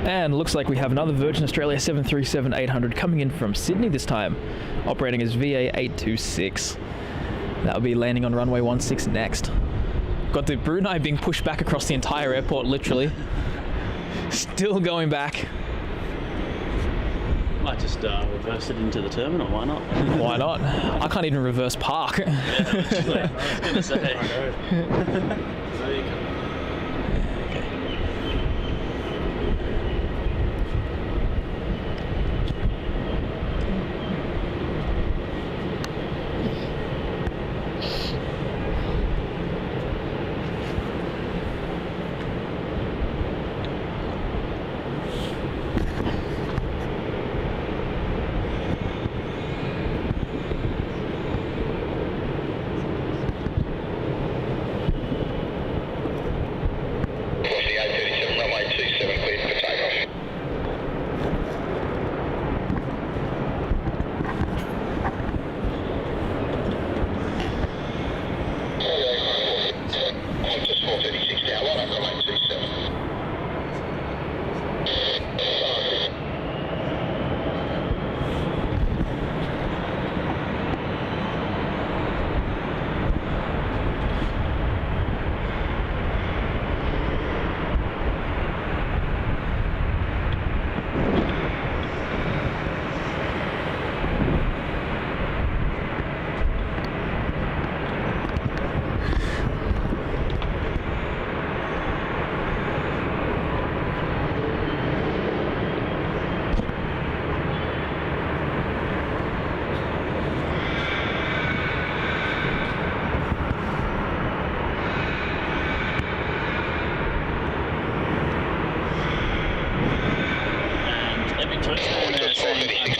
And looks like we have another Virgin Australia 737-800 coming in from Sydney this time, operating as VA826. That will be landing on runway 16 next. Got the Brunei being pushed back across the entire airport, literally. Still going back. Might just reverse it into the terminal, why not? Why not? I can't even reverse park. Yeah, literally. I was going to say. There you go.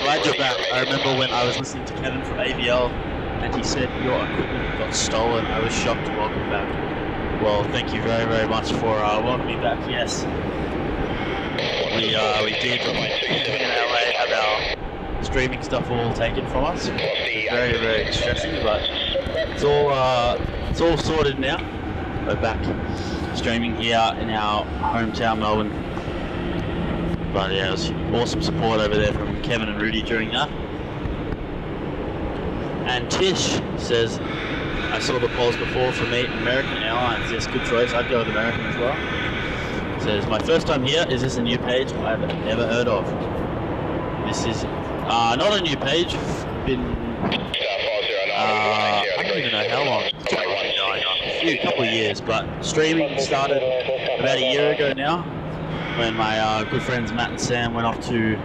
glad you're back. I remember when I was listening to Kevin from AVL and he said your equipment got stolen. I was shocked to welcome back. Well, thank you very, very much for welcoming me back. Yes, we did in LA have our streaming stuff all taken from us. Very, very distressing, but it's all sorted now. We're back streaming here in our hometown, Melbourne. But yeah, it was awesome support over there from Kevin and Rudy during that. And Tish says, I saw the polls before for me, American Airlines. Yes, good choice. I'd go with American as well. Says, my first time here. Is this a new page I've never heard of? This is not a new page. Been I don't even know how long. A couple of years, but streaming started about a year ago now, when my good friends Matt and Sam went off to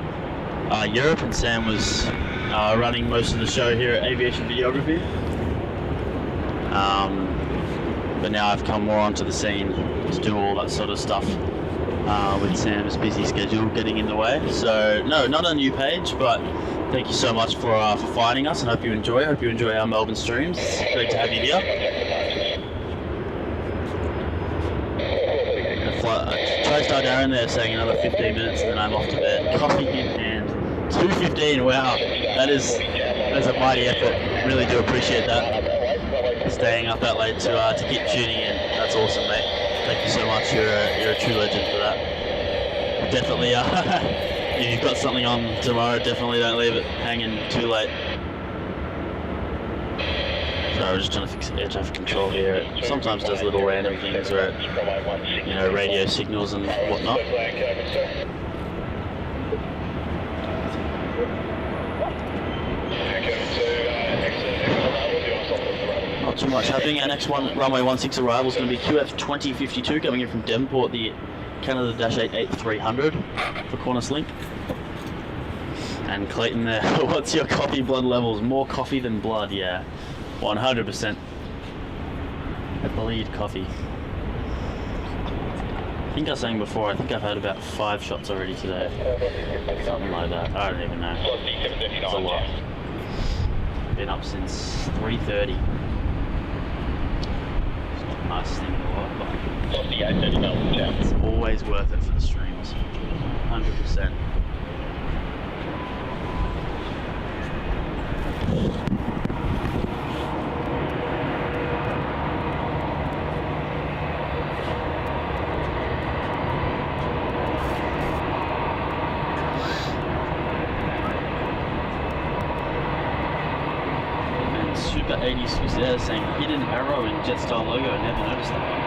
Europe, and Sam was running most of the show here at Aviation Videography. But now I've come more onto the scene to do all that sort of stuff with Sam's busy schedule getting in the way. So no, not a new page, but thank you so much for finding us, and hope you enjoy. Hope you enjoy our Melbourne streams. It's great to have you here. TriStar Darren there saying another 15 minutes and then I'm off to bed. Coffee in hand. 2:15. Wow, that's a mighty effort. Really do appreciate that. Staying up that late to keep tuning in. That's awesome, mate. Thank you so much. You're a true legend for that. Definitely. If you've got something on tomorrow, definitely don't leave it hanging too late. So we're just trying to fix air traffic control here. It sometimes does little random things where it, radio signals and whatnot. Not too much happening. Our next runway 16 arrival is going to be QF2052 coming in from Devonport, the Canada-8 for Qantas Link. And Clayton there, what's your coffee blood levels? More coffee than blood, yeah. 100%. I bleed coffee. I think I was saying before, I think I've had about 5 shots already today. Something like that. I don't even know. It's a lot. Been up since 3:30. It's not the nicest thing in the world, but it's always worth it for the streams. 100%. Super 80 Swiss Air saying hidden arrow in Jetstar logo. I never noticed that one.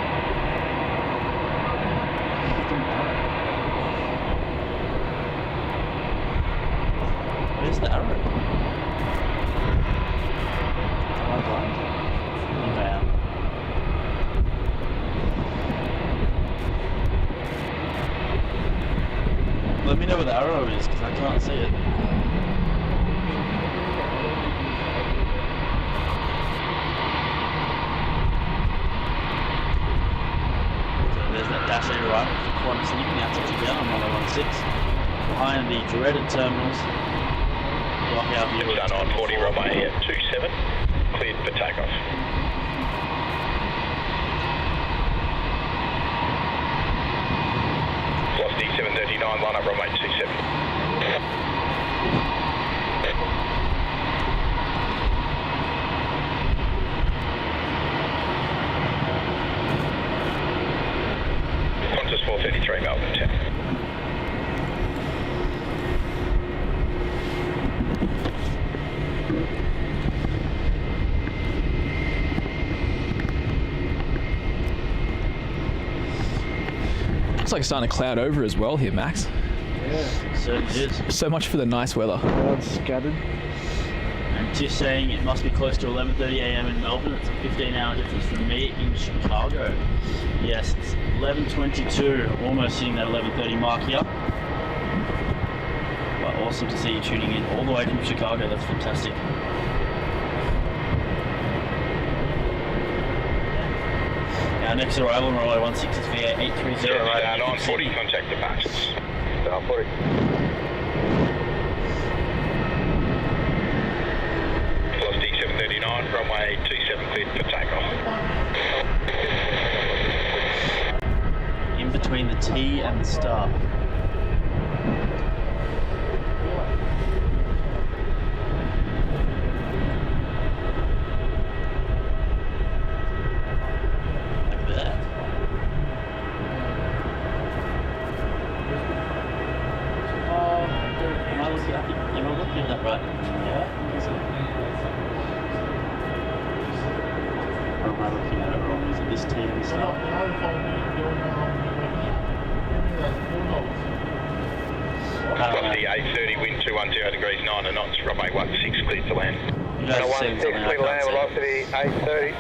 Where's the arrow? Am I blind? Okay, I am. Let me know where the arrow is, because I can't see it. Dash 8 arrival for Qantas Link now touching down on runway 16 behind the dreaded terminals. Lockout view done on 40 runway 27, cleared for takeoff. Velocity 739, line up runway 27. Qantas 433, Melbourne 10. Looks like it's starting to cloud over as well here, Max. Yeah, certainly is. So much for the nice weather. Clouds scattered. And just saying it must be close to 11:30 a.m. in Melbourne. It's a 15-hour difference from me in Chicago. Yes, it's 11:22, almost hitting that 11:30 mark here. But awesome to see you tuning in all the way from Chicago. That's fantastic. Our next arrival on runway 16 is VA 830. Down on 40, contact departures. Down 40. Velocity 739, 739, runway 27 cleared for takeoff. In between the T and the star. Like that. Am I looking at that right? Yeah? Or am I looking at it wrong? Is it this T and the star? Copy, A30, wind 210 degrees 9 knots, runway 16 cleared to land. You guys are saying something I cleared to land, can't velocity 830.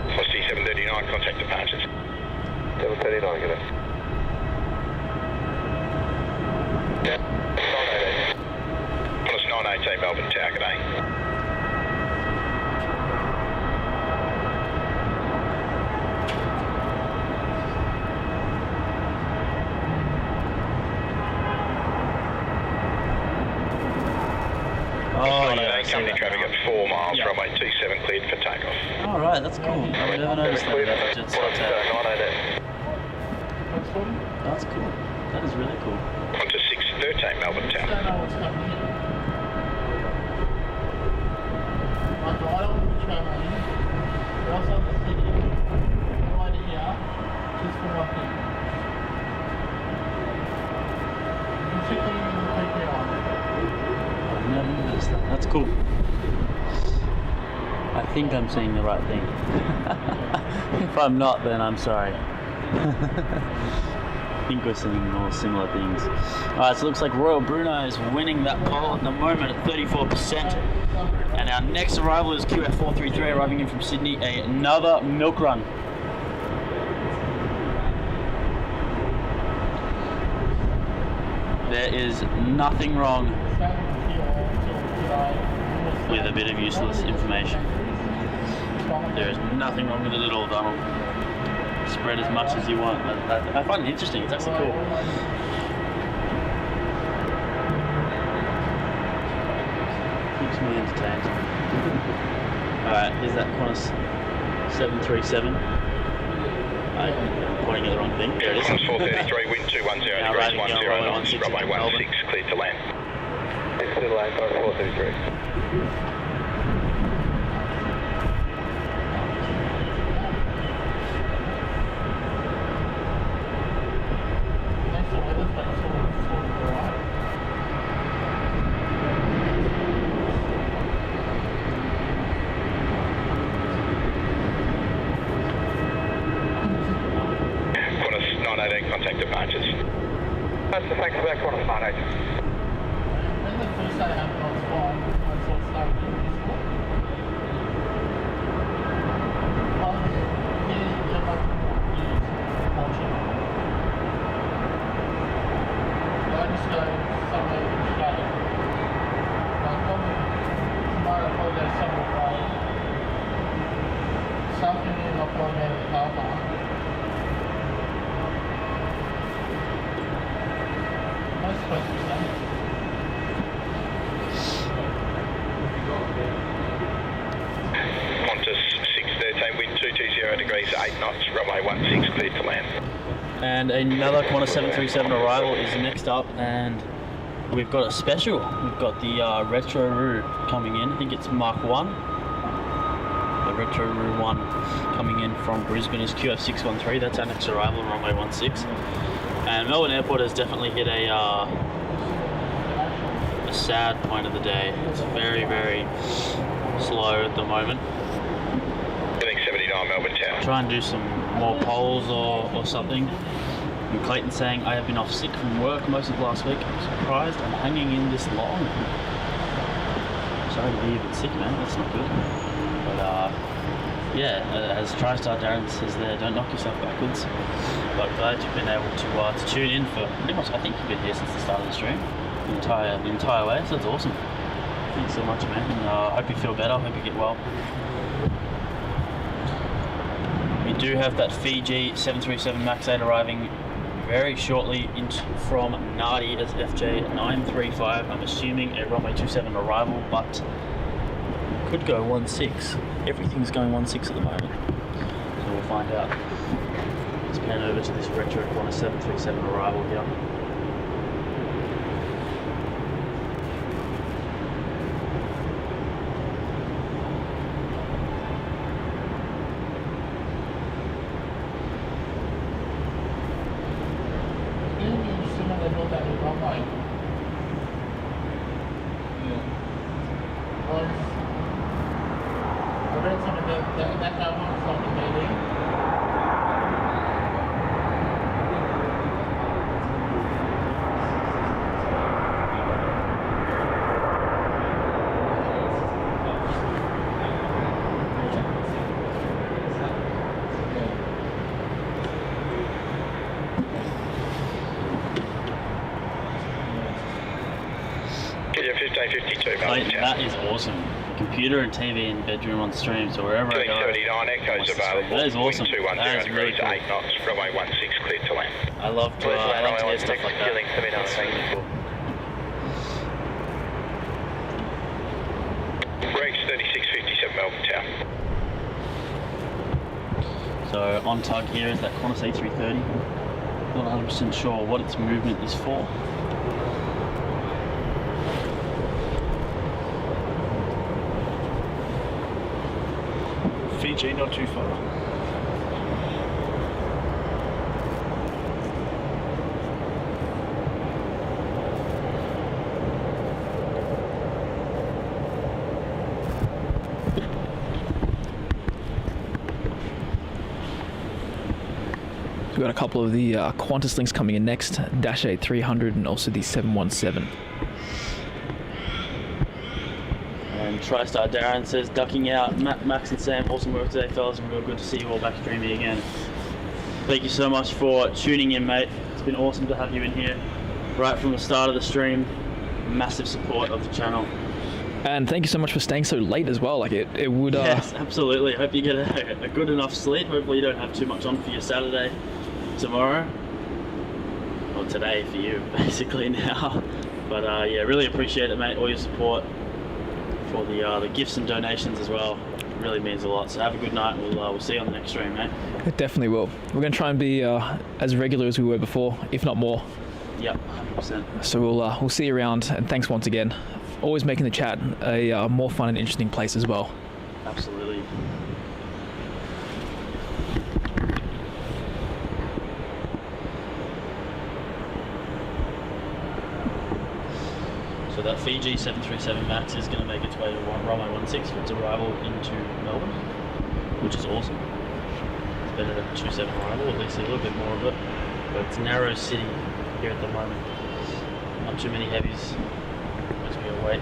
Velocity 739, contact departures. 739, get it. Qantas 918 Melbourne Tower, g'day. Oh, yeah, I see company that traffic now. at 4 miles, Yeah. runway 27 cleared for takeoff. All right, that's cool. I've never noticed that. That's cool. That is really cool. Onto 613 Melbourne Tower. I've never noticed that. That's cool. I think I'm saying the right thing. If I'm not, then I'm sorry. I think we're saying more similar things. Alright, so it looks like Royal Brunei is winning that poll at the moment at 34%. And our next arrival is QF433 arriving in from Sydney, another milk run. There is nothing wrong with a bit of useless information. There is nothing wrong with it at all, Donald. Spread as much as you want. I find it interesting. It's actually cool. Keeps me entertained. Alright, here's that Qantas 737. I'm pointing at the wrong thing. There it is. Qantas 433, wind 210 Now degrees, riding 10 runway knots, 16 runway Melbourne. 16 cleared to land. Cleared to land, Qantas 433. Qantas 918, contact departures. Thanks for that, Qantas 918. Qantas 613, wind 220 degrees, 8 knots, runway 16 cleared to land. And another Qantas 737 arrival is next up, and we've got a special. We've got the Retro Roo coming in. I think it's Mark 1. The Retro Roo 1 coming in from Brisbane is QF613. That's our next arrival on runway 16. And Melbourne Airport has definitely hit a sad point of the day. It's very, very slow at the moment. Getting 79 Melbourne Tower. Try and do some more polls or something. And Clayton's saying, I have been off sick from work most of last week. I'm surprised I'm hanging in this long. Sorry to be a bit sick, man. That's not good. But yeah, as TriStar Darren says there, don't knock yourself backwards. But glad you've been able to tune in for pretty much, I think you've been here since the start of the stream, the entire way, so that's awesome. Thanks so much, man, and I hope you feel better, hope you get well. We do have that Fiji 737 MAX 8 arriving very shortly from Nadi as FJ935. I'm assuming a runway 27 arrival, but could go 16. Everything's going 16 at the moment, so we'll find out. Let's pan over to this retro Qantas 737 arrival here. That is awesome. Computer and TV in bedroom on stream, so wherever I go. 79 Echoes available. That is awesome. 210 that is really cool. 8 knots, runway 16 clear to land. I love to hear stuff like that. That's really cool. Rex 3657 Melbourne Tower. So on tug here is that Qantas A330. Not 100% sure what its movement is for. Fiji, not too far. We've got a couple of the Qantas links coming in next, Dash A300 and also the 717. And TriStar Darren says, ducking out. Max and Sam, awesome work today, fellas, and real good to see you all back streaming again. Thank you so much for tuning in, mate. It's been awesome to have you in here right from the start of the stream. Massive support of the channel. And thank you so much for staying so late as well. Like it would. Yes, absolutely. Hope you get a good enough sleep. Hopefully you don't have too much on for your Saturday tomorrow. Or today for you, basically now. But yeah, really appreciate it, mate. All your support for the gifts and donations as well. It really means a lot. So have a good night. We'll see you on the next stream, mate. It definitely will. We're going to try and be as regular as we were before, if not more. Yep, 100%. So we'll see you around. And thanks once again. Always making the chat a more fun and interesting place as well. Absolutely. So that Fiji 737 MAX is going to make its way to runway 16 for its arrival into Melbourne, which is awesome. It's better than 27 arrival, at least a little bit more of it. But it's a narrow city here at the moment. Not too many heavies as we await.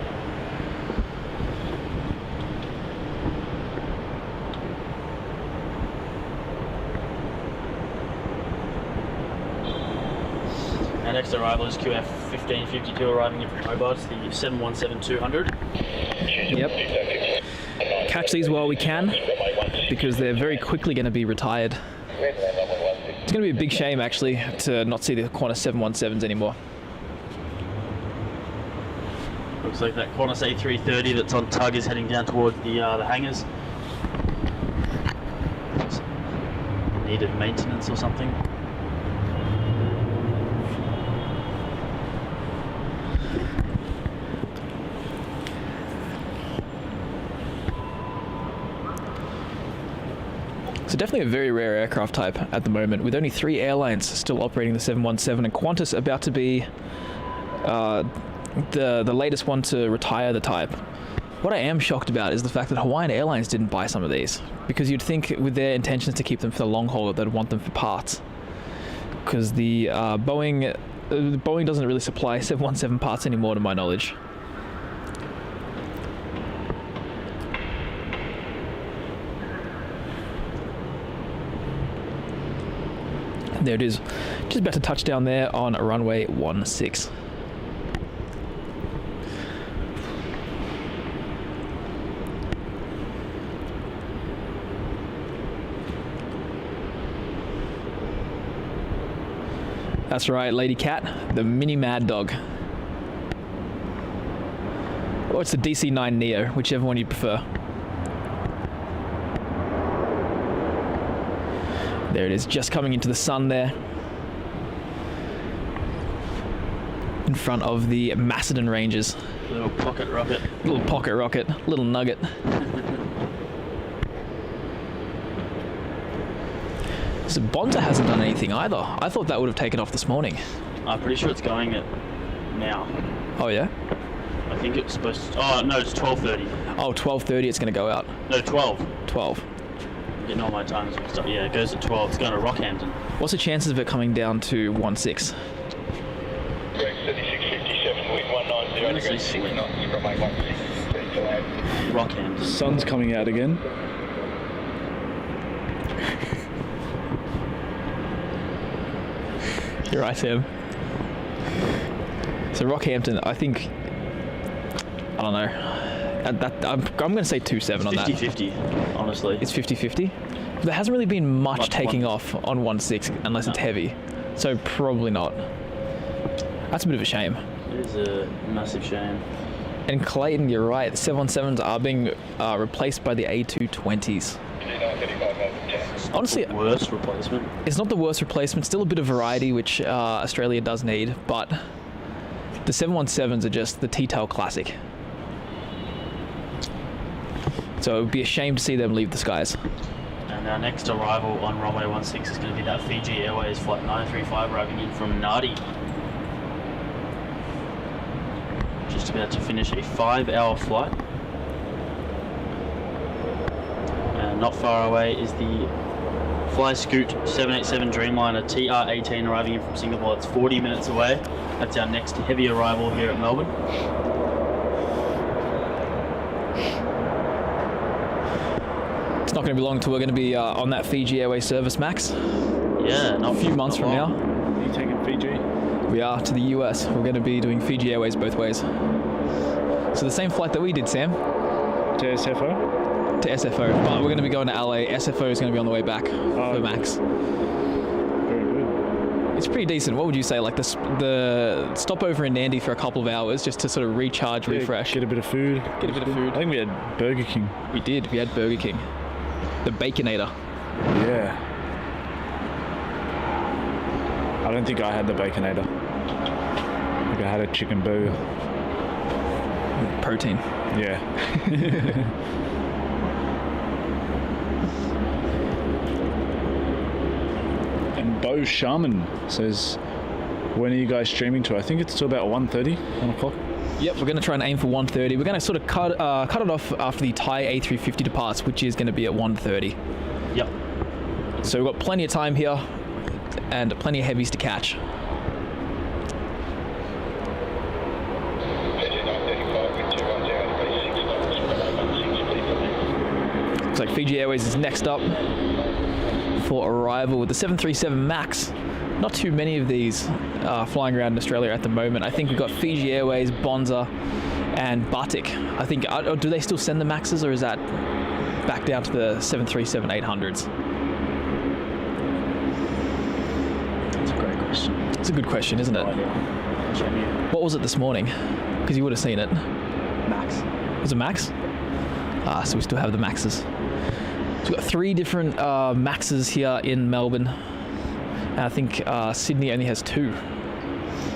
Our next arrival is QF1552 arriving in from Hobart, the 717-200. Yep. Catch these while we can, because they're very quickly going to be retired. It's going to be a big shame, actually, to not see the Qantas 717s anymore. Looks like that Qantas A330 that's on tug is heading down towards the hangars. Needed maintenance or something. So definitely a very rare aircraft type at the moment, with only 3 airlines still operating the 717, and Qantas about to be the latest one to retire the type. What I am shocked about is the fact that Hawaiian Airlines didn't buy some of these, because you'd think with their intentions to keep them for the long haul that they'd want them for parts, because the Boeing doesn't really supply 717 parts anymore to my knowledge. There it is. Just about to touch down there on runway 16. That's right, Lady Cat, the mini Mad Dog. Or it's the DC-9 Neo, whichever one you prefer. There it is, just coming into the sun there. In front of the Macedon Ranges. Little pocket rocket. Little pocket rocket, little nugget. So Bonza hasn't done anything either. I thought that would have taken off this morning. I'm pretty sure it's going at now. Oh yeah? I think it's supposed to... Oh, no, it's 12:30. Oh, 12:30 it's going to go out. No, 12. 12. I'm getting all my times mixed up. Yeah, it goes at 12. It's going to Rockhampton. What's the chances of it coming down to 16? Correct, 3657, wind 190 degrees, 6 knots from 816. Rockhampton. Sun's coming out again. You're right, Sam. So Rockhampton, I think... I don't know. I'm going to say 27 on that. 50-50, honestly. It's 50-50? There hasn't really been much taking off on 16 unless it's heavy. So probably not. That's a bit of a shame. It is a massive shame. And Clayton, you're right. The 717s are being replaced by the A220s. Honestly, Worst replacement. it's not the worst replacement. Still a bit of variety, which Australia does need. But the 717s are just the T-tail classic. So it would be a shame to see them leave the skies. And our next arrival on runway 16 is going to be that Fiji Airways flight 935 arriving in from Nadi. Just about to finish a 5-hour flight. And not far away is the Fly Scoot 787 Dreamliner TR18 arriving in from Singapore. It's 40 minutes away. That's our next heavy arrival here at Melbourne. It's not going to be long till we're going to be on that Fiji Airways service, Max. Yeah, not A few months from now. Are you taking Fiji? We are to the US. We're going to be doing Fiji Airways both ways. So the same flight that we did, Sam. To SFO? To SFO, but we're going to be going to LA. SFO is going to be on the way back for Max. Very good. It's pretty decent. What would you say? Like the stopover in Nandi for a couple of hours just to sort of recharge, refresh. Get a bit of food. Get a bit of food. I think we had Burger King. We did. We had Burger King. The Baconator. Yeah. I don't think I had the Baconator. I think I had a chicken burger. Protein. Yeah. And Bo Sharman says, when are you guys streaming to? I think it's till about 1:30, 1 o'clock. Yep, we're going to try and aim for 1:30. We're going to sort of cut it off after the Thai A350 departs, which is going to be at 1:30. Yep. So we've got plenty of time here and plenty of heavies to catch. Looks like Fiji Airways is next up for arrival with the 737 MAX. Not too many of these flying around in Australia at the moment. I think we've got Fiji Airways, Bonza, and Batik. I think, do they still send the MAXs, or is that back down to the 737-800s? That's a great question. It's a good question, isn't it? What was it this morning? Because you would have seen it. Max. Was it Max? So we still have the Maxes. So we've got 3 different Maxes here in Melbourne. And I think Sydney only has 2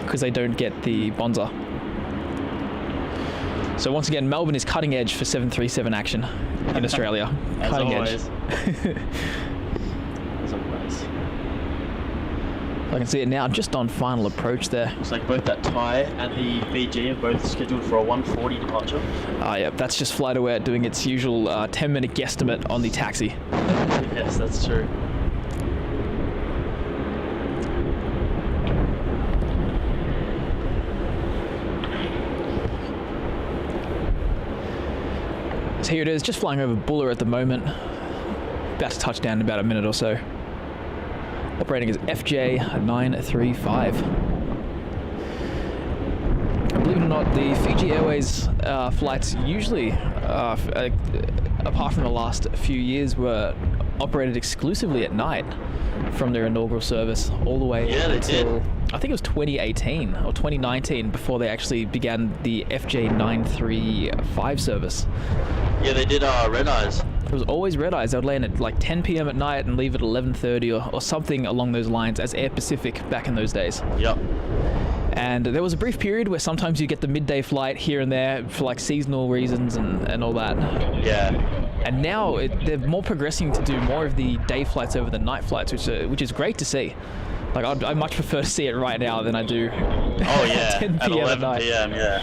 because they don't get the Bonza. So once again, Melbourne is cutting edge for 737 action in Australia. As Cutting always. edge. As always. I can see it now, just on final approach there. Looks like both that Thai and the Fiji are both scheduled for a 1:40 departure. Yeah, that's just FlightAware doing its usual 10-minute guesstimate on the taxi. Yes, that's true. So here it is, just flying over Buller at the moment. About to touch down in about a minute or so. operating as FJ935. Believe it or not, the Fiji Airways flights usually, apart from the last few years, were operated exclusively at night from their inaugural service all the way until I think it was 2018 or 2019 before they actually began the FJ935 service. Yeah, they did red eyes. It was always red eyes. They would land at like 10 p.m. at night and leave at 11:30 or something along those lines as Air Pacific back in those days. Yep. And there was a brief period where sometimes you get the midday flight here and there for like seasonal reasons and all that. Yeah. And now they're more progressing to do more of the day flights over the night flights, which is great to see. Like I much prefer to see it right now than I do. Oh yeah. 10 at p.m. 11 at night. p.m. Yeah.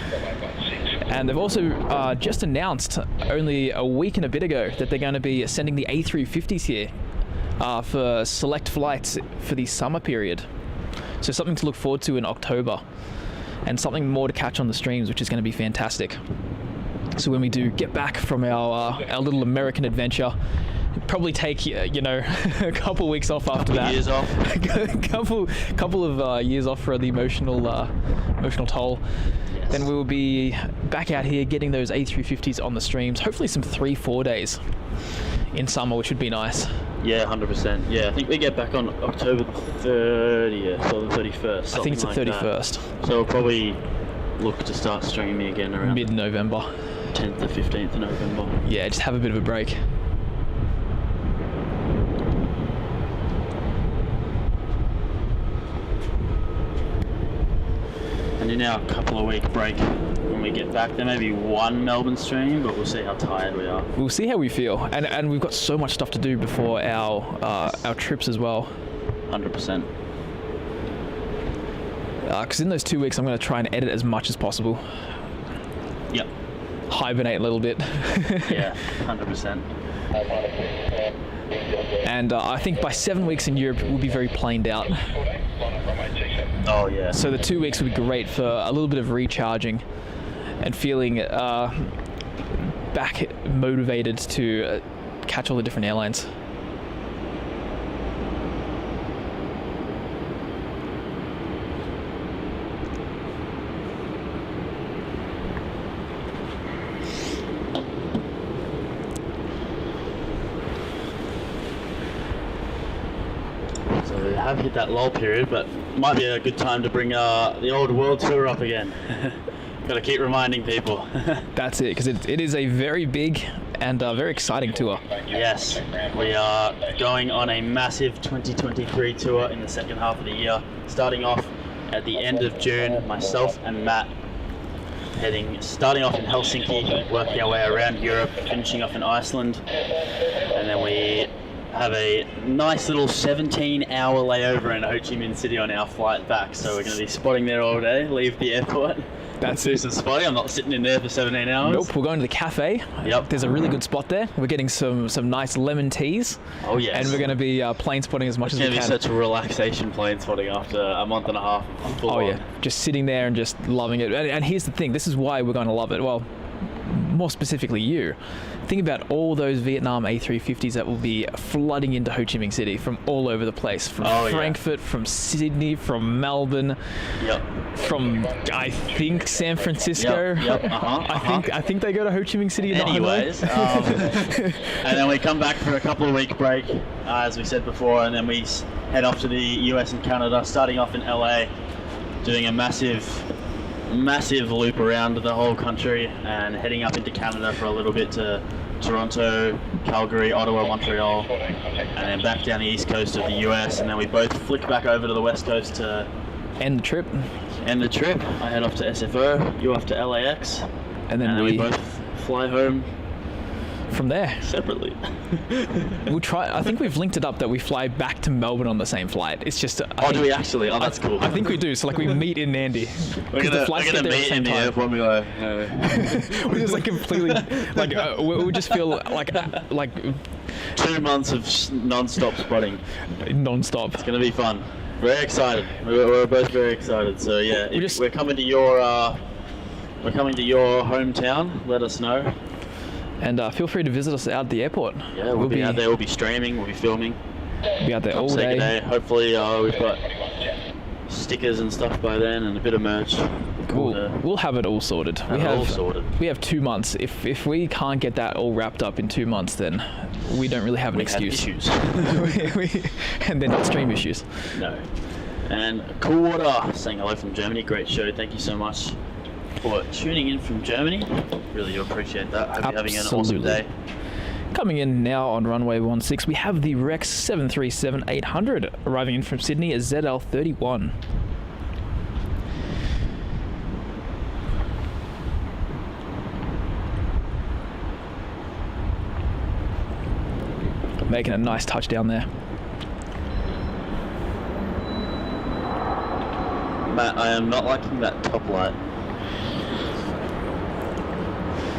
And they've also just announced only a week and a bit ago that they're going to be sending the A350s here for select flights for the summer period. So something to look forward to in October, and something more to catch on the streams, which is going to be fantastic. So when we do get back from our little American adventure, probably take a couple weeks off after that. Years off. couple of years off for the emotional toll. Yes. Then we will be back out here getting those A350s on the streams. Hopefully some 3-4 days in summer, which would be nice. Yeah, 100%. Yeah, I think we get back on October the 30th or the 31st. I think it's the like 31st. That. So we'll probably look to start streaming again around mid-November. 10th or 15th of November. Yeah, just have a bit of a break. And in our couple of week break, when we get back, there may be one Melbourne stream, but we'll see how tired we are. We'll see how we feel, and we've got so much stuff to do before our trips as well. 100%. Because in those 2 weeks, I'm going to try and edit as much as possible. Yep. Hibernate a little bit. Yeah, 100%. And I think by 7 weeks in Europe, we'll be very planed out. Oh yeah. So the 2 weeks would be great for a little bit of recharging and feeling back motivated to catch all the different airlines. So we have hit that lull period, but might be a good time to bring the old world tour up again. Got to keep reminding people. That's it, because it is a very big and very exciting tour. Yes, we are going on a massive 2023 tour in the second half of the year, starting off at the end of June. Myself and Matt starting off in Helsinki, working our way around Europe, finishing off in Iceland, and then we have a nice little 17-hour layover in Ho Chi Minh City on our flight back. So we're going to be spotting there all day, leave the airport. That's do some spotting. I'm not sitting in there for 17 hours. Nope, we're going to the cafe. Yep. There's a really good spot there. We're getting some nice lemon teas. Oh yes. And we're going to be plane spotting as much as we can. It's going to be such a relaxation plane spotting after a month and a half of full on. Yeah, just sitting there and just loving it. And here's the thing, this is why we're going to love it. Well, more specifically you. Think about all those Vietnam A350s that will be flooding into Ho Chi Minh City from all over the place. From Frankfurt, from Sydney, from Melbourne, from, I think, San Francisco. I think they go to Ho Chi Minh City. Anyways, and then we come back for a couple of week break, as we said before, and then we head off to the US and Canada, starting off in LA, doing a massive loop around the whole country and heading up into Canada for a little bit to Toronto, Calgary, Ottawa, Montreal, and then back down the east coast of the US, and then we both flick back over to the west coast to end the trip. I head off to SFO, you off to LAX, and then we both fly home from there separately. We'll try. I think we've linked it up that we fly back to Melbourne on the same flight. It's just. Do we actually? Oh, that's cool. I think we do. So like we meet in Nandi. We're gonna meet in the airport. We go. We just like completely like we just feel like 2 months of non-stop spotting. Non-stop. It's gonna be fun. Very excited. We're both very excited. So yeah, we're coming to your hometown. Let us know. And feel free to visit us out at the airport. Yeah, we'll be out there. We'll be streaming. We'll be filming. Be out there all Second day. day. Hopefully, we've got stickers and stuff by then, and a bit of merch. We'll have it all sorted. We have 2 months. If we can't get that all wrapped up in 2 months, then we don't really have an excuse. Issues. And they're not stream issues. No. And Cool Water saying hello from Germany. Great show. Thank you so much for tuning in from Germany. Really do appreciate that. Hope you're having an awesome day. Coming in now on runway 16, we have the Rex 737-800 arriving in from Sydney at ZL31. Making a nice touchdown there. Matt, I am not liking that top light.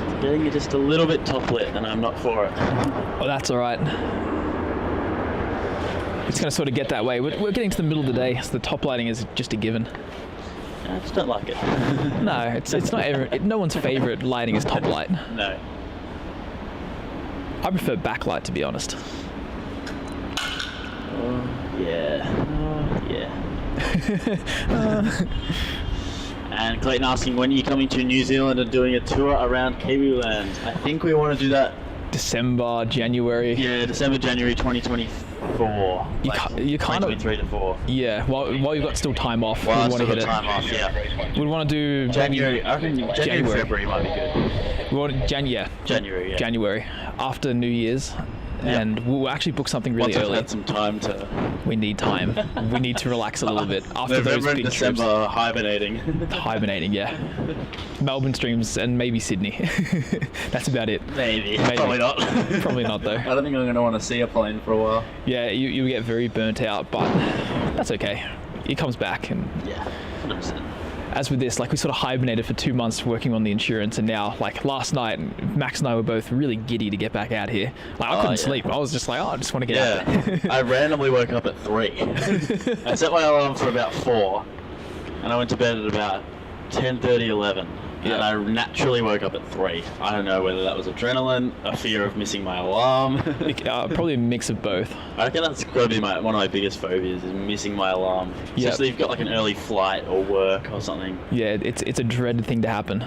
It's getting just a little bit top lit, and I'm not for it. Oh, that's all right. It's going to sort of get that way. We're getting to the middle of the day, so the top lighting is just a given. I just don't like it. No, it's not. No one's favourite lighting is top light. No. I prefer backlight, to be honest. Yeah. And Clayton asking, when are you coming to New Zealand and doing a tour around Kiwiland? I think we want to do that December, January. Yeah, December, January 2024. You kind of 2023 to 4. Yeah, while you've got still time off, Well, we want to hit it. time off, yeah. We want to do January. I reckon January, February might be good. We want January. Yeah. January after New Year's. Yep. And we'll actually book something really Once early. Had some time to. We need time. We need to relax a little bit after November those and big December trips. hibernating. Hibernating, yeah. Melbourne streams and maybe Sydney. That's about it. Maybe. Probably not. Probably not though. I don't think I'm going to want to see a plane for a while. Yeah, you get very burnt out, but that's okay. It comes back, and yeah, 100%. As with this, like, we sort of hibernated for 2 months working on the insurance, and now, like, last night, Max and I were both really giddy to get back out here. Like, I couldn't sleep. I was just like, I just want to get out there. I randomly woke up at 3. I set my alarm for about 4, and I went to bed at about 10:30, 11. Yeah. And I naturally woke up at 3. I don't know whether that was adrenaline, a fear of missing my alarm. Probably a mix of both. I reckon that's got to be one of my biggest phobias, is missing my alarm. Yep. Especially if you've got like an early flight or work or something. Yeah, it's a dreaded thing to happen.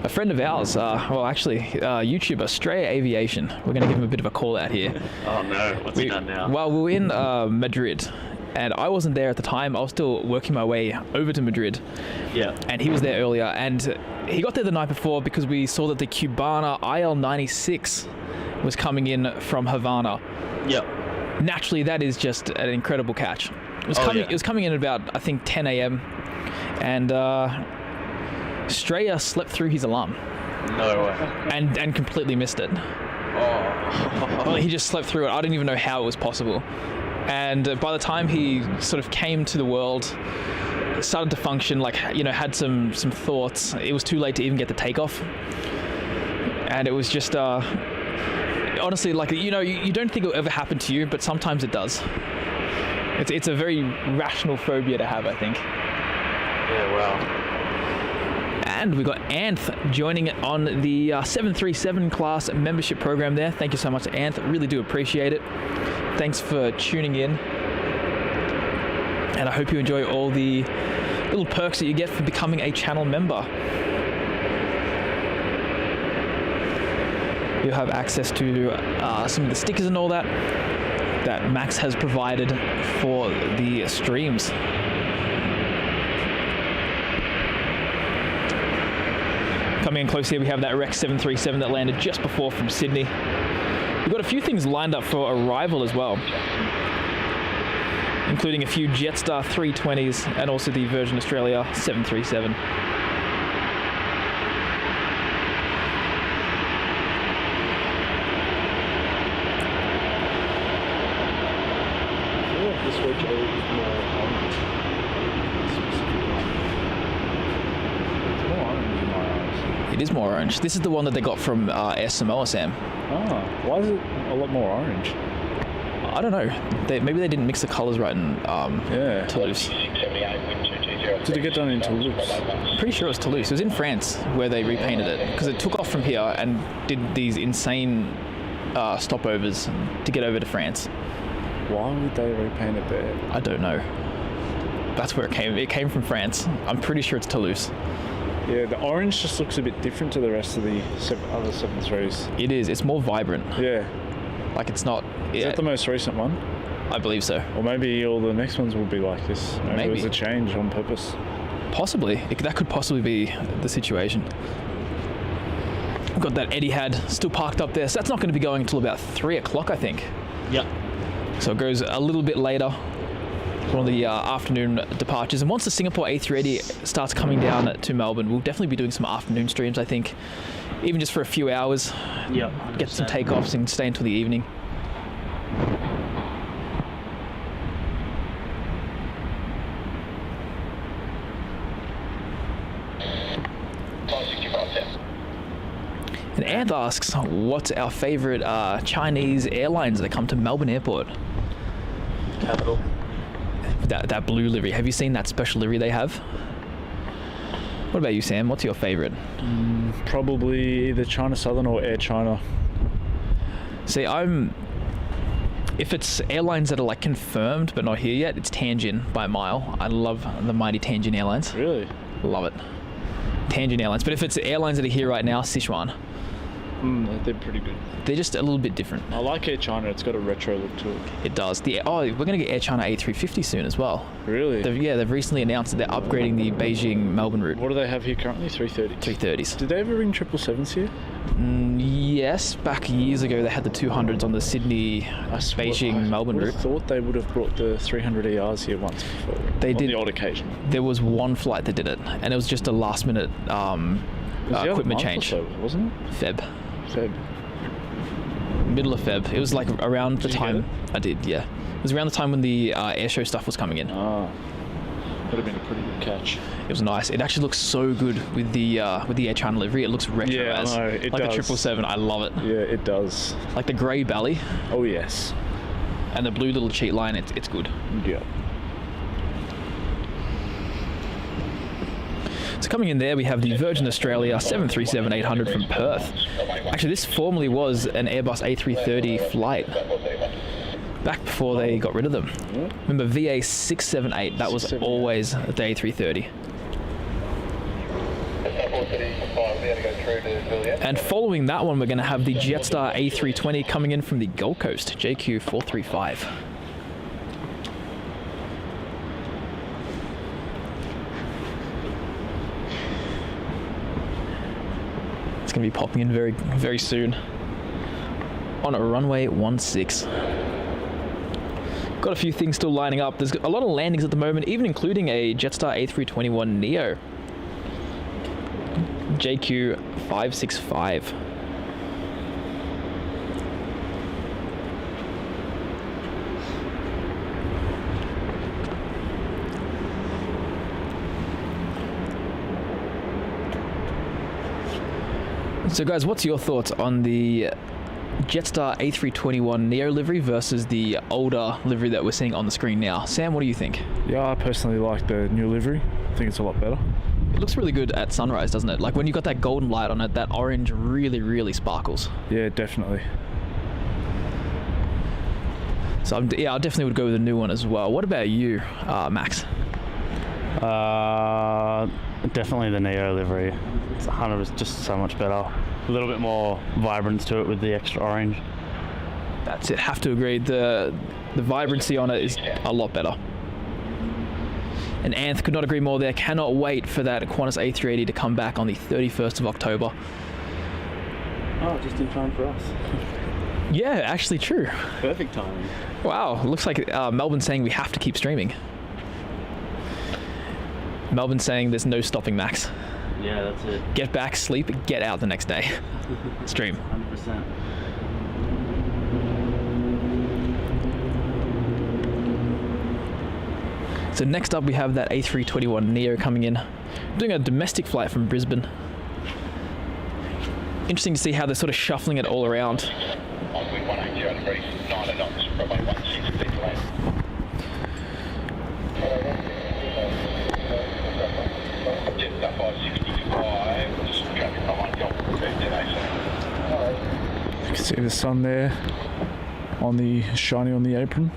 A friend of ours, YouTuber, Stray Aviation, we're going to give him a bit of a call out here. Oh no, what's he done now? Well, we were in Madrid. And I wasn't there at the time. I was still working my way over to Madrid. Yeah. And he was there earlier. And he got there the night before because we saw that the Cubana IL-96 was coming in from Havana. Yep. Naturally, that is just an incredible catch. It was coming in at about, I think, 10 a.m. And Straya slept through his alarm. No way. And completely missed it. Oh. Well, he just slept through it. I don't even know how it was possible. And by the time he sort of came to the world, started to function, had some thoughts, it was too late to even get the takeoff. And it was just, honestly, you don't think it'll ever happen to you, but sometimes it does. It's a very rational phobia to have, I think. Yeah, wow. And we've got Anth joining on the 737 class membership program there. Thank you so much, Anth. Really do appreciate it. Thanks for tuning in. And I hope you enjoy all the little perks that you get for becoming a channel member. You'll have access to some of the stickers and all that Max has provided for the streams. Coming in close here, we have that Rex 737 that landed just before from Sydney. We've got a few things lined up for arrival as well, including a few Jetstar 320s and also the Virgin Australia 737. It is more orange. This is the one that they got from Air Samoa, Sam. Oh, why is it a lot more orange? I don't know. Maybe they didn't mix the colours right in Toulouse. Did it get done in Toulouse? Pretty sure it was Toulouse. It was in France where they repainted it because it took off from here and did these insane stopovers to get over to France. Why would they repaint it there? I don't know. That's where it came. It came from France. I'm pretty sure it's Toulouse. Yeah, the orange just looks a bit different to the rest of the other 73s. It is. It's more vibrant. Yeah. Like it's not. Is that the most recent one? I believe so. Or maybe all the next ones will be like this. Maybe. It was a change on purpose. Possibly. That could possibly be the situation. We've got that Etihad still parked up there. So that's not going to be going until about 3 o'clock, I think. Yep. So it goes a little bit later. One of the afternoon departures. And once the Singapore A380 starts coming down to Melbourne, we'll definitely be doing some afternoon streams, I think. Even just for a few hours. Yep. Get some takeoffs and stay until the evening. And Anth asks, what's our favourite Chinese airlines that come to Melbourne Airport? Capital. That blue livery. Have you seen that special livery they have? What about you, Sam? What's your favourite? Probably either China Southern or Air China. See, if it's airlines that are like confirmed but not here yet, it's Tianjin by a mile. I love the mighty Tianjin Airlines. Really? Love it. Tianjin Airlines. But if it's airlines that are here right now, Sichuan. They're pretty good. They're just a little bit different. I like Air China. It's got a retro look to it. It does. We're going to get Air China A350 soon as well. Really? They've recently announced that they're upgrading the Beijing-Melbourne route. What do they have here currently? 330s? 330s. Did they ever bring 777s here? Yes. Back years ago, they had the 200s on the Sydney-Beijing-Melbourne route. I thought they would have brought the 300 ERs here once before. They did. On the odd occasion. There was one flight that did it, and it was just a last-minute equipment change. Or so, wasn't it? Feb. Middle of Feb. It was like around the time. I did, yeah. It was around the time when the airshow stuff was coming in. Ah, would have been a pretty good catch. It was nice. It actually looks so good with the Air China livery. It looks retro. Yeah, I know, it like does. the 777. I love it. Yeah, it does. Like the grey belly. Oh yes. And the blue little cheat line. It's good. Yeah. So coming in there, we have the Virgin Australia 737-800 from Perth. Actually, this formerly was an Airbus A330 flight back before they got rid of them. Remember VA 678, that was always the A330. And following that one, we're going to have the Jetstar A320 coming in from the Gold Coast, JQ435. Going to be popping in very, very soon on a runway 16. Got a few things still lining up. There's a lot of landings at the moment, even including a Jetstar A321neo JQ565. So guys, what's your thoughts on the Jetstar A321neo livery versus the older livery that we're seeing on the screen now? Sam, what do you think? Yeah, I personally like the new livery. I think it's a lot better. It looks really good at sunrise, doesn't it? Like when you've got that golden light on it, that orange really, really sparkles. Yeah, definitely. So I definitely would go with the new one as well. What about you, Max? Definitely the Neo livery. It's 100%, just so much better. A little bit more vibrance to it with the extra orange. That's it. Have to agree. The vibrancy on it is a lot better. And Anth could not agree more there. Cannot wait for that Qantas A380 to come back on the 31st of October. Oh, just in time for us. Yeah, actually true. Perfect timing. Wow, looks like Melbourne's saying we have to keep streaming. Melbourne's saying there's no stopping, Max. Yeah, that's it. Get back, sleep, get out the next day. Stream. 100%. So next up we have that A321neo coming in. Doing a domestic flight from Brisbane. Interesting to see how they're sort of shuffling it all around. See the sun there on the shining on the apron.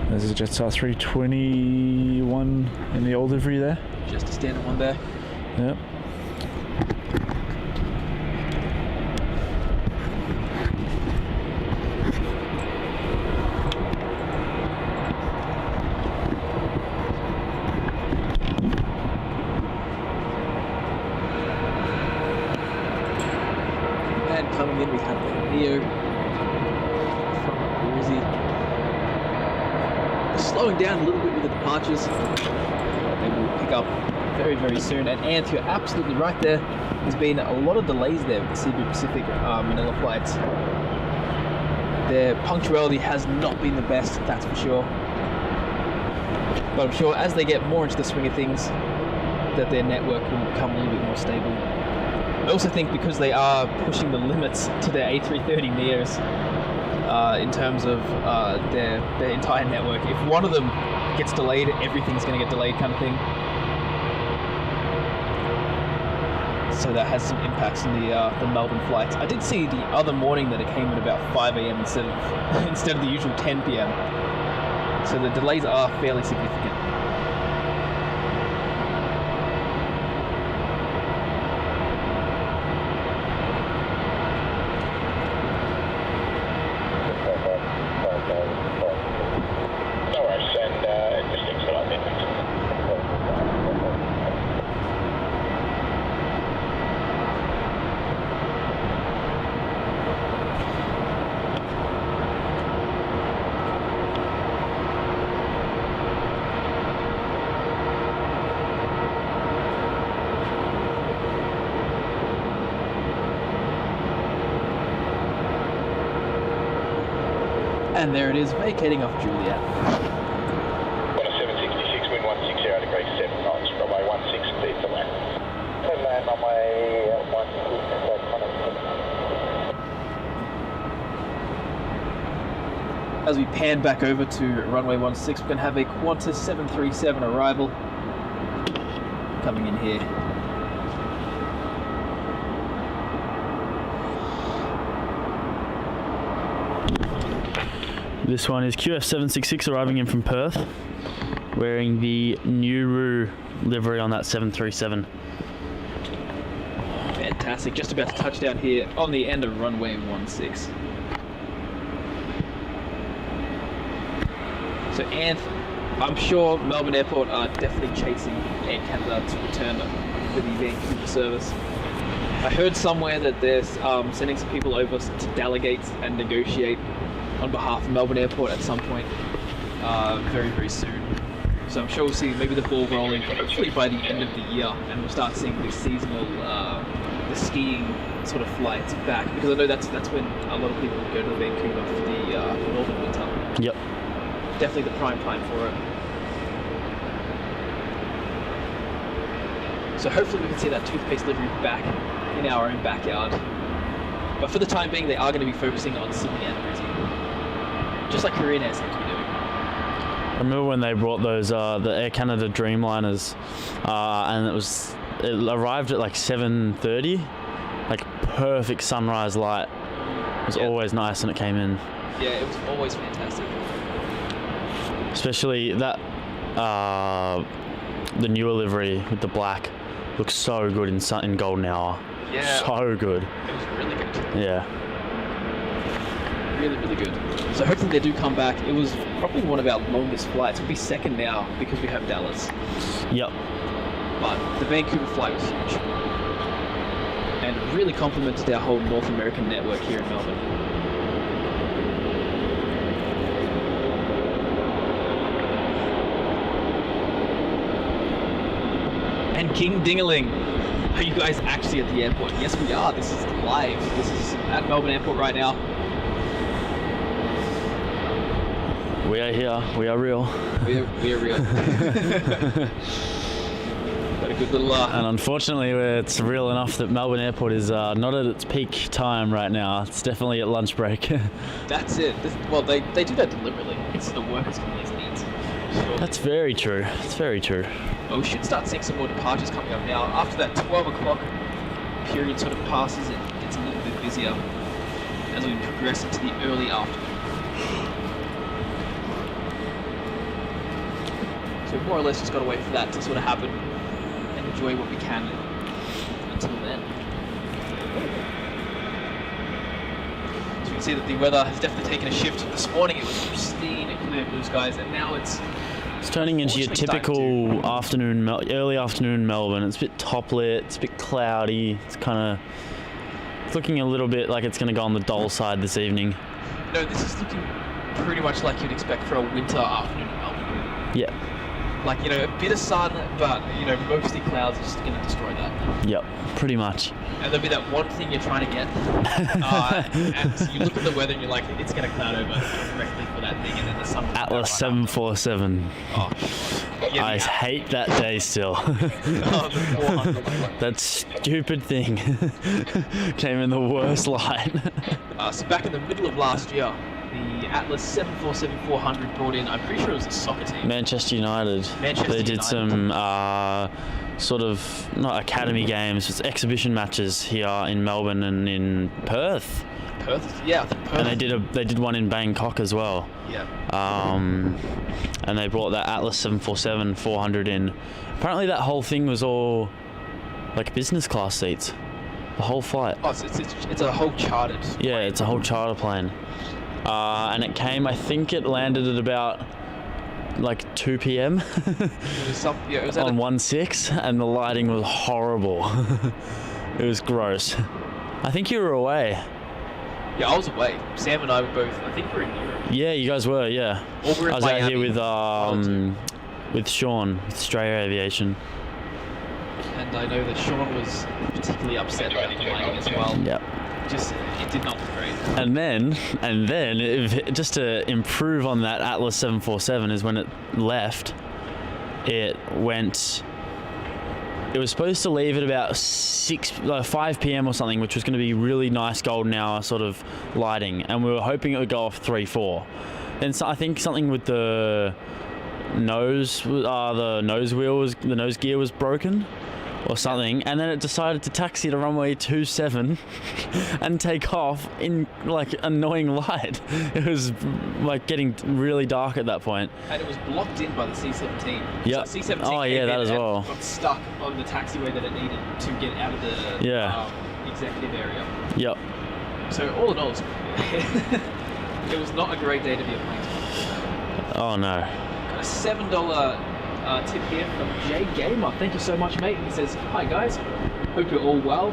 There's a Jetstar 321 in the old livery there. Just a standard one there. Yep. And coming in, we have the Neo from Uzi. Slowing down a little bit with the departures. They will pick up very, very soon. And Anth, you're absolutely right there. There's been a lot of delays there with the Cebu Pacific Manila flights. Their punctuality has not been the best, that's for sure. But I'm sure as they get more into the swing of things, that their network will become a little bit more stable. I also think because they are pushing the limits to their A330 Neos, in terms of their entire network. If one of them gets delayed, everything's going to get delayed, kind of thing. So that has some impacts on the Melbourne flights. I did see the other morning that it came at about 5 a.m. instead of the usual 10 p.m. So the delays are fairly significant. And there it is, vacating off Juliet. On a 766, wind 160 out of grade 7 knots, runway 16, clear to land. Clear to land, runway 16. As we pan back over to runway 16, we're going to have a Qantas 737 arrival coming in here. This one is QF766 arriving in from Perth, wearing the Nauru livery on that 737. Fantastic, just about to touch down here on the end of runway 16. So Anth, I'm sure Melbourne Airport are definitely chasing Air Canada to return for the Vancouver service. I heard somewhere that they're sending some people over to delegate and negotiate on behalf of Melbourne Airport at some point very, very soon. So I'm sure we'll see maybe the ball rolling hopefully by the end of the year, and we'll start seeing the seasonal, the skiing sort of flights back, because I know that's when a lot of people go to Vancouver for the northern winter. Yep. Definitely the prime time for it. So hopefully we can see that toothpaste livery back in our own backyard. But for the time being, they are going to be focusing on Sydney and Brisbane, just like Korean Air seems to be doing. I remember when they brought those the Air Canada Dreamliners, and it arrived at like 7:30, like perfect sunrise light. It was always nice when it came in. Yeah, it was always fantastic. Especially that the newer livery with the black looks so good in golden hour. Yeah. So good. It was really good. Yeah. Really, really good. So hopefully they do come back. It was probably one of our longest flights. It'll be second now because we have Dallas. Yep. But the Vancouver flight was huge. And it really complemented our whole North American network here in Melbourne. And King Dingaling. Are you guys actually at the airport? Yes, we are. This is live. This is at Melbourne Airport right now. We are here. We are real. We are real. Got a good little And unfortunately, it's real enough that Melbourne Airport is not at its peak time right now. It's definitely at lunch break. That's it. Well, they do that deliberately. It's the workers' community needs. Sure. That's very true. It's very true. Well, we should start seeing some more departures coming up now. After that 12 o'clock period sort of passes, it gets a little bit busier as we progress into the early afternoon. So we've more or less just got to wait for that to sort of happen and enjoy what we can until then. So you can see that the weather has definitely taken a shift. This morning it was pristine and clear blue skies, and now it's turning into your typical afternoon, early afternoon Melbourne. It's a bit top lit, it's a bit cloudy, it's looking a little bit like it's going to go on the dull side this evening. No, this is looking pretty much like you'd expect for a winter afternoon in Melbourne. Yeah. Like, a bit of sun, but, mostly clouds are just going to destroy that. Yep, pretty much. And there'll be that one thing you're trying to get, and you look at the weather and you're like, it's going to cloud over correctly for that thing, and then the sun will Atlas 747. Oh, yeah, I hate that day still. That stupid thing came in the worst light. So back in the middle of last year, the Atlas 747-400 brought in, I'm pretty sure it was a soccer team. Manchester United. They did some sort of, not academy games, it's exhibition matches here in Melbourne and in Perth. Perth? Yeah, I think Perth. And they did one in Bangkok as well. Yeah. And they brought that Atlas 747-400 in. Apparently that whole thing was all like business class seats. The whole flight. Oh, it's a whole chartered plane. Yeah, it's a whole charter plane. And it came, I think it landed at about like 2 p.m. It was on 1-6, and the lighting was horrible. It was gross. I think you were away. Yeah, I was away. Sam and I were both, I think we were in Europe. Yeah, you guys were, yeah. Or we were in I was Miami. out here with Sean, with Australia Aviation. And I know that Sean was particularly upset about the lighting as well. Yep. It did not look great. And then, just to improve on that Atlas 747 is when it left, it was supposed to leave at about 5 p.m. or something, which was going to be really nice golden hour sort of lighting, and we were hoping it would go off 3-4. And so I think something with the nose gear was broken or something, and then it decided to taxi to runway 27 and take off in like annoying light. It was like getting really dark at that point. And it was blocked in by the C-17. Yeah. So C-17 oh yeah, that as well. Got stuck on the taxiway that it needed to get out of the executive area. Yep. So all in all, it was not a great day to be a plane. Oh no. Got a $7 tip here from Jay Gamer. Thank you so much, mate. He says, "Hi guys, hope you're all well.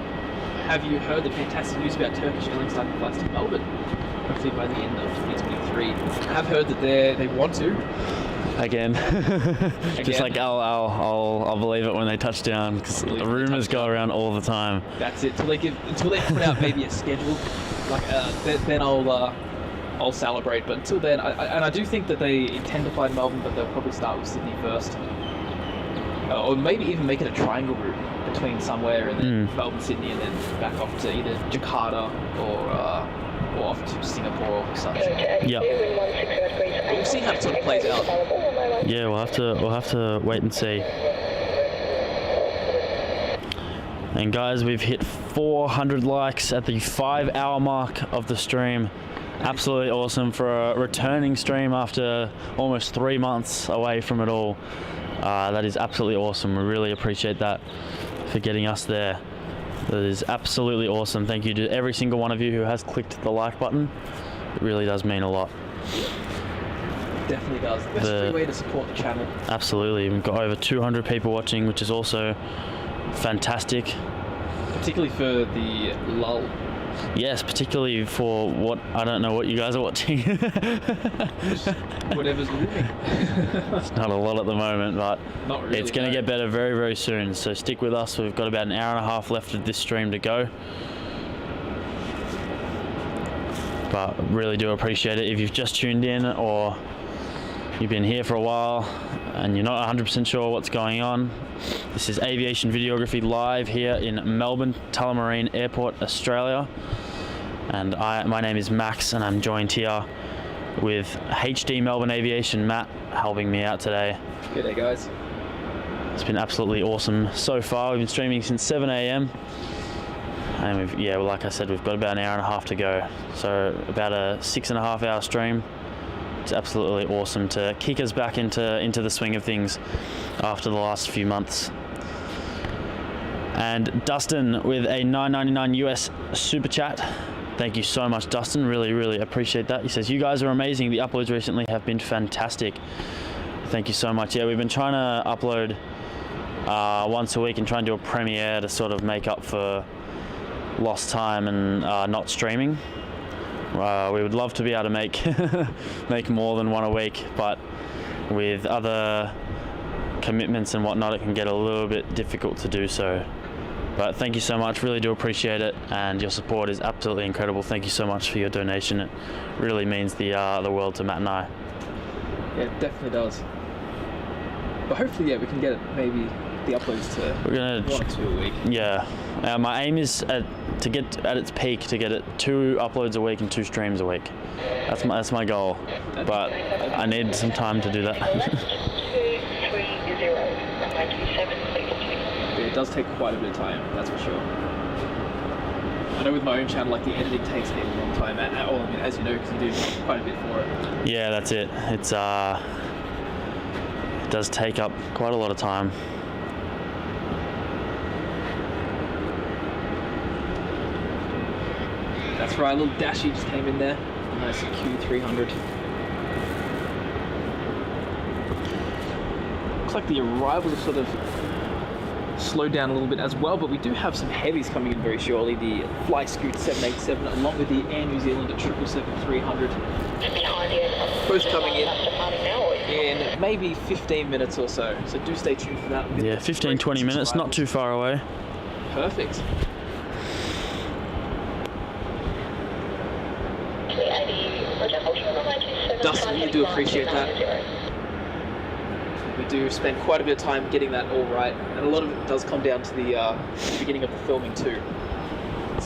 Have you heard the fantastic news about Turkish Airlines starting flights to Melbourne? Hopefully by the end of 2023. Have heard that they want to." Again. Just like I'll believe it when they touch down, because the rumors go around all the time. That's it. Until they put out maybe a schedule, like then I'll celebrate. But until then, I do think that they intend to fly to Melbourne, but they'll probably start with Sydney first, or maybe even make it a triangle route between somewhere and then Melbourne, Sydney, and then back off to either Jakarta or off to Singapore or such. Yeah. We'll see how it sort of plays out. Yeah, we'll have to wait and see. And guys, we've hit 400 likes at the 5-hour mark of the stream. Absolutely awesome for a returning stream after almost 3 months away from it all. That is absolutely awesome. We really appreciate that for getting us there. That is absolutely awesome. Thank you to every single one of you who has clicked the like button. It really does mean a lot. Definitely does. The best free way to support the channel. Absolutely. We've got over 200 people watching, which is also fantastic. Particularly for the lull. Yes, particularly for what, I don't know what you guys are watching. Whatever's moving. It's not a lot at the moment, but not really, it's going to get better very, very soon. So stick with us. We've got about an hour and a half left of this stream to go. But really do appreciate it. If you've just tuned in or you've been here for a while and you're not 100% sure what's going on, this is Aviation Videography live here in Melbourne Tullamarine Airport, Australia. And my name is Max, and I'm joined here with HD Melbourne Aviation Matt helping me out today. Good day, guys. It's been absolutely awesome so far. We've been streaming since 7 a.m. and like I said, we've got about an hour and a half to go. So about a 6.5 hour stream. It's absolutely awesome to kick us back into the swing of things after the last few months. And Dustin with a $9.99 US super chat. Thank you so much, Dustin. Really, really appreciate that. He says, you guys are amazing. The uploads recently have been fantastic. Thank you so much. Yeah, we've been trying to upload once a week and try and do a premiere to sort of make up for lost time and not streaming. We would love to be able to make more than one a week, but with other commitments and whatnot, it can get a little bit difficult to do so. But thank you so much, really do appreciate it, and your support is absolutely incredible. Thank you so much for your donation. It really means the world to Matt and I. Yeah, it definitely does. But hopefully, we can get it, maybe the uploads to 1 or 2 a week. Yeah, my aim is to get at its peak to get it 2 uploads a week and 2 streams a week. That's my goal. But I need some time to do that. It does take quite a bit of time, that's for sure. I know with my own channel, like the editing takes me a long time. As you know, because you do quite a bit for it. Yeah, that's it. It does take up quite a lot of time. That's right, a little Dashy just came in there. Nice Q300. Looks like the arrival is sort of slowed down a little bit as well, but we do have some heavies coming in very shortly. The Fly Scoot 787 along with the Air New Zealand 777-300. Both coming in maybe 15 minutes or so. So do stay tuned for that. Yeah, 15-20 minutes, not too far away. Perfect. Dustin, we do appreciate that. We do spend quite a bit of time getting that all right, and a lot of it does come down to the beginning of the filming too.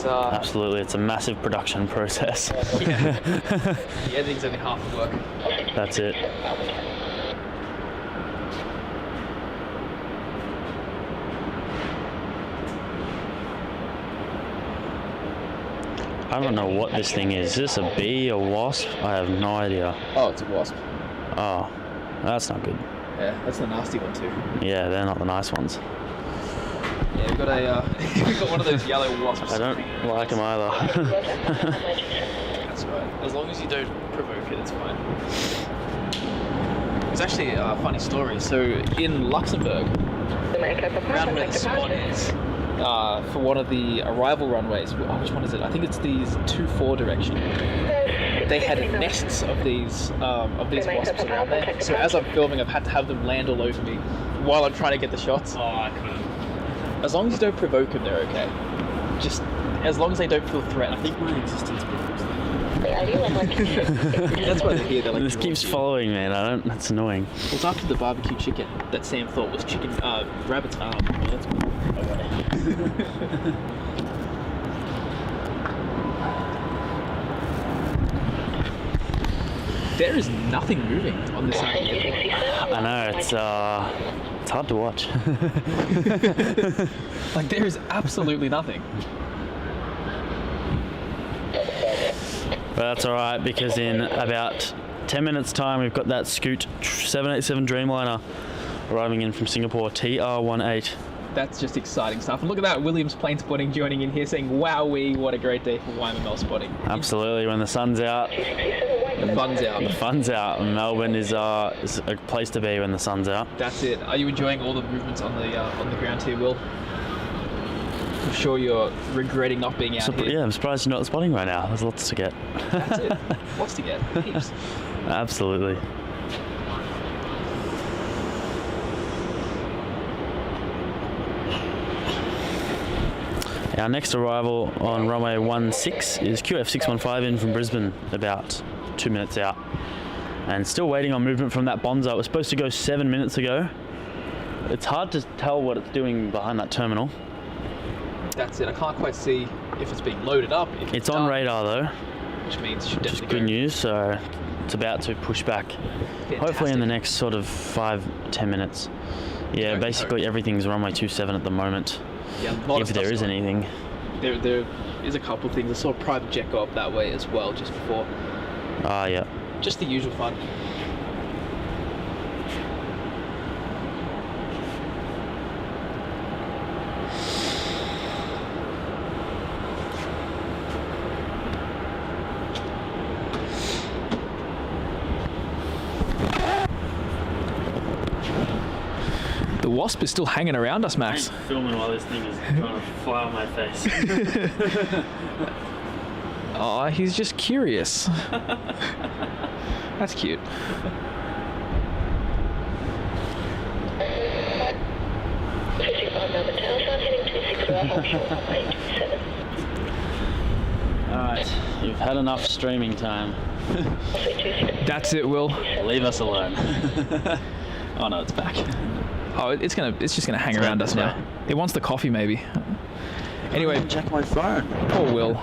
Absolutely, it's a massive production process. Yeah. The editing's only half the work. That's it. I don't know what this thing is. Is this a bee, a wasp? I have no idea. Oh, it's a wasp. Oh, that's not good. Yeah, that's the nasty one too. Yeah, they're not the nice ones. Yeah, we've got we've got one of those yellow wasps. I don't like them either. That's right. As long as you don't provoke it, it's fine. It's actually a funny story. So in Luxembourg, around where the spot is, for one of the arrival runways, which one is it? I think it's these 2-4 direction. They had nests of these wasps around there. So as I'm filming, I've had to have them land all over me while I'm trying to get the shots. Oh, I couldn't. As long as you don't provoke them, they're okay. Just as long as they don't feel threatened. I think my existence proves them. That's why they're here. They're like, this keeps following, man. That's annoying. Well, it's after the barbecue chicken that Sam thought was rabbit's arm. Yeah, that's cool. There is nothing moving on this side of the airport. I know, it's hard to watch. Like, there is absolutely nothing. But that's alright, because in about 10 minutes time we've got that Scoot 787 Dreamliner arriving in from Singapore, TR18. That's just exciting stuff. And look at that, Williams Plane Spotting joining in here saying, wowee, what a great day for YMML spotting. Absolutely, when the sun's out. The fun's out. The fun's out. Melbourne is a place to be when the sun's out. That's it. Are you enjoying all the movements on the ground here, Will? I'm sure you're regretting not being out here. Yeah, I'm surprised you're not spotting right now. There's lots to get. That's it. Lots to get. Heaps. Absolutely. Our next arrival on runway 16 is QF615 in from Brisbane, about 2 minutes out. And still waiting on movement from that Bonza. It was supposed to go 7 minutes ago. It's hard to tell what it's doing behind that terminal. That's it. I can't quite see if it's being loaded up. If It's on radar though, which means it should which is definitely good news. So it's about to push back. Hopefully in the next sort of 5-10 minutes. Yeah, basically everything's runway 27 at the moment. Yeah, a lot if of there stuff's is going. anything. There is a couple of things. I saw a private jet go up that way as well just before. Yeah. Just the usual fun. The Wasp is still hanging around us, Max. I'm filming while this thing is trying to fly on my face. Oh, he's just curious. That's cute. Alright, you've had enough streaming time. That's it, Will. Leave us alone. Oh no, it's back. Oh, it's just gonna hang around us now. It wants the coffee, maybe. Anyway, Check my phone. poor Will.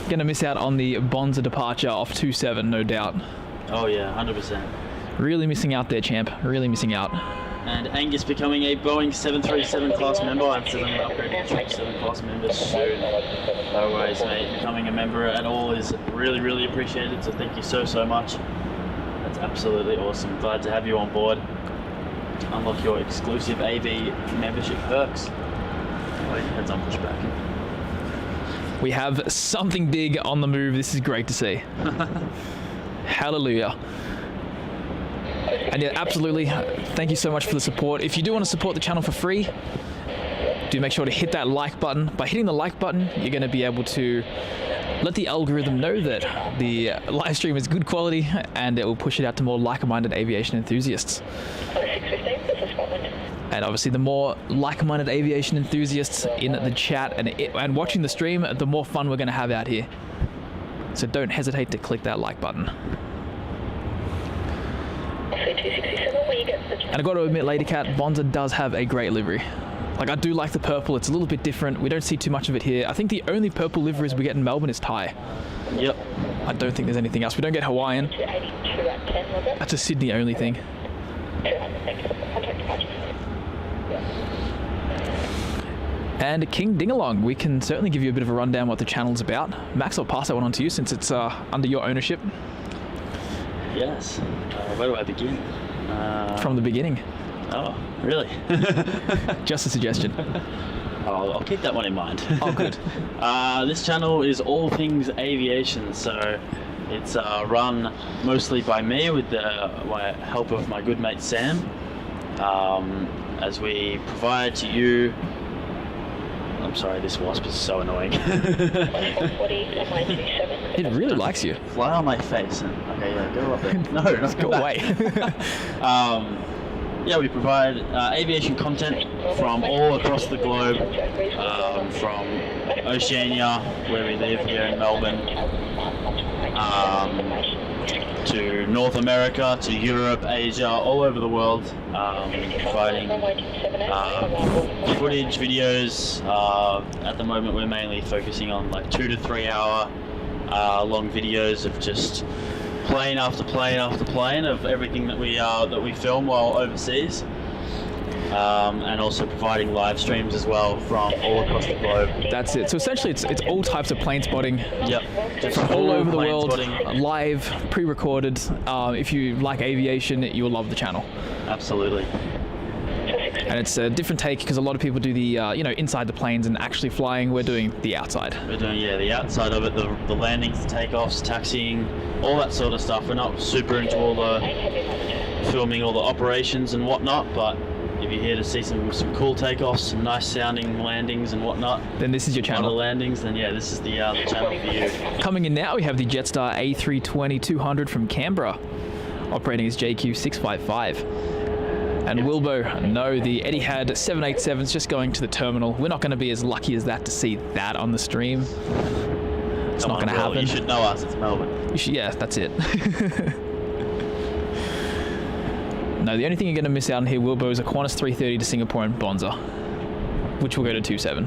Gonna miss out on the Bonza departure off 27, no doubt. Oh yeah, 100%. Really missing out there, champ. Really missing out. And Angus becoming a Boeing 737 class member. I'm still going to upgrade to 737 class member soon. No worries, mate. Becoming a member at all is really, really appreciated. So thank you so much. That's absolutely awesome. Glad to have you on board. To unlock your exclusive AV membership perks. Wait, heads on pushback. We have something big on the move. This is great to see. Hallelujah. And yeah, absolutely, thank you so much for the support. If you do want to support the channel for free, do make sure to hit that like button. By hitting the like button, you're going to be able to let the algorithm know that the live stream is good quality, and it will push it out to more like-minded aviation enthusiasts. And obviously, the more like-minded aviation enthusiasts in the chat and watching the stream, the more fun we're going to have out here. So don't hesitate to click that like button. And I got to admit, Lady Cat, Bonza does have a great livery. Like, I do like the purple. It's a little bit different. We don't see too much of it here. I think the only purple liveries we get in Melbourne is Thai. Yep. I don't think there's anything else. We don't get Hawaiian. That's a Sydney only thing. And King Dingalong, we can certainly give you a bit of a rundown what the channel's about. Max, I'll pass that one on to you since it's under your ownership. Yes. Where do I begin? From the beginning. Oh, really? Just a suggestion. I'll keep that one in mind. Oh, good. This channel is all things aviation, so it's run mostly by me with the help of my good mate Sam, as we provide to you. I'm sorry, this wasp is so annoying. It really likes you. Fly on my face. Okay, yeah, go up there. No, not Go away. Yeah, we provide aviation content from all across the globe, from Oceania, where we live here in Melbourne, to North America, to Europe, Asia, all over the world, providing footage, videos. At the moment, we're mainly focusing on like 2 to 3 hour long videos of just plane after plane after plane of everything that we film while overseas, and also providing live streams as well from all across the globe. That's it. So essentially, it's all types of plane spotting. Yep. Just From all over the plane world, spotting. live, pre-recorded. If you like aviation, you'll love the channel. Absolutely. And it's a different take because a lot of people do the inside the planes and actually flying. We're doing the outside. We're doing the outside of it, the landings, the takeoffs, taxiing, all that sort of stuff. We're not super into all the filming, all the operations and whatnot, but if you're here to see some cool takeoffs, some nice sounding landings and whatnot, Then this is your model channel. landings, then yeah, this is the channel for you. Coming in now, we have the Jetstar A320-200 from Canberra, operating as JQ655. And Wilbo, no, the Etihad 787's just going to the terminal. We're not going to be as lucky as that to see that on the stream. It's not going to happen. You should know us, it's Melbourne. Yeah, that's it. No, the only thing you're going to miss out on here, Wilbo, is a Qantas 330 to Singapore and Bonza, which will go to 27.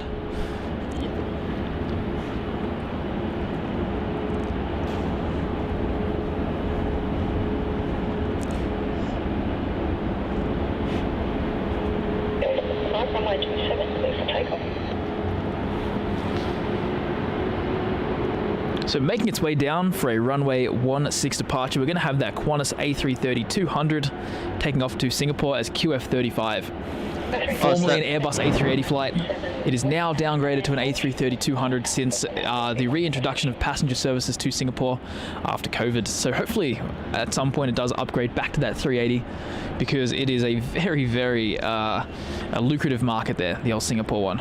Runway 27, clear for takeoff. So making its way down for a runway 16 departure, we're going to have that Qantas A330-200 taking off to Singapore as QF35. Formerly an Airbus A380 flight, it is now downgraded to an A330-200 since the reintroduction of passenger services to Singapore after COVID. So hopefully at some point it does upgrade back to that 380 because it is a very, very a lucrative market there, the old Singapore one.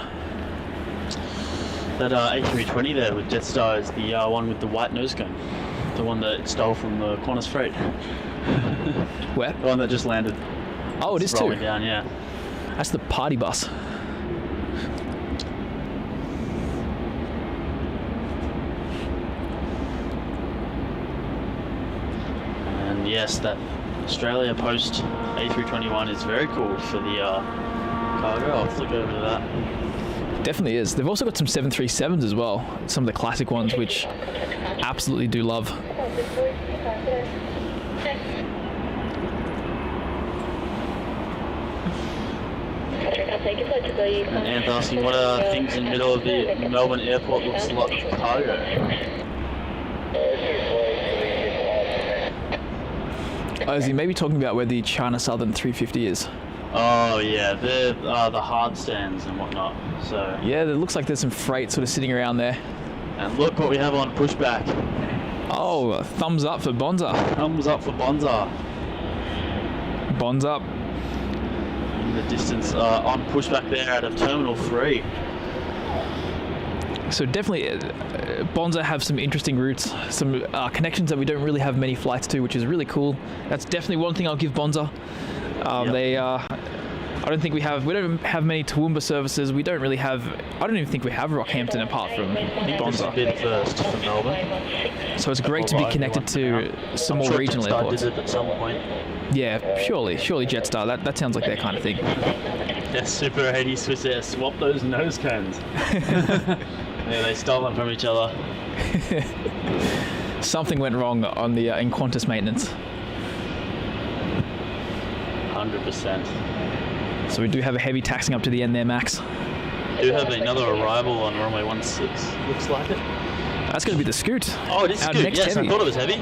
That A320 there with Jetstar is the one with the white nose cone. The one that it stole from the Qantas freight. Where? The one that just landed. Oh, it is too. Rolling down, yeah. That's the party bus. And yes, that Australia Post A321 is very cool for the cargo. I'll flick over to that. Definitely is. They've also got some 737s as well. Some of the classic ones, which absolutely do love. And Anth asking what are things in the middle of the Melbourne Airport looks like for cargo? Oh, is he maybe talking about where the China Southern 350 is? Oh yeah, they're the hard stands and whatnot. So yeah, it looks like there's some freight sort of sitting around there. And look what we have on pushback. Oh, thumbs up for Bonza. Thumbs up for Bonza. Bonds up. In the distance on pushback there out of Terminal 3. So definitely, Bonza have some interesting routes, some connections that we don't really have many flights to, which is really cool. That's definitely one thing I'll give Bonza. They, I don't think we don't have many Toowoomba services. We don't really have, I don't even think we have Rockhampton apart from Bonza. Bid first for Melbourne. So it's great to be connected to some more regional Jetstar airports. did it at some point. Yeah, surely Jetstar. That sounds like their kind of thing. Yeah, Super 80 Swiss Air, swap those nose cones. Yeah, they stole them from each other. Something went wrong on the in Qantas maintenance. 100%. So we do have a heavy taxing up to the end there, Max. We do have another arrival on runway 16. Looks like it. That's going to be the Scoot. Oh, it is Our Scoot. next Yes, heavy. I thought it was heavy.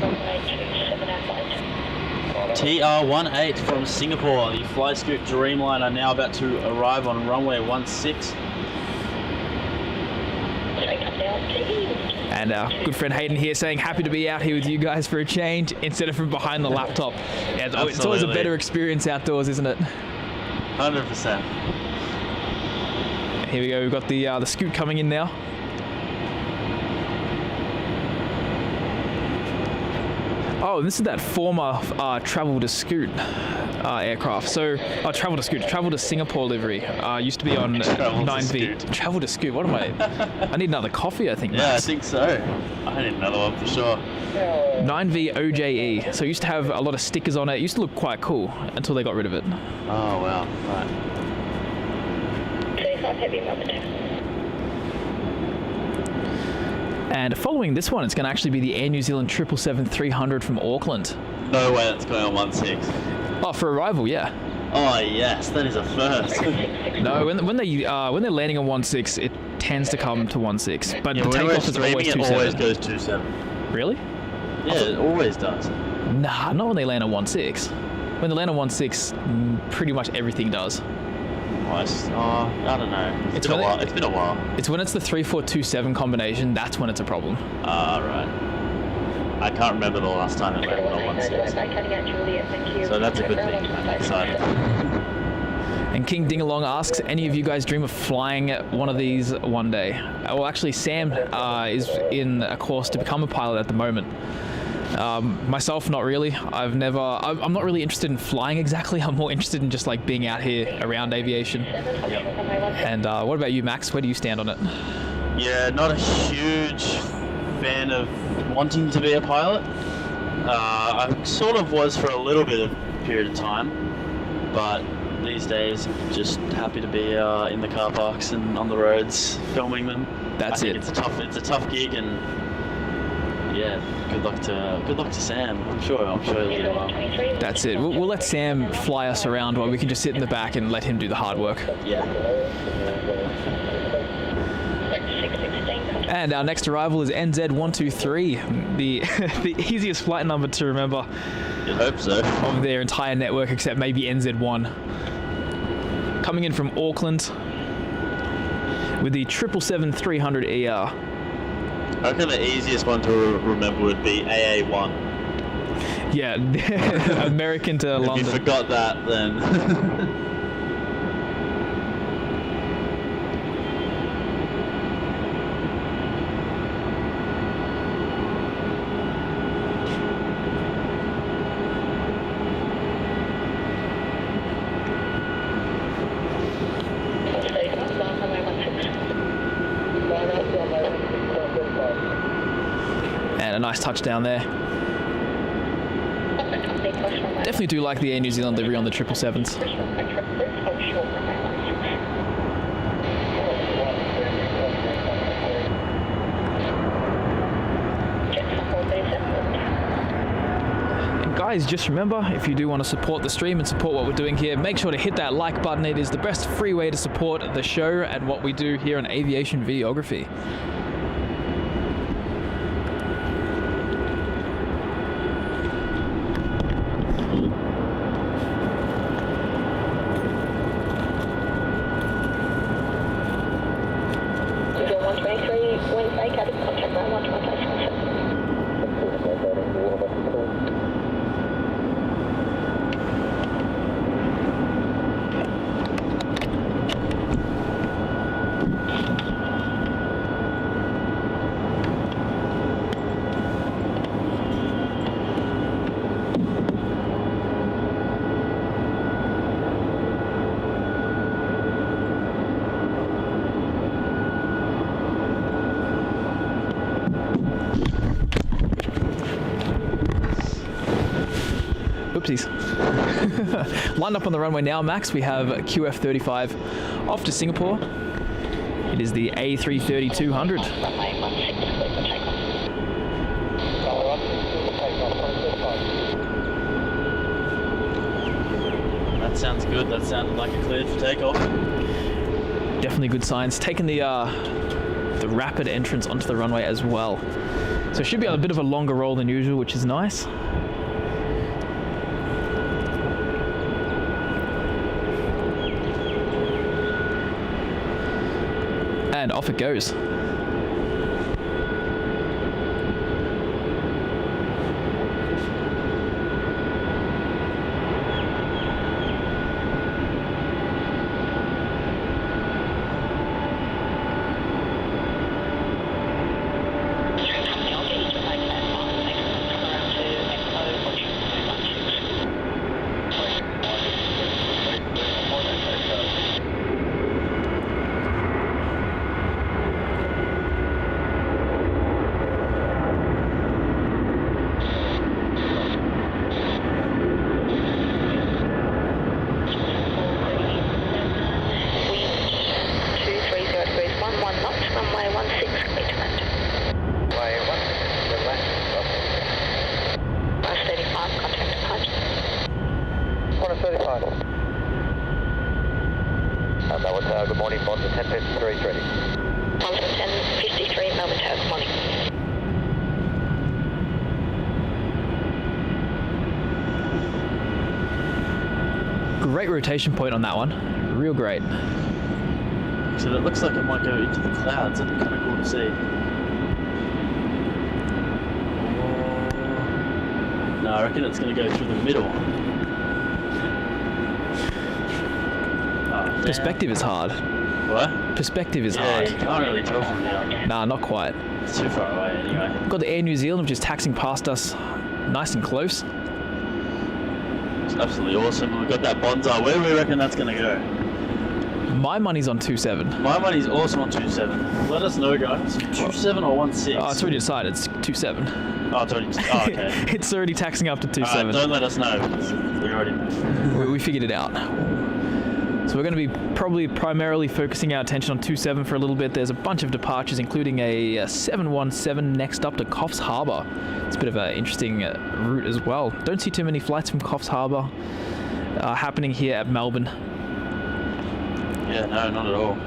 TR18 from Singapore. The Fly Scoot Dreamliner now about to arrive on runway 16. And our good friend Haydyn here saying happy to be out here with you guys for a change instead of from behind the laptop. Yeah, it's always a Absolutely. better experience outdoors, isn't it? 100%. Here we go. We've got the Scoot coming in now. Oh, this is that former Travel to Scoot aircraft. So, Travel to Singapore livery. Used to be on Travel to 9V. Scoot. Travel to Scoot. What am I? I need another coffee, I think. Yeah, I Max. think so. I need another one for sure. 9V OJE. So, it used to have a lot of stickers on it. It used to look quite cool until they got rid of it. Oh, wow. Right. 25 heavy Melbourne. And following this one, it's going to actually be the Air New Zealand 777-300 from Auckland. No way that's going on 16. Oh, for arrival, yeah. Oh, yes. That is a first. No, when they're landing on 16, it tends to come to 16. But Yeah, the when we're takeoff is always streaming, it 27. always goes 27. Really? Yeah, it always does. Nah, not when they land on 16. When they land on 16, pretty much everything does. I don't know. It's been a while. It's been a while. It's when it's the 3427 combination, that's when it's a problem. Right. I can't remember the last time it landed on 16. So that's a good thing. I'm excited. And King Dingalong asks, any of you guys dream of flying one of these one day? Well, actually, Sam is in a course to become a pilot at the moment. Myself, not really. I'm not really interested in flying exactly. I'm more interested in just like being out here around aviation. And what about you, Max? Where do you stand on it? Yeah, not a huge fan of wanting to be a pilot. I sort of was for a little bit of period of time. but these days, just happy to be in the car parks and on the roads filming them. That's it. It's a tough gig, and yeah, good luck to Sam. I'm sure he'll do well. That's it. We'll let Sam fly us around while we can just sit in the back and let him do the hard work. Yeah. And our next arrival is NZ123, the easiest flight number to remember. You'd hope so. Of their entire network, except maybe NZ1. Coming in from Auckland with the 777-300ER. I reckon the easiest one to remember would be AA1. Yeah, American to London. If you forgot that, then... And a nice touchdown there. Definitely do like the Air New Zealand livery on the 777s. And guys, just remember, if you do want to support the stream and support what we're doing here, make sure to hit that like button. It is the best free way to support the show and what we do here on Aviation Videography. Oopsies. Lined up on the runway now, Max, we have QF35 off to Singapore. It is the A330-200. That sounds good. That sounded like it cleared for takeoff. Definitely good signs. Taking the rapid entrance onto the runway as well. So it should be on a bit of a longer roll than usual, which is nice. And off it goes. Good morning, Boston 1053 Boston 1053, Melbourne Tower, good morning. Great rotation point on that one. Real great. So it looks like it might go into the clouds. That'd be kind of cool to see. No, I reckon it's going to go through the middle. Oh, Perspective is hard. What? Perspective is Yeah, hard. you can't really tell from here. Nah, not quite. It's too far away anyway. Got the Air New Zealand, which is taxing past us nice and close. It's absolutely awesome. We've got that bonsai. Where do we reckon that's going to go? My money's on 27. My money's also on 27. Let us know, guys. 27 or 16? Oh, it's already decided. It's 27. Oh, it's already. Oh, okay. It's already taxing up to 27. Alright, don't let us know. We already know. We figured it out. So we're going to be probably primarily focusing our attention on 27 for a little bit. There's a bunch of departures, including a 717 next up to Coffs Harbour. It's a bit of an interesting route as well. Don't see too many flights from Coffs Harbour happening here at Melbourne. Yeah, no, not at all. Be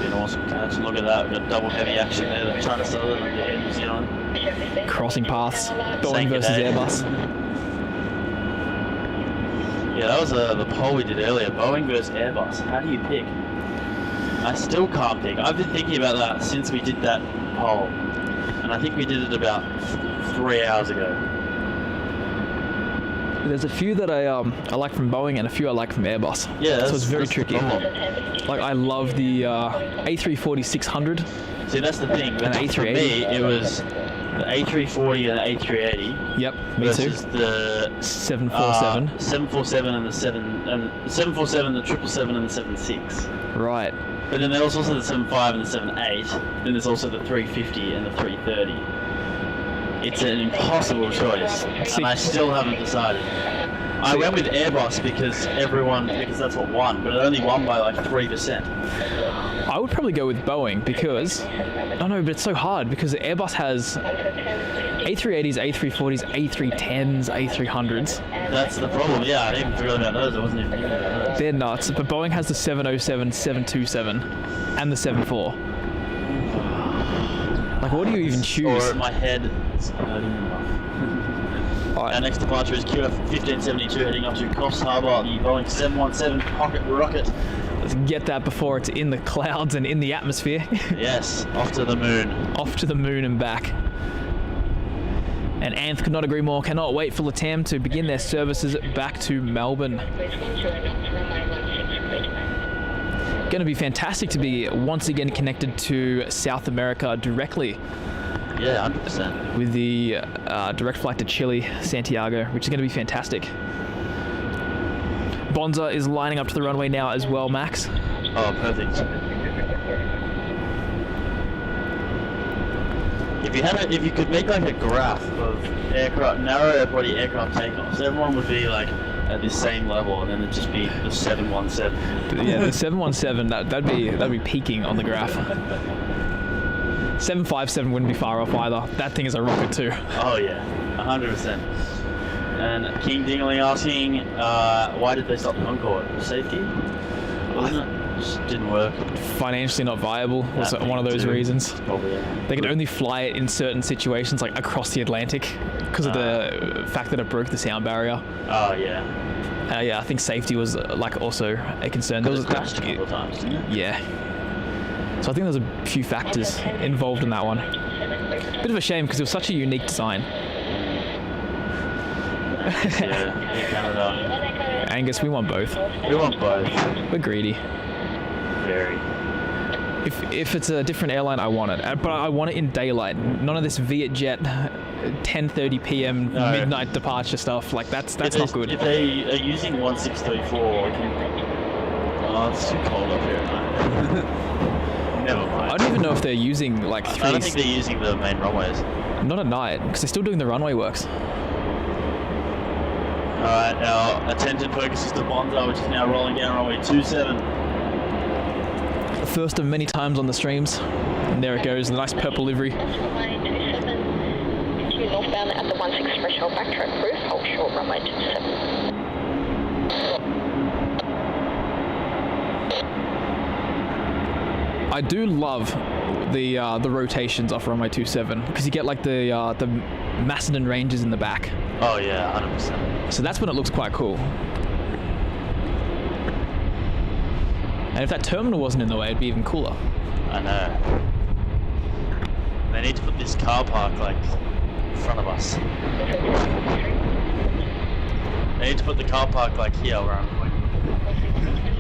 an awesome catch. Look at that. We've got double heavy action there. They're trying to sell it on the Air New Zealand. Crossing paths. Boeing Same versus day. Airbus. Yeah, that was the poll we did earlier. Boeing versus Airbus. How do you pick? I still can't pick. I've been thinking about that since we did that poll. And I think we did it about 3 hours ago. There's a few that I like from Boeing and a few I like from Airbus. Yeah, so it's very tricky. Like, I love the A340-600. see, that's the thing. And For A380. me, it was the A340 and the A380 Yep, me too. versus the 747. 747 and the 747, the 777 and the 76. Right. But then there's also the 75 and the 78. Then there's also the 350 and the 330. It's an impossible choice, See- and I still haven't decided. I went with Airbus because that's what won, but it only won by like 3%. I would probably go with Boeing because, I know, but it's so hard because Airbus has A380s, A340s, A310s, A300s. That's the problem. Yeah, I didn't even forget about those. I wasn't even thinking about those. They're nuts, but Boeing has the 707, 727, and the 74. Like, what do you even choose? Or my head is hurting enough. Our next departure is QF1572 heading up to Coffs Harbour, the Boeing 717 pocket rocket. Let's get that before it's in the clouds and in the atmosphere. Yes, off to the moon. Off to the moon and back. And Anth could not agree more. Cannot wait for LATAM to begin their services back to Melbourne. Going to be fantastic to be once again connected to South America directly. Yeah, 100%. With the direct flight to Chile, Santiago, which is going to be fantastic. Bonza is lining up to the runway now as well, Max. Oh, perfect. If you could make like a graph of aircraft, narrow body aircraft takeoffs, everyone would be like at the same level, and then it'd just be the 717. Yeah, the 717 that'd be peaking on the graph. 757 wouldn't be far off either. That thing is a rocket too. Oh yeah, 100%. And King Dingley asking, why did they stop Concorde? Safety? Wasn't it? Just didn't work. Financially not viable was one of those reasons. Probably, yeah. They could only fly it in certain situations, like across the Atlantic, because of the fact that it broke the sound barrier. Oh yeah. Yeah, I think safety was like also a concern. There was It crashed a couple of times, didn't it? Yeah. So I think there's a few factors involved in that one. Bit of a shame because it was such a unique design. Yeah, Canada. Angus, we want both. We want both. We're greedy. Very. If it's a different airline, I want it. But I want it in daylight. None of this Vietjet 10:30 p.m. No. midnight departure stuff. Like that's not good. If they are using 1634, it's too cold up here at night. Never mind. I don't even know if they're using like I don't think they're using the main runways. Not at night because they're still doing the runway works. Alright, our attention focuses to Bonza, which is now rolling down runway 27. The first of many times on the streams. And there it goes, the nice purple livery. Runway 27, continue northbound at the 16 threshold, back to roof, hold short runway 27. I do love the rotations off runway 27 because you get like the Macedon ranges in the back. Oh yeah, 100%. So that's when it looks quite cool. And if that terminal wasn't in the way, it'd be even cooler. I know. They need to put this car park like in front of us. They need to put the car park like here where I'm going.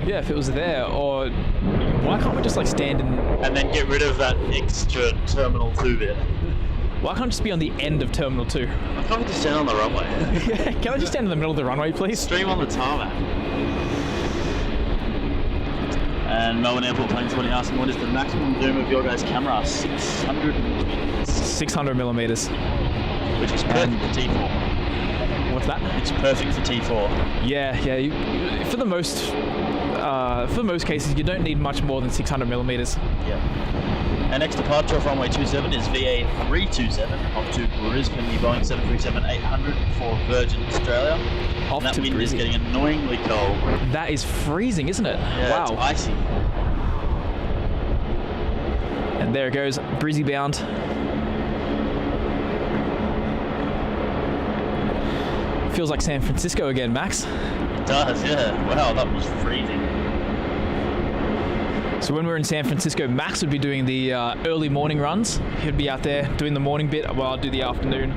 Yeah, if it was there, or why can't we just like stand in? And then get rid of that extra Terminal 2 bit. Why can't I just be on the end of Terminal 2? Why can't we just stand on the runway? Can I just stand in the middle of the runway, please? Stream on the tarmac. And Melbourne Airport plane spotting asking, what is the maximum zoom of your guys' camera? 600 millimeters. 600 millimeters. Which is perfect for T4. What's that? It's perfect for T4. Yeah. For the most cases, you don't need much more than 600 millimeters. Yeah. Our next departure off runway 27 is VA327 off to Brisbane, the Boeing 737-800 for Virgin Australia. Off and that to wind Brisbane. is getting annoyingly cold. That is freezing, isn't it? Yeah, wow. it's icy. And there it goes, Brizzy bound. Feels like San Francisco again, Max. It does, yeah. Wow, that was freezing. So when we're in San Francisco, Max would be doing the early morning runs. He'd be out there doing the morning bit while I'd do the afternoon.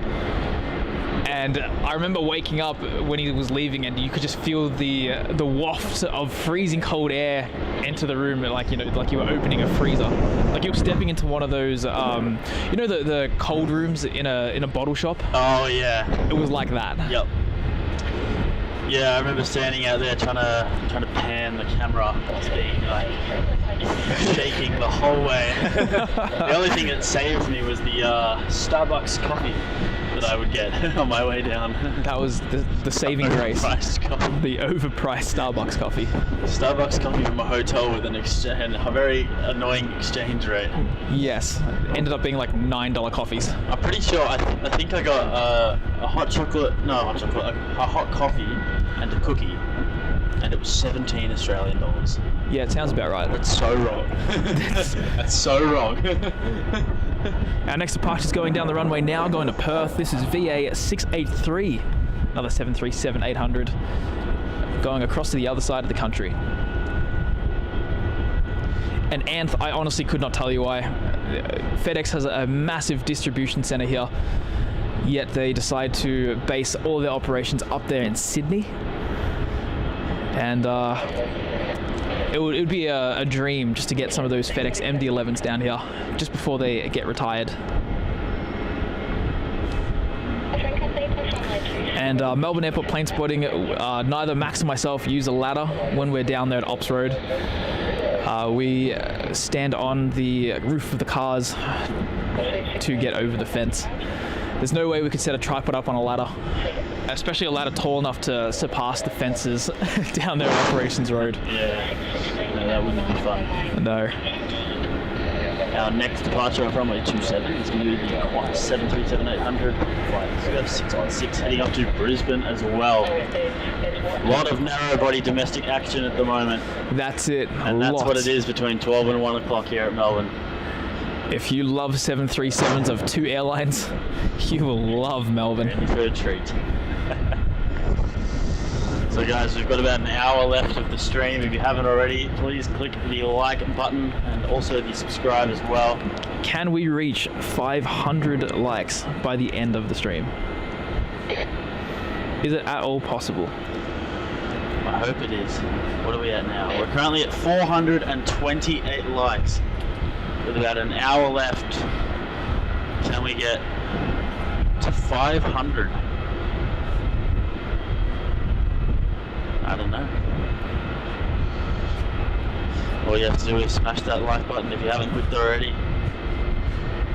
And I remember waking up when he was leaving, and you could just feel the waft of freezing cold air enter the room, like you were opening a freezer, like you were stepping into one of those, the cold rooms in a bottle shop. Oh yeah. It was like that. Yep. Yeah, I remember standing out there trying to pan the camera, just being like shaking the whole way. The only thing that saved me was the Starbucks coffee that I would get on my way down. That was the saving grace. Overpriced coffee. The overpriced Starbucks coffee. Starbucks coffee from a hotel with a very annoying exchange rate. Yes, ended up being like $9 coffees. I'm pretty sure. I think I got a hot chocolate. No, hot chocolate. A hot coffee and a cookie, and it was 17 Australian dollars. Yeah, it sounds about right. That's so wrong. That's so wrong. Our next departure is going down the runway now, going to Perth. This is VA683, another 737-800, going across to the other side of the country. And Anth, I honestly could not tell you why. FedEx has a massive distribution center here, yet they decide to base all their operations up there in Sydney. And it would be a dream just to get some of those FedEx MD-11s down here just before they get retired. And Melbourne Airport plane spotting, neither Max or myself use a ladder when we're down there at Ops Road. We stand on the roof of the cars to get over the fence. There's no way we could set a tripod up on a ladder, especially a ladder tall enough to surpass the fences down there on Operations Road. Yeah, no, that wouldn't be fun. No. Our next departure off runway 27 is going to be the Qantas 737-800 flight 616 heading up to Brisbane as well. A lot of narrow body domestic action at the moment. That's it. And that's what it is between 12 and 1 o'clock here at Melbourne. If you love 737s of two airlines, you will love Melbourne. In for a treat. So guys, we've got about an hour left of the stream. If you haven't already, please click the like button and also the subscribe as well. Can we reach 500 likes by the end of the stream? Is it at all possible? I hope it is. What are we at now? We're currently at 428 likes. With about an hour left, can we get to 500? I don't know. All you have to do is smash that like button if you haven't clicked already,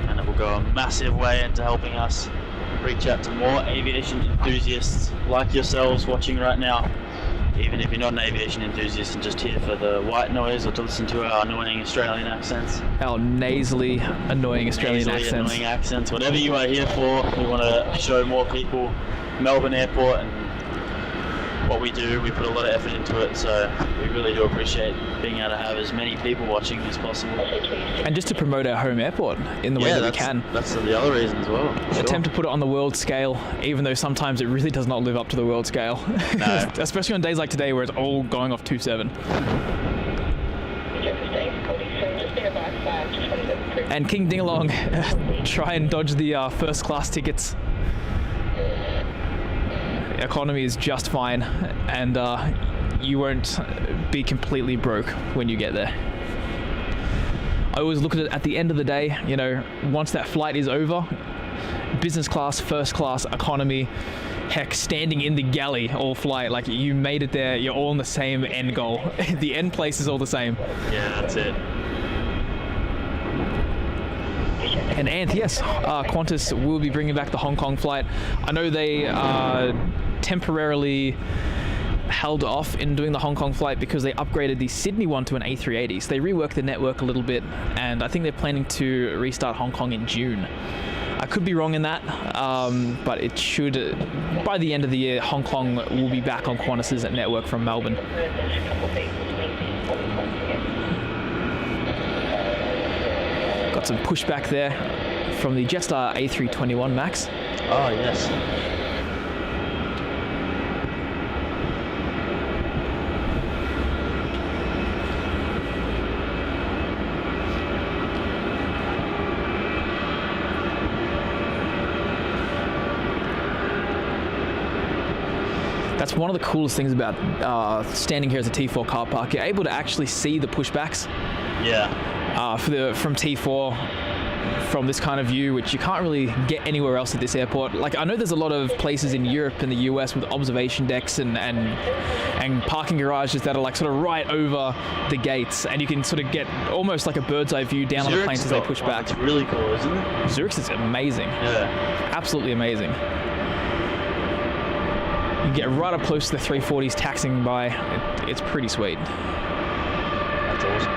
and it will go a massive way into helping us reach out to more aviation enthusiasts like yourselves watching right now. Even if you're not an aviation enthusiast and just here for the white noise or to listen to our annoying Australian accents. Our nasally, annoying Australian accents. Annoying accents. Whatever you are here for, we want to show more people Melbourne Airport and what we do. We put a lot of effort into it, so we really do appreciate being able to have as many people watching as possible. And just to promote our home airport in the way that we can. That's the other reason as well. Sure. Attempt to put it on the world scale, even though sometimes it really does not live up to the world scale. No. Especially on days like today where it's all going off 27. And King Dingalong, try and dodge the first class tickets. Economy is just fine, and you won't be completely broke when you get there. I always look at it at the end of the day, you know, once that flight is over, business class, first class, economy, heck, standing in the galley all flight, like you made it there, you're all in the same end goal. The end place is all the same. Yeah, that's it. And Anth, yes, Qantas will be bringing back the Hong Kong flight. I know they temporarily held off in doing the Hong Kong flight because they upgraded the Sydney one to an A380. So they reworked the network a little bit, and I think they're planning to restart Hong Kong in June. I could be wrong in that, but it should, by the end of the year, Hong Kong will be back on Qantas's network from Melbourne. Got some pushback there from the Jetstar A321 MAX. Oh, yes. That's one of the coolest things about standing here as a T4 car park. You're able to actually see the pushbacks. Yeah. From T4, from this kind of view, which you can't really get anywhere else at this airport. Like, I know there's a lot of places in Europe and the US with observation decks and parking garages that are like sort of right over the gates, and you can sort of get almost like a bird's eye view down on the planes as they push back. It's really cool, isn't it? Zurich's is amazing. Yeah. Absolutely amazing. You get right up close to the 340s taxiing by. It's pretty sweet. That's awesome.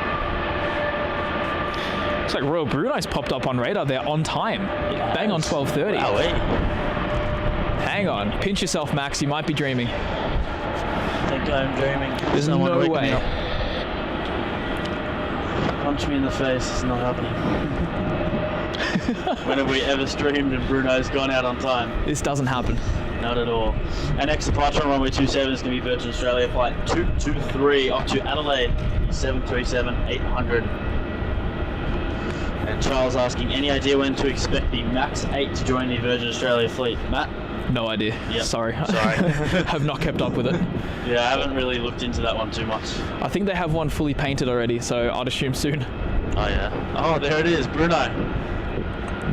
Looks like Royal Brunei's popped up on radar there on time. Yeah, Bang on 12:30. Wow, wait. Hang on. Pinch yourself, Max. You might be dreaming. I think I'm dreaming. There's Someone no wake me way. up. Punch me in the face. It's not happening. When have we ever streamed and Bruno's gone out on time? This doesn't happen. Not at all. Our next departure on runway 27 is going to be Virgin Australia flight 223 off to Adelaide 737-800. And Charles asking, any idea when to expect the MAX 8 to join the Virgin Australia fleet? Matt? No idea. Yep. Sorry. Sorry. Have not kept up with it. Yeah, I haven't really looked into that one too much. I think they have one fully painted already, so I'd assume soon. Oh yeah. Oh, there it is, Bruno.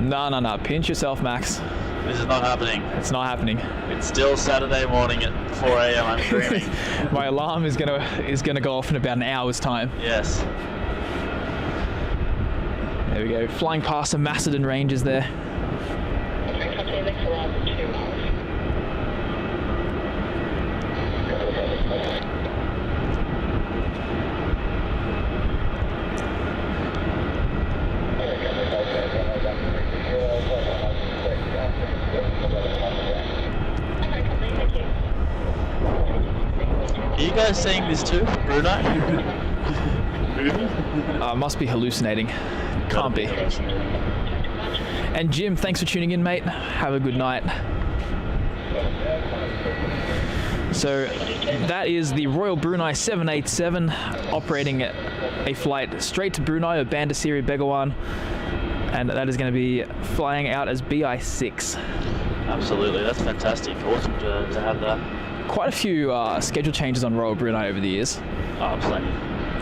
No. Pinch yourself, Max. This is not happening. It's not happening. It's still Saturday morning at 4 a.m. I'm dreaming. My alarm is gonna go off in about an hour's time. Yes. There we go. Flying past some Macedon ranges there. Are you guys seeing this too, Bruno? Must be hallucinating. Can't be. And Jim, thanks for tuning in, mate. Have a good night. So that is the Royal Brunei 787 operating a flight straight to Brunei or Bandar Seri Begawan, and that is going to be flying out as BI6. Absolutely, that's fantastic. Awesome to have that. Quite a few schedule changes on Royal Brunei over the years. Oh,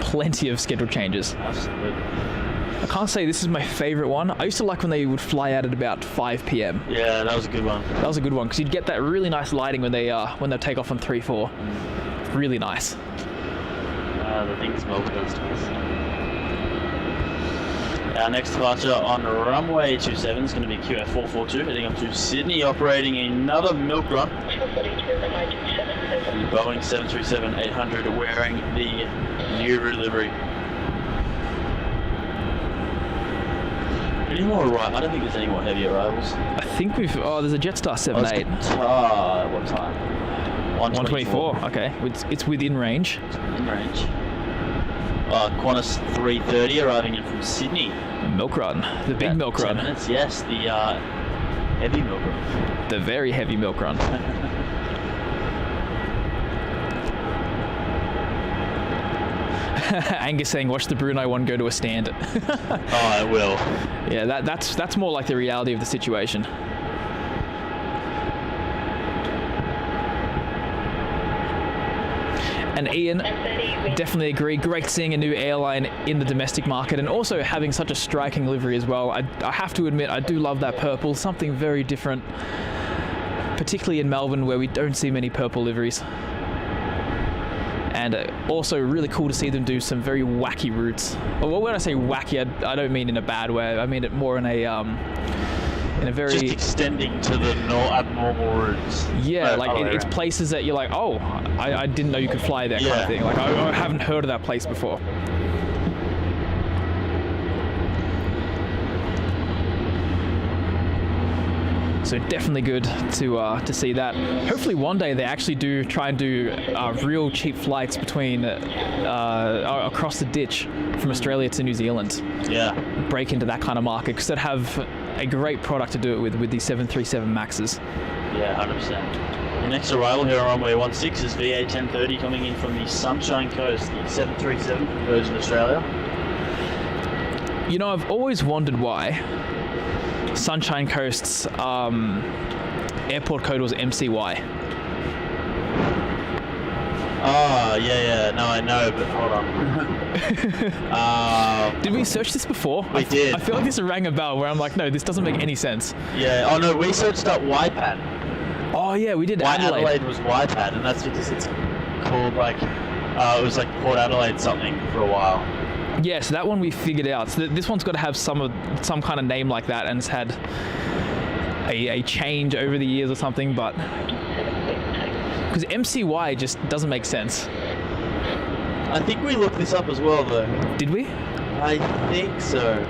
Plenty of schedule changes. Absolutely. I can't say this is my favorite one. I used to like when they would fly out at about 5 p.m. Yeah, that was a good one. That was a good one because you'd get that really nice lighting when they take off on 3-4. Really nice. The things Melbourne does to us. Our next departure on runway 27 is going to be QF442 heading up to Sydney, operating another milk run. The Boeing 737-800 wearing the new livery. Any more arrivals? I don't think there's any more heavy arrivals. I think there's a Jetstar 78. What time? 124. Okay, it's within range. It's within range. Qantas 330 arriving in from Sydney. Milk run. The big milk run. 10 minutes, yes. The heavy milk run. The very heavy milk run. Angus saying, watch the Brunei one go to a stand. Oh, I will. Yeah, that's more like the reality of the situation. And Ian, definitely agree. Great seeing a new airline in the domestic market and also having such a striking livery as well. I have to admit, I do love that purple. Something very different. particularly in Melbourne where we don't see many purple liveries. And also really cool to see them do some very wacky routes. Well, when I say wacky, I don't mean in a bad way. I mean it more in a very... Just extending to the abnormal routes. Yeah, like it's places that you're like, oh, I didn't know you could fly there kind of thing. Like I haven't heard of that place before. So definitely good to see that. Hopefully one day they actually do try and do real cheap flights between across the ditch from Australia to New Zealand. Yeah. Break into that kind of market because they'd have a great product to do it with these 737 Maxes. Yeah, 100%. The next arrival here on runway 16 is VA 1030 coming in from the Sunshine Coast, the 737 from Virgin Australia. You know, I've always wondered why Sunshine Coast's airport code was MCY. Oh, yeah. No, I know, but hold on. Did we search this before? We did. I feel like this rang a bell where I'm like, no, this doesn't make any sense. Yeah. Oh, no, we searched up YPAD. Oh, yeah, we did Adelaide was YPAD, and that's because it's called, like, it was like Port Adelaide something for a while. Yeah, so that one we figured out. So this one's got to have some kind of name like that, and it's had a change over the years or something, but because MCY just doesn't make sense. I think we looked this up as well, though. Did we? I think so.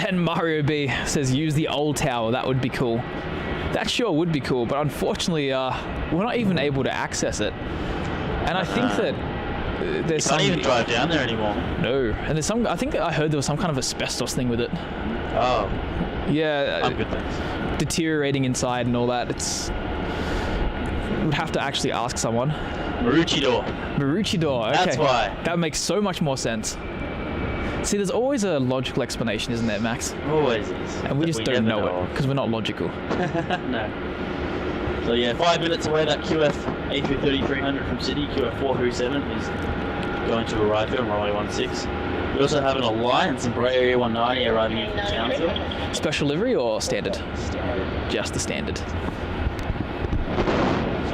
And Mario B says use the old tower. That would be cool. That sure would be cool, but unfortunately, we're not even able to access it. And I think that there's some... You can't even drive down there anymore. No, and there's some... I think I heard there was some kind of asbestos thing with it. Oh. Yeah. I'm good, thanks. Deteriorating inside and all that. It's... We'd have to actually ask someone. Maroochydore. Maroochydore, okay. That's why. That makes so much more sense. See, there's always a logical explanation, isn't there, Max? Always is. And we just don't know it, because we're not logical. No. So yeah, 5 minutes away, that QF A330-300 from Sydney, QF 437 is going to arrive here on runway 16. We also have an Alliance Embraer 190 arriving in from Townsville. Special livery or standard? Standard. Just the standard. So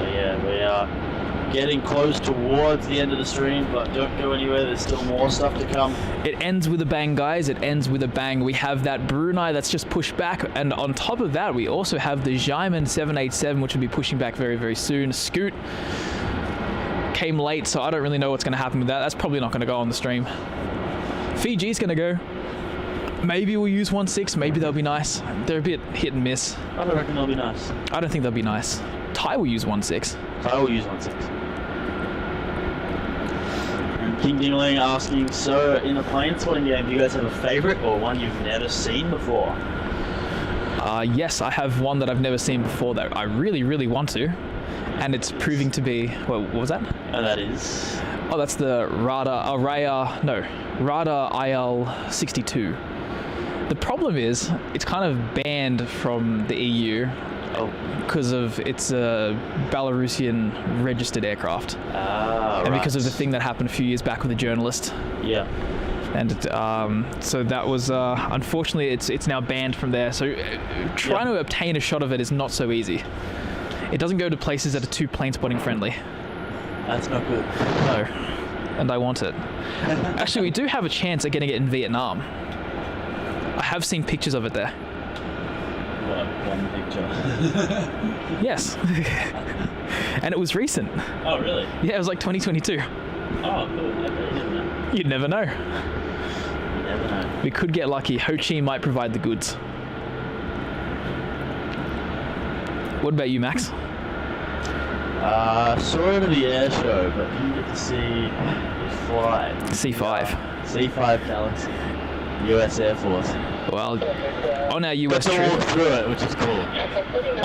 yeah, we are getting close towards the end of the stream, but don't go anywhere, there's still more stuff to come. It ends with a bang, guys. It ends with a bang. We have that Brunei that's just pushed back, and on top of that, we also have the Xiamen 787, which will be pushing back very, very soon. Scoot came late, so I don't really know what's going to happen with that. That's probably not going to go on the stream. Fiji's going to go. Maybe we'll use 16, maybe they'll be nice. They're a bit hit and miss. I don't reckon they'll be nice. I don't think they'll be nice. Thai will use 16. Thai will use 16. King Dingling asking, so in the plane spotting game, do you guys have a favourite or one you've never seen before? Yes, I have one that I've never seen before that I really, really want to. And it's proving to be, well, what was that? And that is? Oh, that's the Radar IL-62. The problem is, it's kind of banned from the EU. Because of it's a Belarusian registered aircraft. And because of the thing that happened a few years back with a journalist. Yeah. And so that was unfortunately it's now banned from there. So trying to obtain a shot of it is not so easy. It doesn't go to places that are too plane spotting friendly. That's not good. No. And I want it. Actually, we do have a chance at getting it in Vietnam. I have seen pictures of it there. One picture. Yes. And it was recent. Oh, really? Yeah, it was like 2022. Oh, cool. You'd never know. You never know. We could get lucky. Ho Chi might provide the goods. What about you, Max? Saw it at the air show, but didn't get to see it fly. C5. C5 Galaxy. US Air Force. Well, on our US trip, trip, walk through it, which is cool.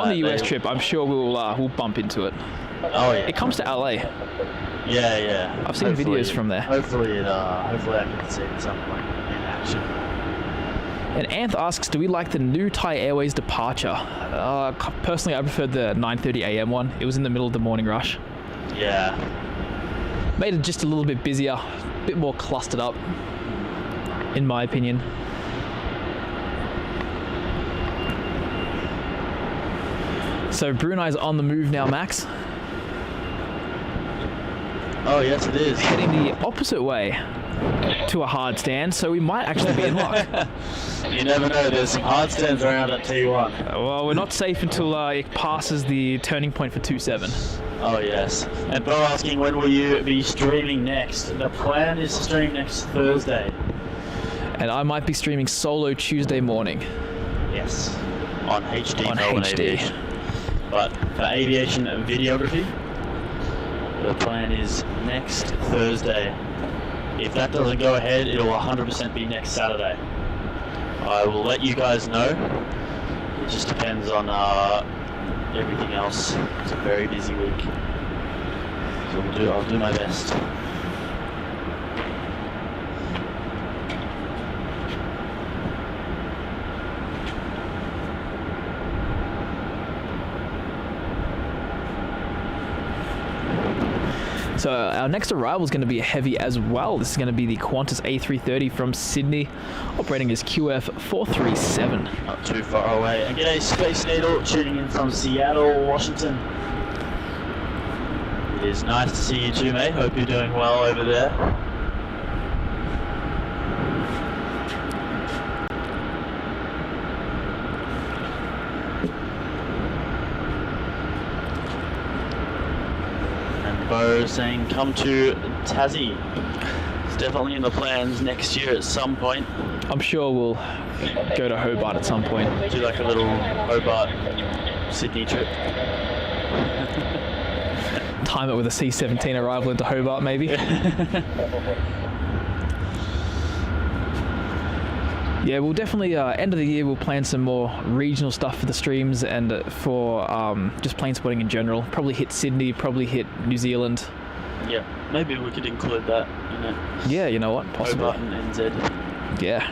On the US trip, I'm sure we'll bump into it. Oh yeah. It comes to LA. Yeah. I've seen videos from there. Hopefully I can see it at some point in action. And Anth asks, do we like the new Thai Airways departure? Personally, I preferred the 9:30 a.m. one. It was in the middle of the morning rush. Yeah. Made it just a little bit busier, a bit more clustered up, in my opinion. So Brunei's on the move now, Max. Oh, yes, it is. Heading the opposite way to a hard stand, so we might actually be in luck. You never know, there's some hard stands around at T1. Well, we're not safe until it passes the turning point for 27. Oh, yes. And Bo asking, when will you be streaming next? The plan is to stream next Thursday. And I might be streaming solo Tuesday morning. Yes. On HD. On Melbourne HD. Aviation. But for aviation videography, the plan is next Thursday. If that doesn't go ahead, it'll 100% be next Saturday. I will let you guys know. It just depends on everything else. It's a very busy week. So I'll do my best. So our next arrival is going to be heavy as well. This is going to be the Qantas A330 from Sydney, operating as QF437. Not too far away. And g'day Space Needle, tuning in from Seattle, Washington. It is nice to see you too, mate. Hope you're doing well over there. Bo saying come to Tassie. It's definitely in the plans next year at some point. I'm sure we'll go to Hobart at some point. Do like a little Hobart Sydney trip. Time it with a C-17 arrival into Hobart, maybe. Yeah, we'll definitely, end of the year, we'll plan some more regional stuff for the streams and for just plane spotting in general. Probably hit Sydney, probably hit New Zealand. Yeah, maybe we could include that, you know. Yeah, you know what, possibly. Hobart and NZ. Yeah.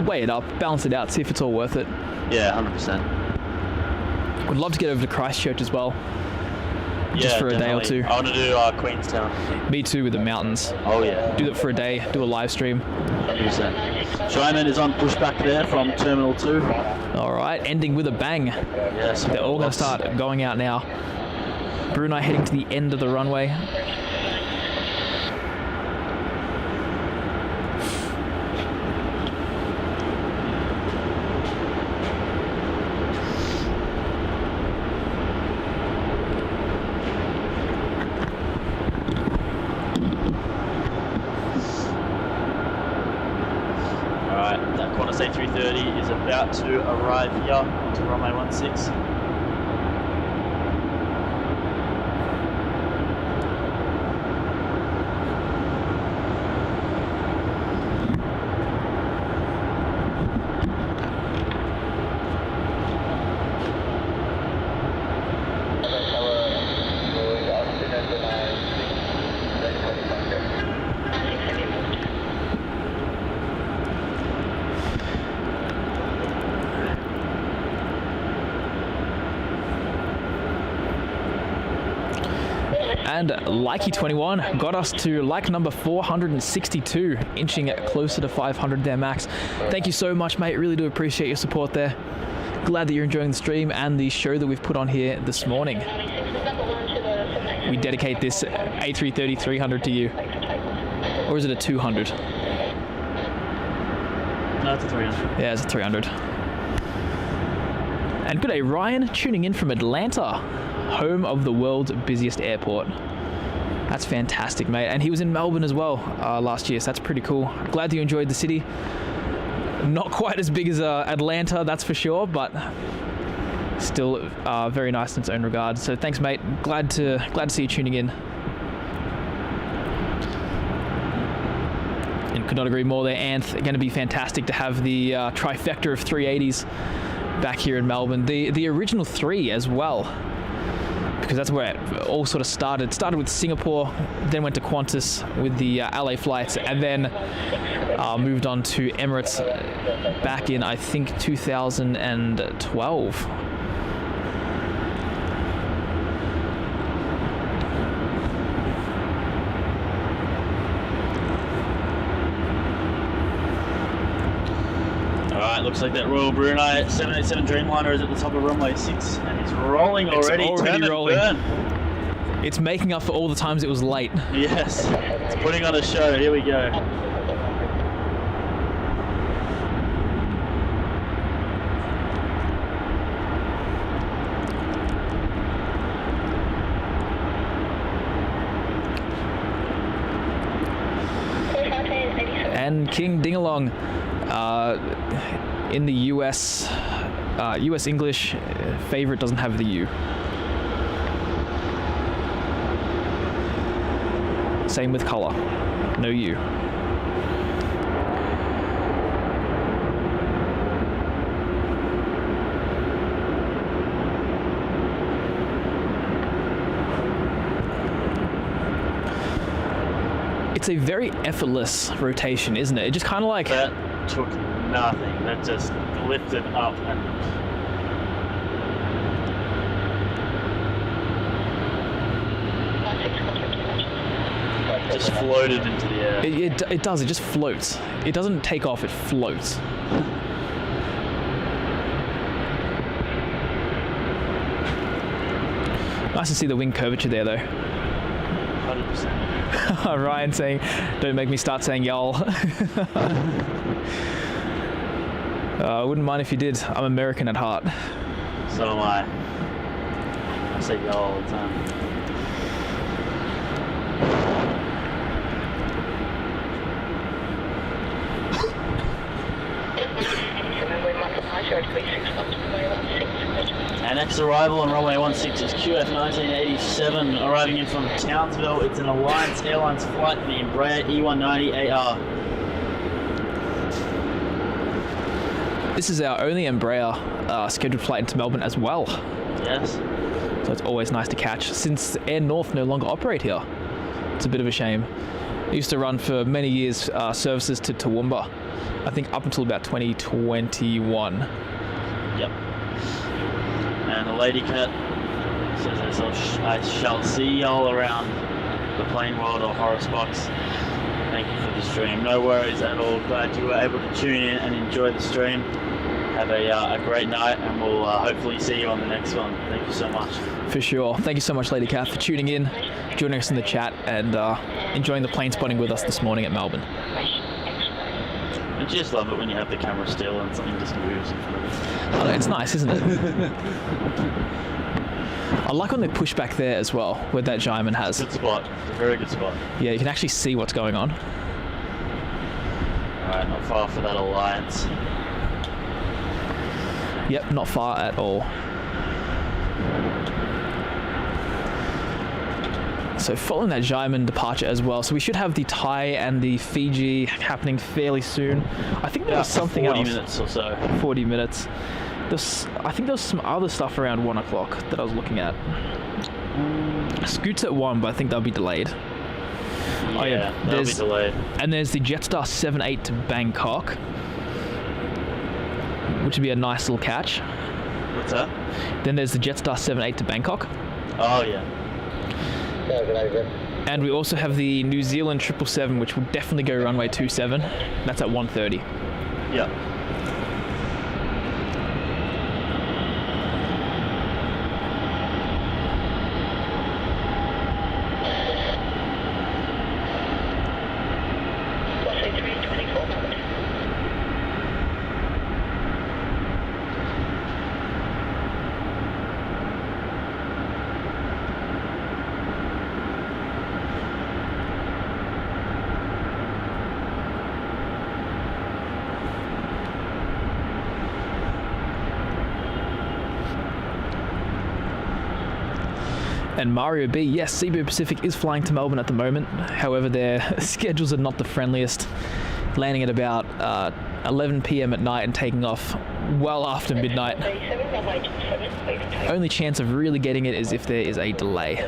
Weigh it up, balance it out, see if it's all worth it. Yeah, 100%. Would love to get over to Christchurch as well. Just for a day or two. I want to do Queenstown. Me too, with the mountains. Oh yeah. Do that for a day, do a live stream. 100%. Shyman is on pushback there from Terminal 2. Alright, ending with a bang. Yes. They're all going to start going out now. Brunei heading to the end of the runway. Qantas A330 is about to arrive here to runway 16. And Likey21 got us to like number 462, inching closer to 500 there, Max. Thank you so much, mate. Really do appreciate your support there. Glad that you're enjoying the stream and the show that we've put on here this morning. We dedicate this A330 300 to you. Or is it a 200? No, it's a 300. Yeah, it's a 300. And good day, Ryan, tuning in from Atlanta, home of the world's busiest airport. That's fantastic, mate. And he was in Melbourne as well last year, so that's pretty cool. Glad that you enjoyed the city. Not quite as big as Atlanta, that's for sure, but still very nice in its own regard. So thanks, mate. Glad to see you tuning in. And could not agree more there, Anth. Going to be fantastic to have the trifecta of 380s back here in Melbourne. The original 3 as well, because that's where it all sort of started. It started with Singapore, then went to Qantas with the LA flights, and then moved on to Emirates back in, I think, 2012. Looks like that Royal Brunei 787 Dreamliner is at the top of runway 6 and it's rolling already. It's already Turn and rolling. burn. It's making up for all the times it was late. Yes, it's putting on a show. Here we go. And King Dingalong, in the US English, favorite doesn't have the U. Same with color, no U. It's a very effortless rotation, isn't it? It just kind of like... That took nothing. That just lifted up and... just floated into the air. It does, it just floats. It doesn't take off, it floats. Nice to see the wing curvature there though. 100%. Ryan saying, don't make me start saying y'all. I wouldn't mind if you did. I'm American at heart. So am I. I say y'all all the time. Our next arrival on runway 16 is QF 1987, arriving in from Townsville. It's an Alliance Airlines flight, the Embraer E190AR. This is our only Embraer scheduled flight into Melbourne as well. Yes. So it's always nice to catch, since Air North no longer operate here. It's a bit of a shame. It used to run for many years services to Toowoomba, I think up until about 2021. Yep. And the lady cat says, I shall see y'all around the plane world or Horace Box. Thank you for the stream. No worries at all. Glad you were able to tune in and enjoy the stream. Have a great night, and we'll hopefully see you on the next one. Thank you so much. For sure. Thank you so much, Lady Kath, for tuning in, joining us in the chat, and enjoying the plane spotting with us this morning at Melbourne. I just love it when you have the camera still and something just moves in front of us. I know, it's nice, isn't it? I like when they push back there as well, where that Jaimin has. Good spot. It's a very good spot. Yeah, you can actually see what's going on. Alright, not far for that Alliance. Yep, not far at all. So following that Jaimin departure as well, so we should have the Thai and the Fiji happening fairly soon. I think there was something 40 else. 40 minutes or so. 40 minutes. I think there was some other stuff around 1 o'clock that I was looking at. Scoots at 1, but I think they'll be delayed. Yeah, they'll be delayed. And there's the Jetstar 78 to Bangkok, which would be a nice little catch. What's that? Then there's the Jetstar 78 to Bangkok. Oh, yeah. And we also have the New Zealand 777, which will definitely go runway 27. That's at 1:30. Yeah. And Mario B, yes, Cebu Pacific is flying to Melbourne at the moment. However, their schedules are not the friendliest, landing at about 11 p.m. at night and taking off well after midnight. Only chance of really getting it is if there is a delay.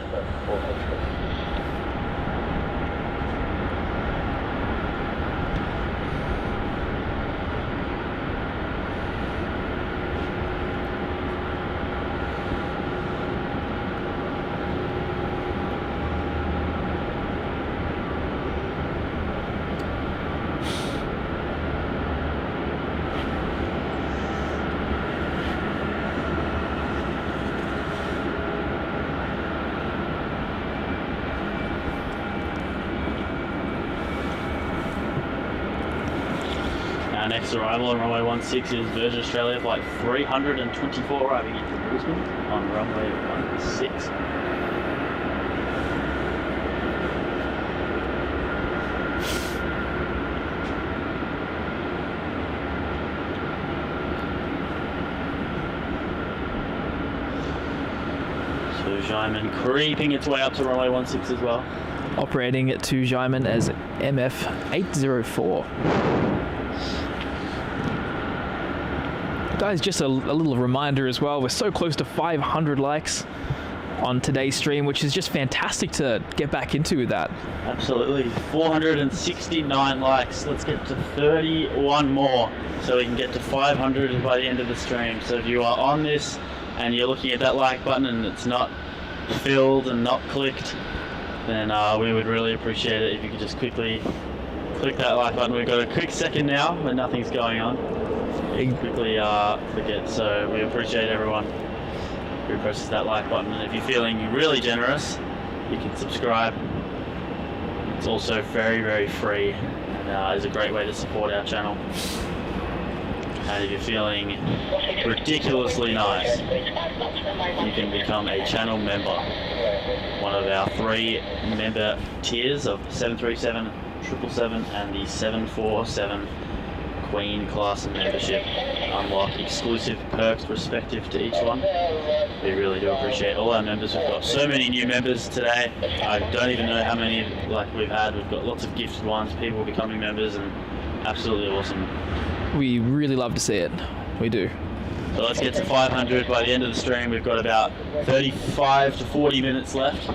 Our next arrival on runway 16 is Virgin Australia flight 324 arriving into Brisbane on runway 16. So Xiamen creeping its way up to runway 16 as well. Operating to Xiamen as MF804. Guys, just a little reminder as well, we're so close to 500 likes on today's stream, which is just fantastic to get back into that. Absolutely. 469 likes. Let's get to 31 more so we can get to 500 by the end of the stream. So if you are on this and you're looking at that like button and it's not filled and not clicked, then we would really appreciate it if you could just quickly click that like button. We've got a quick second now when nothing's going on. You can quickly click it, so we appreciate everyone who presses that like button. And if you're feeling really generous, you can subscribe. It's also very, very free and is a great way to support our channel. And if you're feeling ridiculously nice, you can become a channel member. One of our 3 member tiers of 737, 777 and the 747 Queen class membership. Unlock exclusive perks respective to each one. We really do appreciate all our members. We've got so many new members today. I don't even know how many we've had. We've got lots of gifted ones, people becoming members, and absolutely awesome. We really love to see it. We do. So let's get to 500 by the end of the stream. We've got about 35 to 40 minutes left.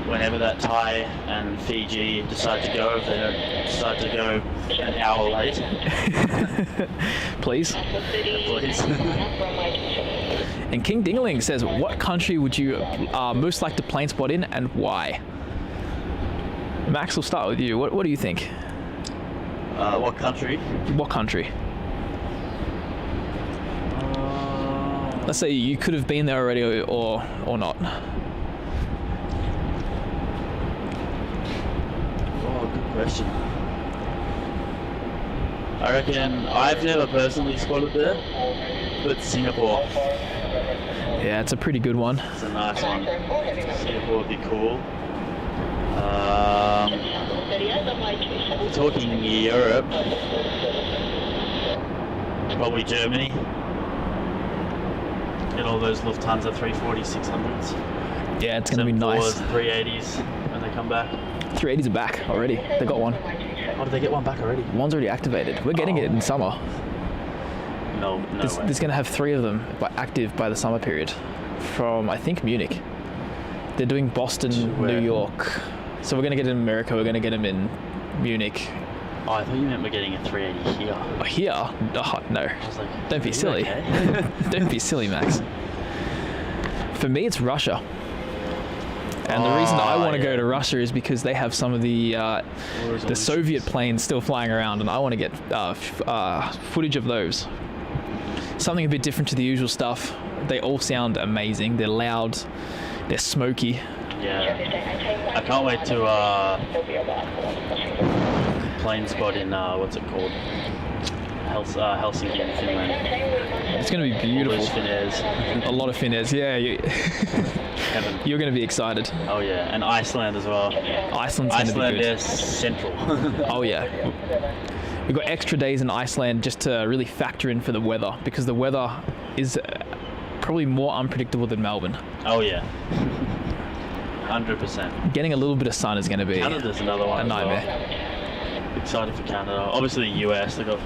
Whenever that Thai and Fiji decide to go, if they don't decide to go an hour late. Please. Please. And King Dingaling says, what country would you most like to plane spot in and why? Max, we'll start with you. What do you think? What country? What country? Let's say you could have been there already or not. Oh, good question. I reckon I've never personally spotted there, but Singapore. Yeah, it's a pretty good one. It's a nice one. Singapore would be cool. Talking Europe, probably Germany. Get all those Lufthansa 340-600s. Yeah, it's going to be nice. 380s when they come back. 380s are back already. They got one. Oh, did they get one back already? One's already activated. We're getting it in summer. No way. There's going to have 3 of them active by the summer period from, I think, Munich. They're doing Boston, New York. So we're going to get them in America. We're going to get them in Munich. Oh, I thought you meant we're getting a 380 here. Oh, here? Oh, no. I was like, don't be silly. Okay? Don't be silly, Max. For me, it's Russia. And the reason I want to go to Russia is because they have some of the Soviet planes still flying around, and I want to get footage of those. Something a bit different to the usual stuff. They all sound amazing. They're loud. They're smoky. Yeah. I can't wait to plane spot in what's it called? Helsinki in Finland. It's going to be beautiful. All those Finnaires. A lot of Finnaires, yeah. Heaven. You're going to be excited. Oh yeah, and Iceland as well. Iceland's going to be good. Is central. Oh yeah. We've got extra days in Iceland just to really factor in for the weather, because the weather is probably more unpredictable than Melbourne. Oh yeah. 100%. Getting a little bit of sun is going to be Canada's another one. A nightmare. Well. Excited for Canada. Obviously the US, they've got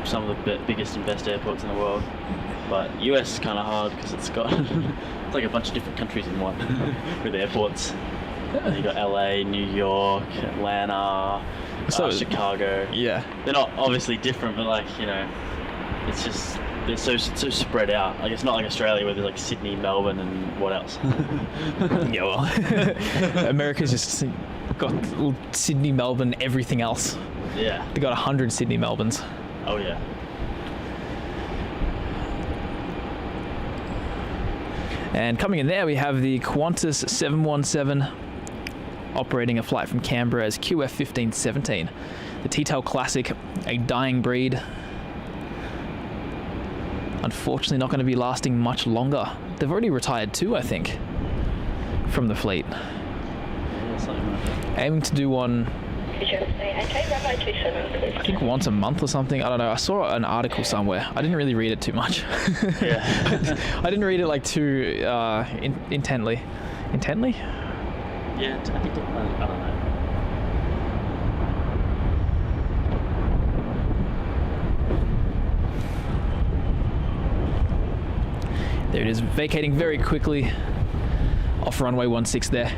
some of the biggest and best airports in the world. But US is kind of hard because it's got it's like a bunch of different countries in one with airports. And you got LA, New York, Atlanta, Chicago. Yeah. They're not obviously different, but like, you know, it's just they're so spread out. Like it's not like Australia where there's like Sydney, Melbourne, and what else? Yeah, well, America's just got Sydney, Melbourne, everything else. Yeah. They got 100 Sydney, Melbournes. Oh yeah. And coming in there, we have the Qantas 717 operating a flight from Canberra as QF1517. The T-Tail Classic, a dying breed. Unfortunately not going to be lasting much longer. They've already retired 2, I think, from the fleet. Aiming to do one, I think once a month or something. I don't know. I saw an article somewhere. I didn't really read it too much. Yeah. I didn't read it like too intently. Intently? Yeah, I think I don't know. There it is, vacating very quickly off runway 16 there.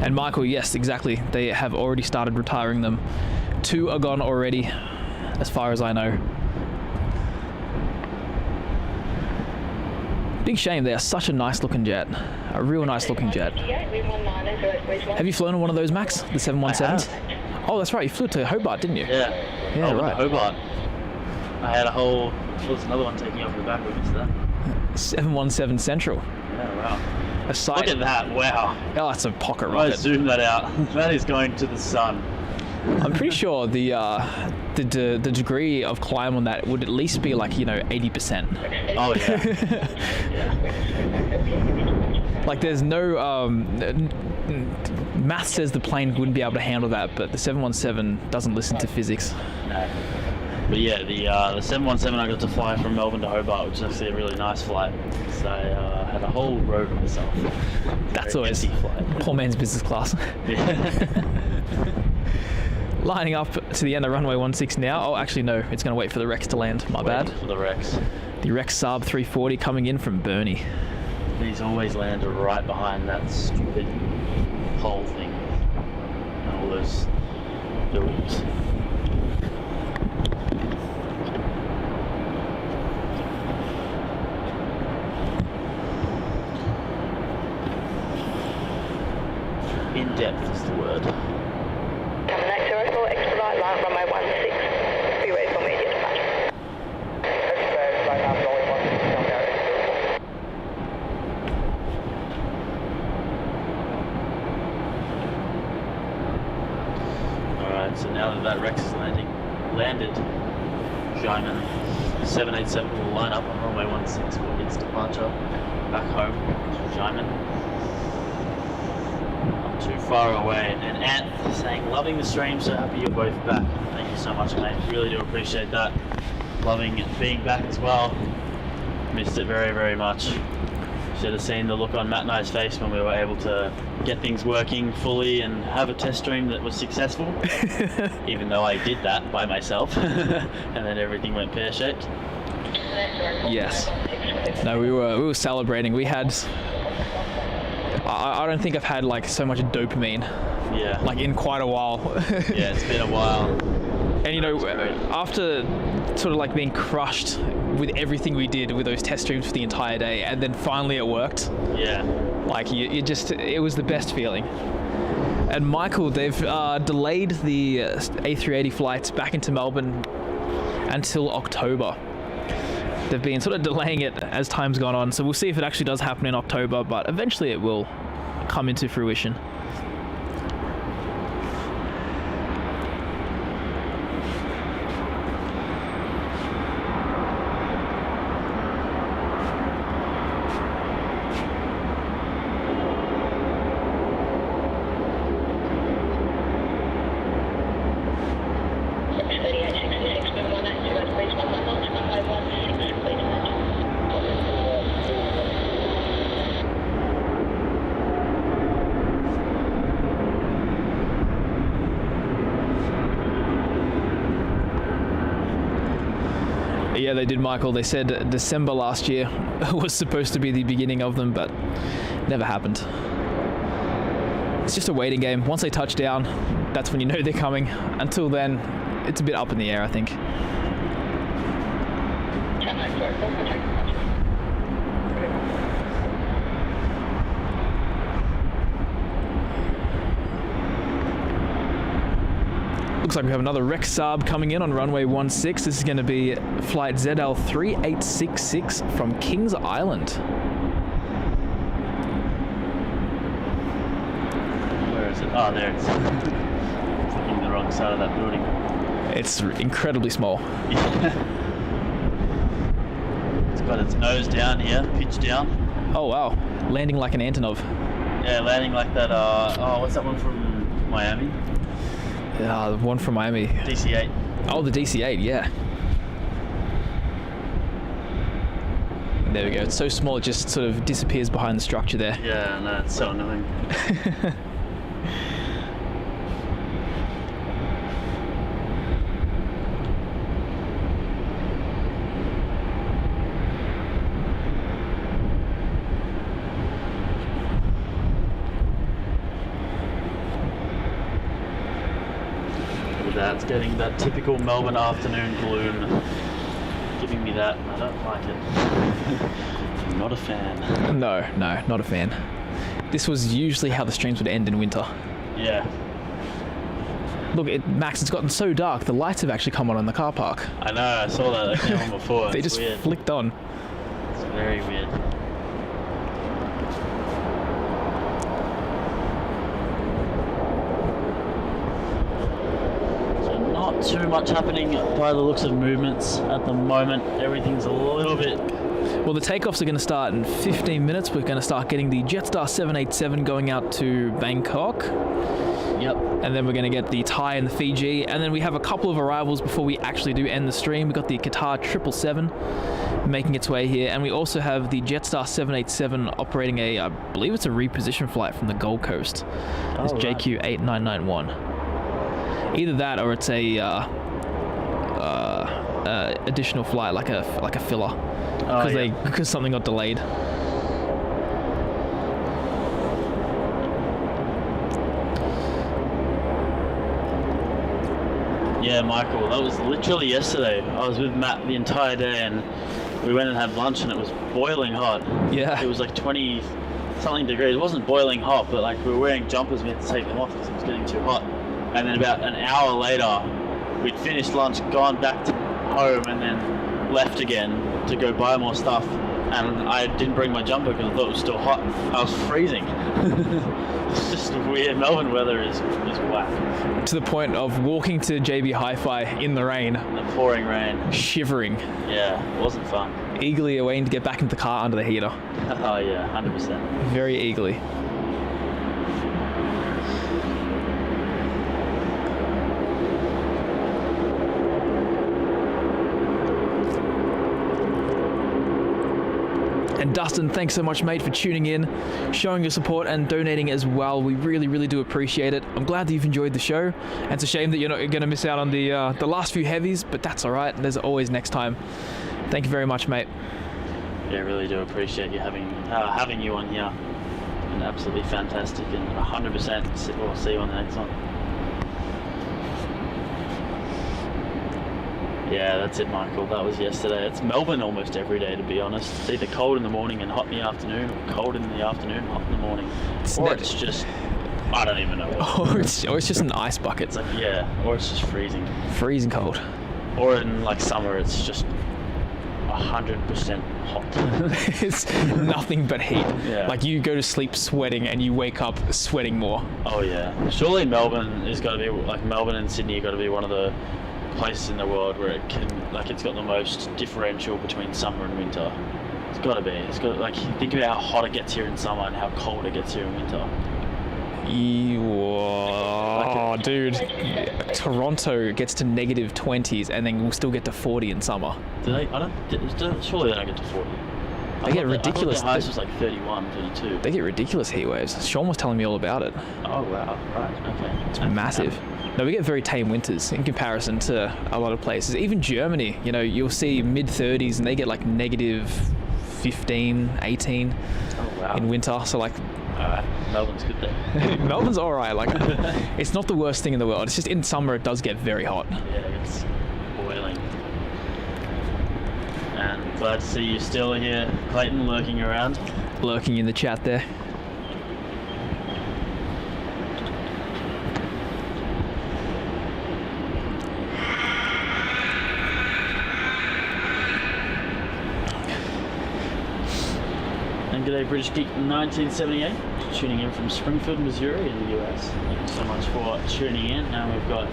And Michael, yes, exactly. They have already started retiring them. 2 are gone already, as far as I know. Big shame, they are such a nice looking jet. A real nice looking jet. Have you flown on one of those, Max? The 717s? Oh, that's right, you flew to Hobart, didn't you? Yeah. Yeah, right. Hobart. I had a whole... There was another one taking off the back of us there. 717 Central. Yeah, wow. Aside, Look at that, wow. oh, that's a pocket I rocket. zoom that out. That is going to the sun. I'm pretty sure the degree of climb on that would at least be like, 80%. Oh, yeah. Yeah. Like there's no, math says the plane wouldn't be able to handle that, but the 717 doesn't listen to physics. No. But yeah, the 717 I got to fly from Melbourne to Hobart, which is actually a really nice flight. So I had a whole row to myself. That's Very always empty flight. poor man's business class. Yeah. Lining up to the end of runway 16 now. Oh, actually no, it's going to wait for the Rex to land. My bad. For the Rex. The Rex Saab 340 coming in from Bernie. These always land right behind that stupid pole thing and all those buildings. In depth is the word. Coming 804, expedite line, runway 16. Be ready for immediate departure. Alright, so now that Rex is landed, Shyman 787 will line up on runway 16 for its departure back home to Shyman. Too far away, and Ant saying, loving the stream, so happy you're both back. Thank you so much, mate. Really do appreciate that. Loving being back as well. Missed it very, very much. Should have seen the look on Matt and I's face when we were able to get things working fully and have a test stream that was successful. Even though I did that by myself, and then everything went pear-shaped. Yes. No, we were celebrating. We had... I don't think I've had like so much dopamine, like in quite a while. Yeah, it's been a while. And after sort of like being crushed with everything we did with those test streams for the entire day, and then finally it worked. Yeah. Like it was the best feeling. And Michael, they've delayed the A380 flights back into Melbourne until October. They've been sort of delaying it as time's gone on, so we'll see if it actually does happen in October, but eventually it will come into fruition. Yeah, they did, Michael. They said December last year was supposed to be the beginning of them, but never happened. It's just a waiting game. Once they touch down, that's when you know they're coming. Until then, it's a bit up in the air, I think. Looks like we have another Rex Saab coming in on runway 16. This is going to be flight ZL3866 from Kings Island. Where is it? Oh, there it is. I'm looking in the wrong backside of that building. It's incredibly small. It's got its nose down here, pitched down. Oh wow, landing like an Antonov. Yeah, landing like that. What's that one from Miami? The one from Miami. DC-8. Oh, the DC-8, yeah. There we go. It's so small it just sort of disappears behind the structure there. Yeah, no, it's so annoying. That's getting that typical Melbourne afternoon gloom. Giving me that. I don't like it. I'm not a fan. No, not a fan. This was usually how the streams would end in winter. Yeah. Look, Max, it's gotten so dark, the lights have actually come on in the car park. I know, I saw that. They came on before. They It's just weird. flicked on. It's very weird. Not too much happening by the looks of movements at the moment. Everything's a little bit... Well, the takeoffs are going to start in 15 minutes. We're going to start getting the Jetstar 787 going out to Bangkok. Yep. And then we're going to get the Thai and the Fiji. And then we have a couple of arrivals before we actually do end the stream. We've got the Qatar 777 making its way here. And we also have the Jetstar 787 operating I believe it's a reposition flight from the Gold Coast. It's JQ 8991. Either that or it's a additional flight, like a filler, because something got delayed. Yeah, Michael, that was literally yesterday. I was with Matt the entire day and we went and had lunch and it was boiling hot. Yeah. It was like 20 something degrees. It wasn't boiling hot, but like we were wearing jumpers, we had to take them off because it was getting too hot. And then about an hour later, we'd finished lunch, gone back to home, and then left again to go buy more stuff. And I didn't bring my jumper because I thought it was still hot. I was freezing. It's just weird. Melbourne weather is whack. To the point of walking to JB Hi-Fi in the rain. In the pouring rain. Shivering. Yeah, it wasn't fun. Eagerly awaiting to get back into the car under the heater. Oh yeah, 100%. Very eagerly. And Dustin, thanks so much, mate, for tuning in, showing your support and donating as well. We really, really do appreciate it. I'm glad that you've enjoyed the show. And it's a shame that you're not going to miss out on the last few heavies, but that's all right. There's always next time. Thank you very much, mate. Yeah, really do appreciate you having you on here. And absolutely fantastic, and 100%. We'll see you on the next one. Yeah, that's it, Michael. That was yesterday. It's Melbourne almost every day, to be honest. It's either cold in the morning and hot in the afternoon, or cold in the afternoon, hot in the morning. It's just, I don't even know what. Or it's just an ice bucket. It's like, yeah, or it's just freezing. Freezing cold. Or in like summer, it's just 100% hot. It's nothing but heat. Yeah. Like you go to sleep sweating and you wake up sweating more. Oh yeah. Surely Melbourne is got to be, like Melbourne and Sydney got to be one of the places in the world where it can, like, it's got the most differential between summer and winter. It's got to be. It's got, like, think about how hot it gets here in summer and how cold it gets here in winter. Dude, Toronto gets to negative 20s and then we'll still get to 40 in summer. Do they? Surely they don't get to 40. They get ridiculous. I thought the highest was like 31, 32. They get ridiculous heat waves. Sean was telling me all about it. Oh wow! Right. Okay. It's massive. No, we get very tame winters in comparison to a lot of places. Even Germany, you know, you'll see mid 30s and they get like negative 15, 18 in winter. So like, Melbourne's good there. Melbourne's all right. Like, it's not the worst thing in the world. It's just in summer it does get very hot. Yeah, it's boiling. And glad to see you still here, Clayton, lurking around. Lurking in the chat there. And g'day G'day British Geek 1978, tuning in from Springfield, Missouri in the US. Thank you so much for tuning in. Now we've got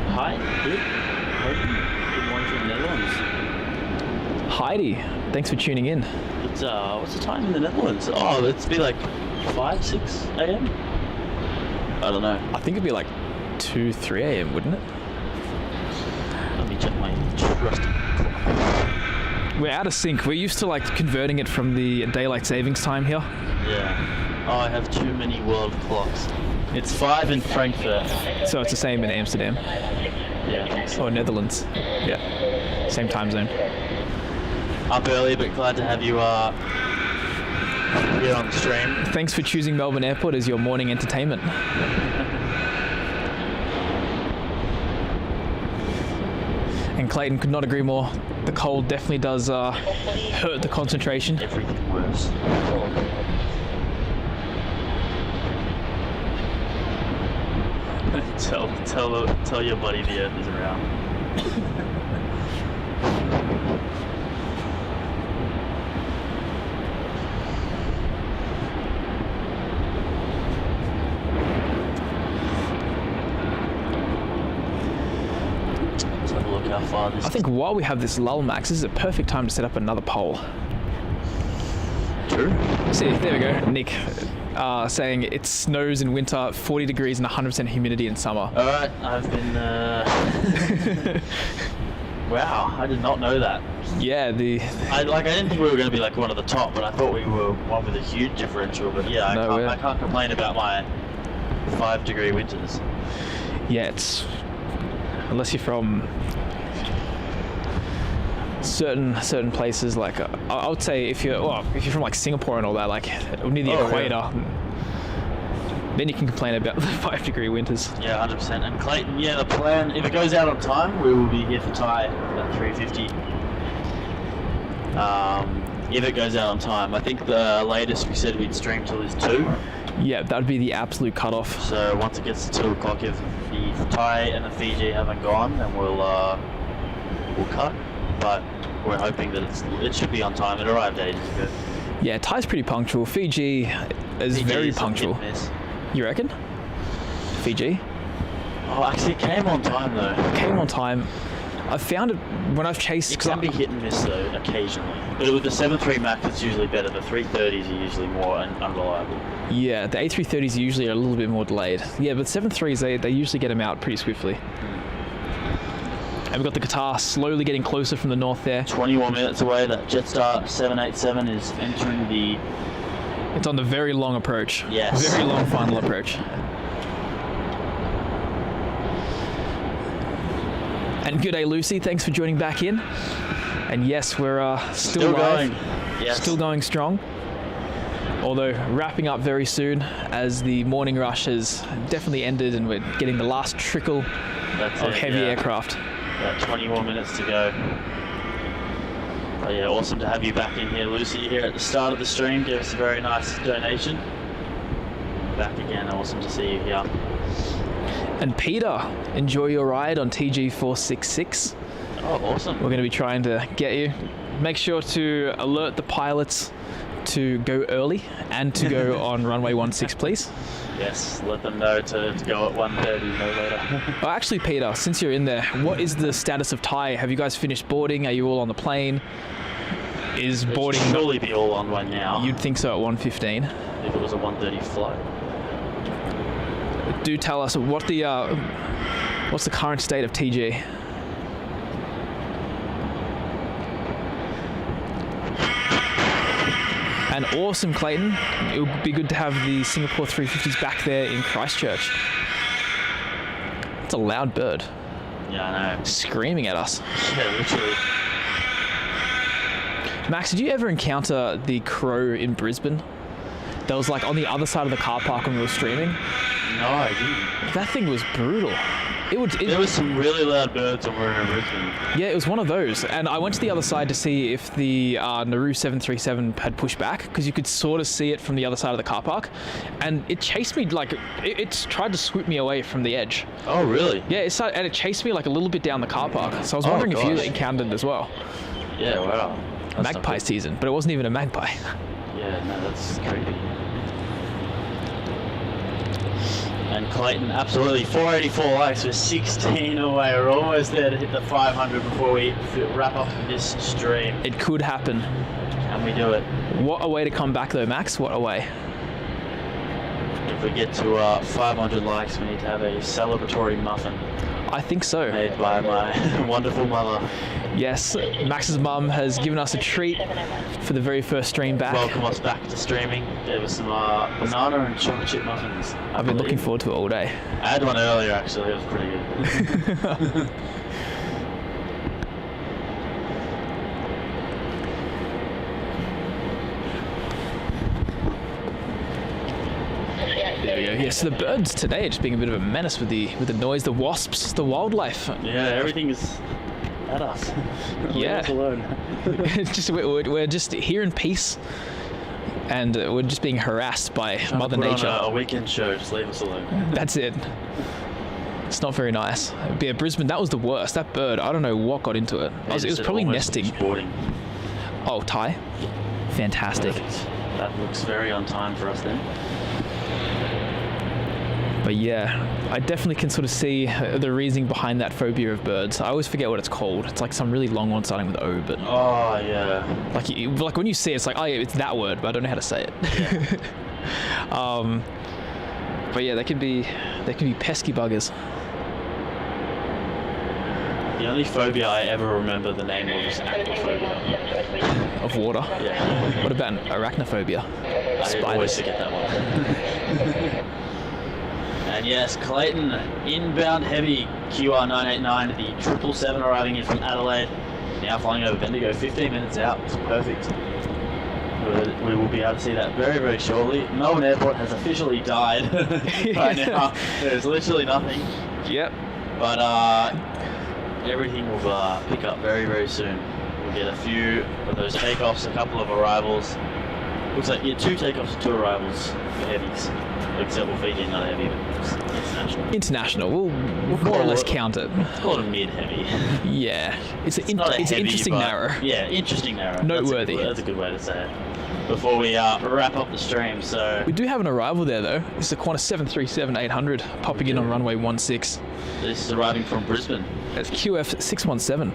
Haydyn. Good morning from the Netherlands. Heidi, thanks for tuning in. It's what's the time in the Netherlands? Oh, it's be like 5, 6 a.m. I don't know. I think it'd be like 2, 3 a.m., wouldn't it? Let me check my trusty clock. We're out of sync. We're used to like converting it from the daylight savings time here. Yeah. Oh, I have too many world clocks. It's 5 in Frankfurt. So it's the same in Amsterdam. Yeah, I think so. Or Netherlands. Yeah. Same time zone. Up early, but glad to have you here on the stream. Thanks for choosing Melbourne Airport as your morning entertainment. And Clayton could not agree more. The cold definitely does hurt the concentration. Everything worse. Tell your buddy the earth is around. Let's have a look how far this I think while we have this lull, Max, this is a perfect time to set up another poll. True. See, there we go. Nick saying it snows in winter, 40 degrees and 100% humidity in summer. Alright, I've been wow, I did not know that. Yeah, I didn't think we were going to be like one of the top, but I thought we were one with a huge differential. But yeah, I can't complain about my 5-degree winters. yeah, it's unless you're from certain places, like I would say if you're from like Singapore and all that, like near the equator, then you can complain about the 5-degree winters. Yeah, 100%. And Clayton, yeah, the plan, if it goes out on time, we will be here for Thai at 350. If it goes out on time, I think the latest we said we'd stream till is 2. Yeah, that would be the absolute cutoff. So once it gets to 2 o'clock, if the Thai and the Fiji haven't gone, then we'll cut. But we're hoping that it should be on time. It arrived ages ago. Yeah, Thai's pretty punctual. Fiji is very punctual. Hit and miss. You reckon? Fiji? Oh, actually, it came on time though. Came on time. I've found it when I've chased... It can be hit and miss though, occasionally. But with the 7.3 Max, it's usually better. The 330s are usually more unreliable. Yeah, the A350s usually are a little bit more delayed. Yeah, but 7.3s, they usually get them out pretty swiftly. And we've got the Qatar slowly getting closer from the north there. 21 minutes away, that Jetstar 787 is entering the... It's on the very long approach. Yes. Very long final approach. And good day, Lucy. Thanks for joining back in. And yes, we're still live. Going. Yes. Still going strong. Although wrapping up very soon, as the morning rush has definitely ended and we're getting the last trickle of heavy aircraft. Yeah, 20 more minutes to go. Oh yeah, awesome to have you back in here, Lucy, here at the start of the stream. Gave us a very nice donation. Back again, awesome to see you here. And Peter, enjoy your ride on TG466. Oh, awesome. We're going to be trying to get you. Make sure to alert the pilots to go early and to go on runway 16, please. Yes, let them know to go at 1:30, no later. Oh, actually, Peter, since you're in there, what is the status of Thai? Have you guys finished boarding? Are you all on the plane? Is boarding... It'd surely be all on one now. You'd think so at 1:15. If it was a 1:30 flight. Do tell us what's the current state of TG? And awesome, Clayton. It would be good to have the Singapore 350s back there in Christchurch. It's a loud bird. Yeah, I know. Screaming at us. Yeah, literally. Max, did you ever encounter the crow in Brisbane? That was like on the other side of the car park when we were streaming. No, I didn't. That thing was brutal. There was some really loud birds when we were in Brisbane. Yeah, it was one of those. And I went to the other side to see if the Nauru 737 had pushed back, because you could sort of see it from the other side of the car park. And it chased me, like, it tried to swoop me away from the edge. Oh, really? Yeah, and it chased me like a little bit down the car park. So I was wondering if you encountered it as well. Yeah, wow. Magpie season, but it wasn't even a magpie. Yeah, no, that's creepy. And Clayton, absolutely 484 likes. We're 16 away. We're almost there to hit the 500 before we wrap up this stream. It could happen. And we do it. What a way to come back though, Max. What a way. If we get to 500 likes, we need to have a celebratory muffin. I think so. Made by my wonderful mother. Yes, Max's mum has given us a treat for the very first stream back. Welcome us back to streaming. Gave us some banana and chocolate chip muffins. I've been looking forward to it all day. I had one earlier actually, it was pretty good. There we go. Yeah, so the birds today are just being a bit of a menace with the noise, the wasps, the wildlife. Yeah, everything is at us. Yeah. Leave us alone. It's just we're just here in peace, and we're just being harassed by Mother Nature. On a weekend show, just leave us alone. That's it. It's not very nice. But yeah, Brisbane, that was the worst. That bird, I don't know what got into it. It was probably nesting. Sporting. Oh, Thai. Fantastic. Perfect. That looks very on time for us then. But yeah, I definitely can sort of see the reasoning behind that phobia of birds. I always forget what it's called. It's like some really long one starting with O, but... Oh, yeah. Like when you see it, it's like, oh yeah, it's that word, but I don't know how to say it. Yeah. But yeah, they can be pesky buggers. The only phobia I ever remember the name of is acrophobia. Of water? Yeah. What about arachnophobia? I always forget that one. And yes, Clayton, inbound heavy QR989, the 777 arriving in from Adelaide, now flying over Bendigo, 15 minutes out. It's perfect. We will be able to see that very, very shortly. Melbourne Airport has officially died right now. There's literally nothing. Yep. But everything will pick up very, very soon. We'll get a few of those takeoffs, a couple of arrivals. Looks like 2 takeoffs and 2 arrivals for heavies. Except for Fiji, not heavy, but it's international. International. We'll more or less count it. It's called a mid-heavy. Yeah. It's not a heavy, interesting but narrow. Yeah, interesting narrow. Noteworthy. That's a good way to say it. Before we wrap up the stream, so... We do have an arrival there, though. It's the Qantas 737-800 popping in on runway 16. This is arriving from Brisbane. That's QF 617.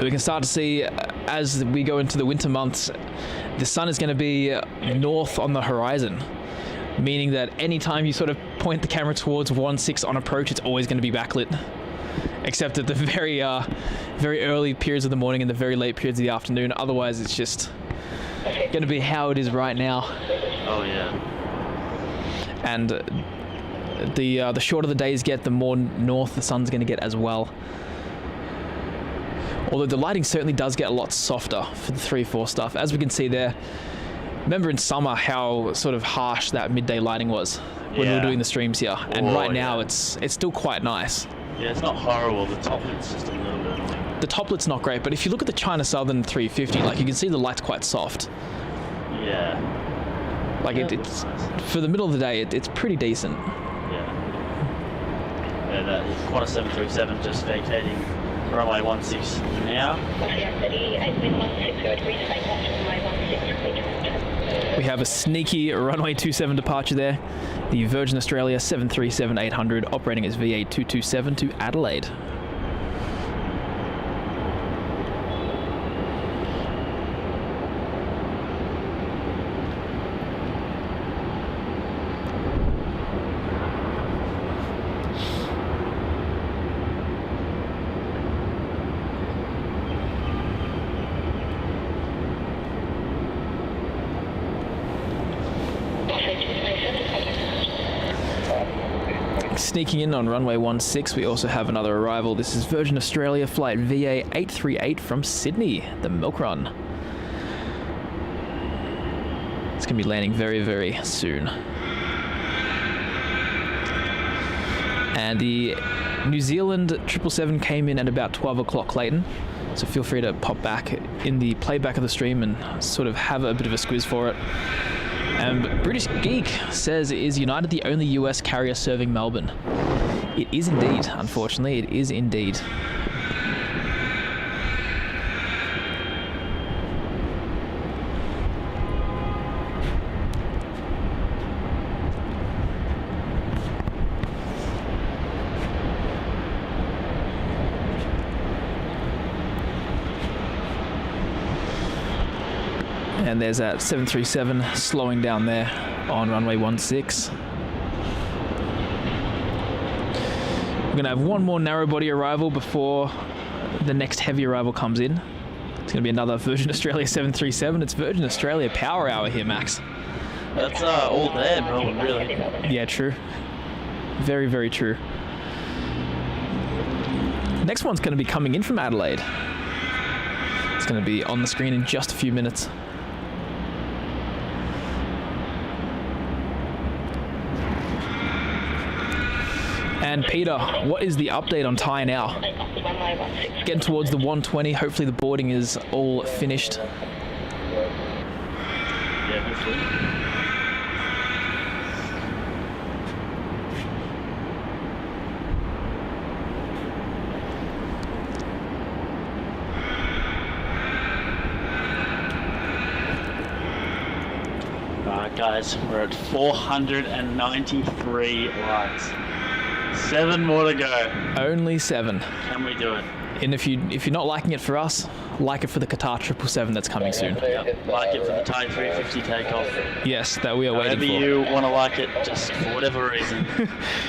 We can start to see, as we go into the winter months, the sun is going to be north on the horizon, meaning that anytime you sort of point the camera towards 16 on approach, it's always going to be backlit, except at the very early periods of the morning and the very late periods of the afternoon. Otherwise, it's just going to be how it is right now. Oh, yeah. And the shorter the days get, the more north the sun's going to get as well. Although the lighting certainly does get a lot softer for the 3-4 stuff, as we can see there. Remember in summer how sort of harsh that midday lighting was when we were doing the streams here, and right now it's still quite nice. Yeah, it's not horrible. The top lit's just a little bit annoying. The top lit's not great, but if you look at the China Southern 350, like you can see the light's quite soft. Yeah. Like it's for the middle of the day, it's pretty decent. Yeah. Yeah, that is Qantas 737 just vacating runway 16 now. We have a sneaky runway 27 departure there. The Virgin Australia 737-800 operating as VA227 to Adelaide. Sneaking in on runway 16, we also have another arrival. This is Virgin Australia flight VA838 from Sydney, the Milk Run. It's going to be landing very, very soon. And the New Zealand 777 came in at about 12 o'clock Clayton, so feel free to pop back in the playback of the stream and sort of have a bit of a squiz for it. British Geek says, is United the only US carrier serving Melbourne? It is indeed, unfortunately. It is indeed. And there's that 737 slowing down there on runway 16. We're going to have one more narrow body arrival before the next heavy arrival comes in. It's going to be another Virgin Australia 737. It's Virgin Australia power hour here, Max. That's all there, Melbourne, really. Yeah, true. Very, very true. Next one's going to be coming in from Adelaide. It's going to be on the screen in just a few minutes. And Peter, what is the update on Thai now? Getting towards the 120. Hopefully the boarding is all finished. Yeah, hopefully. Alright guys, we're at 493 likes. 7 more to go. Only 7. Can we do it? And if you're not liking it for us, like it for the Qatar 777 that's coming soon. Yep. Like it for the Thai 350 takeoff. Yes, that we are waiting for. However you want to like it, just for whatever reason,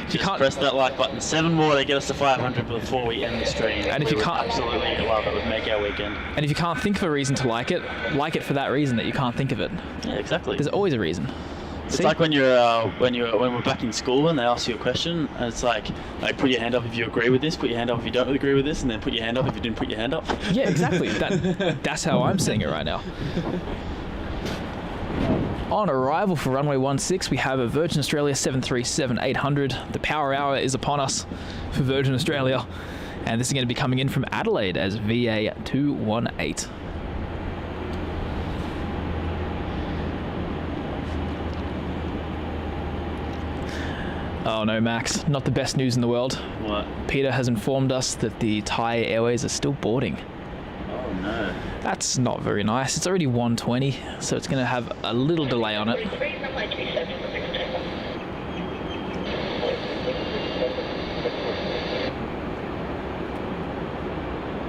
just press that like button. 7 more to get us to 500 before we end the stream. And if you can't, absolutely love it. It would make our weekend. And if you can't think of a reason to like it for that reason that you can't think of it. Yeah, exactly. There's always a reason. It's like when we're back in school and they ask you a question, and it's like put your hand up if you agree with this, put your hand up if you don't agree with this, and then put your hand up if you didn't put your hand up. Yeah, exactly. That's how I'm seeing it right now. On arrival for runway 16, we have a Virgin Australia 737-800. The power hour is upon us for Virgin Australia, and this is going to be coming in from Adelaide as VA218. Oh no, Max, not the best news in the world. What? Peter has informed us that the Thai Airways are still boarding. Oh no. That's not very nice. It's already 1:20, so it's going to have a little delay on it.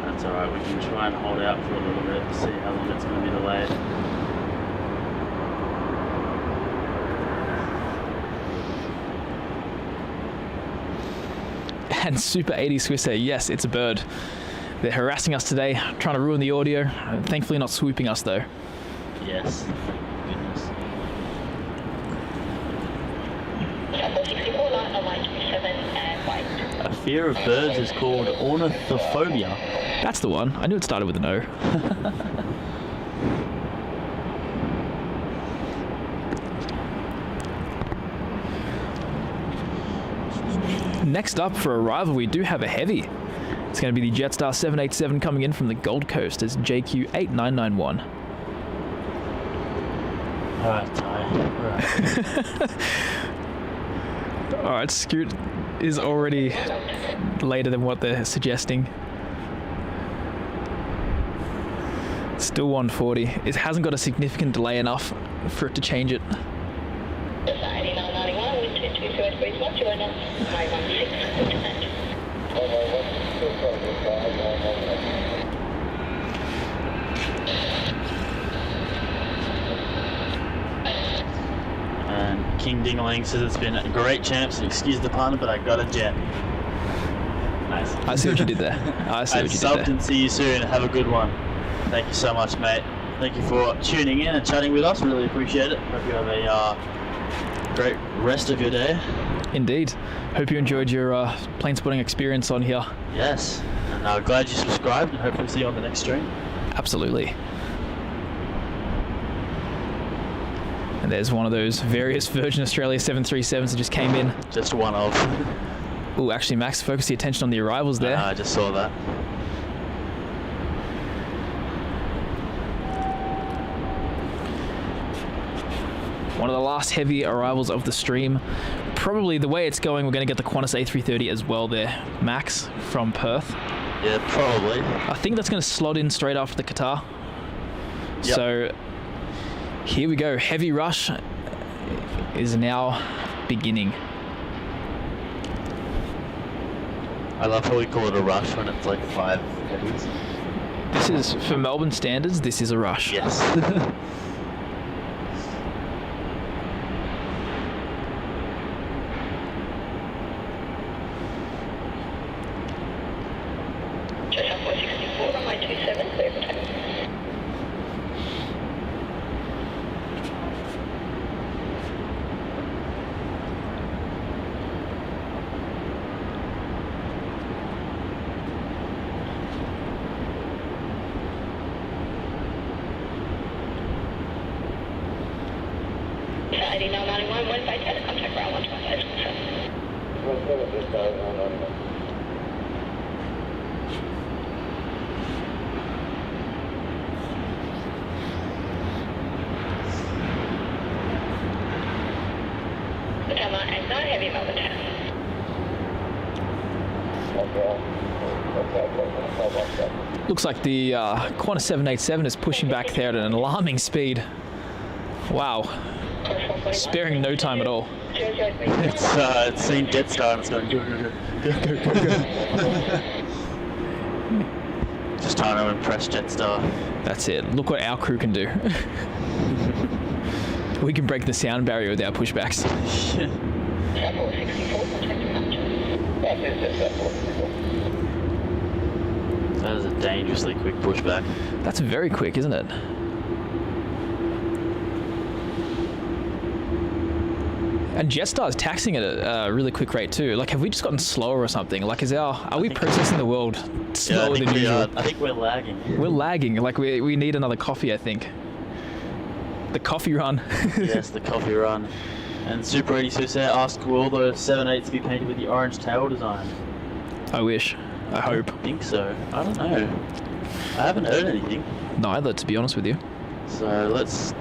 That's alright, we can try and hold out for a little bit to see how long it's going to be delayed. And Super 80 Swissair, yes, it's a bird. They're harassing us today, trying to ruin the audio. Thankfully not swooping us though. Yes, goodness. A fear of birds is called ornithophobia. That's the one. I knew it started with an O. Next up for arrival, we do have a heavy. It's going to be the Jetstar 787 coming in from the Gold Coast as JQ8991. Alright, Ty. Alright, Scoot is already later than what they're suggesting. Still 140. It hasn't got a significant delay enough for it to change it. And King Dingaling says it's been a great champs, excuse the pun, but I got a jet. Nice. I see what you did there. I see what you did there. Subbed and see you soon. Have a good one. Thank you so much, mate. Thank you for tuning in and chatting with us. Really appreciate it. Hope you have a great rest of your day. Indeed. Hope you enjoyed your plane spotting experience on here. Yes. And glad you subscribed, and hopefully see you on the next stream. Absolutely. And there's one of those various Virgin Australia 737s that just came in. Just one of. Oh, actually, Max, focus your attention on the arrivals there. I just saw that. One of the last heavy arrivals of the stream. probably the way it's going, we're going to get the Qantas A330 as well there, Max, from Perth. Yeah, probably. I think that's going to slot in straight after the Qatar. Yep. So here we go. Heavy rush is now beginning. I love how we call it a rush when it's like 5 heavies. This is, for Melbourne standards, this is a rush. Yes. Shoutout 464, runway 27, clear for takeoff. Haydyn 991, Wednesday, take contact ground 125. Patama 89, heavy Melbourne town. Looks like the Qantas 787 is pushing back there at an alarming speed. Wow. Sparing no time at all. It's seen Jetstar and it's going go. Just trying to impress Jetstar. That's it. Look what our crew can do. We can break the sound barrier with our pushbacks. That is a dangerously quick pushback. That's very quick, isn't it? And Jetstar's taxing at a really quick rate too. Like, have we just gotten slower or something? Like, are we processing the world slower than usual? I think we're lagging. We're lagging. Like, we need another coffee, I think. The coffee run. Yes, the coffee run. And Super 86 there asked, will all the 7.8s be painted with the orange tail design? I wish. I hope. I think so. I don't know. I haven't heard anything. Neither, to be honest with you. So let's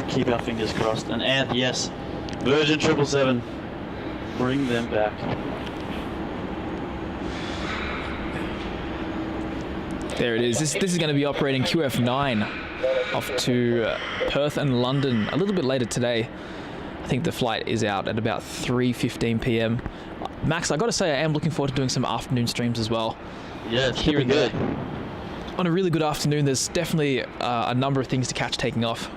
keep our fingers crossed. And yes, Virgin 777, bring them back. There it is. This is going to be operating QF9 off to Perth and London a little bit later today. I think the flight is out at about 3:15 p.m. Max, I got to say, I am looking forward to doing some afternoon streams as well. Yeah, it's here and good. there. On a really good afternoon, there's definitely a number of things to catch taking off.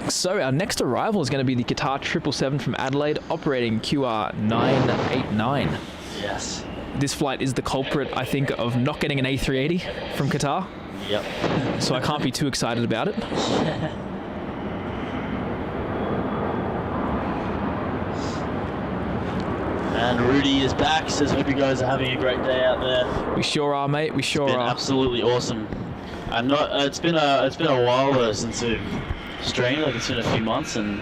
So our next arrival is going to be the Qatar 777 from Adelaide, operating QR989. Yes. This flight is the culprit, I think, of not getting an A380 from Qatar. Yep. So I can't be too excited about it. And Rudy is back. Says, hope you guys are having a great day out there. We sure are, mate. We sure It's been are. absolutely awesome. I'm not. It's been a while though since we've streamed. Like, it's been a few months, and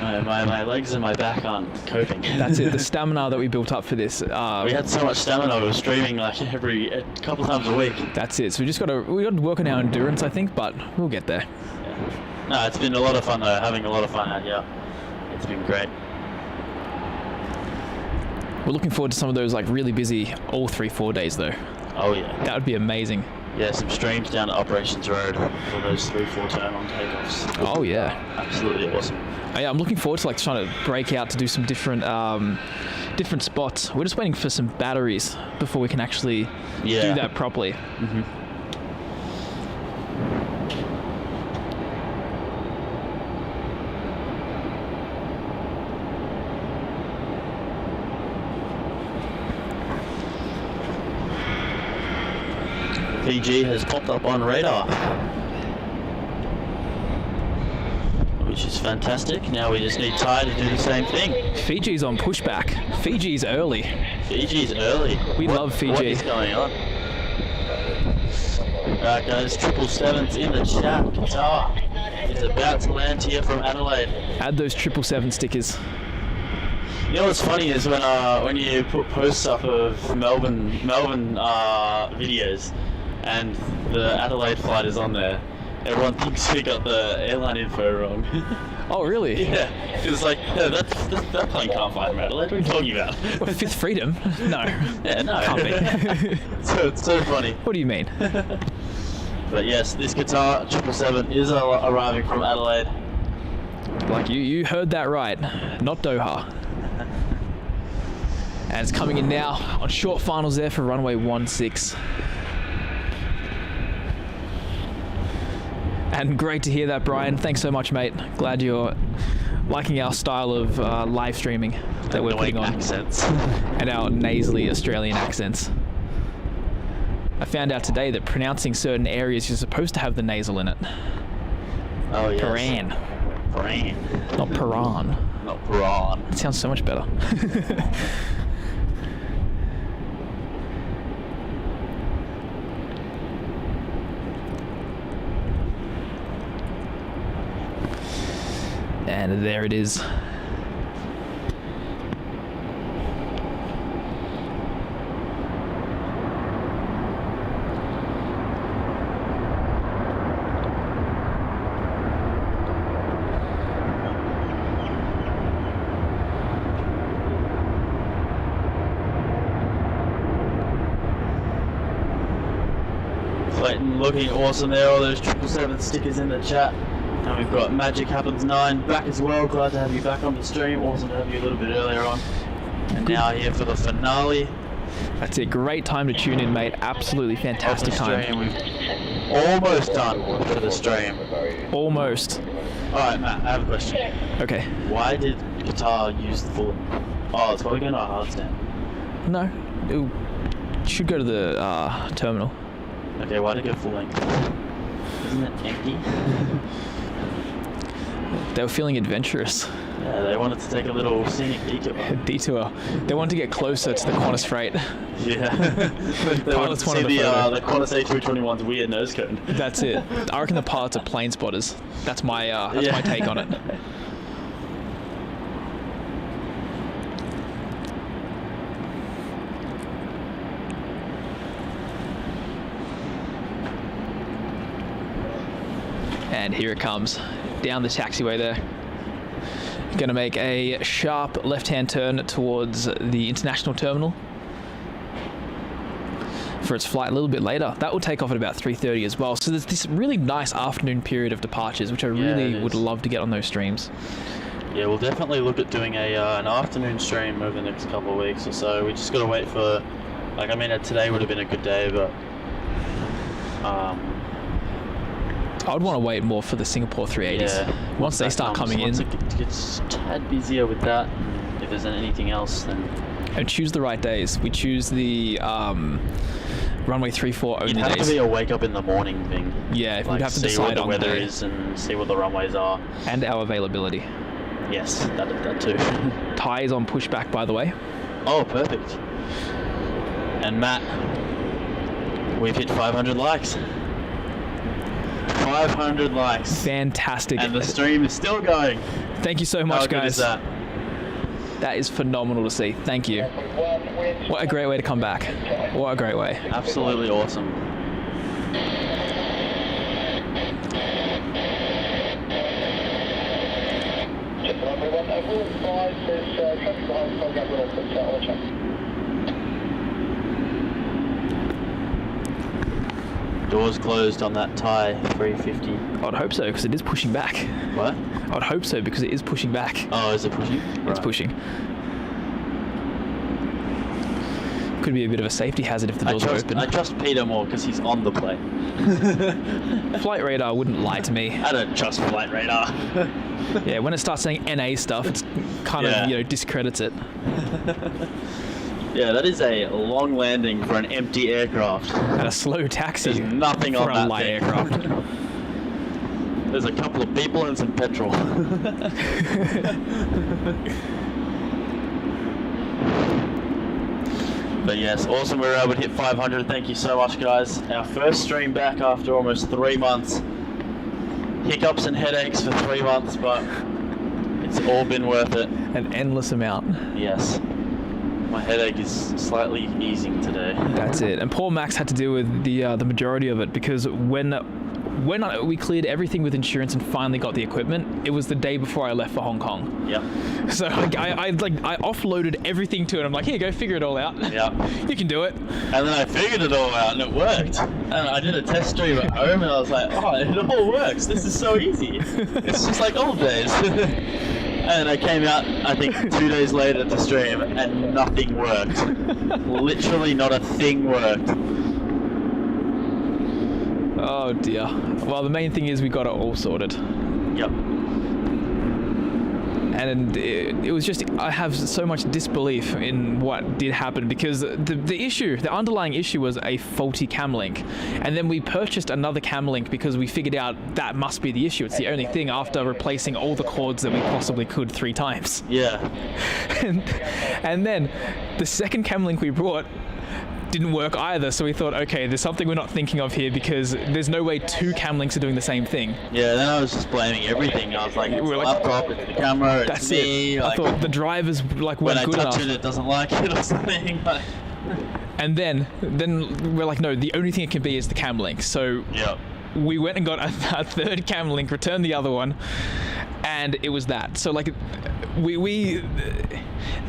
my legs and my back aren't coping. That's it. The stamina that we built up for this. We had so much stamina. We were streaming like a couple times a week. That's it. So we got to work on our endurance, I think, but we'll get there. Yeah. No, it's been a lot of fun though. Having a lot of fun out here. It's been great. We're looking forward to some of those like really busy all 3-4 days though. Oh yeah. That would be amazing. Yeah, some streams down at Operations Road for those 3-4 turn-on takeoffs. Oh yeah. Absolutely awesome. Yeah, I'm looking forward to like trying to break out to do some different spots. We're just waiting for some batteries before we can actually do that properly. Mm-hmm. PG has popped up on radar, which is fantastic. Now we just need Ty to do the same thing. Fiji's on pushback. Fiji's early. Fiji's early. We love Fiji. What is going on? Alright guys, 777's in the chat. Qatar is about to land here from Adelaide. Add those 777 stickers. You know what's funny is when you put posts up of Melbourne videos, and the Adelaide flight is on there, Everyone thinks we got the airline info wrong. Oh, really? Yeah, it's like, no, that plane can't fly from Adelaide. What are you talking about? Well, Fifth Freedom? No. Yeah, no. Can't be. So it's so funny. What do you mean? But yes, this Qatar 777 is arriving from Adelaide. Like you heard that right. Not Doha. And it's coming in now on short finals there for runway 16. And great to hear that, Bryan. Thanks so much, mate. Glad you're liking our style of live streaming that we're putting on. Accents. And our nasally Australian accents. I found out today that pronouncing certain areas, you're supposed to have the nasal in it. Oh, yes. Paran. Not Paran. Not Paran. It sounds so much better. And there it is. Clayton looking awesome there, all those 777 stickers in the chat. And we've got Magic Happens 9 back as well. Glad to have you back on the stream. Awesome to have you a little bit earlier on. And now here for the finale. That's it. Great time to tune in, mate. Absolutely fantastic time. We've almost done for the stream. Almost. Alright, Matt, I have a question. Okay. Why did Qatar use the full... Oh, it's probably going to a hard stand. No. It should go to the terminal. Okay, why did it go full length? Isn't it empty? They were feeling adventurous. Yeah, they wanted to take a little scenic detour. They wanted to get closer to the Qantas freight. Yeah. They wanted to see the Qantas A321's weird nose cone. That's it. I reckon the pilots are plane spotters. That's my my take on it. And here it comes, down the taxiway there. Going to make a sharp left-hand turn towards the international terminal for its flight a little bit later. That will take off at about 3:30 as well. So there's this really nice afternoon period of departures, which I really would love to get on those streams. Yeah, we'll definitely look at doing an afternoon stream over the next couple of weeks or so. We just got to wait for, like, I mean, today would have been a good day, but I would want to wait more for the Singapore 380s. Yeah, once they start coming in. Once it gets a tad busier with that, and if there's anything else, then... And choose the right days. We choose the runway 34 only days. It'd have to be a wake up in the morning thing. Yeah, like, we'd have to decide on what the weather is and see what the runways are. And our availability. Yes, that too. Thai is on pushback, by the way. Oh, perfect. And Matt, we've hit 500 likes. 500 likes. Fantastic. And the stream is still going. Thank you so much, guys. How good is that? That is phenomenal to see. Thank you. What a great way to come back. What a great way. Absolutely awesome. Doors closed on that Thai 350. I'd hope so, because it is pushing back. What? I'd hope so, because it is pushing back. Oh, is it pushing? It's pushing. Could be a bit of a safety hazard if the doors are open. I trust Peter more because he's on the plane. Flight radar wouldn't lie to me. I don't trust flight radar. Yeah, when it starts saying NA stuff, it's kind of, discredits it. Yeah, that is a long landing for an empty aircraft. And a slow taxi. There's nothing for on that a light thing. aircraft. There's a couple of people and some petrol. But yes, awesome. We were able to hit 500. Thank you so much, guys. Our first stream back after almost 3 months. Hiccups and headaches for 3 months, but it's all been worth it. An endless amount. Yes. My headache is slightly easing today. That's it. And poor Max had to deal with the majority of it, because when when we cleared everything with insurance and finally got the equipment, it was the day before I left for Hong Kong. Yep. So I offloaded everything to it. I'm like, here you go, figure it all out. Yep. You can do it. And then I figured it all out and it worked. And I did a test stream at home and I was like, oh, it all works. This is so easy. It's just like old days. And I came out, I think, 2 days later to stream and nothing worked. Literally not a thing worked. Oh dear. Well, the main thing is we got it all sorted. Yep. And it was just, I have so much disbelief in what did happen because the underlying issue was a faulty cam link. And then we purchased another cam link because we figured out that must be the issue. It's the only thing after replacing all the cords that we possibly could 3 times. Yeah. And then the second cam link we brought didn't work either, so we thought, okay, there's something we're not thinking of here because there's no way 2 cam links are doing the same thing. Yeah, then I was just blaming everything. I was like, it's the laptop, it's the camera, it's that's me. It. Like, I thought the drivers weren't good enough. When I touch it, it doesn't like it or something. And then we're like, no, the only thing it can be is the cam link. So yeah. We went and got a third cam link, returned the other one, and it was that. So like,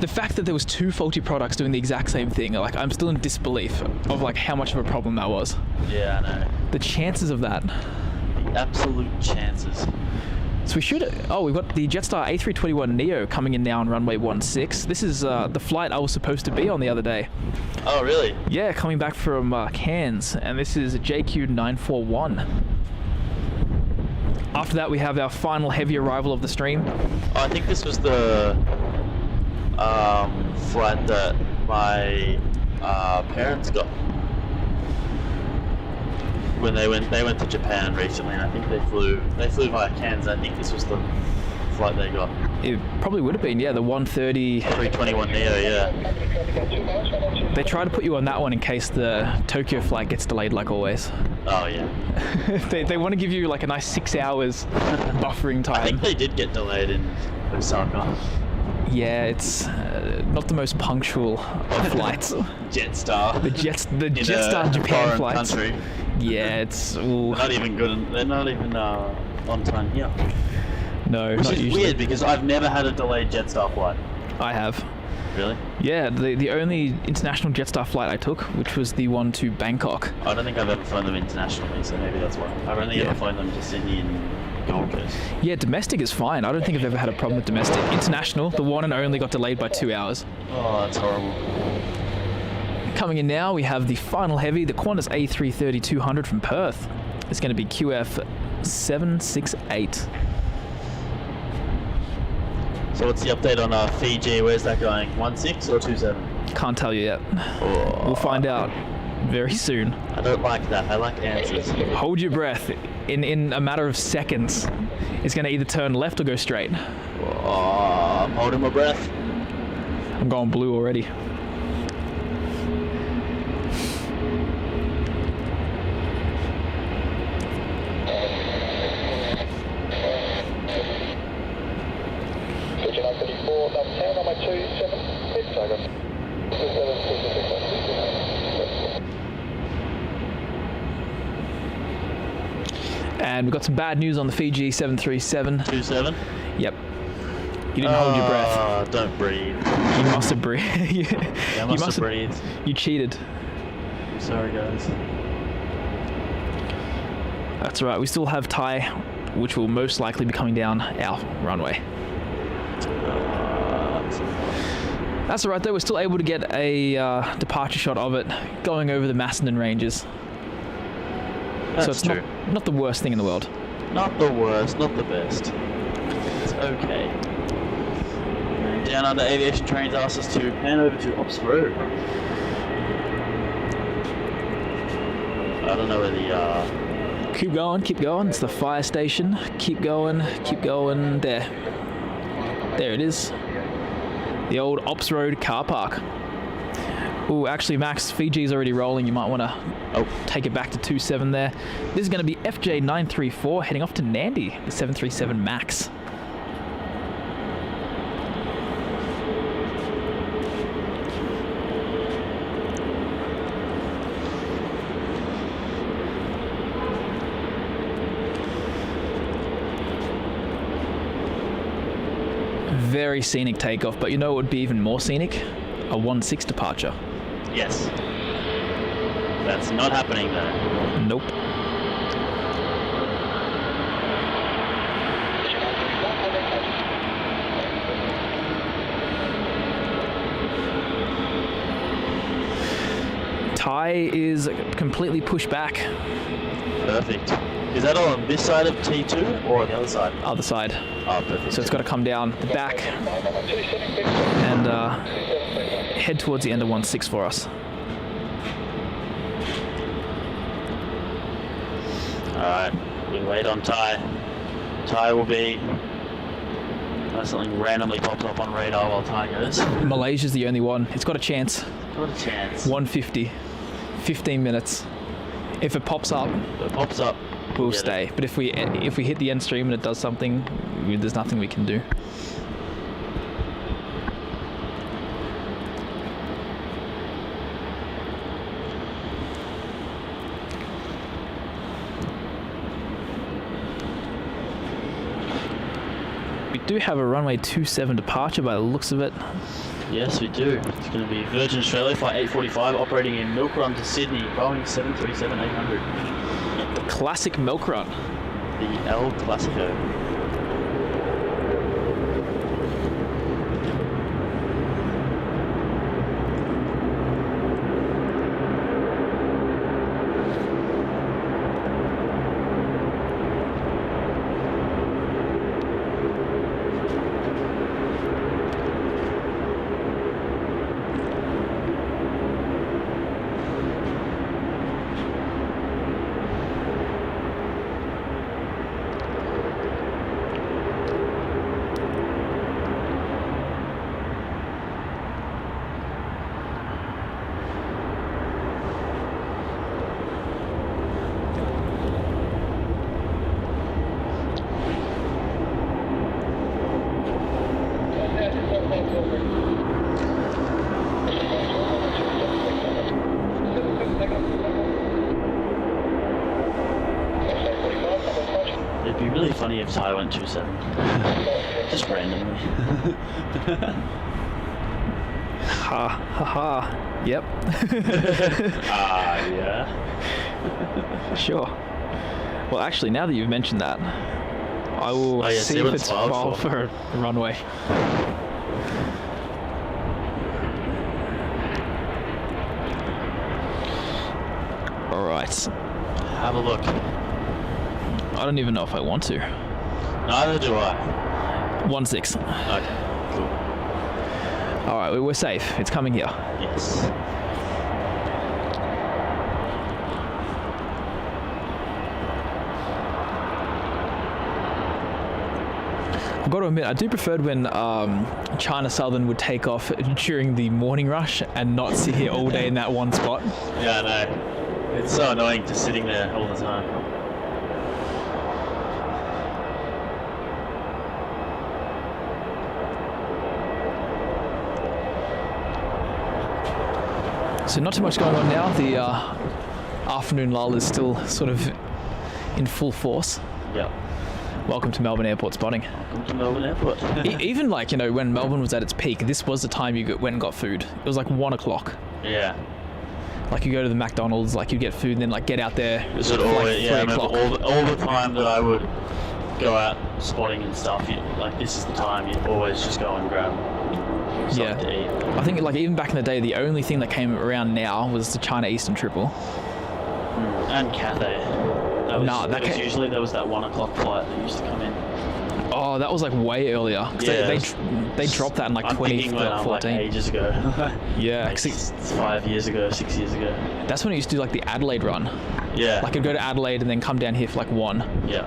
the fact that there was 2 faulty products doing the exact same thing, like I'm still in disbelief of like how much of a problem that was. Yeah, I know. The chances of that. The absolute chances. So we've got the Jetstar A321neo coming in now on runway 16. This is the flight I was supposed to be on the other day. Oh, really? Yeah, coming back from Cairns, and this is JQ941. After that, we have our final heavy arrival of the stream. Oh, I think this was the flight that my parents got when they went to Japan recently, and I think they flew via Cairns. I think this was the flight they got. It probably would have been, yeah, the 130 321neo, yeah. They try to put you on that one in case the Tokyo flight gets delayed, like always. Oh yeah. they want to give you like a nice 6 hours buffering time. I think they did get delayed in Osaka. Yeah, it's not the most punctual of flights. Jetstar. The Jetstar Japan flights. Country. Yeah, it's ooh. They're not even good. They're not even on time here. No, which not is usually. weird because I've never had a delayed Jetstar flight. I have. Really? Yeah, the only international Jetstar flight I took, which was the one to Bangkok. I don't think I've ever flown them internationally, so maybe that's why. I've only ever flown them to Sydney and Gold Coast. Yeah, domestic is fine. I don't think I've ever had a problem with domestic. International, the one and only got delayed by 2 hours. Oh, that's horrible. Coming in now, we have the final heavy, the Qantas A330-200 from Perth. It's going to be QF 768. So what's the update on Fiji? Where's that going? 16 or 27? Can't tell you yet. Oh. We'll find out very soon. I don't like that. I like answers. Hold your breath. In a matter of seconds, it's going to either turn left or go straight. Oh, I'm holding my breath. I'm going blue already. And we've got some bad news on the Fiji 737. 27? Yep. You didn't hold your breath. Don't breathe. You must have breathed. Yeah, I must have breathed. You cheated. I'm sorry, guys. That's right. We still have Thai, which will most likely be coming down our runway. That's all right, though. We're still able to get a departure shot of it going over the Macedon Ranges. That's so it's true. Not the worst thing in the world. Not the worst, not the best. It's okay. Down under Aviation trains asked us to hand over to Ops Road. I don't know where the Keep going, keep going. It's the fire station. Keep going, keep going. There. There it is. The old Ops Road car park. Ooh, actually, Max, Fiji's already rolling. You might want to take it back to 27 there. This is going to be FJ934 heading off to Nandi, the 737 MAX. very scenic takeoff, but you know what would be even more scenic? A 1-6 departure. Yes. That's not happening though. Nope. Ty is completely pushed back. Perfect. Is that on this side of T2 or on the other side? Other side. Oh, perfect. So it's got to come down the back and head towards the end of 1-6 for us. Alright, we wait on Ty. Ty will be... something randomly pops up on radar while Ty goes. Malaysia's the only one. It's got a chance. Got a chance. 150. 15 minutes. If it pops up, we'll stay. It. But if we hit the end stream and it does something, there's nothing we can do. We do have a runway 27 departure by the looks of it. Yes, we do. It's going to be Virgin Australia Flight 845 operating in Milk Run to Sydney, Boeing 737-800. Classic Milk Run. The El Clasico. It'd be really funny if Ty went 27. Just randomly. Ha ha ha. Yep. Yeah. Sure. Well, actually, now that you've mentioned that, I will see if it's filed for a runway. All right. Have a look. I don't even know if I want to. Neither do I. 1-6. Okay, cool. All right, we're safe. It's coming here. Yes. I've got to admit, I do prefer when China Southern would take off during the morning rush and not sit here all day in that one spot. Yeah, I know. It's so annoying just sitting there all the time. So not too much going on now. The afternoon lull is still sort of in full force. Yeah. Welcome to Melbourne Airport spotting. Welcome to Melbourne Airport. Even like, you know, when Melbourne was at its peak, this was the time you went and got food. It was like 1 o'clock. Yeah. Like you go to the McDonald's, like you get food and then like get out there. Is it for, always, like, yeah, I 3 remember o'clock. all the time that I would go out spotting and stuff, like this is the time you'd always just go and grab something to eat. I think like even back in the day, the only thing that came around now was the China Eastern Triple. And Cathay. Usually there was that 1 o'clock flight that used to come in. Oh, that was like way earlier. Yeah, they dropped that in like 2014. Like ages ago. Yeah, like 5 years ago, 6 years ago. That's when it used to do like the Adelaide run. Yeah. Like it'd go to Adelaide and then come down here for like 1. Yeah.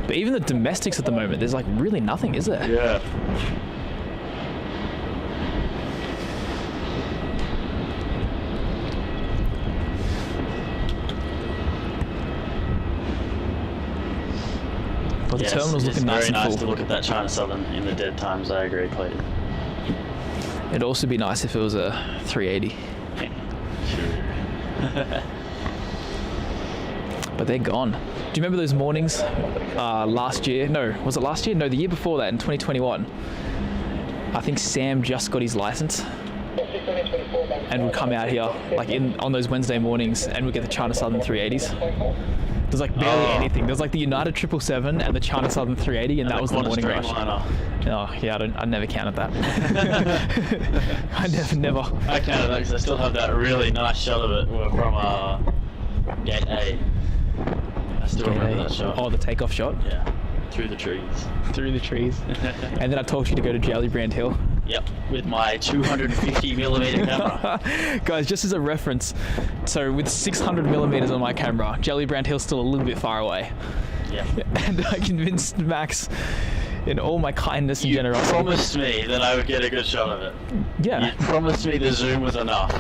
But even the domestics at the moment, there's like really nothing, is there? Yeah. Well, the terminal's looking nice and full. It's very nice to full. look at that China Southern in the dead times, I agree, Clayton. It'd also be nice if it was a 380. Sure. but they're gone. Do you remember those mornings last year? No, was it last year? No, the year before that in 2021. I think Sam just got his license and would come out here like on those Wednesday mornings and would get the China Southern 380s. There's like barely anything. There's like the United 777 and the China Southern 380, and that was the morning rush. Oh yeah, I never counted that. I never. I counted that because I still have that really nice shot of it from Gate A. I still remember that shot. Oh, the takeoff shot? Yeah. Through the trees. Through the trees. And then I told you to go to Jelly Brand Hill. Yep, with my 250mm camera. Guys, just as a reference, so with 600mm on my camera, Jelly Brand Hill's still a little bit far away. Yeah. And I convinced Max, in all my kindness and generosity. You promised me that I would get a good shot of it. Yeah. You promised me the zoom was enough.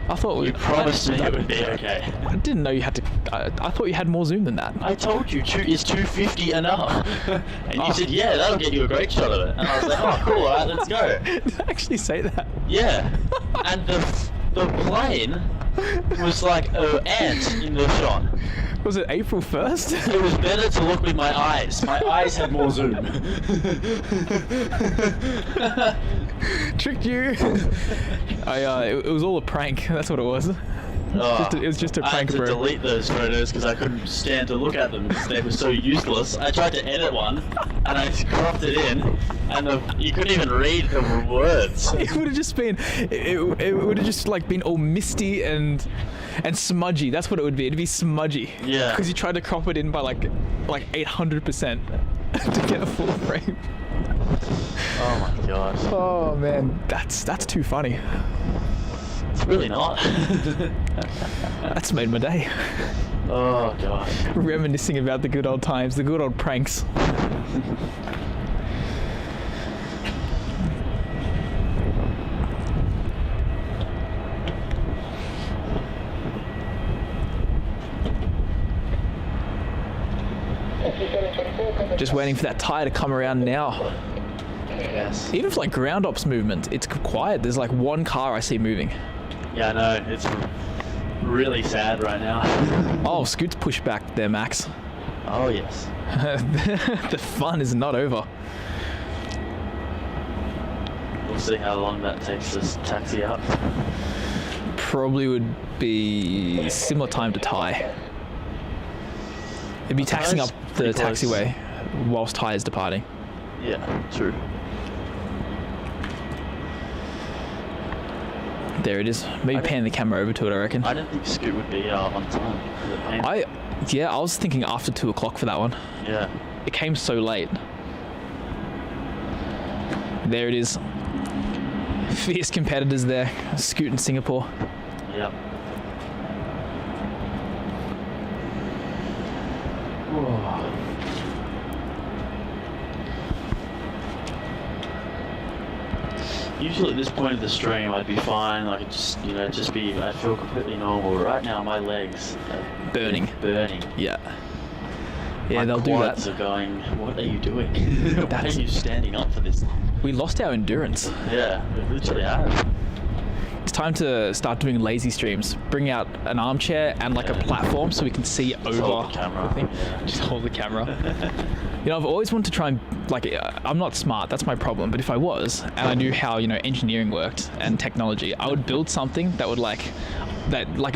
I thought you promised me it would be okay. I didn't know you had to. I thought you had more zoom than that. I told you, is 250 enough? And you said, yeah, that'll get you a great shot of it. And I was like, oh, cool, alright, let's go. Did I actually say that? Yeah. And the plane was like an ant in the shot. Was it April 1st? It was better to look with my eyes. My eyes had more zoom. Tricked you. It was all a prank. That's what it was. It was just a prank, bro. I had to delete those photos because I couldn't stand to look at them because they were so useless. I tried to edit one and I cropped it in, and you couldn't even read the words. It would have just been, it would have just like been all misty and smudgy. That's what it would be. It'd be smudgy. Yeah. Because you tried to crop it in by like 800% to get a full frame. Oh my gosh. Oh man, that's too funny. It's really not. That's made my day. Oh gosh. Reminiscing about the good old times, the good old pranks. Just waiting for that tyre to come around now. Yes. Even for like ground ops movement, it's quiet. There's like one car I see moving. Yeah, I know. It's really sad right now. Oh, Scoot's pushed back there, Max. Oh, yes. The fun is not over. We'll see how long that takes this taxi up. Probably would be similar time to Thai. It'd be taxing up the taxiway whilst Thai is departing. Yeah, true. There it is. Maybe pan the camera over to it, I reckon. I don't think Scoot would be on time. I was thinking after 2 o'clock for that one. Yeah. It came so late. There it is. Fierce competitors there. Scoot in Singapore. Yep. Usually at this point of the stream I'd be fine, like I'd just I feel completely normal. Right now my legs are burning. Yeah. Yeah, they'll do that. My quads are going, what are you doing? Why are you standing up for this? We lost our endurance. Yeah, we literally have. It's time to start doing lazy streams. Bring out an armchair and like a platform so we can see over hold the camera. Just hold the camera. You know, I've always wanted to try and, I'm not smart, that's my problem, but if I was, and I knew how, engineering worked and technology, I would build something that would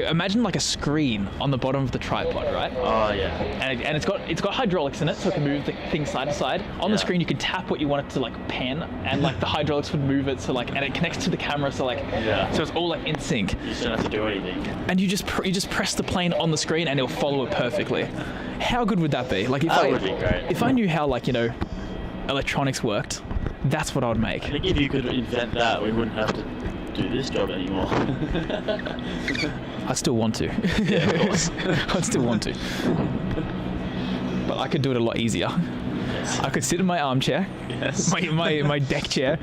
imagine like a screen on the bottom of the tripod, right? Oh yeah. And it's got hydraulics in it, so it can move the thing side to side. On the screen, you can tap what you want it to pan, and the hydraulics would move it, and it connects to the camera, so it's all in sync. You just don't have to do anything. And you just press the plane on the screen, and it'll follow it perfectly. How good would that be? That would be great. If I knew how electronics worked, that's what I would make. I think if you could invent that, we wouldn't have to do this job anymore. I still want to. Yeah, of course. I'd still want to. But I could do it a lot easier. Yes. I could sit in my armchair, yes. my deck chair.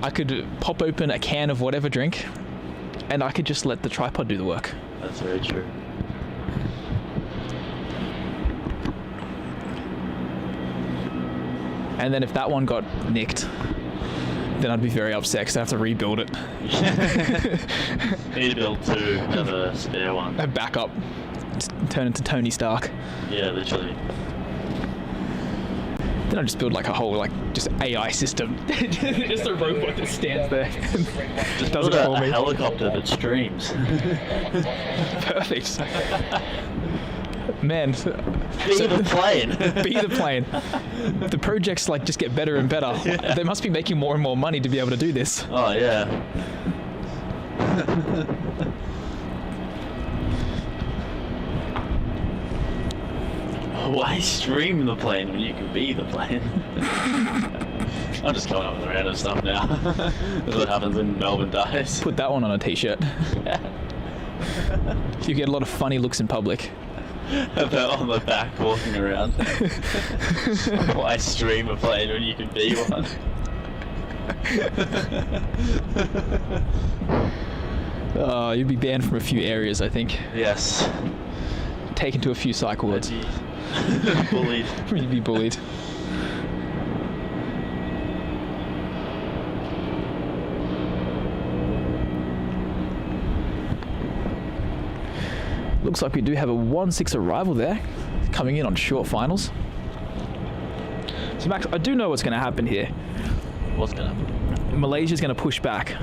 I could pop open a can of whatever drink, and I could just let the tripod do the work. That's very true. And then if that one got nicked, then I'd be very upset because I have to rebuild it. Need to build 2, have a spare one. A backup. turn into Tony Stark. Yeah, literally. Then I just build like a whole just AI system. Just a robot that stands there. Just does build it for a me. helicopter that streams. Perfect. Man. Be the plane. Be the plane. The projects just get better and better. Yeah. They must be making more and more money to be able to do this. Oh yeah. Why stream the plane when you can be the plane? I'm just coming up with random stuff now. That's what happens when Melbourne dies. Put that one on a t-shirt. You get a lot of funny looks in public. About on the back walking around. Why stream a plane when you can be one? Oh, you'd be banned from a few areas, I think. Yes. Taken to a few cycle words. Bullied. You'd be bullied. Looks like we do have a 1-6 arrival there, coming in on short finals. So Max, I do know what's going to happen here. What's gonna happen? Malaysia's going to push back.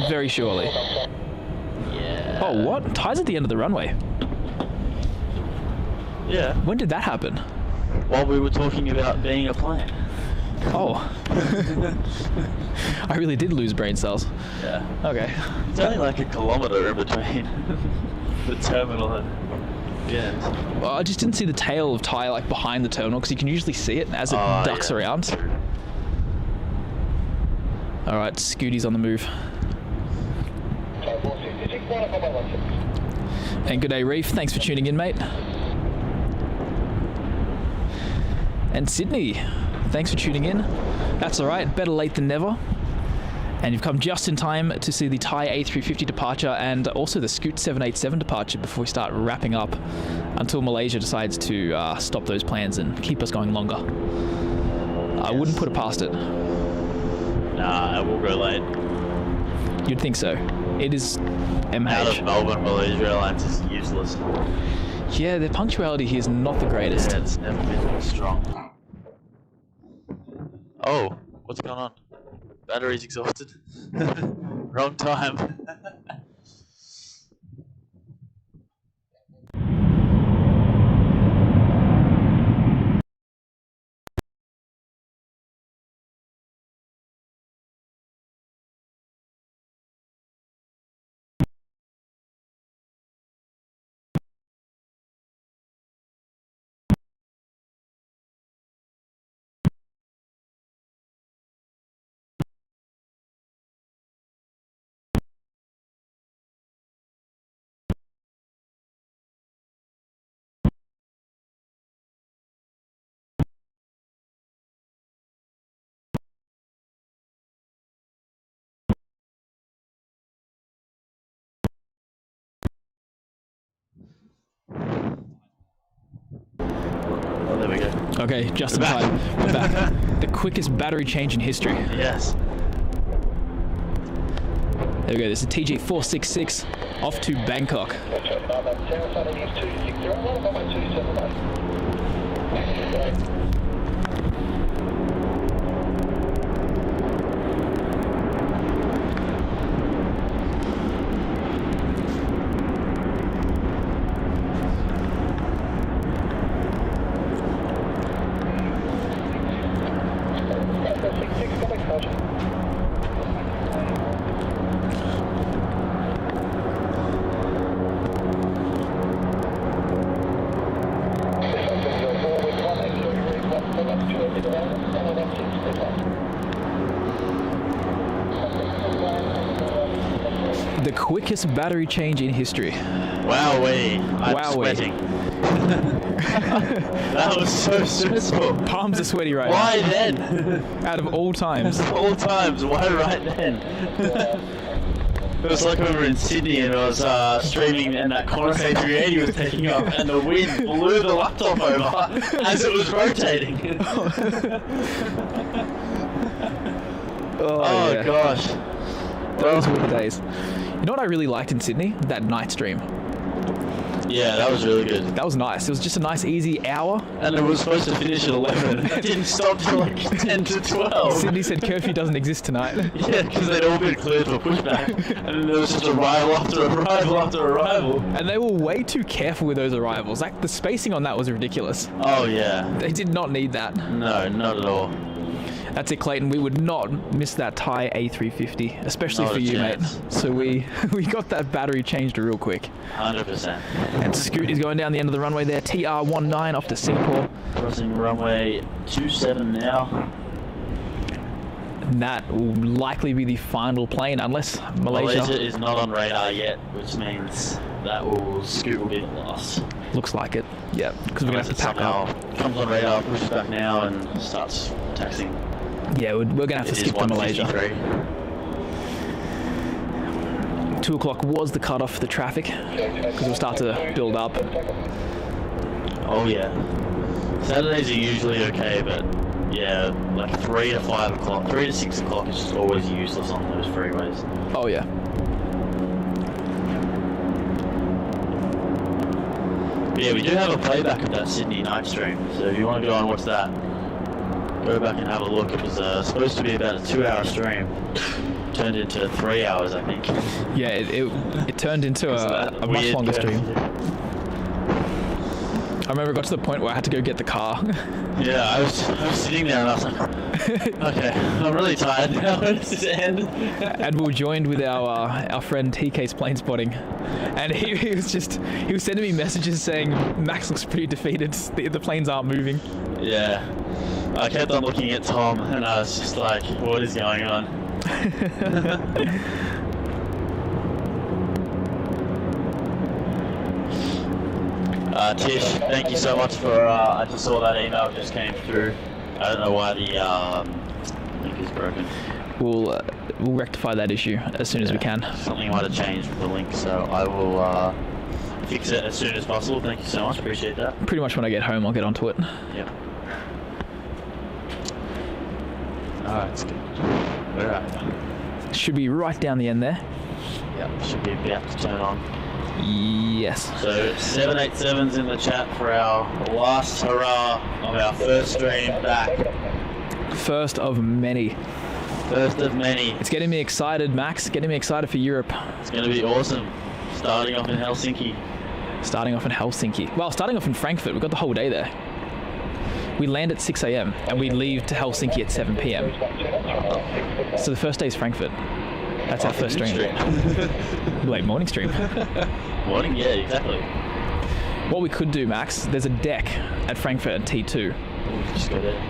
Very surely. Yeah. Oh, what? Ty's at the end of the runway. Yeah. When did that happen? While we were talking about being a plane. Oh. I really did lose brain cells. Yeah. Okay. It's only like a kilometre in between the terminal and the end. Well, I just didn't see the tail of Ty behind the terminal because you can usually see it as it ducks around. All right, Scooty's on the move. And good day, Reef. Thanks for tuning in, mate. And Sydney, thanks for tuning in. That's all right. Better late than never. And you've come just in time to see the Thai A350 departure and also the Scoot 787 departure before we start wrapping up until Malaysia decides to stop those plans and keep us going longer. I wouldn't put it past it. Nah, it will go late. You'd think so. It is MH. Out of Melbourne, Malaysia Airlines is useless. Yeah, their punctuality here is not the greatest. Yeah, it's never been strong. Oh, what's going on? Battery's exhausted. Wrong time. There we go. Okay, just in time. We're back. The quickest battery change in history. Yes. There we go. This is TG466 off to Bangkok. The quickest battery change in history. Wowee. I'm sweating. That was so stressful. Palms are sweaty right Why now. then? Out of all times. All times. Why right then? It was like we were in Sydney and I was streaming and that Qantas A380 was taking off and the wind blew the laptop over as it was rotating. Oh yeah. gosh. Those were the days. You know what I really liked in Sydney? That night stream. Yeah, that was really good. That was nice. It was just a nice, easy hour. And it was supposed to finish at 11. It didn't stop till like 10 to 12. Sydney said curfew doesn't exist tonight. Yeah, because they'd all been cleared for pushback. And then there was just arrival after arrival after arrival. And they were way too careful with those arrivals. Like, the spacing on that was ridiculous. Oh, yeah. They did not need that. No, not at all. That's it, Clayton. We would not miss that Thai A350, especially Not for a you, chance. mate. So we got that battery changed real quick. 100%. And Scoot is going down the end of the runway there. TR19 off to Singapore. Crossing runway 27 now. And that will likely be the final plane, unless Malaysia is not on radar yet, which means that Scoot will be the last. looks like it. Yeah, because we're going to have to pack up. Comes on radar, pushes back now, and starts taxiing. Yeah, we're going to have to skip to Malaysia. 2 o'clock was the cutoff for the traffic, because we'll start to build up. Oh yeah. Saturdays are usually okay, but yeah, like 3 to 5 o'clock, 3 to 6 o'clock is just always useless on those freeways. Oh yeah. But yeah, we do have a playback of that Sydney night stream, so if you want to go and watch that, go back and have a look. It was supposed to be about a 2-hour stream. Turned into 3 hours, I think. Yeah, it turned into a much longer stream. I remember it got to the point where I had to go get the car. Yeah, I was sitting there and I was like, okay, I'm really tired now. When does this end? And we were joined with our friend TK's plane spotting, and he was sending me messages saying Max looks pretty defeated. The planes aren't moving. Yeah, I kept on looking at Tom and I was just like, what is going on? Tish, thank you so much for, I just saw that email just came through. I don't know why the link is broken. We'll rectify that issue as soon as we can. Something might have changed with the link, so I will fix it as soon as possible. Thank you so much, appreciate that. Pretty much when I get home, I'll get onto it. Yep. Alright, it's good. Alright. Should be right down the end there. Yep, should be about to turn on. Yes. So 787's in the chat for our last hurrah of our first stream back. First of many. First of many. It's getting me excited, Max. Getting me excited for Europe. It's going to be awesome. Starting off in Helsinki. Well, starting off in Frankfurt. We've got the whole day there. We land at 6 a.m. and we leave to Helsinki at 7 p.m. So the first day is Frankfurt. That's our first stream. Wait, morning stream. Morning, yeah, exactly. What we could do, Max, there's a deck at Frankfurt at T2.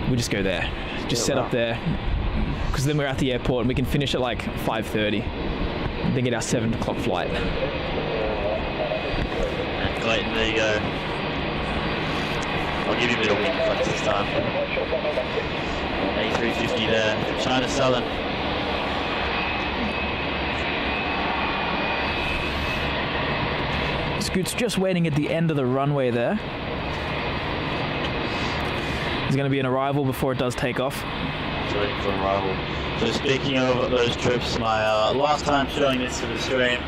We just go there. Just set up there. Because then we're at the airport and we can finish at like 5:30. Then get our 7 o'clock flight. And Clayton, there you go. I'll give you a bit of wing flex this time. A350 there, China Southern. Scoot's just waiting at the end of the runway there. There's going to be an arrival before it does take off. It's waiting for an arrival. So speaking of those trips, my last time showing this to the stream,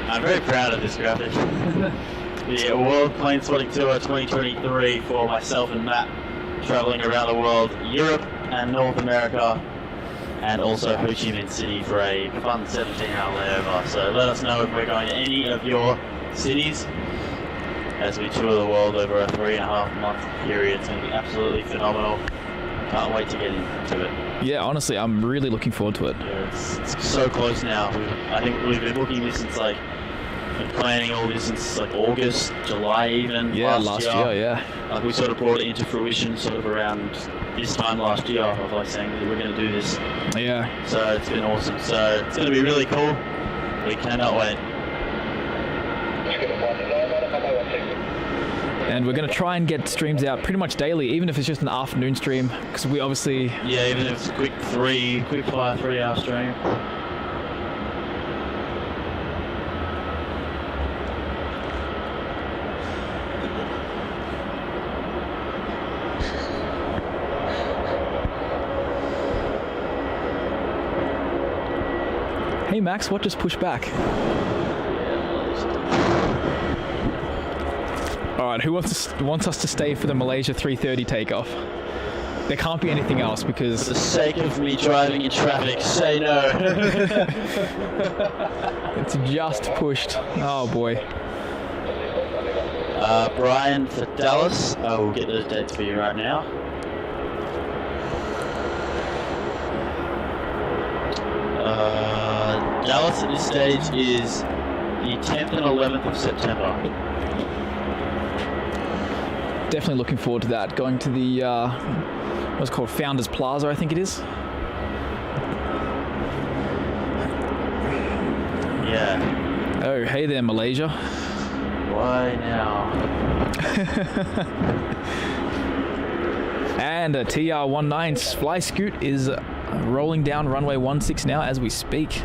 I'm very proud of this graphic. The World Plane Spotting Tour 2023 for myself and Matt, traveling around the world, Europe and North America, and also Ho Chi Minh City for a fun 17-hour layover. So let us know if we're going to any of your cities as we tour the world over a 3.5-month period. It's going to be absolutely phenomenal. Can't wait to get into it. Yeah, honestly, I'm really looking forward to it. Yeah, it's so close now. I think we've been booking this since been planning all this since like August, July even. Yeah, last year, yeah. Like we sort of brought it into fruition sort of around this time last year of like saying that we're going to do this. Yeah. So it's been awesome. So it's going to be really cool. We cannot wait. And we're going to try and get streams out pretty much daily, even if it's just an afternoon stream, because we obviously... Yeah, even if it's a quick fire 3-hour stream. Hey Max, what just pushed back? All right, who wants us to stay for the Malaysia 330 takeoff? There can't be anything else because... For the sake of me driving in traffic, say no. It's just pushed. Oh boy. Bryan for Dallas. I will get those dates for you right now. Dallas at this stage is the 10th and 11th of September. Definitely looking forward to that. Going to the, what's it called, Founders Plaza, I think it is. Yeah. Oh, hey there, Malaysia. Why now? And a TR-19 Fly Scoot is rolling down runway 16 now as we speak.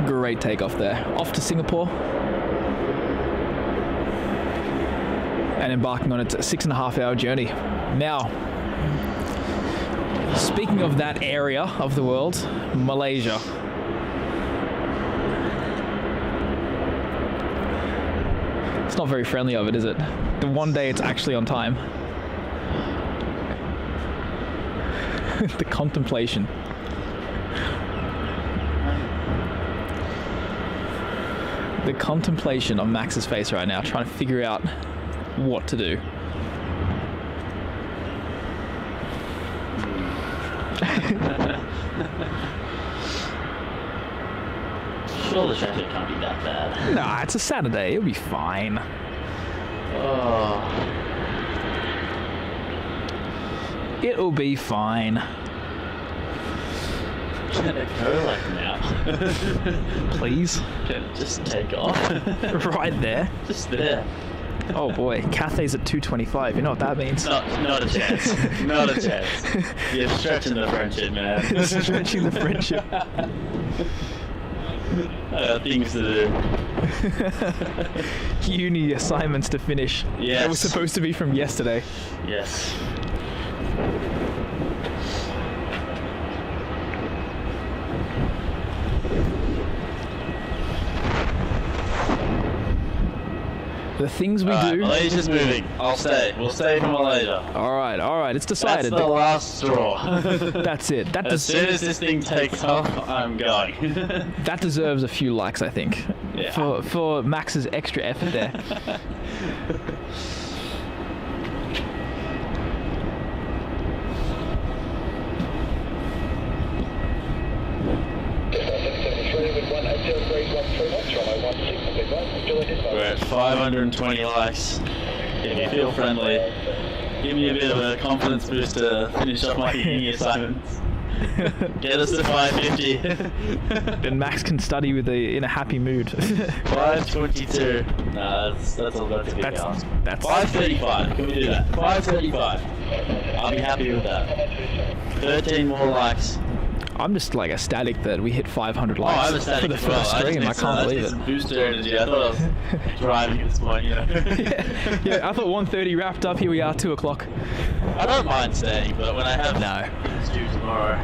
Great takeoff there. Off to Singapore. And embarking on its 6.5-hour journey. Now, speaking of that area of the world, Malaysia. It's not very friendly of it, is it? The one day it's actually on time. The contemplation. The contemplation on Max's face right now, trying to figure out what to do. Sure, the traffic can't be that bad. Nah, it's a Saturday. It'll be fine. Oh. It'll be fine. Can it go like now? Please. Can it just take off? Right there. Just there. Oh boy, Cathay's at 225. You know what that means? Not a chance. Not a chance. You're stretching the friendship, man. Stretching the friendship. I got things to do. Uni assignments to finish. Yes. That was supposed to be from yesterday. Yes. The things we Alright, do. Malaysia's moving. I'll stay. We'll stay for Malaysia. Alright, it's decided. That's the last straw. That's it. As soon as this thing takes off, I'm going. That deserves a few likes, I think. Yeah. For Max's extra effort there. We're at 520 likes. If you feel friendly, give me a bit of a confidence boost to finish up my uni assignments. Get us to 550. Then Max can study in a happy mood. 522. Nah, that's a big ask. That's 535. Can we do that? 535. I'll be happy with that. 13 more likes. I'm just like ecstatic that we hit 500 likes I'm ecstatic for the as well. first stream. I can't believe it. Some booster energy. I thought I was driving at this point, you know. Yeah, I thought 1:30 wrapped up. Here we are, 2 o'clock. I don't mind staying, but when I have it's due tomorrow.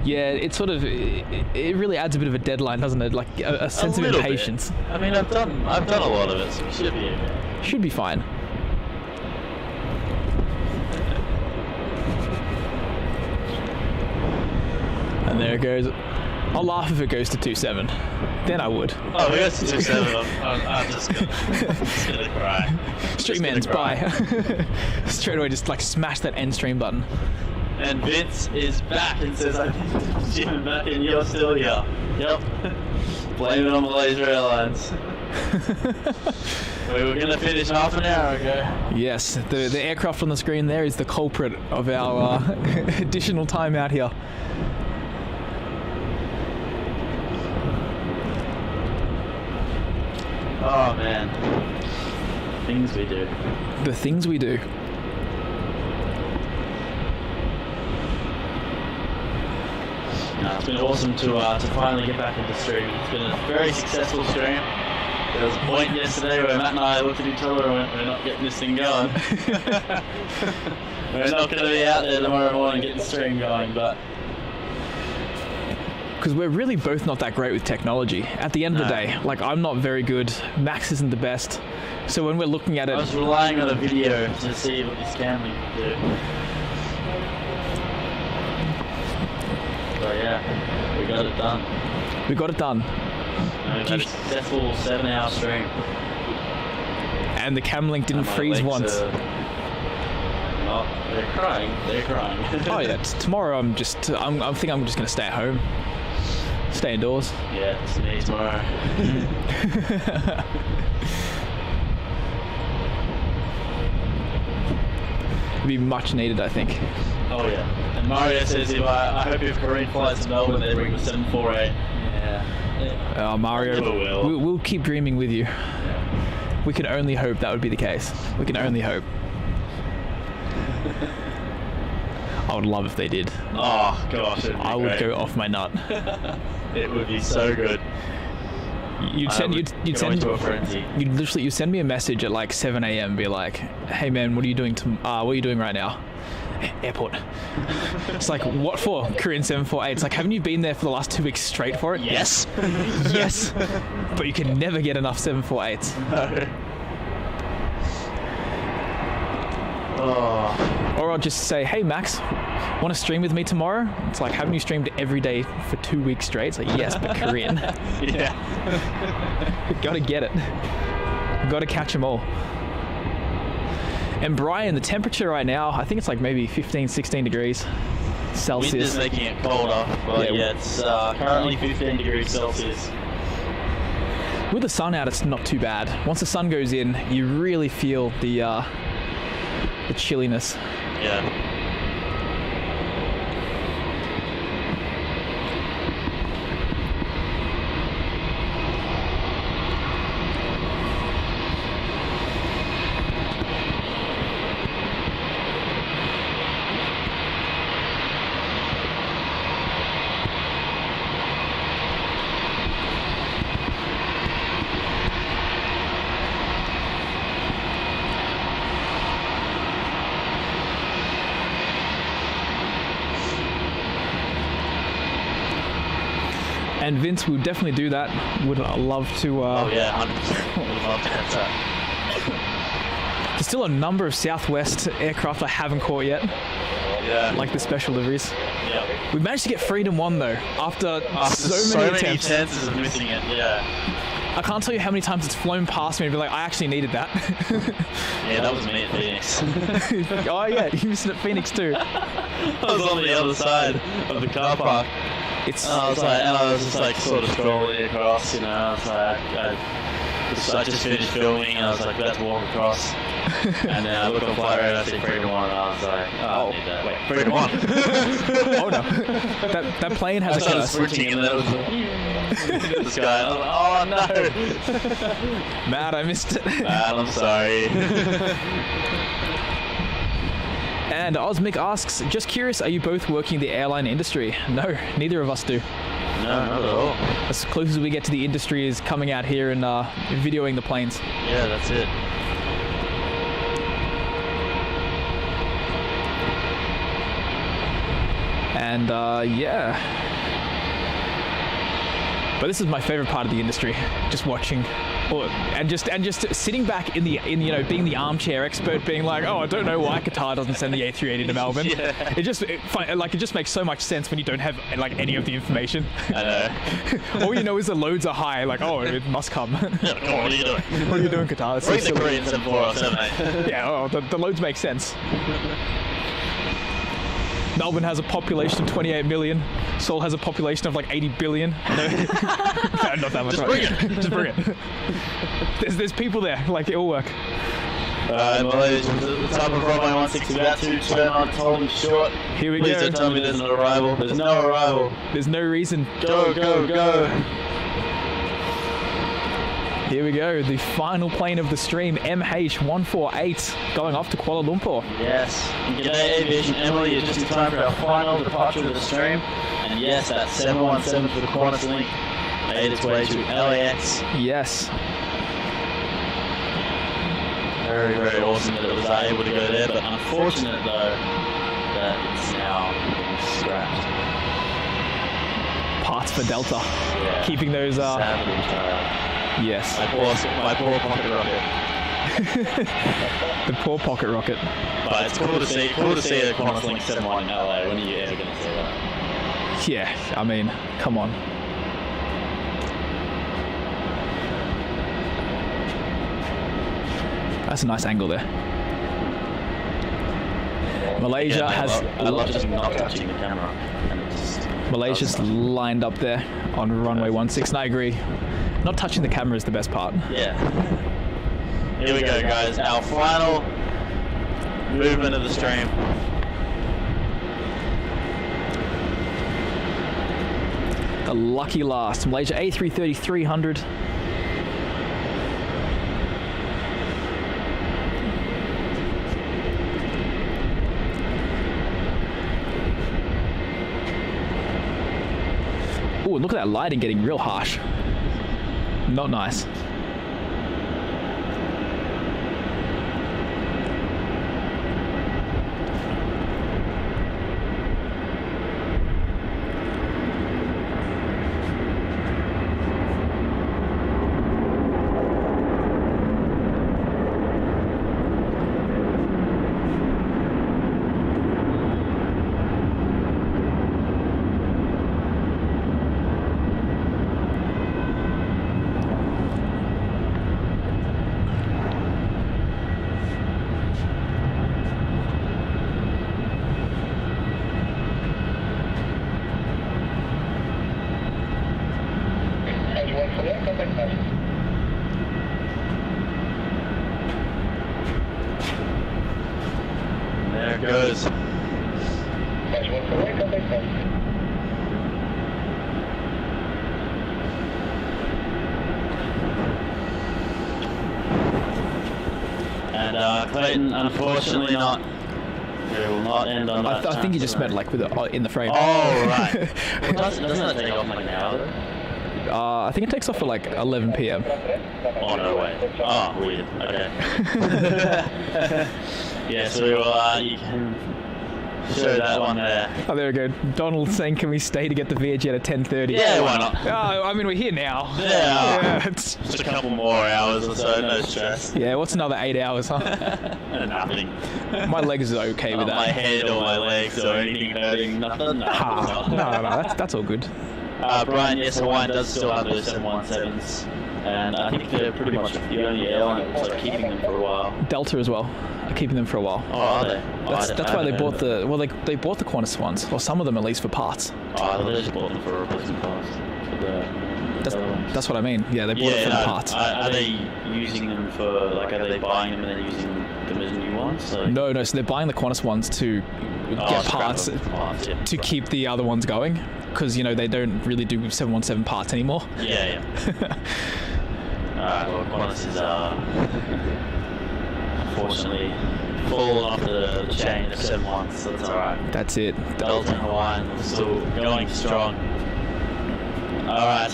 Yeah, it sort of it really adds a bit of a deadline, doesn't it? Like a sense of impatience. Bit. I mean, I've done a lot of it, so we should be okay. Should be fine. And there it goes. I'll laugh if it goes to 2.7. Then I would. Oh, if it goes to 2.7, I'm just gonna cry. Stream ends, bye. Straight away, just like smash that end stream button. And Vince is back and says, I think Jim back and you're still here. Yep. Blame it on Malaysia Airlines. We were going to finish half an hour ago. Yes, the aircraft on the screen there is the culprit of our additional time out here. Oh man. Things we do. The things we do. It's been awesome to finally get back into streaming. It's been a very successful stream. There was a point yesterday where Matt and I looked at each other and went, we're not getting this thing going. We're not going to be out there tomorrow morning getting the stream going, but... Because we're really both not that great with technology. At the end of the day, like, I'm not very good. Max isn't the best. So when we're looking at it... I was relying on a video to see what this camera could do. But yeah, we got it done. We got it done. And we've had a successful 7-hour stream. And the cam link didn't freeze once. Oh, they're crying. They're crying. Oh yeah, tomorrow I think I'm just gonna stay at home. Stay indoors. Yeah, it's me tomorrow. It'd be much needed, I think. Oh yeah. And Mario says, I hope if Kareem flies to Melbourne, they bring the 748. Yeah. Mario, we'll keep dreaming with you. Yeah. We can only hope that would be the case. We can only hope. I would love if they did. Oh gosh, I would go off my nut. It would be so good. You'd send me a message at like 7 a.m. Be like, hey man, what are you doing right now? Airport. It's like, what for? Korean 748. It's like, haven't you been there for the last 2 weeks straight for it? Yes. Yes. But you can never get enough 748s. No. Oh. Or I'll just say, hey Max, want to stream with me tomorrow? It's like, haven't you streamed every day for 2 weeks straight? It's like, yes, but Korean. Yeah. Gotta get it. Gotta catch them all. And Bryan, the temperature right now, I think it's like maybe 15, 16 degrees Celsius. Wind is making it colder, but yeah, it's currently 15 degrees Celsius. With the sun out, it's not too bad. Once the sun goes in, you really feel the chilliness. Yeah. And Vince would definitely do that. Would love to... oh yeah, 100%. Would love to have that. There's still a number of Southwest aircraft I haven't caught yet. Yeah. Like the special liveries. Yeah. We managed to get Freedom 1 though, after so many chances of missing it, yeah. I can't tell you how many times it's flown past me and be like, I actually needed that. Yeah, that was me at Phoenix. Oh yeah, you missed it at Phoenix too. I was on the other side of the car park. I was just like sort of strolling across, you know. I was like, I just finished filming and I was like about to walk across. And then I look on flight radar, I see Freedom 1 and I was like, I need that. Wait, Freedom 1. Oh no. That plane has I started switching and then it was like, in the sky. I was like, oh no. Matt, I missed it. Matt, I'm sorry. And Osmic asks, just curious, are you both working the airline industry? No, neither of us do. No, not at all. As close as we get to the industry is coming out here and videoing the planes. Yeah, that's it. And yeah. But this is my favorite part of the industry, just watching And just sitting back in being the armchair expert, being like, oh, I don't know why Qatar doesn't send the A380 to Melbourne. Yeah. It just makes so much sense when you don't have like any of the information. I know. All you know is the loads are high. Like, oh, it must come. Yeah, come on, what are you doing? What are you doing, Qatar? It's Read so the silly. Korean 747. Yeah, the loads make sense. Melbourne has a population of 28 million. Seoul has a population of like 80 billion. No, not that much. Just bring it. Just bring it. There's people there. Like, it'll work. Malaysia, the top of runway 16 about to turn on, hold him short. Here we Please go. don't tell me there's an arrival. There's no arrival. There's no reason. Go, go, go. Here we go. The final plane of the stream, MH148, going off to Kuala Lumpur. Yes. G'day, Aviation Emily. You're just in time for our final departure of the stream. And yes, that 717 for the Qantas link made its way to LAX. Yes. Very, very awesome that it was able to go there, but unfortunate though that it's now being scrapped. Parts for Delta. Yeah. Keeping those. Sadly retired. Yes. My poor pocket rocket. The poor pocket rocket. But it's cool to see a Qantas link 71 in LA. When are you ever going to see that? Yeah, I mean, come on. That's a nice angle there. Malaysia has. I love just not touching the camera. And it just Malaysia's lined up there on runway 16. I agree. Not touching the camera is the best part. Yeah. Here we go, guys. Our final movement of the stream. The lucky last. Malaysia A330-300. Ooh, look at that lighting getting real harsh. Not nice. There it goes. And Clayton, unfortunately not. We will not end on that. I think you just meant like with it in the frame. Oh, right. Well, doesn't that take off like an hour? I think it takes off for like 11 p.m. Oh, no way. Oh, weird. Okay. Yeah, so you can show that one there. Oh, there we go. Donald saying, can we stay to get the Vietjet at 10:30? Yeah, why not? Oh, I mean, we're here now. Yeah. It's, Just a couple more hours or so, no stress. yeah, what's another 8 hours, huh? Nothing. My legs are okay with Not that. my head or my legs or anything hurting. Nothing. No. No, that's all good. Bryan, yes, Hawaiian does still have those 717s. And I think they're pretty much the only airline that's like keeping them for a while. Delta as well are keeping them for a while. Oh, are they? That's why they bought the... Well, they bought the Qantas ones, or some of them at least for parts. Oh, they just bought them for replacement parts. That's what I mean. Yeah, they bought it for the parts. Are they using them for, like, are they buying them and then using them as new ones? Like, No, so they're buying the Qantas ones to get parts to keep the other ones going. Because, they don't really do 717 parts anymore. Yeah. Alright, well, Qantas is, unfortunately, fallen off the chain of 7 months, so that's alright. That's it. Delta and Hawaiian are still going strong. Alright,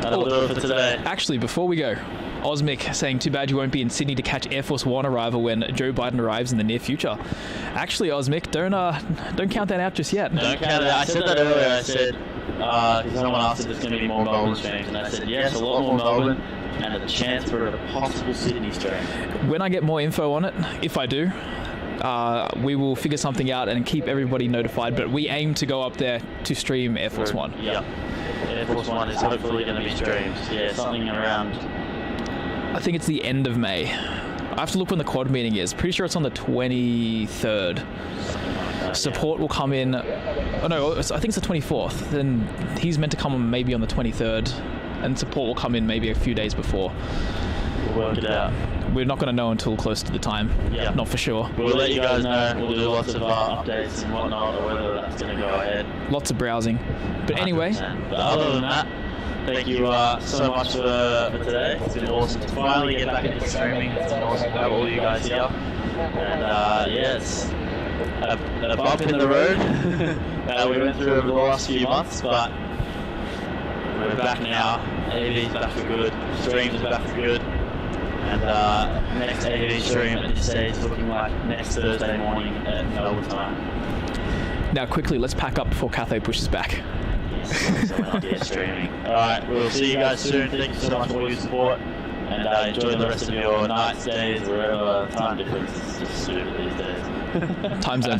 that'll do it for today. Actually, before we go, Osmic saying, too bad you won't be in Sydney to catch Air Force One arrival when Joe Biden arrives in the near future. Actually, Osmic, don't count that out just yet. Don't count it out. I said that earlier. I said because someone asked if there's going to be more Melbourne streams, and I said yes, a lot more Melbourne, and a chance for a possible Sydney stream. When I get more info on it, if I do, we will figure something out and keep everybody notified, but we aim to go up there to stream Air Force One. Yeah. Air Force One is hopefully going to be streamed. Yeah, something around... I think it's the end of May. I have to look when the quad meeting is. Pretty sure it's on the 23rd. Support will come in... Oh no, I think it's the 24th. Then he's meant to come maybe on the 23rd, and support will come in maybe a few days before. We'll work it out. We're not going to know until close to the time. Yeah. Not for sure. We'll let you guys know. We'll do lots of updates and whatnot, or whether that's going to go ahead. Lots of browsing. But 100%. anyway... But other than that, thank you so much for today. It's been awesome to finally get back into streaming. It's been awesome to have all you guys here. And yeah, it's a bump in the road that we went through over the last few months, but we're back now. AV's back for good. Streams are back for good. And next AV stream at this stage is looking like next Thursday morning at Melbourne time. Now quickly, let's pack up before Cathay pushes back. Yes, so we're not yet streaming. Alright, we'll see you guys soon. Thank you so much for all your support. And enjoy the rest of your nights, days, wherever. Time difference is just stupid these days. Time zone.